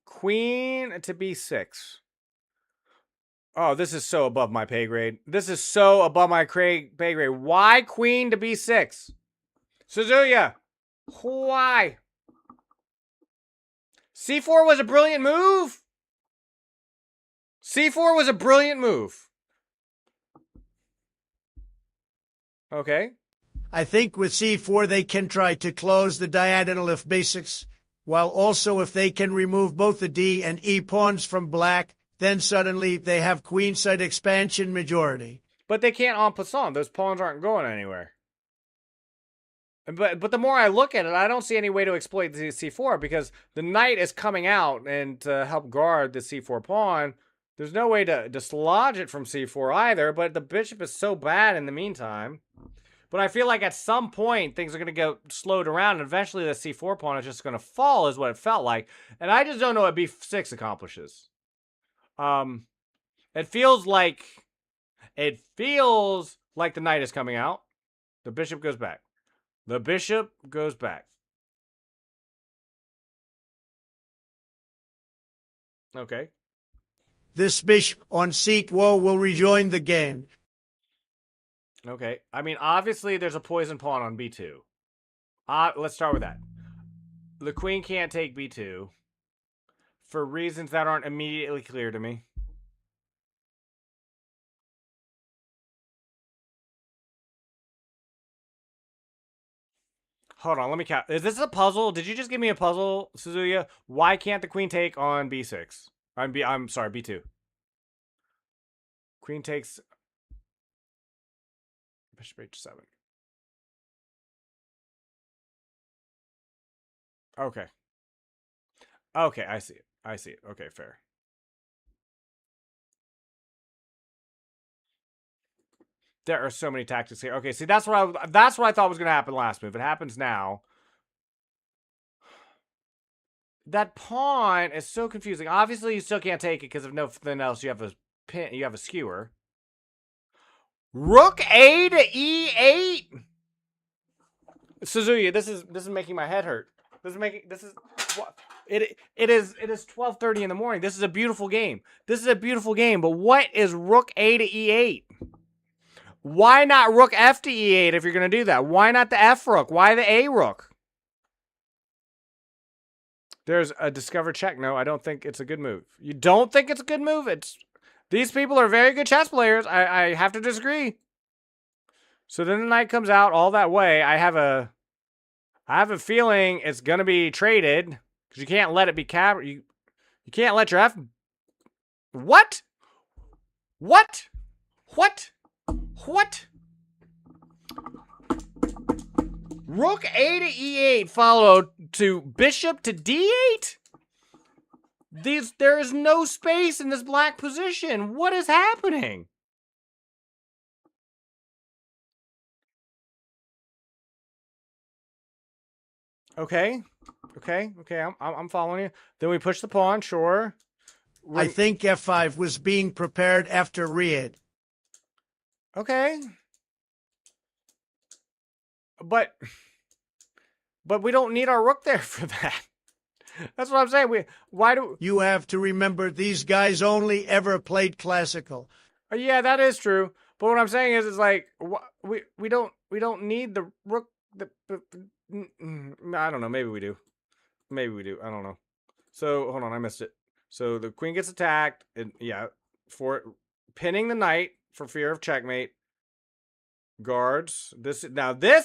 Queen to b6. Oh, this is so above my pay grade. This is so above my pay grade. Why queen to b6? Suzuya, why? c4 was a brilliant move. c4 was a brilliant move. Okay. I think with c4 they can try to close the diagonal of b6, while also if they can remove both the d and e pawns from black, then suddenly they have queenside expansion majority. But they can't en passant. Those pawns aren't going anywhere. But the more I look at it, I don't see any way to exploit the c4 because the knight is coming out and to help guard the c4 pawn. There's no way to dislodge it from c4 either, but the bishop is so bad in the meantime. But I feel like at some point, things are going to get slowed around, and eventually the c4 pawn is just going to fall, is what it felt like. And I just don't know what b6 accomplishes. It feels like the knight is coming out. The bishop goes back. The bishop goes back. Okay. This bishop on c4 will rejoin the game. Okay. I mean, obviously there's a poison pawn on b2. Let's start with that. The queen can't take b2 for reasons that aren't immediately clear to me. Hold on, let me count. Is this a puzzle? Did you just give me a puzzle, Suzuya? Why can't the queen take on b6? I'm sorry, b2. Queen takes bishop h7. Okay. Okay, I see it. Okay, fair. There are so many tactics here. Okay, see, that's what I thought was going to happen last move. It happens now. That pawn is so confusing. Obviously, you still can't take it because if nothing else, you have a pin. You have a skewer. Rook A to E8. Suzuki, this is making my head hurt. This is what it is 12:30 in the morning. This is a beautiful game. This is a beautiful game, but what is Rook A to E8? Why not Rook F to E8 if you're going to do that? Why not the F rook? Why the A rook? There's a discover check. No, I don't think it's a good move. You don't think it's a good move? These people are very good chess players. I have to disagree. So then the knight comes out all that way. I have a feeling it's gonna be traded because you can't let it be you can't let your F. What? What? What? What? Rook A to E8 followed to bishop to D8? There is no space in this black position. What is happening? Okay. I'm following you. Then we push the pawn, sure. I think F5 was being prepared after Riyadh. Okay. But we don't need our rook there for that. That's what I'm saying. You have to remember these guys only ever played classical. Yeah, that is true. But what I'm saying is, it's like we don't need the rook. I don't know. Maybe we do. Maybe we do. I don't know. So hold on, I missed it. So the queen gets attacked, and yeah, for pinning the knight for fear of checkmate. Guards. This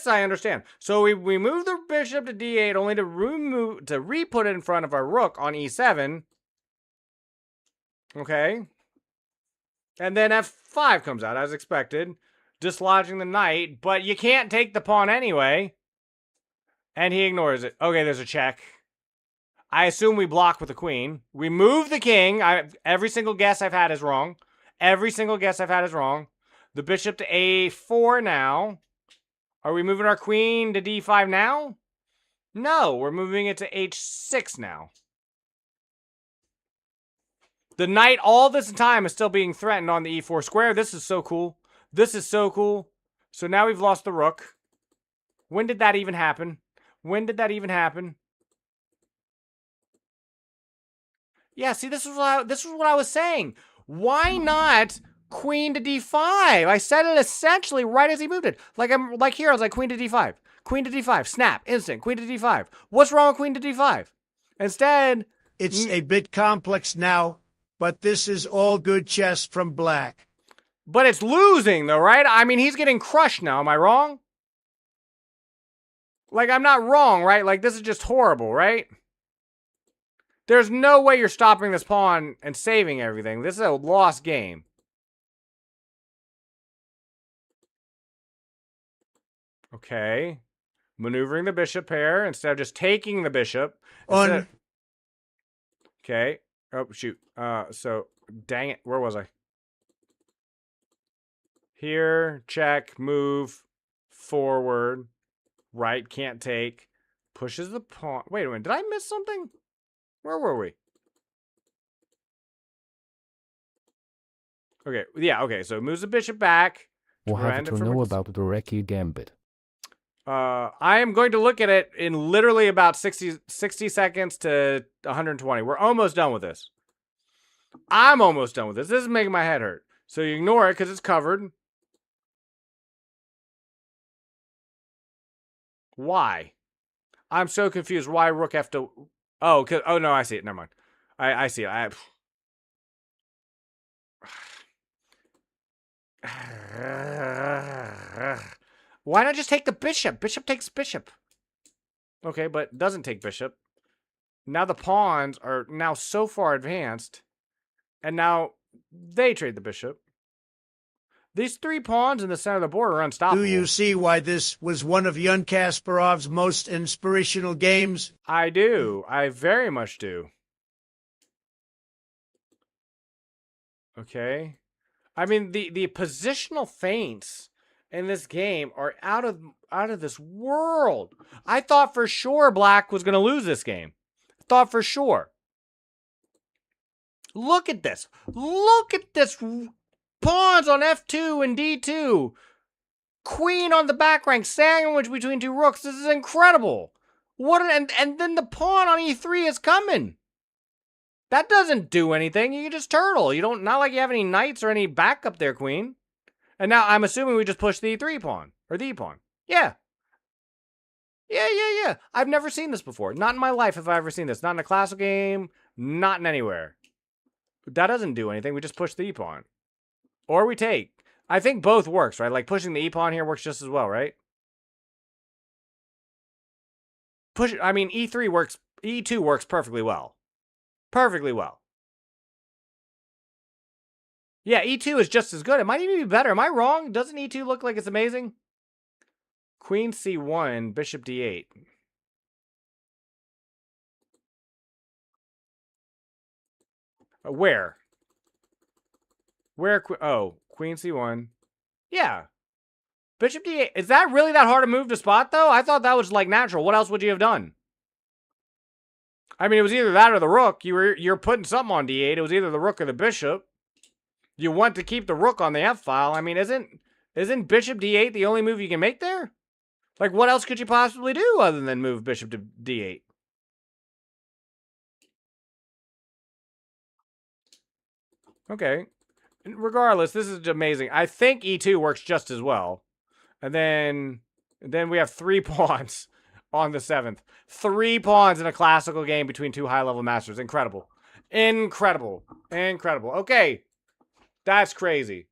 I understand. So we move the bishop to D8 only to re-put it in front of our rook on E7. Okay. And then F5 comes out as expected, dislodging the knight, but you can't take the pawn anyway. And he ignores it. Okay, there's a check. I assume we block with the queen. We move the king. Every single guess I've had is wrong. Every single guess I've had is wrong. The bishop to A4 now. Are we moving our queen to D5 now? No, we're moving it to H6 now. The knight all this time is still being threatened on the E4 square. This is so cool. This is so cool. So now we've lost the rook. When did that even happen? When did that even happen? Yeah, see, this is what I was saying. Why not queen to D5? I said it essentially right as he moved it. Like here, I was like queen to D5. Queen to D5. Snap. Instant. Queen to D5. What's wrong with queen to D5? Instead, it's a bit complex now, but this is all good chess from black. But it's losing though, right? I mean, he's getting crushed now. Am I wrong? Like, I'm not wrong, right? Like, this is just horrible, right? There's no way you're stopping this pawn and saving everything. This is a lost game. Okay. Maneuvering the bishop pair instead of just taking the bishop. Okay. Oh, shoot. So, dang it. Where was I? Here, check, move, forward, right, can't take, pushes the pawn. Wait a minute, did I miss something? Where were we? Okay, yeah, okay, so moves the bishop back. We'll have to know about the Reki Gambit. I am going to look at it in literally about 60 seconds to 120. We're almost done with this. I'm almost done with this. This is making my head hurt. So you ignore it because it's covered. Why? I'm so confused. Why rook F to... Oh, no, I see it. Never mind. I see it. Why not just take the bishop? Bishop takes bishop. Okay, but doesn't take bishop. Now the pawns are now so far advanced. And now they trade the bishop. These three pawns in the center of the board are unstoppable. Do you see why this was one of Yun Kasparov's most inspirational games? I do. I very much do. Okay. I mean, the positional feints in this game are out of this world. I thought for sure Black was going to lose this game. Thought for sure. Look at this. Look at this. Pawns on F2 and D2. Queen on the back rank, sandwich between two rooks. This is incredible. And then the pawn on E3 is coming. That doesn't do anything. You can just turtle. Not like you have any knights or any backup there, queen. And now I'm assuming we just push the E3 pawn or the E pawn. Yeah. Yeah. I've never seen this before. Not in my life have I ever seen this. Not in a classical game. Not in anywhere. That doesn't do anything. We just push the E pawn. Or we take. I think both works, right? Like pushing the E pawn here works just as well, right? E3 works. E2 works perfectly well. Perfectly well. Yeah, E2 is just as good. It might even be better. Am I wrong? Doesn't E2 look like it's amazing? Queen C1, bishop D8. Where? Oh, Queen C1. Yeah. Bishop D8. Is that really that hard a move to spot, though? I thought that was, like, natural. What else would you have done? I mean, it was either that or the rook. You're putting something on D8. It was either the rook or the bishop. You want to keep the rook on the F file. I mean, isn't bishop D8 the only move you can make there? Like, what else could you possibly do other than move bishop to D8? Okay. Regardless, this is amazing. I think E2 works just as well. And then we have 3 pawns on the 7th. 3 pawns in a classical game between 2 high-level masters. Incredible. Incredible. Incredible. Okay. That's crazy.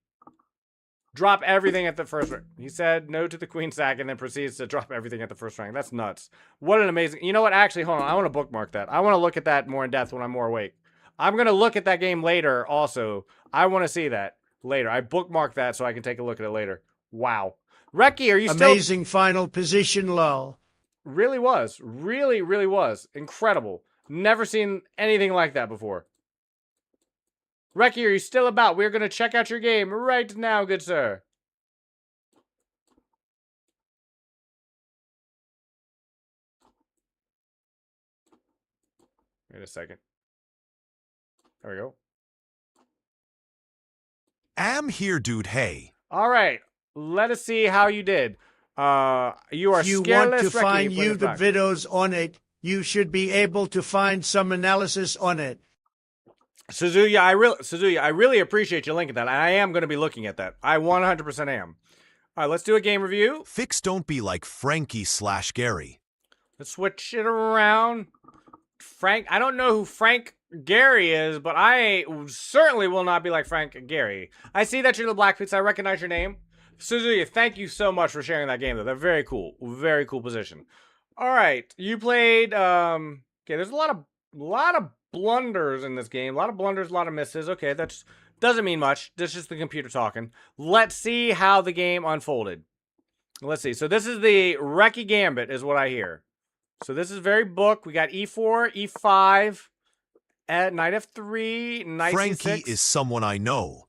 Drop everything at the first rank. He said no to the queen sack and then proceeds to drop everything at the first rank. That's nuts. What an amazing... You know what? Actually, hold on. I want to bookmark that. I want to look at that more in depth when I'm more awake. I'm going to look at that game later also. I want to see that later. I bookmarked that so I can take a look at it later. Wow. Reki, are you still... Amazing final position, lol. Really was. Really, really was. Incredible. Never seen anything like that before. Reki, are you still about? We're going to check out your game right now, good sir. Wait a second. There we go. Am here, dude. Hey. All right. Let us see how you did. You are If you scareless, want to Reki, find play you this the back. videos on it, you should be able to find some analysis on it. Suzuya, I really appreciate you linking that. I am going to be looking at that. I 100% am. All right, let's do a game review. Fix don't be like Frankie/Gary. Let's switch it around. Frank, I don't know who Frank Gary is, but I certainly will not be like Frank Gary. I see that you're the Black Pizza. I recognize your name. Suzuya, thank you so much for sharing that game, though. They're very cool. Very cool position. All right, you played, okay, there's a lot of blunders in this game. A lot of blunders, a lot of misses. Okay, that doesn't mean much. This is just the computer talking. Let's see how the game unfolded. Let's see. So this is the Reki Gambit is what I hear. So this is very book. We got E4, E5, at knight F3, knight Frankie C6. is someone I know.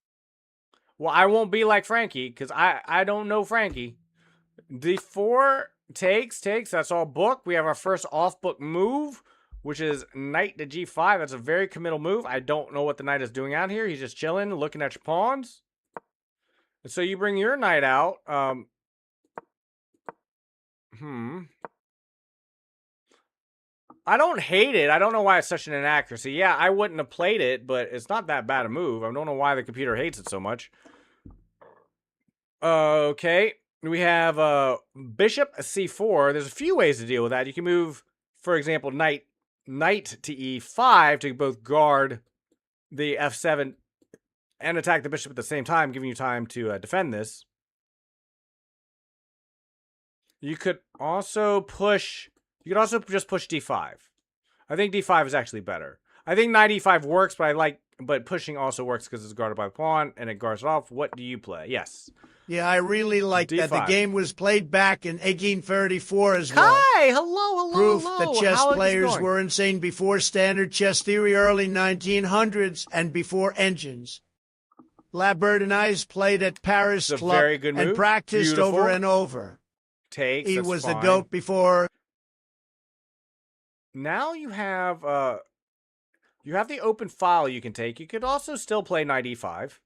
Well, I won't be like Frankie because I don't know Frankie. D4 takes. That's all book. We have our first off-book move, which is knight to G5. That's a very committal move. I don't know what the knight is doing out here. He's just chilling, looking at your pawns. And so you bring your knight out. I don't hate it. I don't know why it's such an inaccuracy. Yeah, I wouldn't have played it, but it's not that bad a move. I don't know why the computer hates it so much. Okay. We have bishop C4. There's a few ways to deal with that. You can move, for example, knight to E5 to both guard the F7 and attack the bishop at the same time, giving you time to defend this. You could also push... You could also just push D5. I think D5 is actually better. I think knight E5 works, but pushing also works because it's guarded by the pawn and it guards it off. What do you play? Yes. Yeah, I really like that. The D5. game was played back in 1834 as well. Hi! Hello! Proof hello! that chess How is this players going? were insane before standard chess theory, early 1900s, and before engines. Laberdenize played at Paris It's a Club very good move. and practiced Beautiful. over and over. Takes. He that's was fine. the goat before. Now you have the open file you can take. You could also still play knight e5.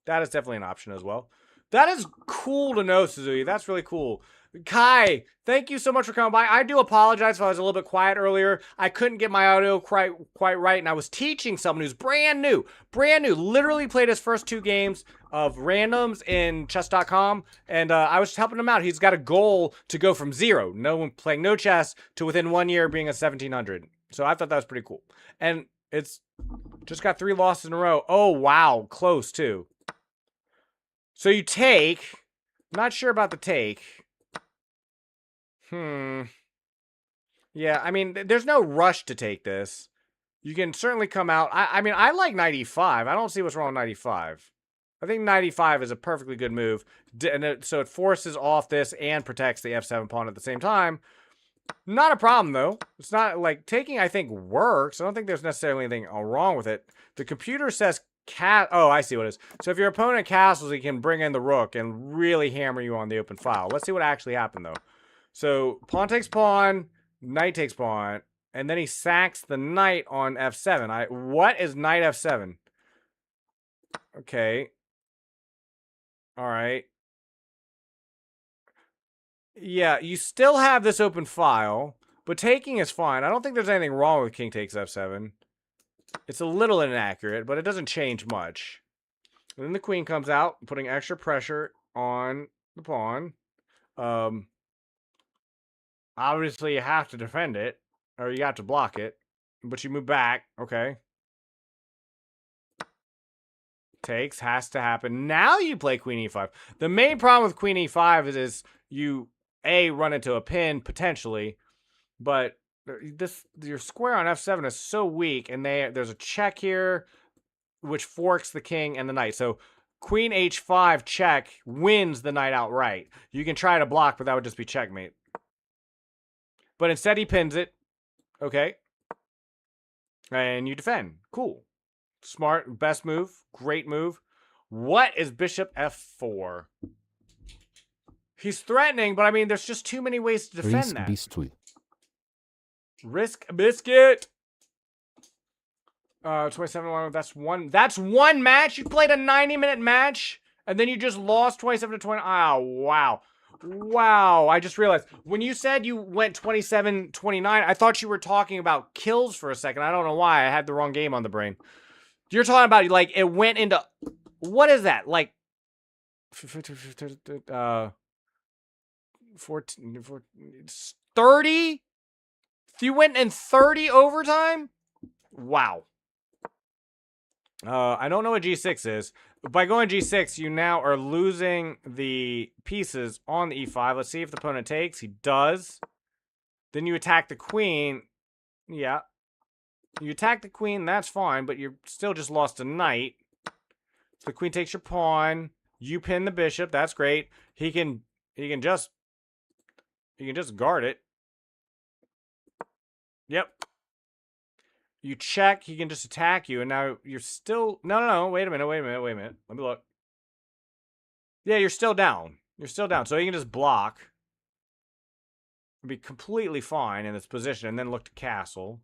That is definitely an option as well. That is cool to know, Suzuki. That's really cool. Kai, thank you so much for coming by. I do apologize if I was a little bit quiet earlier. I couldn't get my audio quite right, and I was teaching someone who's brand new, literally played his first 2 games of randoms in chess.com, and I was just helping him out. He's got a goal to go from 0, playing no chess, to within 1 year being a 1700. So I thought that was pretty cool. And it's just got 3 losses in a row. Oh, wow. Close, too. So you take. Not sure about the take. Yeah, I mean, there's no rush to take this. You can certainly come out. I mean, I like knight e5. I don't see what's wrong with knight e5. I think knight e5 is a perfectly good move. So it forces off this and protects the f7 pawn at the same time. Not a problem, though. It's not like taking, I think, works. I don't think there's necessarily anything wrong with it. The computer says oh, I see what it is. So if your opponent castles, he can bring in the rook and really hammer you on the open file. Let's see what actually happened, though. So pawn takes pawn, knight takes pawn, and then he sacks the knight on f7. What is knight f7? Okay. All right. Yeah, you still have this open file, but taking is fine. I don't think there's anything wrong with king takes f7. It's a little inaccurate, but it doesn't change much. And then the queen comes out, putting extra pressure on the pawn. Obviously, you have to defend it, or you have to block it, but you move back. Okay. Takes, has to happen. Now you play queen e5. The main problem with queen e5 is you, A, run into a pin, potentially, but your square on f7 is so weak, and there's a check here, which forks the king and the knight. So queen h5 check wins the knight outright. You can try to block, but that would just be checkmate. But instead, he pins it. Okay. And you defend. Cool. Smart. Best move. Great move. What is bishop f4? He's threatening, but I mean, there's just too many ways to defend Risk that. biscuit. Risk biscuit. 27-1. That's one match. You played a 90-minute match, and then you just lost 27-20. Oh, wow. Wow, I just realized. When you said you went 27-29, I thought you were talking about kills for a second. I don't know why. I had the wrong game on the brain. You're talking about, like, it went into... What is that? Like... 14... 30? You went in 30 overtime? Wow. I don't know what G6 is. By going G6, you now are losing the pieces on the E5. Let's see if the opponent takes. He does. Then you attack the queen. Yeah. You attack the queen, that's fine, but you're still just lost a knight. So the queen takes your pawn. You pin the bishop. That's great. He can just guard it. Yep. You check, he can just attack you, and now you're still... No, wait a minute. Let me look. Yeah, you're still down. So he can just block. Be completely fine in this position, and then look to castle.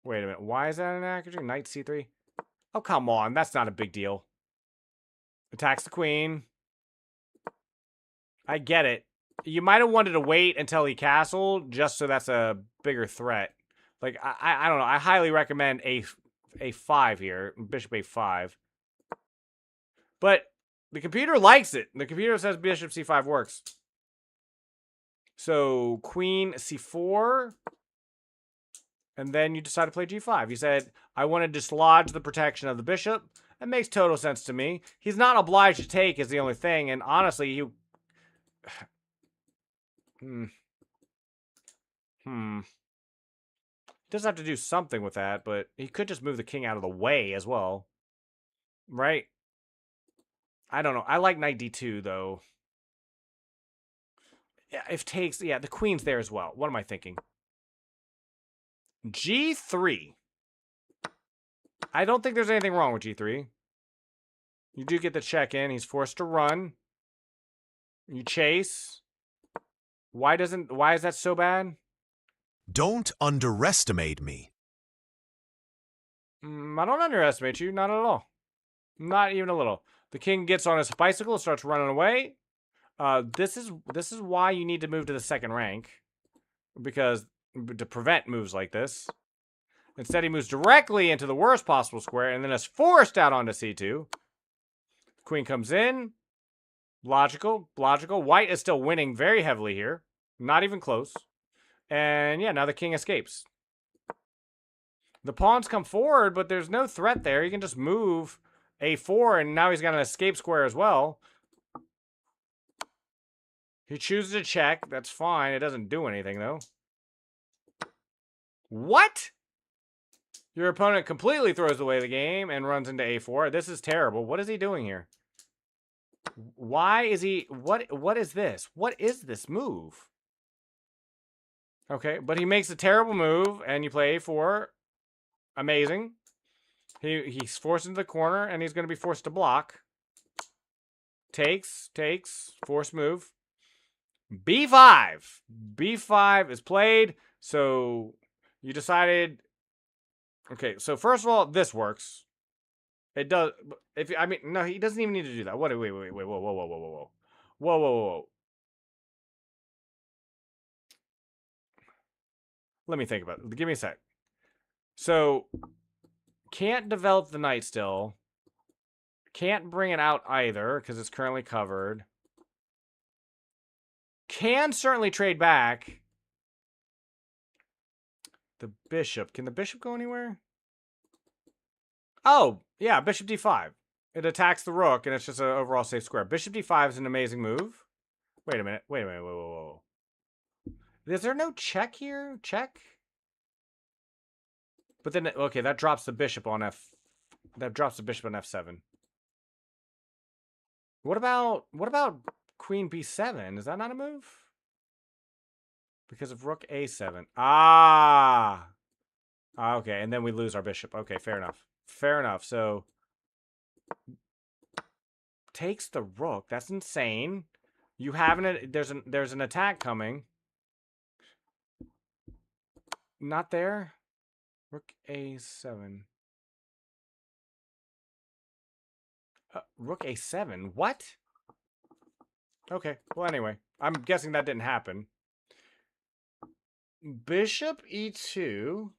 Wait a minute, why is that an accuracy? Knight c3? Oh, come on, that's not a big deal. Attacks the queen. I get it. You might have wanted to wait until he castled, just so that's a bigger threat. Like, I don't know. I highly recommend a5 here. Bishop a5. But the computer likes it. The computer says bishop c5 works. So, queen c4. And then you decide to play g5. You said, I want to dislodge the protection of the bishop. That makes total sense to me. He's not obliged to take is the only thing. And honestly, he... Does have to do something with that, but he could just move the king out of the way as well. Right? I don't know. I like knight d2, though. Yeah, if takes... Yeah, the queen's there as well. What am I thinking? G3. I don't think there's anything wrong with G3. You do get the check in. He's forced to run. You chase. Why is that so bad? Don't underestimate me. I don't underestimate you, not at all. Not even a little. The king gets on his bicycle and starts running away. This is why you need to move to the second rank, because to prevent moves like this. Instead, he moves directly into the worst possible square and then is forced out onto c2. Queen comes in. Logical. White is still winning very heavily here. Not even close. And yeah, now the king escapes. The pawns come forward, but there's no threat there. He can just move a4, and now he's got an escape square as well. He chooses to check. That's fine. It doesn't do anything, though. What? Your opponent completely throws away the game and runs into a4. This is terrible. What is he doing here? Why is he... What is this? What is this move? Okay, but he makes a terrible move, and you play a4. Amazing. He's forced into the corner, and he's going to be forced to block. Takes. Forced move. B5. B5 is played, so you decided... Okay, so first of all, this works. It does... no, he doesn't even need to do that. Wait, whoa. Let me think about it. Give me a sec. So, can't develop the knight still. Can't bring it out either, because it's currently covered. Can certainly trade back. The bishop. Can the bishop go anywhere? Oh, yeah, bishop d5. It attacks the rook, and it's just an overall safe square. Bishop d5 is an amazing move. Wait a minute. Whoa. Is there no check here? Check? But then, okay, that drops the bishop on f7. What about queen b7? Is that not a move? Because of rook a7. Okay, and then we lose our bishop. Okay, fair enough. So takes the rook. That's insane. You have there's an attack coming. Not there. Rook a7. Rook a7. What? Okay. Well, anyway, I'm guessing that didn't happen. Bishop e2.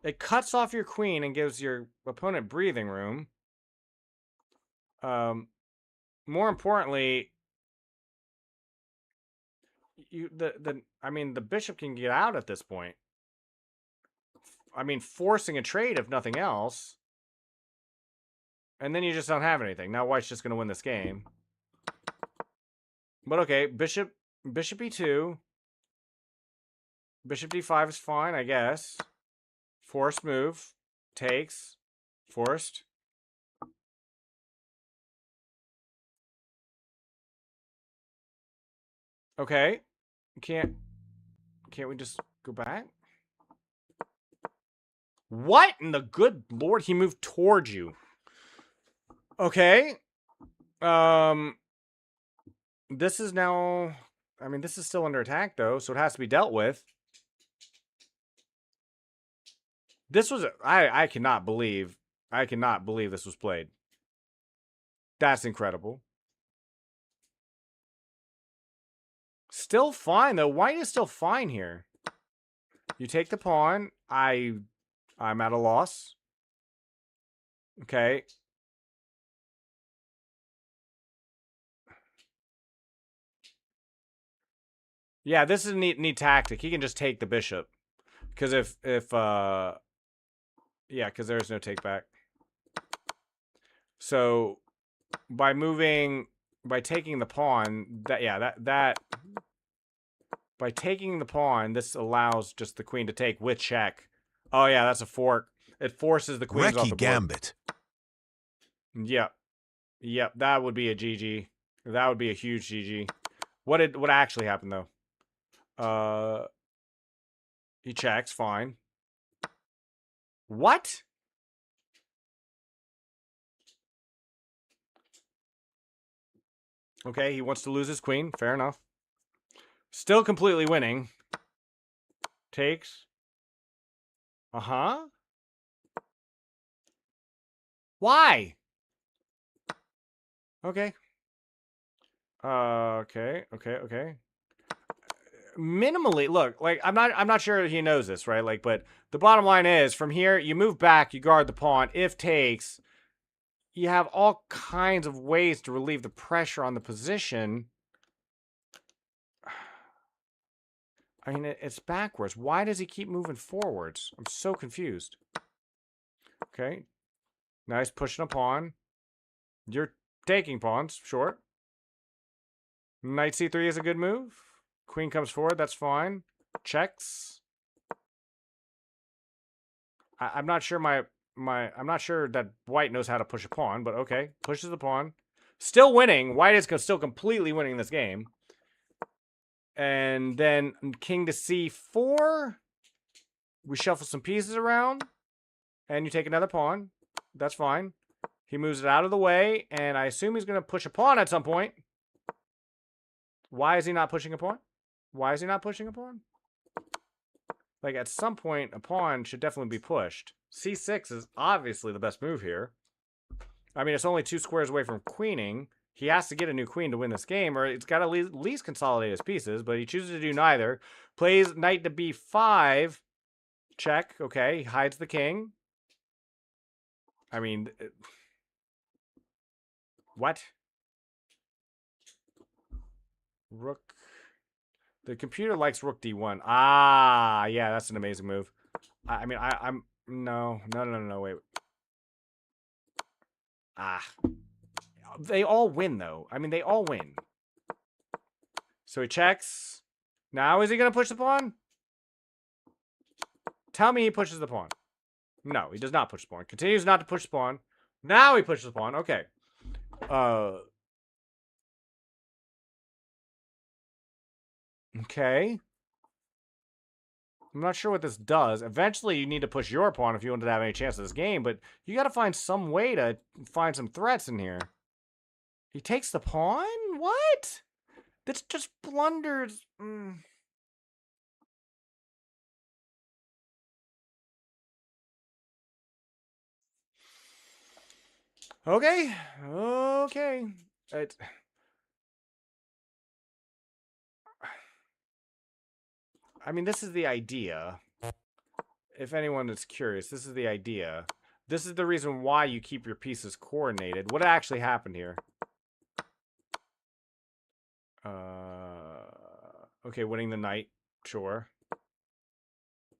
It cuts off your queen and gives your opponent breathing room. More importantly, the bishop can get out at this point. Forcing a trade if nothing else. And then you just don't have anything. Now white's just going to win this game. But okay, bishop e2. Bishop d5 is fine, I guess. Forced move. Takes. Forced. Okay. Can't we just go back? What in the good lord? He moved towards you. Okay. This is now... this is still under attack, though, so it has to be dealt with. This was... I cannot believe this was played. That's incredible. Still fine, though. White is still fine here. You take the pawn. I'm at a loss. Okay. Yeah, this is a neat tactic. He can just take the bishop. Because because there's no take back. So by taking the pawn, by taking the pawn, this allows just the queen to take with check. Oh yeah, that's a fork. It forces the queens off the board. Gambit. Yep, that would be a GG. That would be a huge GG. What actually happened though? He checks, fine. What? Okay, he wants to lose his queen. Fair enough. Still completely winning. Takes. Uh-huh. Why? Okay. Okay. Minimally, look, like I'm not sure he knows this, right? Like, but the bottom line is from here, you move back, you guard the pawn. If takes, you have all kinds of ways to relieve the pressure on the position. I mean, it's backwards. Why does he keep moving forwards? I'm so confused. Okay. Nice pushing a pawn. You're taking pawns, sure. Knight c3 is a good move. Queen comes forward, that's fine. Checks. I'm not sure I'm not sure that white knows how to push a pawn, but okay. Pushes the pawn. Still winning. White is still completely winning this game. And then king to c4. We shuffle some pieces around. And you take another pawn. That's fine. He moves it out of the way. And I assume he's going to push a pawn at some point. Why is he not pushing a pawn? Why is he not pushing a pawn? Like, at some point, a pawn should definitely be pushed. c6 is obviously the best move here. I mean, it's only 2 squares away from queening. He has to get a new queen to win this game, or it's got to at least consolidate his pieces, but he chooses to do neither. Plays knight to b5. Check. Okay, he hides the king. I mean... What? Rook. The computer likes rook d1. Ah, yeah, that's an amazing move. I mean, I'm... No, wait. Ah. They all win, though. I mean, they all win. So he checks. Now is he going to push the pawn? Tell me he pushes the pawn. No, he does not push the pawn. Continues not to push the pawn. Now he pushes the pawn. Okay. Okay. I'm not sure what this does. Eventually, you need to push your pawn if you want to have any chance of this game, but you got to find some way to find some threats in here. He takes the pawn? What? That's just blunders. Okay. I mean, this is the idea. If anyone is curious, this is the idea. This is the reason why you keep your pieces coordinated. What actually happened here? Okay, winning the knight. Sure.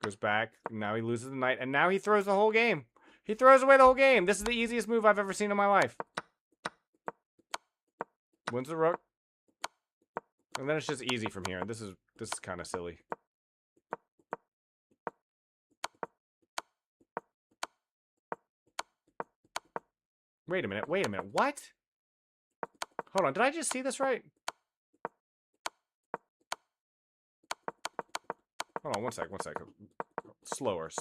Goes back. Now he loses the knight. And now he throws the whole game. He throws away the whole game. This is the easiest move I've ever seen in my life. Wins the rook. And then it's just easy from here. This is kind of silly. Wait a minute. What? Hold on. Did I just see this right? Hold on. One sec. Slower.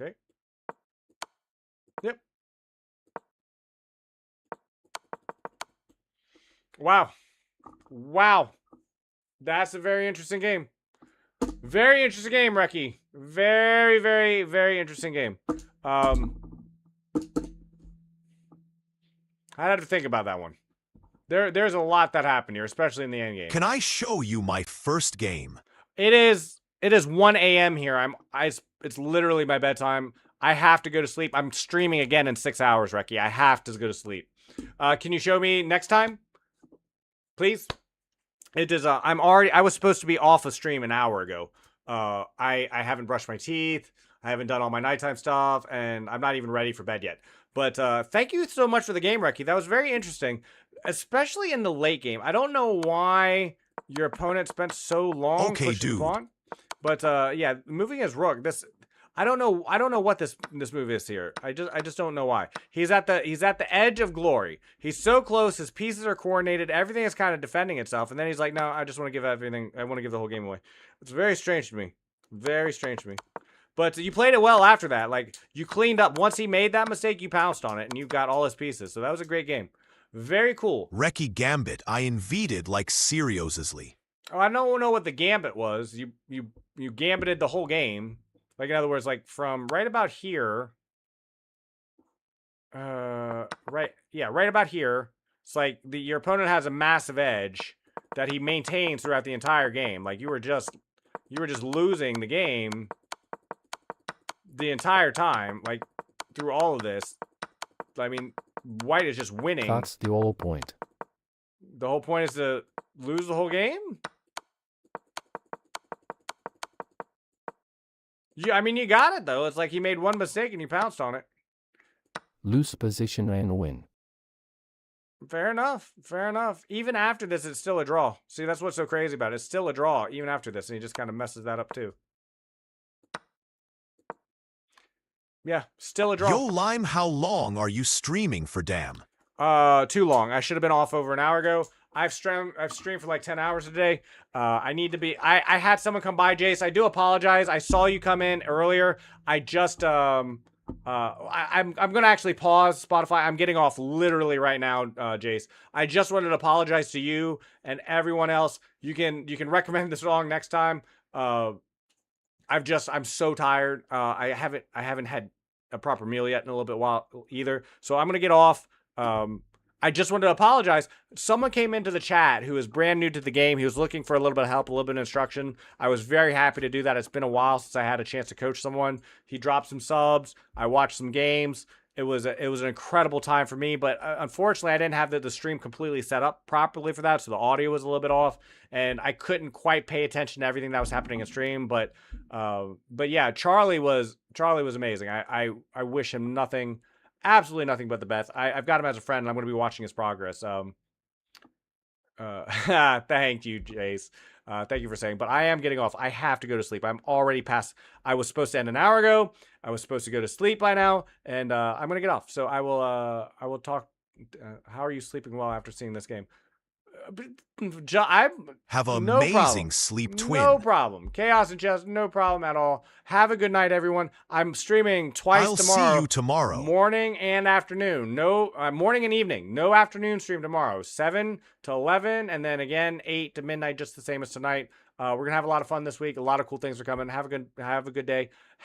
Okay. Yep. Wow. That's a very interesting game. Very interesting game, Reki. Very, very, very interesting game. I had to think about that one. There's a lot that happened here, especially in the end game. Can I show you my first game? It is 1 a.m. here. It's literally my bedtime. I have to go to sleep. I'm streaming again in 6 hours, Reki. I have to go to sleep. Can you show me next time? Please? It is, I was supposed to be off a stream an hour ago. I haven't brushed my teeth. I haven't done all my nighttime stuff, and I'm not even ready for bed yet. But thank you so much for the game, Reki. That was very interesting, especially in the late game. I don't know why your opponent spent so long pushing the pawn. But yeah, moving his rook. I don't know what this move is here. I just don't know why. He's at the edge of glory. He's so close. His pieces are coordinated. Everything is kind of defending itself, and then he's like, "No, I just want to give everything. I want to give the whole game away." It's very strange to me. Very strange to me. But you played it well after that. Like, you cleaned up. Once he made that mistake, you pounced on it, and you got all his pieces. So that was a great game. Very cool. Reki Gambit, I invaded like seriously. Oh, I don't know what the gambit was. You gambited the whole game. Like, in other words, like, from right about here. Right about here. It's like your opponent has a massive edge that he maintains throughout the entire game. Like, you were just losing the game the entire time, like, through all of this. I mean, white is just winning. That's the whole point. The whole point is to lose the whole game? Yeah, I mean, you got it, though. It's like he made one mistake and you pounced on it. Lose position and win. Fair enough. Fair enough. Even after this, it's still a draw. See, that's what's so crazy about it. It's still a draw, even after this, and he just kind of messes that up, too. Yeah, still a draw. Yo, Lime, how long are you streaming for, damn? Too long. I should have been off over an hour ago. I've streamed for like 10 hours today. I need to be. I had someone come by, Jace. I do apologize. I saw you come in earlier. I just I'm gonna actually pause Spotify. I'm getting off literally right now, Jace. I just wanted to apologize to you and everyone else. You can recommend this song next time. I'm so tired. I haven't had a proper meal yet in a little bit while either. So I'm gonna get off. I just wanted to apologize. Someone came into the chat who is brand new to the game. He was looking for a little bit of help, a little bit of instruction. I was very happy to do that. It's been a while since I had a chance to coach someone. He dropped some subs. I watched some games. It was an incredible time for me, but unfortunately, I didn't have the stream completely set up properly for that, so the audio was a little bit off, and I couldn't quite pay attention to everything that was happening in stream. But yeah, Charlie was amazing. I wish him nothing. Absolutely nothing but the best. I've got him as a friend, and I'm going to be watching his progress. Thank you, Jace. Thank you for saying. But I am getting off. I have to go to sleep. I'm already past. I was supposed to end an hour ago. I was supposed to go to sleep by now, and I'm going to get off. So I will talk. How are you sleeping well after seeing this game? Have no amazing problem. sleep, twin. No problem. Chaos and Chess, no problem at all. Have a good night, everyone. I'm streaming twice I'll tomorrow. see you tomorrow. Morning and afternoon. No, morning and evening. No afternoon stream tomorrow. 7 to 11, and then again 8 to midnight, just the same as tonight. We're gonna have a lot of fun this week. A lot of cool things are coming. Have a good day.